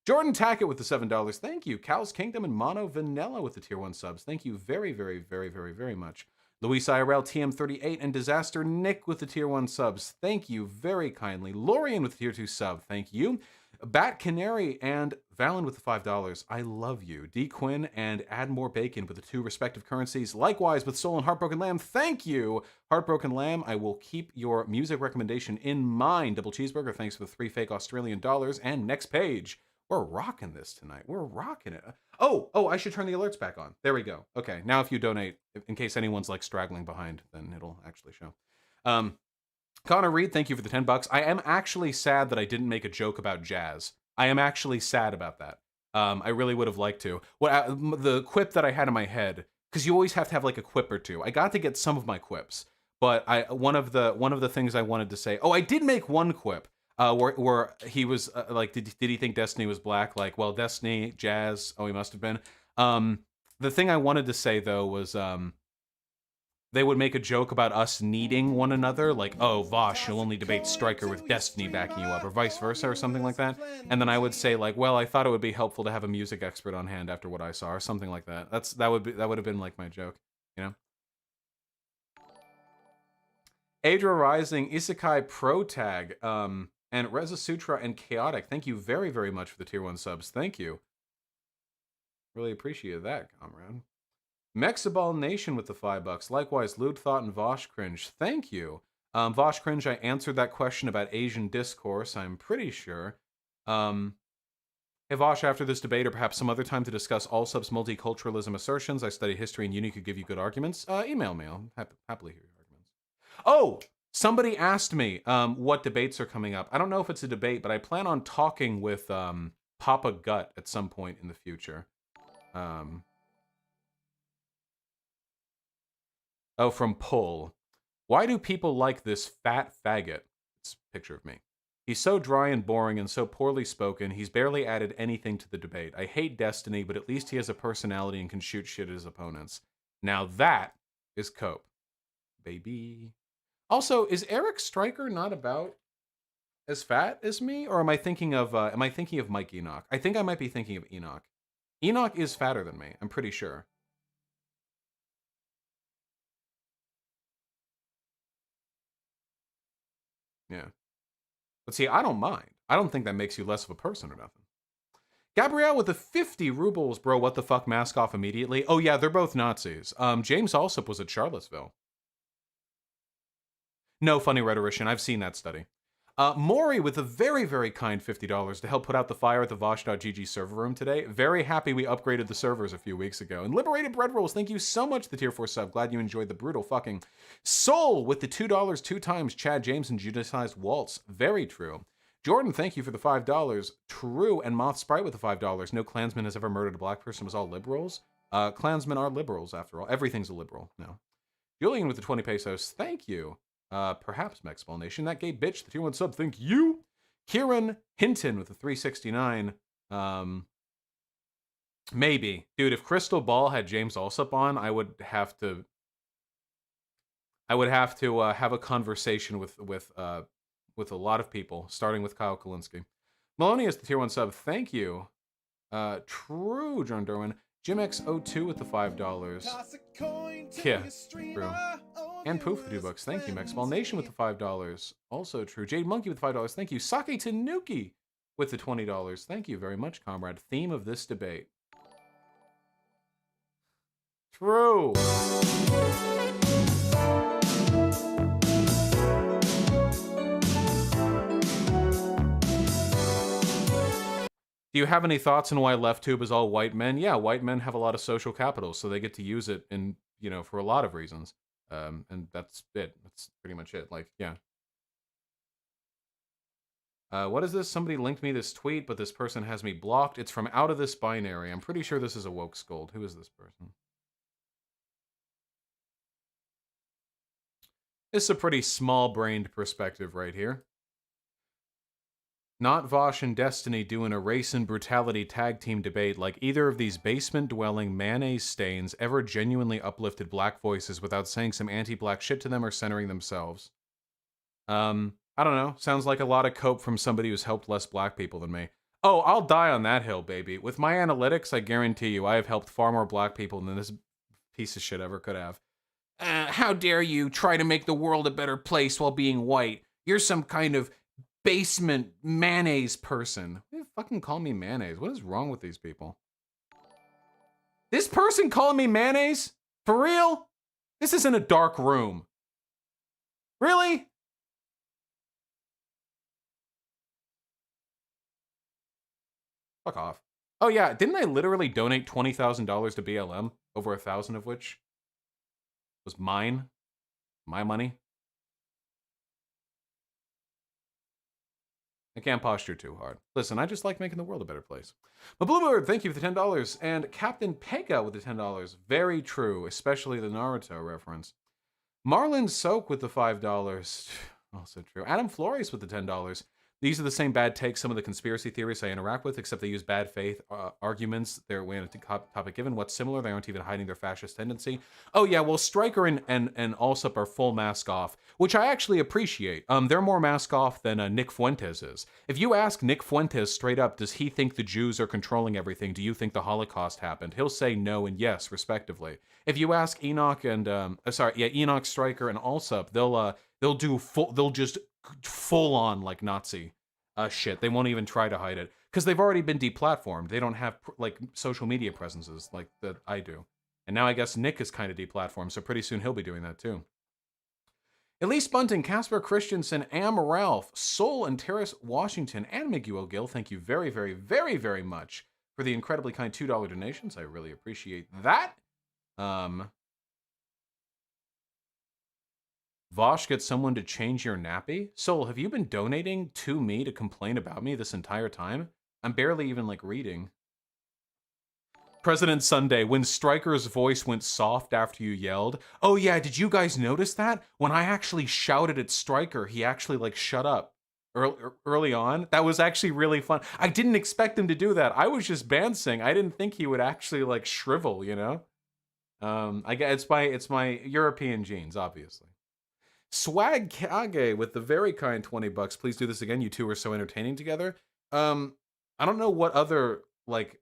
Jordan Tackett with the $7. Thank you. Cal's Kingdom and Mono Vanilla with the tier 1 subs. Thank you very, very, very, very, very much. Luis IRL TM38 and Disaster Nick with the tier 1 subs. Thank you very kindly. Lorian with the tier 2 sub. Thank you. Bat Canary and Valen with the $5. I love you. D Quinn and Add More Bacon with the 2 respective currencies. Likewise with Soul and Heartbroken Lamb. Thank you. Heartbroken Lamb, I will keep your music recommendation in mind. Double Cheeseburger, thanks for the 3 fake Australian dollars. And next page. We're rocking this tonight. We're rocking it. Oh, I should turn the alerts back on. There we go. Okay, now if you donate, in case anyone's like straggling behind, then it'll actually show. Connor Reed, thank you for the $10. I am actually sad that I didn't make a joke about jazz. I am actually sad about that. I really would have liked to. The quip that I had in my head, because you always have to have like a quip or two. I got to get some of my quips, but one of the things I wanted to say. Oh, I did make one quip. Where he was like, did he think Destiny was black? Like, well, Destiny, jazz. Oh, he must have been. The thing I wanted to say though was, they would make a joke about us needing one another, like, oh, Vosh, you'll only debate Striker with Destiny backing you up, or vice versa, or something like that. And then I would say, like, well, I thought it would be helpful to have a music expert on hand after what I saw, or something like that. That would have been like my joke, you know. Adra Rising, Isekai Pro Tag, and Reza Sutra and Chaotic, thank you very, very much for the tier 1 subs. Thank you. Really appreciate that, comrade. Mexaball Nation with the $5. Likewise, Lewd Thought and Vosh Cringe. Thank you. Vosh Cringe, I answered that question about Asian discourse, I'm pretty sure. Hey Vosh, after this debate or perhaps some other time to discuss Allsup's multiculturalism assertions, I study history and uni could give you good arguments, email me. I'll happily hear your arguments. Oh! Somebody asked me what debates are coming up. I don't know if it's a debate, but I plan on talking with Papa Gut at some point in the future. Oh, from Pull. Why do people like this fat faggot? It's a picture of me. He's so dry and boring and so poorly spoken, he's barely added anything to the debate. I hate Destiny, but at least he has a personality and can shoot shit at his opponents. Now that is Cope. Baby. Also, is Eric Stryker not about as fat as me, or am I thinking of Mike Enoch? I think I might be thinking of Enoch. Enoch is fatter than me, I'm pretty sure. Yeah. But see, I don't mind. I don't think that makes you less of a person or nothing. Gabrielle with the 50 rubles, bro. What the fuck? Mask off immediately. Oh yeah, they're both Nazis. James Allsup was at Charlottesville. No, funny rhetorician. I've seen that study. Maury with a very, very kind $50 to help put out the fire at the Vosh.gg server room today. Very happy we upgraded the servers a few weeks ago. And Liberated Bread Rolls, thank you so much, the tier 4 sub. Glad you enjoyed the brutal fucking Soul with the $2 2 times. Chad James and Judicized Waltz. Very true. Jordan, thank you for the $5. True. And Moth Sprite with the $5. No Klansman has ever murdered a black person. It was all liberals. Klansmen are liberals, after all. Everything's a liberal now. Julian with the 20 pesos. Thank you. Perhaps Mexball Nation. That gay bitch, the tier 1 sub, thank you. Kieran Hinton with the 369. Maybe. Dude, if Crystal Ball had James Allsup on, I would have to have a conversation with a lot of people, starting with Kyle Kalinske. Melonius, the tier 1 sub, thank you. True, John Derwin. JimX02 with the $5. Yeah, true. And Poof, the $2. Thank you, Mexball Nation with the $5. Also true. Jade Monkey with $5. Thank you. Sake Tanuki with the $20. Thank you very much, comrade. Theme of this debate. True. Do you have any thoughts on why LeftTube is all white men? Yeah, white men have a lot of social capital, so they get to use it in, you know, for a lot of reasons. And that's it. That's pretty much it. Like, yeah. What is this? Somebody linked me this tweet, but this person has me blocked. It's from Out of This Binary. I'm pretty sure this is a woke scold. Who is this person? This is a pretty small-brained perspective right here. Not Vosh and Destiny doing a race and brutality tag team debate like either of these basement-dwelling mayonnaise stains ever genuinely uplifted black voices without saying some anti-black shit to them or centering themselves. I don't know. Sounds like a lot of cope from somebody who's helped less black people than me. Oh, I'll die on that hill, baby. With my analytics, I guarantee you I have helped far more black people than this piece of shit ever could have. How dare you try to make the world a better place while being white? You're some kind of basement mayonnaise person. They fucking call me mayonnaise. What is wrong with these people? This person calling me mayonnaise? For real? This isn't a dark room. Really? Fuck off. Oh yeah, didn't I literally donate $20,000 to BLM? Over 1,000 of which was mine? My money? I can't posture too hard. Listen, I just like making the world a better place. But Bluebird, thank you for the $10. And Captain Pega with the $10. Very true, especially the Naruto reference. Marlon Soak with the $5. Also true. Adam Flores with the $10. These are the same bad takes some of the conspiracy theorists I interact with, except they use bad faith arguments. They're way on a topic given. What's similar? They aren't even hiding their fascist tendency. Oh yeah, well Stryker and Allsup are full mask off, which I actually appreciate. They're more mask off than Nick Fuentes is. If you ask Nick Fuentes straight up, does he think the Jews are controlling everything? Do you think the Holocaust happened? He'll say no and yes, respectively. If you ask Enoch and Enoch, Stryker, and Allsup, they'll just full on like Nazi shit. They won't even try to hide it because they've already been deplatformed. They don't have like social media presences like that I do. And now I guess Nick is kind of deplatformed, so pretty soon he'll be doing that too. Elise Bunting, Casper Christensen, Am Ralph, Soul and Terrace Washington, and Miguel Gill, thank you very, very, very, very much for the incredibly kind $2 donations. I really appreciate that. Vosh, get someone to change your nappy? Soul, have you been donating to me to complain about me this entire time? I'm barely even, like, reading. President Sunday, when Stryker's voice went soft after you yelled. Oh yeah, did you guys notice that? When I actually shouted at Stryker, he actually, like, shut up early on. That was actually really fun. I didn't expect him to do that. I was just bouncing. I didn't think he would actually, like, shrivel, you know? I guess it's my European genes, obviously. Swag Kage with the very kind $20. Please do this again. You two are so entertaining together. I don't know what other like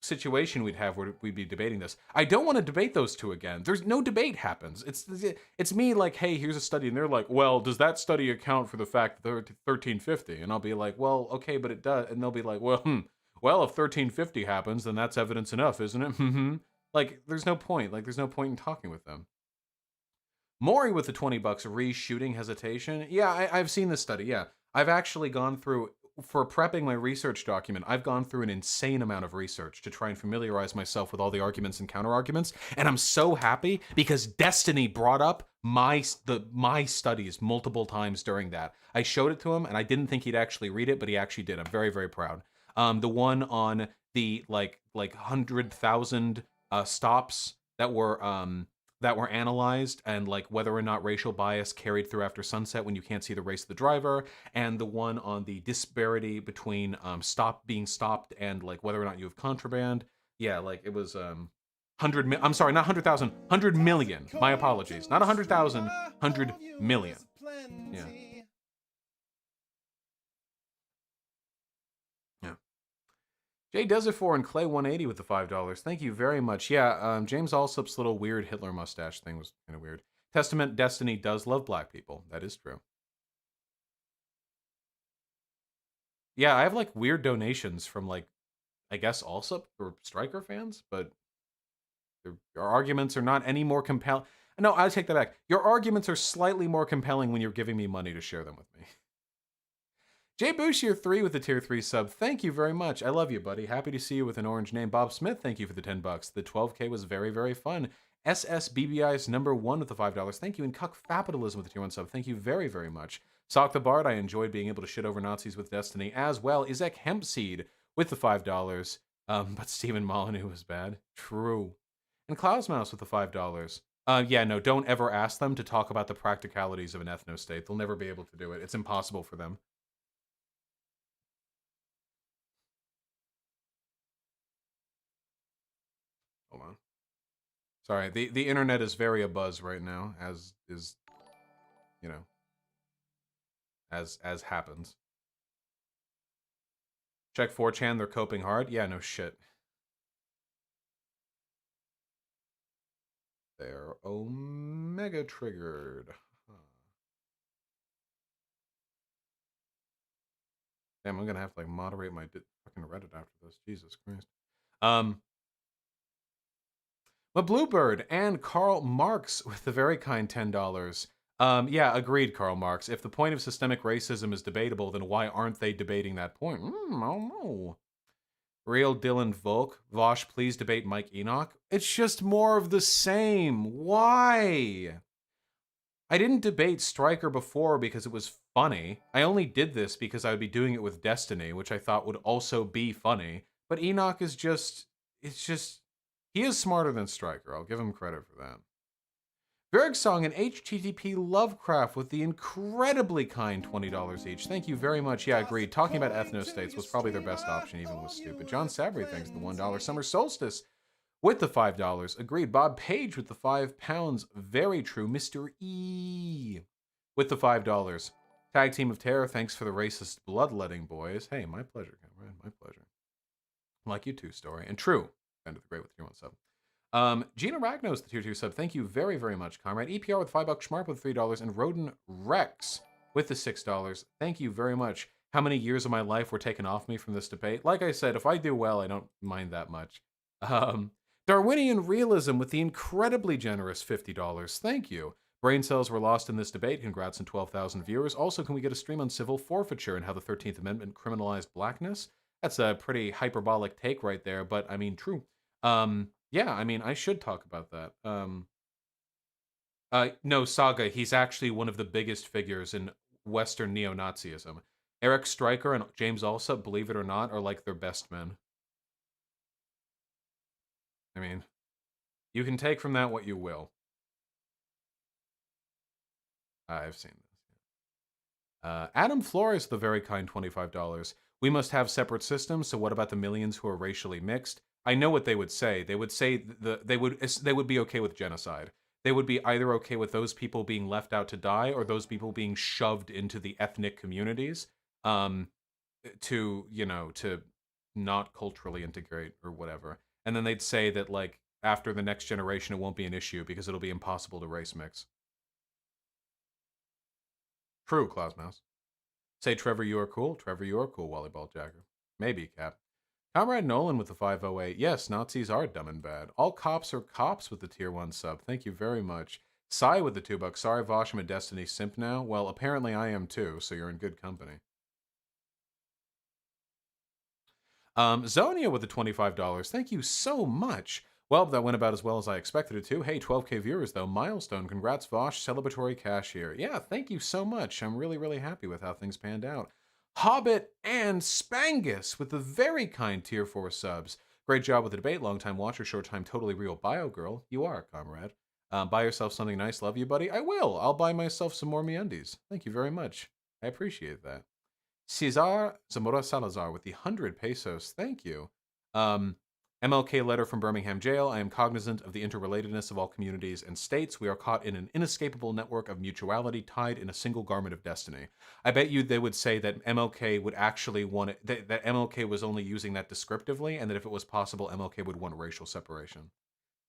situation we'd have where we'd be debating this. I don't want to debate those two again. There's no debate happens. It's me like, hey, here's a study, and they're like, well, does that study account for the fact that 1350? And I'll be like, well, okay, but it does. And they'll be like, well, well, if 1350 happens, then that's evidence enough, isn't it? Like, there's no point. Like, there's no point in talking with them. Maury with the $20, reshooting hesitation. Yeah, I've seen this study. Yeah, I've actually gone through, for prepping my research document, I've gone through an insane amount of research to try and familiarize myself with all the arguments and counter arguments. And I'm so happy because Destiny brought up my studies multiple times during that. I showed it to him and I didn't think he'd actually read it, but he actually did. I'm very, very proud. The one on the like 100,000 stops that were analyzed and like whether or not racial bias carried through after sunset when you can't see the race of the driver, and the one on the disparity between being stopped and like whether or not you have contraband. Yeah, like it was I'm sorry, not 100,000, 100 million. My apologies. Not 100,000, 100 million. Yeah. Jay does it for and Clay 180 with the $5. Thank you very much. Yeah, James Allsup's little weird Hitler mustache thing was kind of weird. Testament Destiny does love black people. That is true. Yeah, I have like weird donations from like, I guess Allsup or Stryker fans, but your arguments are not any more compelling. No, I take that back. Your arguments are slightly more compelling when you're giving me money to share them with me. Jay Bouchier 3 with the tier 3 sub. Thank you very much. I love you, buddy. Happy to see you with an orange name. Bob Smith, thank you for the $10. The 12K was very, very fun. SSBBI's number 1 with the $5. Thank you. And Cuck Capitalism with the tier 1 sub. Thank you very, very much. Sock the Bard, I enjoyed being able to shit over Nazis with Destiny as well. Izek Hempseed with the $5. But Stephen Molyneux was bad. True. And Klaus Mouse with the $5. Yeah, no, don't ever ask them to talk about the practicalities of an ethno-state. They'll never be able to do it. It's impossible for them. Hold on. Sorry, the internet is very abuzz right now, as is, you know, as happens. Check 4chan, they're coping hard. Yeah, no shit. They're omega triggered. Huh. Damn, I'm gonna have to like moderate my fucking Reddit after this. Jesus Christ. But Bluebird and Karl Marx with the very kind $10. Yeah, agreed, Karl Marx. If the point of systemic racism is debatable, then why aren't they debating that point? I don't know. Real Dylan Volk. Vosh, please debate Mike Enoch. It's just more of the same. Why? I didn't debate Stryker before because it was funny. I only did this because I would be doing it with Destiny, which I thought would also be funny. But Enoch is just... It's just... He is smarter than Stryker. I'll give him credit for that. Bergsong and HTTP Lovecraft with the incredibly kind $20 each. Thank you very much. Yeah, agreed. Talking about ethno-states was probably their best option, even with stupid. John Sabry, thanks for the $1. Summer Solstice with the $5. Agreed. Bob Page with the £5. Very true. Mr. E with the $5. Tag Team of Terror, thanks for the racist bloodletting, boys. Hey, my pleasure, Cameron. My pleasure. Like you too, Story. And true. End of the great with tier 1 sub. Gina Ragnos, the tier 2 sub. Thank you very, very much, comrade. EPR with $5, Schmarp with $3, and Roden Rex with the $6. Thank you very much. How many years of my life were taken off me from this debate? Like I said, if I do well, I don't mind that much. Darwinian Realism with the incredibly generous $50. Thank you. Brain cells were lost in this debate. Congrats on 12,000 viewers. Also, can we get a stream on civil forfeiture and how the 13th Amendment criminalized blackness? That's a pretty hyperbolic take right there, but I mean, true. Yeah, I mean, I should talk about that. No, Saga, he's actually one of the biggest figures in Western neo-Nazism. Eric Stryker and James Allsup, believe it or not, are like their best men. I mean, you can take from that what you will. I've seen this. Adam Flores, the very kind $25. We must have separate systems, so what about the millions who are racially mixed? I know what they would say. They would say they would be okay with genocide. They would be either okay with those people being left out to die or those people being shoved into the ethnic communities to, you know, to not culturally integrate or whatever. And then they'd say that, like, after the next generation, it won't be an issue because it'll be impossible to race mix. True, Klaus Mouse. Say, Trevor, you are cool. Trevor, you are cool, Volleyball Jacker. Maybe, Cap. Comrade Nolan with the 508. Yes, Nazis are dumb and bad. All cops are cops with the tier 1 sub. Thank you very much. Sai with the $2. Sorry, Vosh, I'm a Destiny simp now. Well, apparently I am too, so you're in good company. Zonia with the $25. Thank you so much. Well, that went about as well as I expected it to. Hey, 12K viewers, though. Milestone. Congrats, Vosh. Celebratory cash here. Yeah, thank you so much. I'm really, really happy with how things panned out. Hobbit and Spangus with the very kind tier 4 subs. Great job with the debate. Long-time watcher, short-time totally real bio girl. You are, comrade. Buy yourself something nice. Love you, buddy. I will. I'll buy myself some more MeUndies. Thank you very much. I appreciate that. Cesar Zamora Salazar with the 100 pesos. Thank you. MLK letter from Birmingham jail. I am cognizant of the interrelatedness of all communities and states. We are caught in an inescapable network of mutuality tied in a single garment of destiny. I bet you they would say that MLK would actually want it, that MLK was only using that descriptively, and that if it was possible, MLK would want racial separation.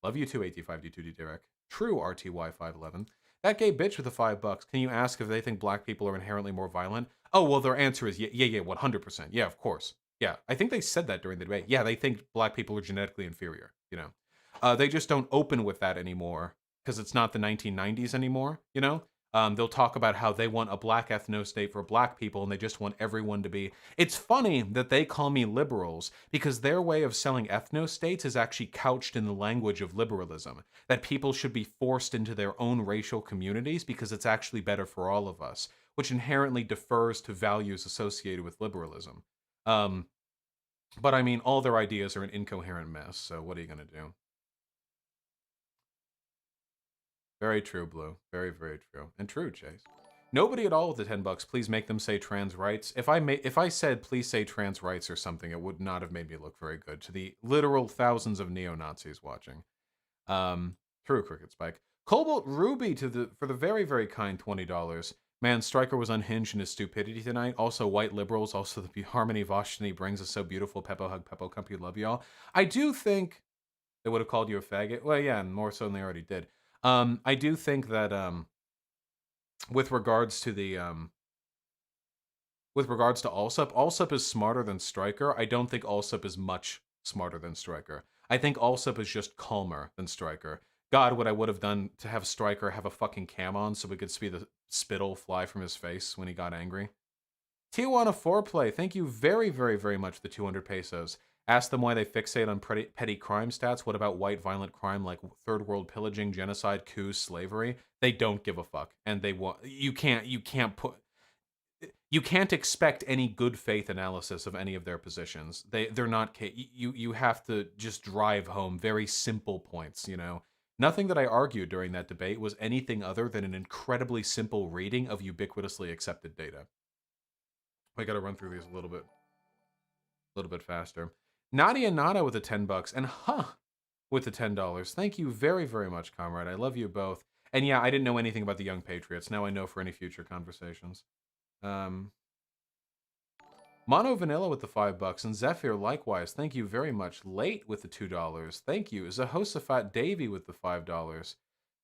Love you too, 85D2D Derek. True, RTY511. That gay bitch with the $5. Can you ask if they think black people are inherently more violent? Oh, well, their answer is yeah, 100%. Yeah, of course. Yeah, I think they said that during the debate. Yeah, they think black people are genetically inferior, you know. They just don't open with that anymore because it's not the 1990s anymore, you know. They'll talk about how they want a black ethno-state for black people and they just want everyone to be... It's funny that they call me liberals because their way of selling ethno-states is actually couched in the language of liberalism, that people should be forced into their own racial communities because it's actually better for all of us, which inherently defers to values associated with liberalism. But I mean, all their ideas are an incoherent mess, so what are you going to do? Very true, Blue. Very, very true. And true, Chase. Nobody at all with the $10. Please make them say trans rights. If I said please say trans rights or something, it would not have made me look very good to the literal thousands of neo-Nazis watching. True, Cricket Spike. Cobalt Ruby for the very, very kind $20. Man, Stryker was unhinged in his stupidity tonight. Also, white liberals. Also, the harmony Voshni he brings is so beautiful. Peppo hug, Peppo company. Love y'all. I do think they would have called you a faggot. Well, yeah, and more so than they already did. I do think that with regards to the with regards to Allsup, Allsup is smarter than Stryker. I don't think Allsup is much smarter than Stryker. I think Allsup is just calmer than Stryker. God, what I would have done to have Stryker have a fucking cam on so we could see the spittle fly from his face when he got angry. Tijuana Foreplay, thank you very, very, very much for the 200 pesos. Ask them why they fixate on petty crime stats. What about white violent crime like third world pillaging, genocide, coups, slavery? They don't give a fuck, and they want you can't expect any good faith analysis of any of their positions. They're not you have to just drive home very simple points, you know. Nothing that I argued during that debate was anything other than an incredibly simple reading of ubiquitously accepted data. I got to run through these a little bit faster. Nadia Nada with the $10 and with the $10. Thank you very, very much, comrade. I love you both. And yeah, I didn't know anything about the Young Patriots. Now I know for any future conversations. Mono Vanilla with the $5 and Zephyr likewise. Thank you very much. Late with the $2. Thank you. Zahosaphat Davy with the $5.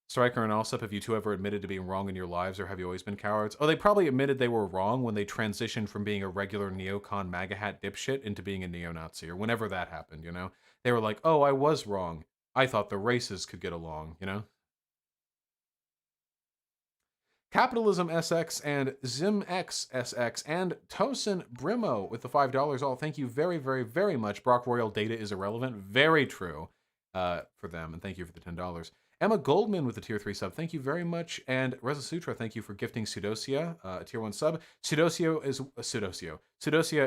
Stryker and Allsup, have you two ever admitted to being wrong in your lives, or have you always been cowards? Oh, they probably admitted they were wrong when they transitioned from being a regular neocon MAGA hat dipshit into being a neo-Nazi, or whenever that happened, you know? They were like, oh, I was wrong. I thought the races could get along, you know? Capitalism SX and ZimX SX and Tosin Brimo with the $5 all. Thank you very, very, very much. Brock Royal data is irrelevant. Very true for them, and thank you for the $10. Emma Goldman with the tier 3 sub, thank you very much. And Reza Sutra, thank you for gifting Sudosia, a tier 1 sub. Sudosia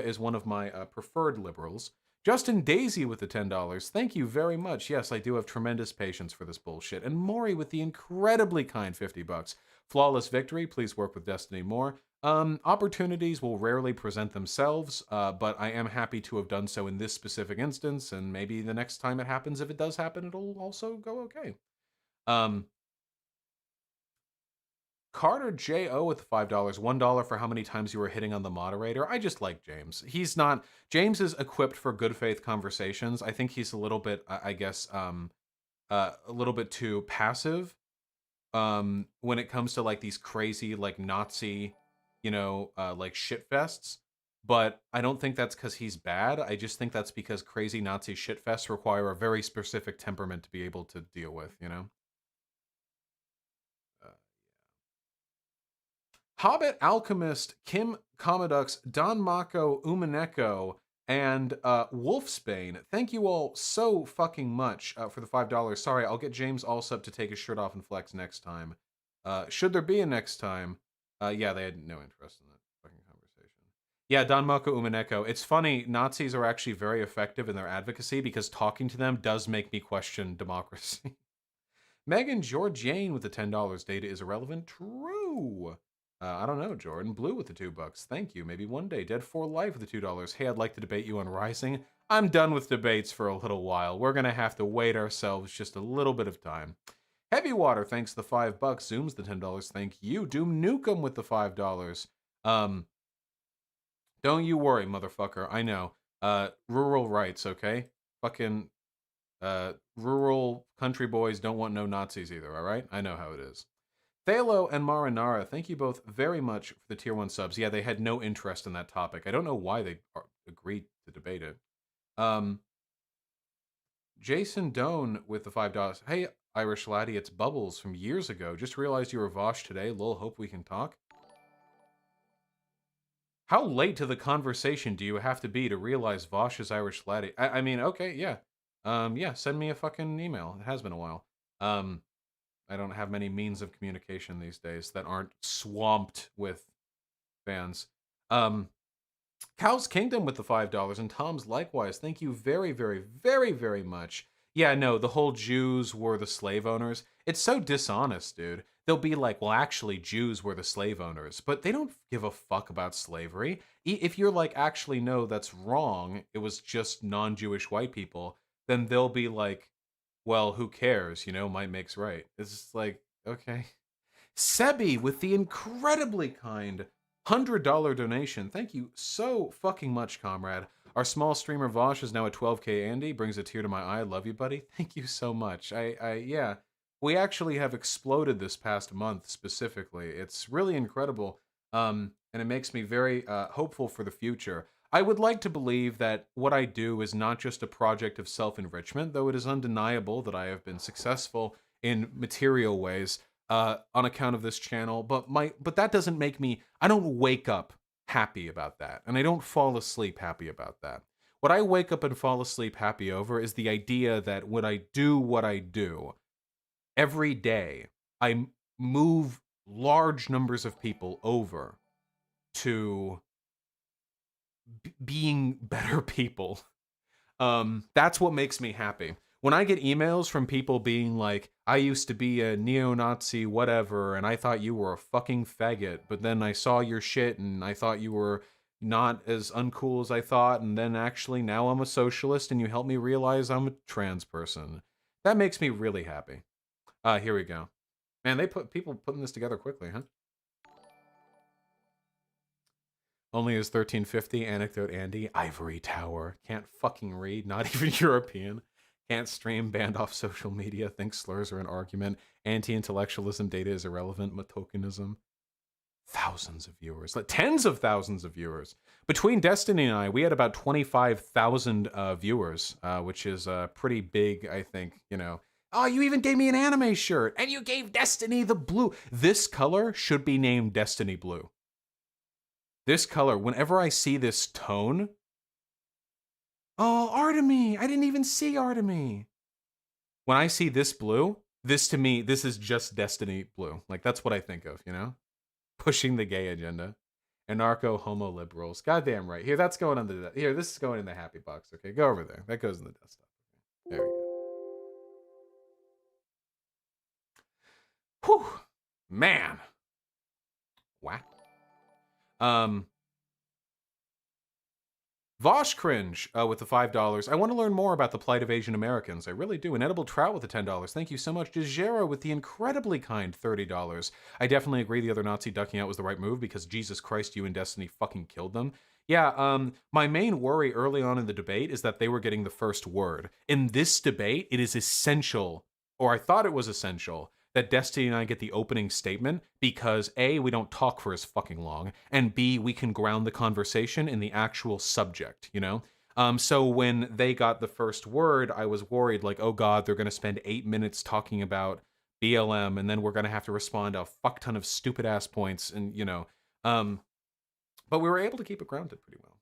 is one of my preferred liberals. Justin Daisy with the $10, thank you very much. Yes, I do have tremendous patience for this bullshit. And Maury with the incredibly kind $50. Flawless victory, please work with Destiny more. Opportunities will rarely present themselves, but I am happy to have done so in this specific instance, and maybe the next time it happens, if it does happen, it'll also go okay. Carter J.O. with the $5, $1 for how many times you were hitting on the moderator. I just like James. James is equipped for good faith conversations. I think he's a little bit, I guess, a little bit too passive when it comes to like these crazy like Nazi, you know, like shitfests. But I don't think that's because he's bad. I just think that's because crazy Nazi shitfests require a very specific temperament to be able to deal with, you know? Hobbit Alchemist, Kim Commodux, Don Mako, Umaneko, and Wolfsbane. Thank you all so fucking much for the $5. Sorry, I'll get James Allsup to take his shirt off and flex next time. Should there be a next time? Yeah, they had no interest in that fucking conversation. Yeah, Don Mako, Umaneko. It's funny, Nazis are actually very effective in their advocacy because talking to them does make me question democracy. Megan Georgiane with the $10. Data is irrelevant. True. I don't know, Jordan. Blue with the $2. Thank you. Maybe one day. Dead for Life with the $2. Hey, I'd like to debate you on Rising. I'm done with debates for a little while. We're going to have to wait ourselves just a little bit of time. Heavy Water, thanks the $5. Zooms the $10. Thank you. Doom Nukem with the $5. Don't you worry, motherfucker. I know. Rural rights, okay? Fucking rural country boys don't want no Nazis either, all right? I know how it is. Thalo and Marinara, thank you both very much for the tier 1 subs. Yeah, they had no interest in that topic. I don't know why they agreed to debate it. Jason Doan with the $5. Hey, Irish laddie, it's Bubbles from years ago. Just realized you were Vosh today. Lol, hope we can talk. How late to the conversation do you have to be to realize Vosh is Irish laddie? I mean, okay, yeah. Yeah, send me a fucking email. It has been a while. I don't have many means of communication these days that aren't swamped with fans. Cow's Kingdom with the $5 and Tom's likewise. Thank you very, very, very, very much. Yeah, no, the whole Jews were the slave owners. It's so dishonest, dude. They'll be like, well, actually, Jews were the slave owners, but they don't give a fuck about slavery. If you're like, actually, no, that's wrong, it was just non-Jewish white people, then they'll be like, well, who cares? You know, might makes right. It's just like, okay. Sebi with the incredibly kind $100 donation. Thank you so fucking much, comrade. Our small streamer Vosh is now at 12K. Andy brings a tear to my eye. Love you, buddy. Thank you so much. Yeah, we actually have exploded this past month specifically. It's really incredible, and it makes me very hopeful for the future. I would like to believe that what I do is not just a project of self-enrichment, though it is undeniable that I have been successful in material ways on account of this channel. But that doesn't make me. I don't wake up happy about that, and I don't fall asleep happy about that. What I wake up and fall asleep happy over is the idea that when I do what I do, every day I move large numbers of people over to being better people. That's what makes me happy. When I get emails from people being like, I used to be a neo-Nazi whatever, and I thought you were a fucking faggot, but then I saw your shit and I thought you were not as uncool as I thought, and then actually now I'm a socialist and you helped me realize I'm a trans person. That makes me really happy. Here we go. Man, people putting this together quickly, huh? Only is 1350, anecdote Andy, ivory tower, can't fucking read, not even European, can't stream, banned off social media, thinks slurs are an argument, anti-intellectualism, data is irrelevant, tokenism. Thousands of viewers, like tens of thousands of viewers. Between Destiny and I, we had about 25,000 viewers, which is pretty big, I think, you know. Oh, you even gave me an anime shirt, and you gave Destiny the blue. This color should be named Destiny Blue. This color, whenever I see this tone... Oh, Artemy! I didn't even see Artemy! When I see this blue, this to me, this is just Destiny Blue. Like, that's what I think of, you know? Pushing the gay agenda. Anarcho-homo liberals. Goddamn right. Here, that's going on the... Here, this is going in the happy box, okay? Go over there. That goes in the desktop. There we go. Whew! Man! Wow. Vosh Cringe with the $5. I want to learn more about the plight of Asian Americans. I really do. An edible trout with the $10. Thank you so much. DeGero with the incredibly kind $30. I definitely agree the other Nazi ducking out was the right move because Jesus Christ, you and Destiny fucking killed them. Yeah, my main worry early on in the debate is that they were getting the first word. In this debate, it is essential, or I thought it was essential, that Destiny and I get the opening statement because A, we don't talk for as fucking long, and B, we can ground the conversation in the actual subject, you know? So when they got the first word, I was worried, like, oh god, they're gonna spend 8 minutes talking about BLM, and then we're gonna have to respond to a fuck ton of stupid-ass points, and, you know. But we were able to keep it grounded pretty well.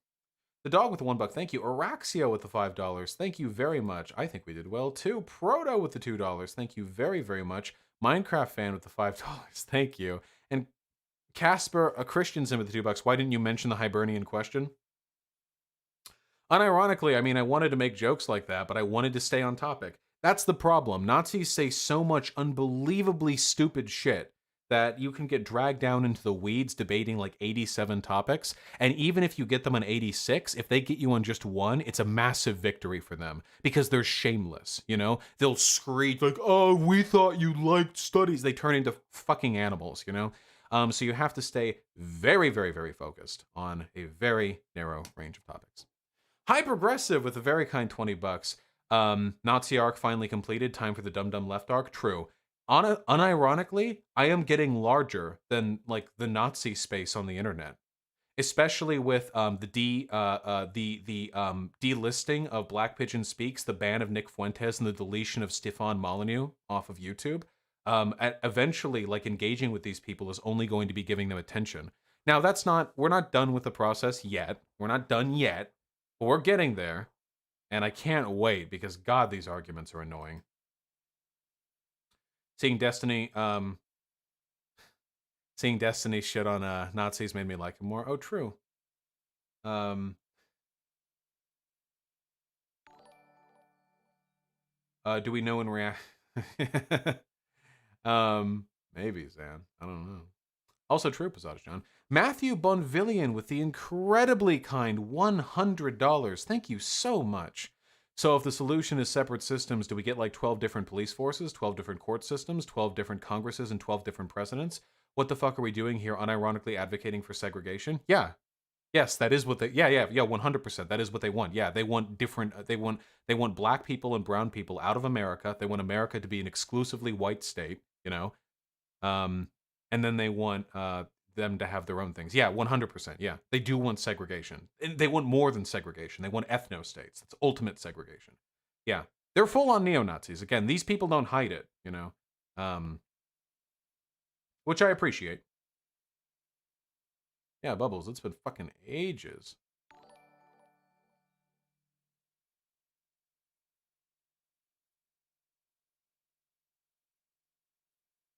The dog with the $1, thank you. Araxio with the $5, thank you very much. I think we did well, too. Proto with the $2, thank you very, very much. Minecraft fan with the $5, thank you. And Casper, a Christiansen with the $2. Why didn't you mention the Hibernian question? Unironically, I mean, I wanted to make jokes like that, but I wanted to stay on topic. That's the problem. Nazis say so much unbelievably stupid shit that you can get dragged down into the weeds debating like 87 topics, and even if you get them on 86, if they get you on just one, it's a massive victory for them, because they're shameless, you know? They'll screech like, oh, we thought you liked studies. They turn into fucking animals, you know? So you have to stay very, very, very focused on a very narrow range of topics. High Progressive with a very kind $20. Nazi arc finally completed, time for the Dum Dum Left arc, true. Unironically, I am getting larger than like the Nazi space on the internet, especially with the delisting of Black Pigeon Speaks, the ban of Nick Fuentes, and the deletion of Stefan Molyneux off of YouTube. Eventually, like engaging with these people is only going to be giving them attention. Now, we're not done with the process yet. We're not done yet, but we're getting there, and I can't wait because God, these arguments are annoying. Seeing Destiny shit on Nazis made me like him more. Oh, true. Do we know when react? Maybe, Zan. I don't know. Also true, Passage John. Matthew Bonvillian with the incredibly kind $100. Thank you so much. So if the solution is separate systems, do we get like 12 different police forces, 12 different court systems, 12 different Congresses, and 12 different presidents? What the fuck are we doing here, unironically advocating for segregation? Yeah. Yes, that is what they. Yeah, 100%. That is what they want. Yeah, they want different. They want black people and brown people out of America. They want America to be an exclusively white state. You know, and then they want them to have their own things. Yeah, 100%. Yeah, they do want segregation. And they want more than segregation. They want ethno states. That's ultimate segregation. Yeah, they're full on neo Nazis. Again, these people don't hide it. You know, which I appreciate. Yeah, Bubbles, it's been fucking ages.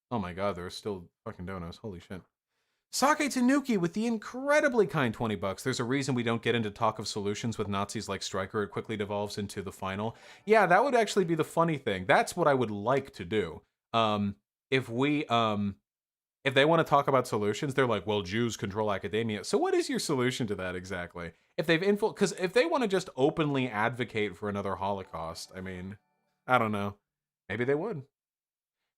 Oh my god, there are still fucking donuts. Holy shit. Sake Tanuki with the incredibly kind 20 bucks. There's a reason we don't get into talk of solutions with Nazis like Stryker. It quickly devolves into the final. Yeah, that would actually be the funny thing. That's what I would like to do. If they want to talk about solutions, they're like, well, Jews control academia. So what is your solution to that exactly? If they've because if they want to just openly advocate for another Holocaust, I mean, I don't know. Maybe they would.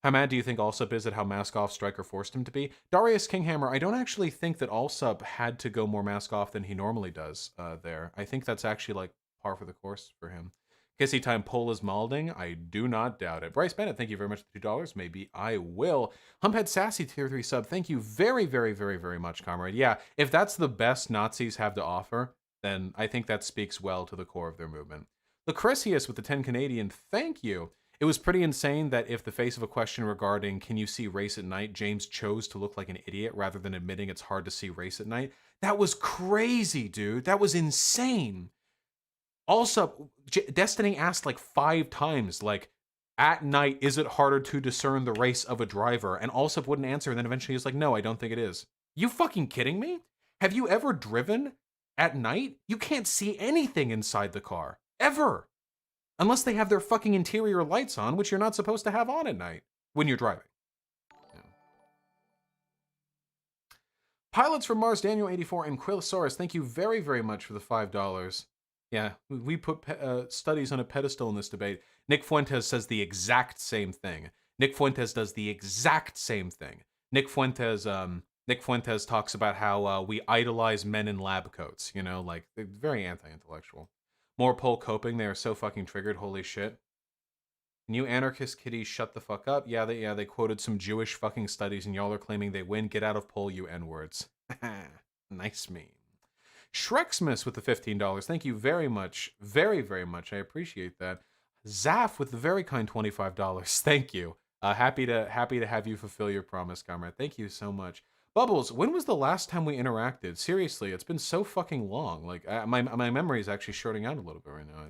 How mad do you think Allsup is at how mask-off Stryker forced him to be? Darius Kinghammer, I don't actually think that Allsup had to go more mask-off than he normally does there. I think that's actually like par for the course for him. Kissy Time Poll is Malding. I do not doubt it. Bryce Bennett, thank you very much for $2. Maybe I will. Humphead Sassy, tier 3 sub. Thank you very, very, very, very much, comrade. Yeah, if that's the best Nazis have to offer, then I think that speaks well to the core of their movement. Lucretius with the 10 Canadian, thank you. It was pretty insane that if the face of a question regarding can you see race at night, James chose to look like an idiot rather than admitting it's hard to see race at night. That was crazy, dude. That was insane. Also, Destiny asked like 5 times, like, at night, is it harder to discern the race of a driver? And Allsup wouldn't answer, and then eventually he's like, no, I don't think it is. You fucking kidding me? Have you ever driven at night? You can't see anything inside the car. Ever. Unless they have their fucking interior lights on, which you're not supposed to have on at night when you're driving. Yeah. Pilots from Mars, Daniel 84 and Quillosaurus, thank you very, very much for the $5. Yeah, we put studies on a pedestal in this debate. Nick Fuentes says the exact same thing. Nick Fuentes does the exact same thing. Nick Fuentes talks about how we idolize men in lab coats. You know, like very anti-intellectual. More poll coping. They are so fucking triggered. Holy shit. Can you anarchist kitties shut the fuck up? Yeah, they quoted some Jewish fucking studies, and y'all are claiming they win. Get out of poll, you n-words. Nice meme. Shrexmas with the $15. Thank you very much. Very, very much. I appreciate that. Zaf with the very kind $25. Thank you. Happy to have you fulfill your promise, comrade. Thank you so much. Bubbles, when was the last time we interacted? Seriously, it's been so fucking long. Like my memory is actually shorting out a little bit right now.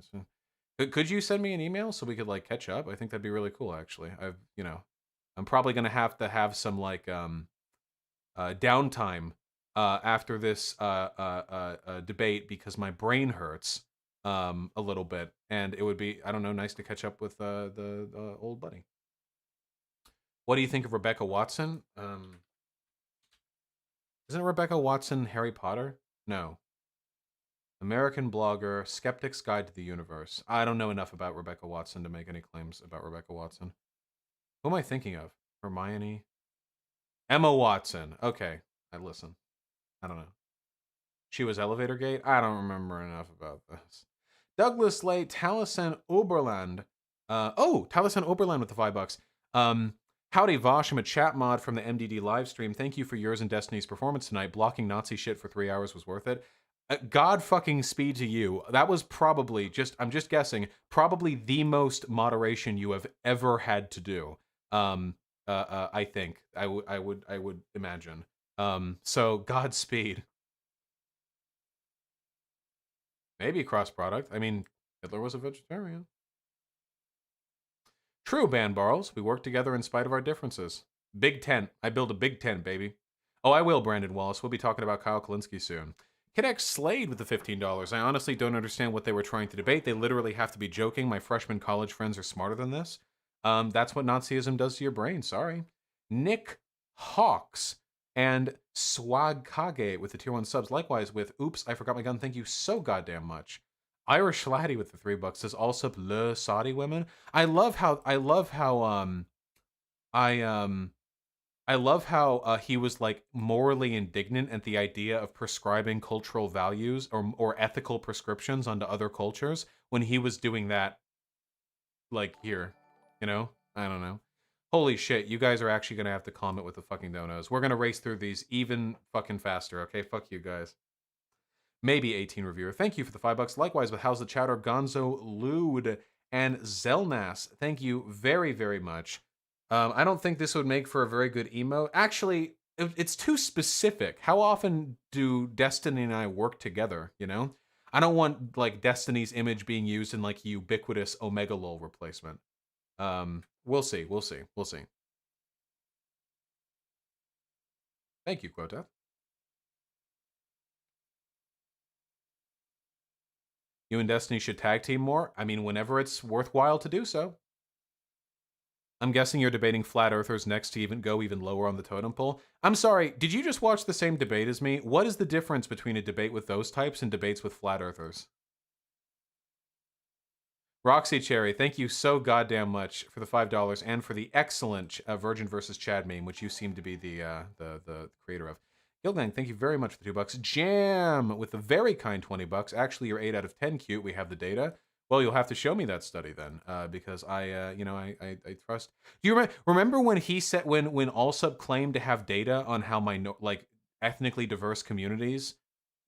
Could you send me an email so we could like catch up? I think that'd be really cool. Actually, I'm probably gonna have some like downtime after this debate because my brain hurts a little bit, and it would be, I don't know, nice to catch up with the old buddy. What do you think of Rebecca Watson? Isn't Rebecca Watson Harry Potter? No. American blogger, Skeptic's Guide to the Universe. I don't know enough about Rebecca Watson to make any claims about Rebecca Watson. Who am I thinking of? Hermione? Emma Watson. Okay, I listen. I don't know. She was Elevator Gate? I don't remember enough about this. Douglas Lay, Taliesin Oberland. Taliesin Oberland with the $5. Howdy Vosh, I'm a chat mod from the MDD live stream. Thank you for yours and Destiny's performance tonight. Blocking Nazi shit for 3 hours was worth it. God fucking speed to you. That was probably, I'm just guessing, probably the most moderation you have ever had to do. I think. I would imagine. So Godspeed. Maybe cross product. I mean, Hitler was a vegetarian. True, Band Barrels. We work together in spite of our differences. Big tent. I build a big tent, baby. Oh, I will, Brandon Wallace. We'll be talking about Kyle Kalinske soon. Kid Slade with the $15. I honestly don't understand what they were trying to debate. They literally have to be joking. My freshman college friends are smarter than this. That's what Nazism does to your brain. Sorry. Nick Hawks and Swag Kage with the tier 1 subs. Likewise with Oops, I Forgot My Gun. Thank you so goddamn much. Irish Laddie with the $3 says also le Saudi women. I love how he was like morally indignant at the idea of prescribing cultural values or ethical prescriptions onto other cultures when he was doing that like here, you know? I don't know. Holy shit, you guys are actually gonna have to comment with the fucking donos. We're gonna race through these even fucking faster, okay? Fuck you guys. Maybe 18 reviewer. Thank you for the $5. Likewise, with How's the Chatter, Gonzo, Lude, and Zelnas. Thank you very, very much. I don't think this would make for a very good emote. Actually, it's too specific. How often do Destiny and I work together, you know? I don't want, like, Destiny's image being used in, like, ubiquitous Omega Lol replacement. We'll see, we'll see, we'll see. Thank you, Quota. You and Destiny should tag team more. I mean, whenever it's worthwhile to do so. I'm guessing you're debating flat earthers next to go even lower on the totem pole. I'm sorry, did you just watch the same debate as me? What is the difference between a debate with those types and debates with flat earthers? Roxy Cherry, thank you so goddamn much for the $5 and for the excellent Virgin versus Chad meme, which you seem to be the creator of. Gilgang, thank you very much for the $2. Jam with the very kind $20. Actually, you're 8 out of 10 cute. We have the data. Well, you'll have to show me that study then, because I trust. Do you remember when he said when Allsup claimed to have data on how ethnically diverse communities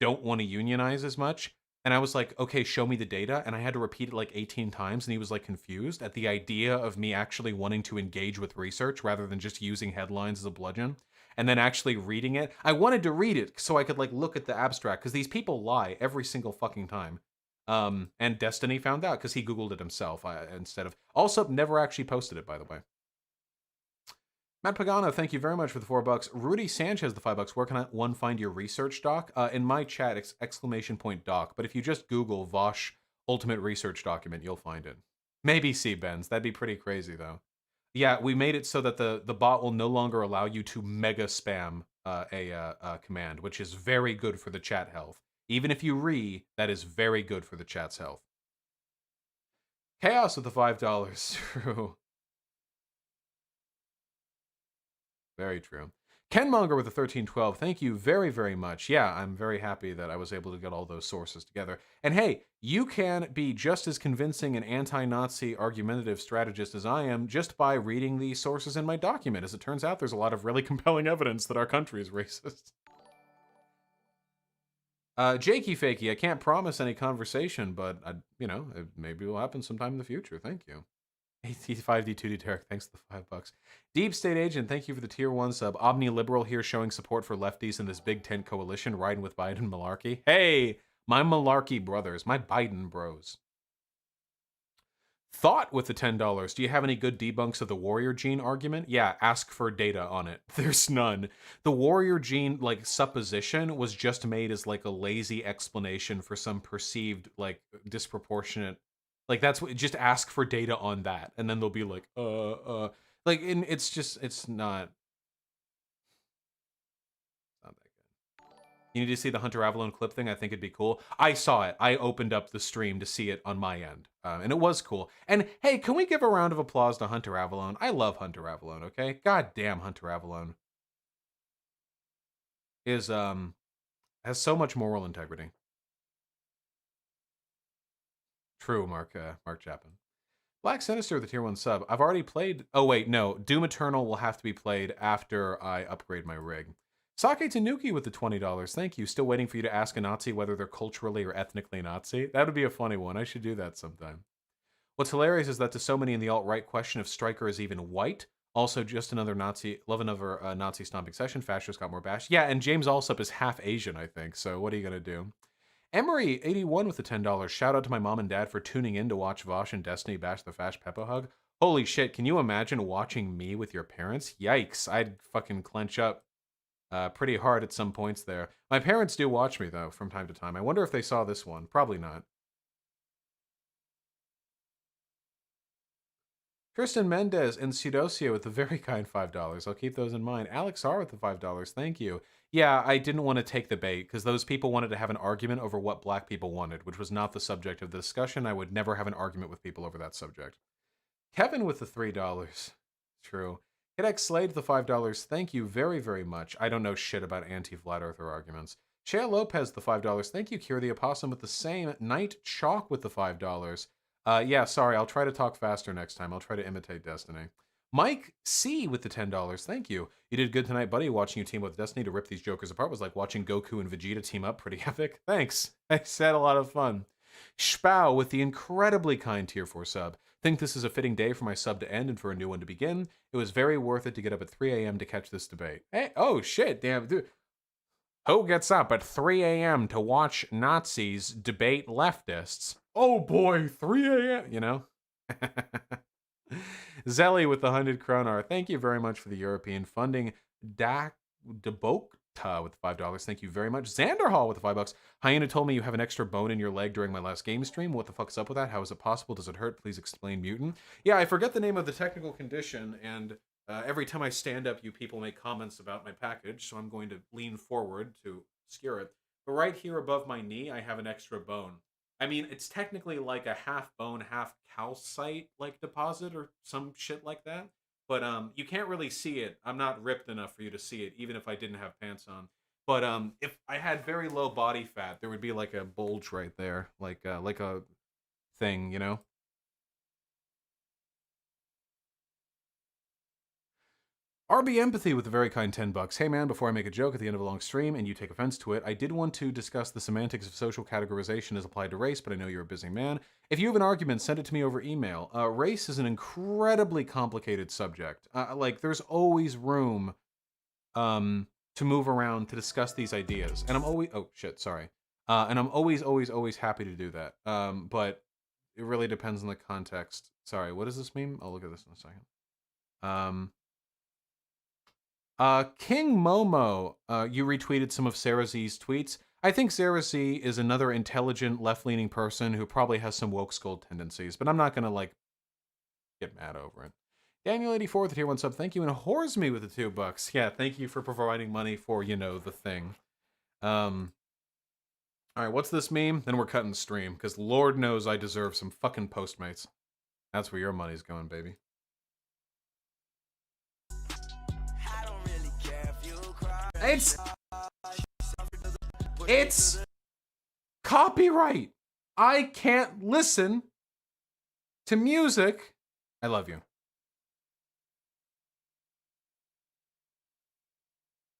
don't want to unionize as much? And I was like, okay, show me the data. And I had to repeat it like 18 times. And he was like confused at the idea of me actually wanting to engage with research rather than just using headlines as a bludgeon. And then actually reading it. I wanted to read it so I could like look at the abstract because these people lie every single fucking time. And Destiny found out because he Googled it himself instead of... Also, never actually posted it, by the way. Matt Pagano, thank you very much for the $4. Rudy Sanchez, the $5. Where can one find your research doc? In my chat, exclamation point doc. But if you just Google Vosh Ultimate Research Document, you'll find it. Maybe C-Benz. That'd be pretty crazy, though. Yeah, we made it so that the bot will no longer allow you to mega spam a command, which is very good for the chat health. Even if you that is very good for the chat's health. Chaos with the $5. True. Very true. Kenmonger with the 1312. Thank you very, very much. Yeah, I'm very happy that I was able to get all those sources together. And hey, you can be just as convincing an anti-Nazi argumentative strategist as I am just by reading the sources in my document. As it turns out, there's a lot of really compelling evidence that our country is racist. Jakey Fakey, I can't promise any conversation, but, maybe it will happen sometime in the future. Thank you. 85D2D Derek, thanks for the $5. Deep State Agent, thank you for the tier 1 sub. Omni Liberal here showing support for lefties in this Big Tent coalition, riding with Biden malarkey. Hey, my malarkey brothers, my Biden bros. Thought with the $10. Do you have any good debunks of the warrior gene argument? Yeah, ask for data on it. There's none. The warrior gene, supposition was just made as, a lazy explanation for some perceived, disproportionate... that's what... Just ask for data on that, and then they'll be like, and it's not... You need to see the Hunter Avalon clip thing. I think it'd be cool. I saw it. I opened up the stream to see it on my end. And it was cool. And hey, can we give a round of applause to Hunter Avalon? I love Hunter Avalon, okay? God damn, Hunter Avalon is, has so much moral integrity. True, Mark Chapman. Black Sinister, the tier 1 sub. I've already played... Oh, wait, no. Doom Eternal will have to be played after I upgrade my rig. Sake Tanuki with the $20. Thank you. Still waiting for you to ask a Nazi whether they're culturally or ethnically Nazi. That would be a funny one. I should do that sometime. What's hilarious is that to so many in the alt-right, question if Stryker is even white. Also, just another Nazi... Love another Nazi stomping session. Fascist got more bash. Yeah, and James Allsup is half Asian, I think. So what are you going to do? Emery, 81 with the $10. Shout out to my mom and dad for tuning in to watch Vosh and Destiny bash the Fash Peppa Hug. Holy shit, can you imagine watching me with your parents? Yikes, I'd fucking clench up pretty hard at some points there. My parents do watch me, though, from time to time. I wonder if they saw this one. Probably not. Tristan Mendez and Sudosia with the very kind $5. I'll keep those in mind. Alex R with the $5. Thank you. Yeah, I didn't want to take the bait because those people wanted to have an argument over what black people wanted, which was not the subject of the discussion. I would never have an argument with people over that subject. Kevin with the $3. True. KidX Slade with the $5. Thank you very, very much. I don't know shit about anti-flat earther arguments. Shea Lopez the $5. Thank you, Kira the Opossum with the same. Night Chalk with the $5. Yeah, sorry, I'll try to talk faster next time. I'll try to imitate Destiny. Mike C with the $10. Thank you. You did good tonight, buddy. Watching you team with Destiny to rip these jokers apart was like watching Goku and Vegeta team up. Pretty epic. Thanks. I had a lot of fun. Spau with the incredibly kind tier 4 sub. Think this is a fitting day for my sub to end and for a new one to begin. It was very worth it to get up at 3 a.m. to catch this debate. Hey, oh shit, damn, dude. Who gets up at 3 a.m. to watch Nazis debate leftists? Oh boy, 3 a.m., you know? Zelly with the 100 kronar. Thank you very much for the European funding. Debokta with $5. Thank you very much. Xanderhall with the $5. Hyena told me you have an extra bone in your leg during my last game stream. What the fuck's up with that? How is it possible? Does it hurt? Please explain, mutant. Yeah, I forget the name of the technical condition, and every time I stand up, you people make comments about my package, so I'm going to lean forward to obscure it. But right here above my knee, I have an extra bone. I mean, it's technically like a half bone, half calcite like deposit or some shit like that. But you can't really see it. I'm not ripped enough for you to see it, even if I didn't have pants on. But if I had very low body fat, there would be like a bulge right there, like a thing, you know. RB Empathy with a very kind $10. Hey man, before I make a joke at the end of a long stream and you take offense to it, I did want to discuss the semantics of social categorization as applied to race, but I know you're a busy man. If you have an argument, send it to me over email. Race is an incredibly complicated subject. Like, there's always room to move around to discuss these ideas. And I'm always... Oh, shit, sorry. And I'm always happy to do that. But it really depends on the context. Sorry, what does this mean? I'll look at this in a second. King Momo, you retweeted some of Sarah Z's tweets. I think Sarah Z is another intelligent, left-leaning person who probably has some woke skull tendencies, but I'm not gonna, like, get mad over it. Daniel84 with the tier 1 sub, thank you, and Whores Me with the $2. Yeah, thank you for providing money for, you know, the thing. Alright, what's this meme? Then we're cutting the stream, because Lord knows I deserve some fucking Postmates. That's where your money's going, baby. It's copyright. I can't listen to music. I love you.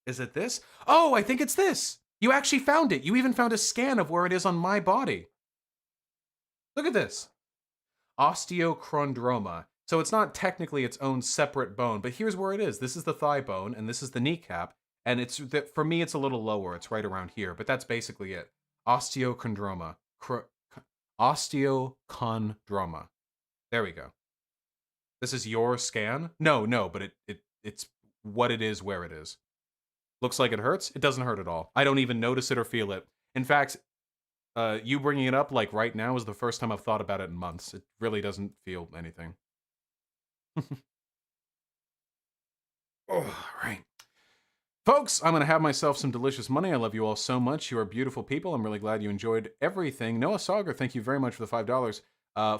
Is it this? Oh, I think it's this. You actually found it. You even found a scan of where it is on my body. Look at this. Osteochondroma. So it's not technically its own separate bone, but here's where it is. This is the thigh bone, and this is the kneecap. And it's for me, it's a little lower. It's right around here, but that's basically it. Osteochondroma. Osteochondroma. There we go. This is your scan? No, but it's what it is where it is. Looks like it hurts? It doesn't hurt at all. I don't even notice it or feel it. In fact, you bringing it up like right now is the first time I've thought about it in months. It really doesn't feel anything. Oh, right. Folks, I'm going to have myself some delicious money. I love you all so much. You are beautiful people. I'm really glad you enjoyed everything. Noah Sauger, thank you very much for the $5.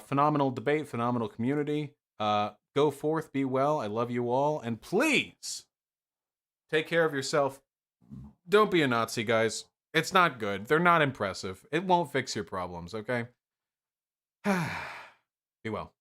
Phenomenal debate, phenomenal community. Go forth, be well. I love you all. And please, take care of yourself. Don't be a Nazi, guys. It's not good. They're not impressive. It won't fix your problems, okay? Be well.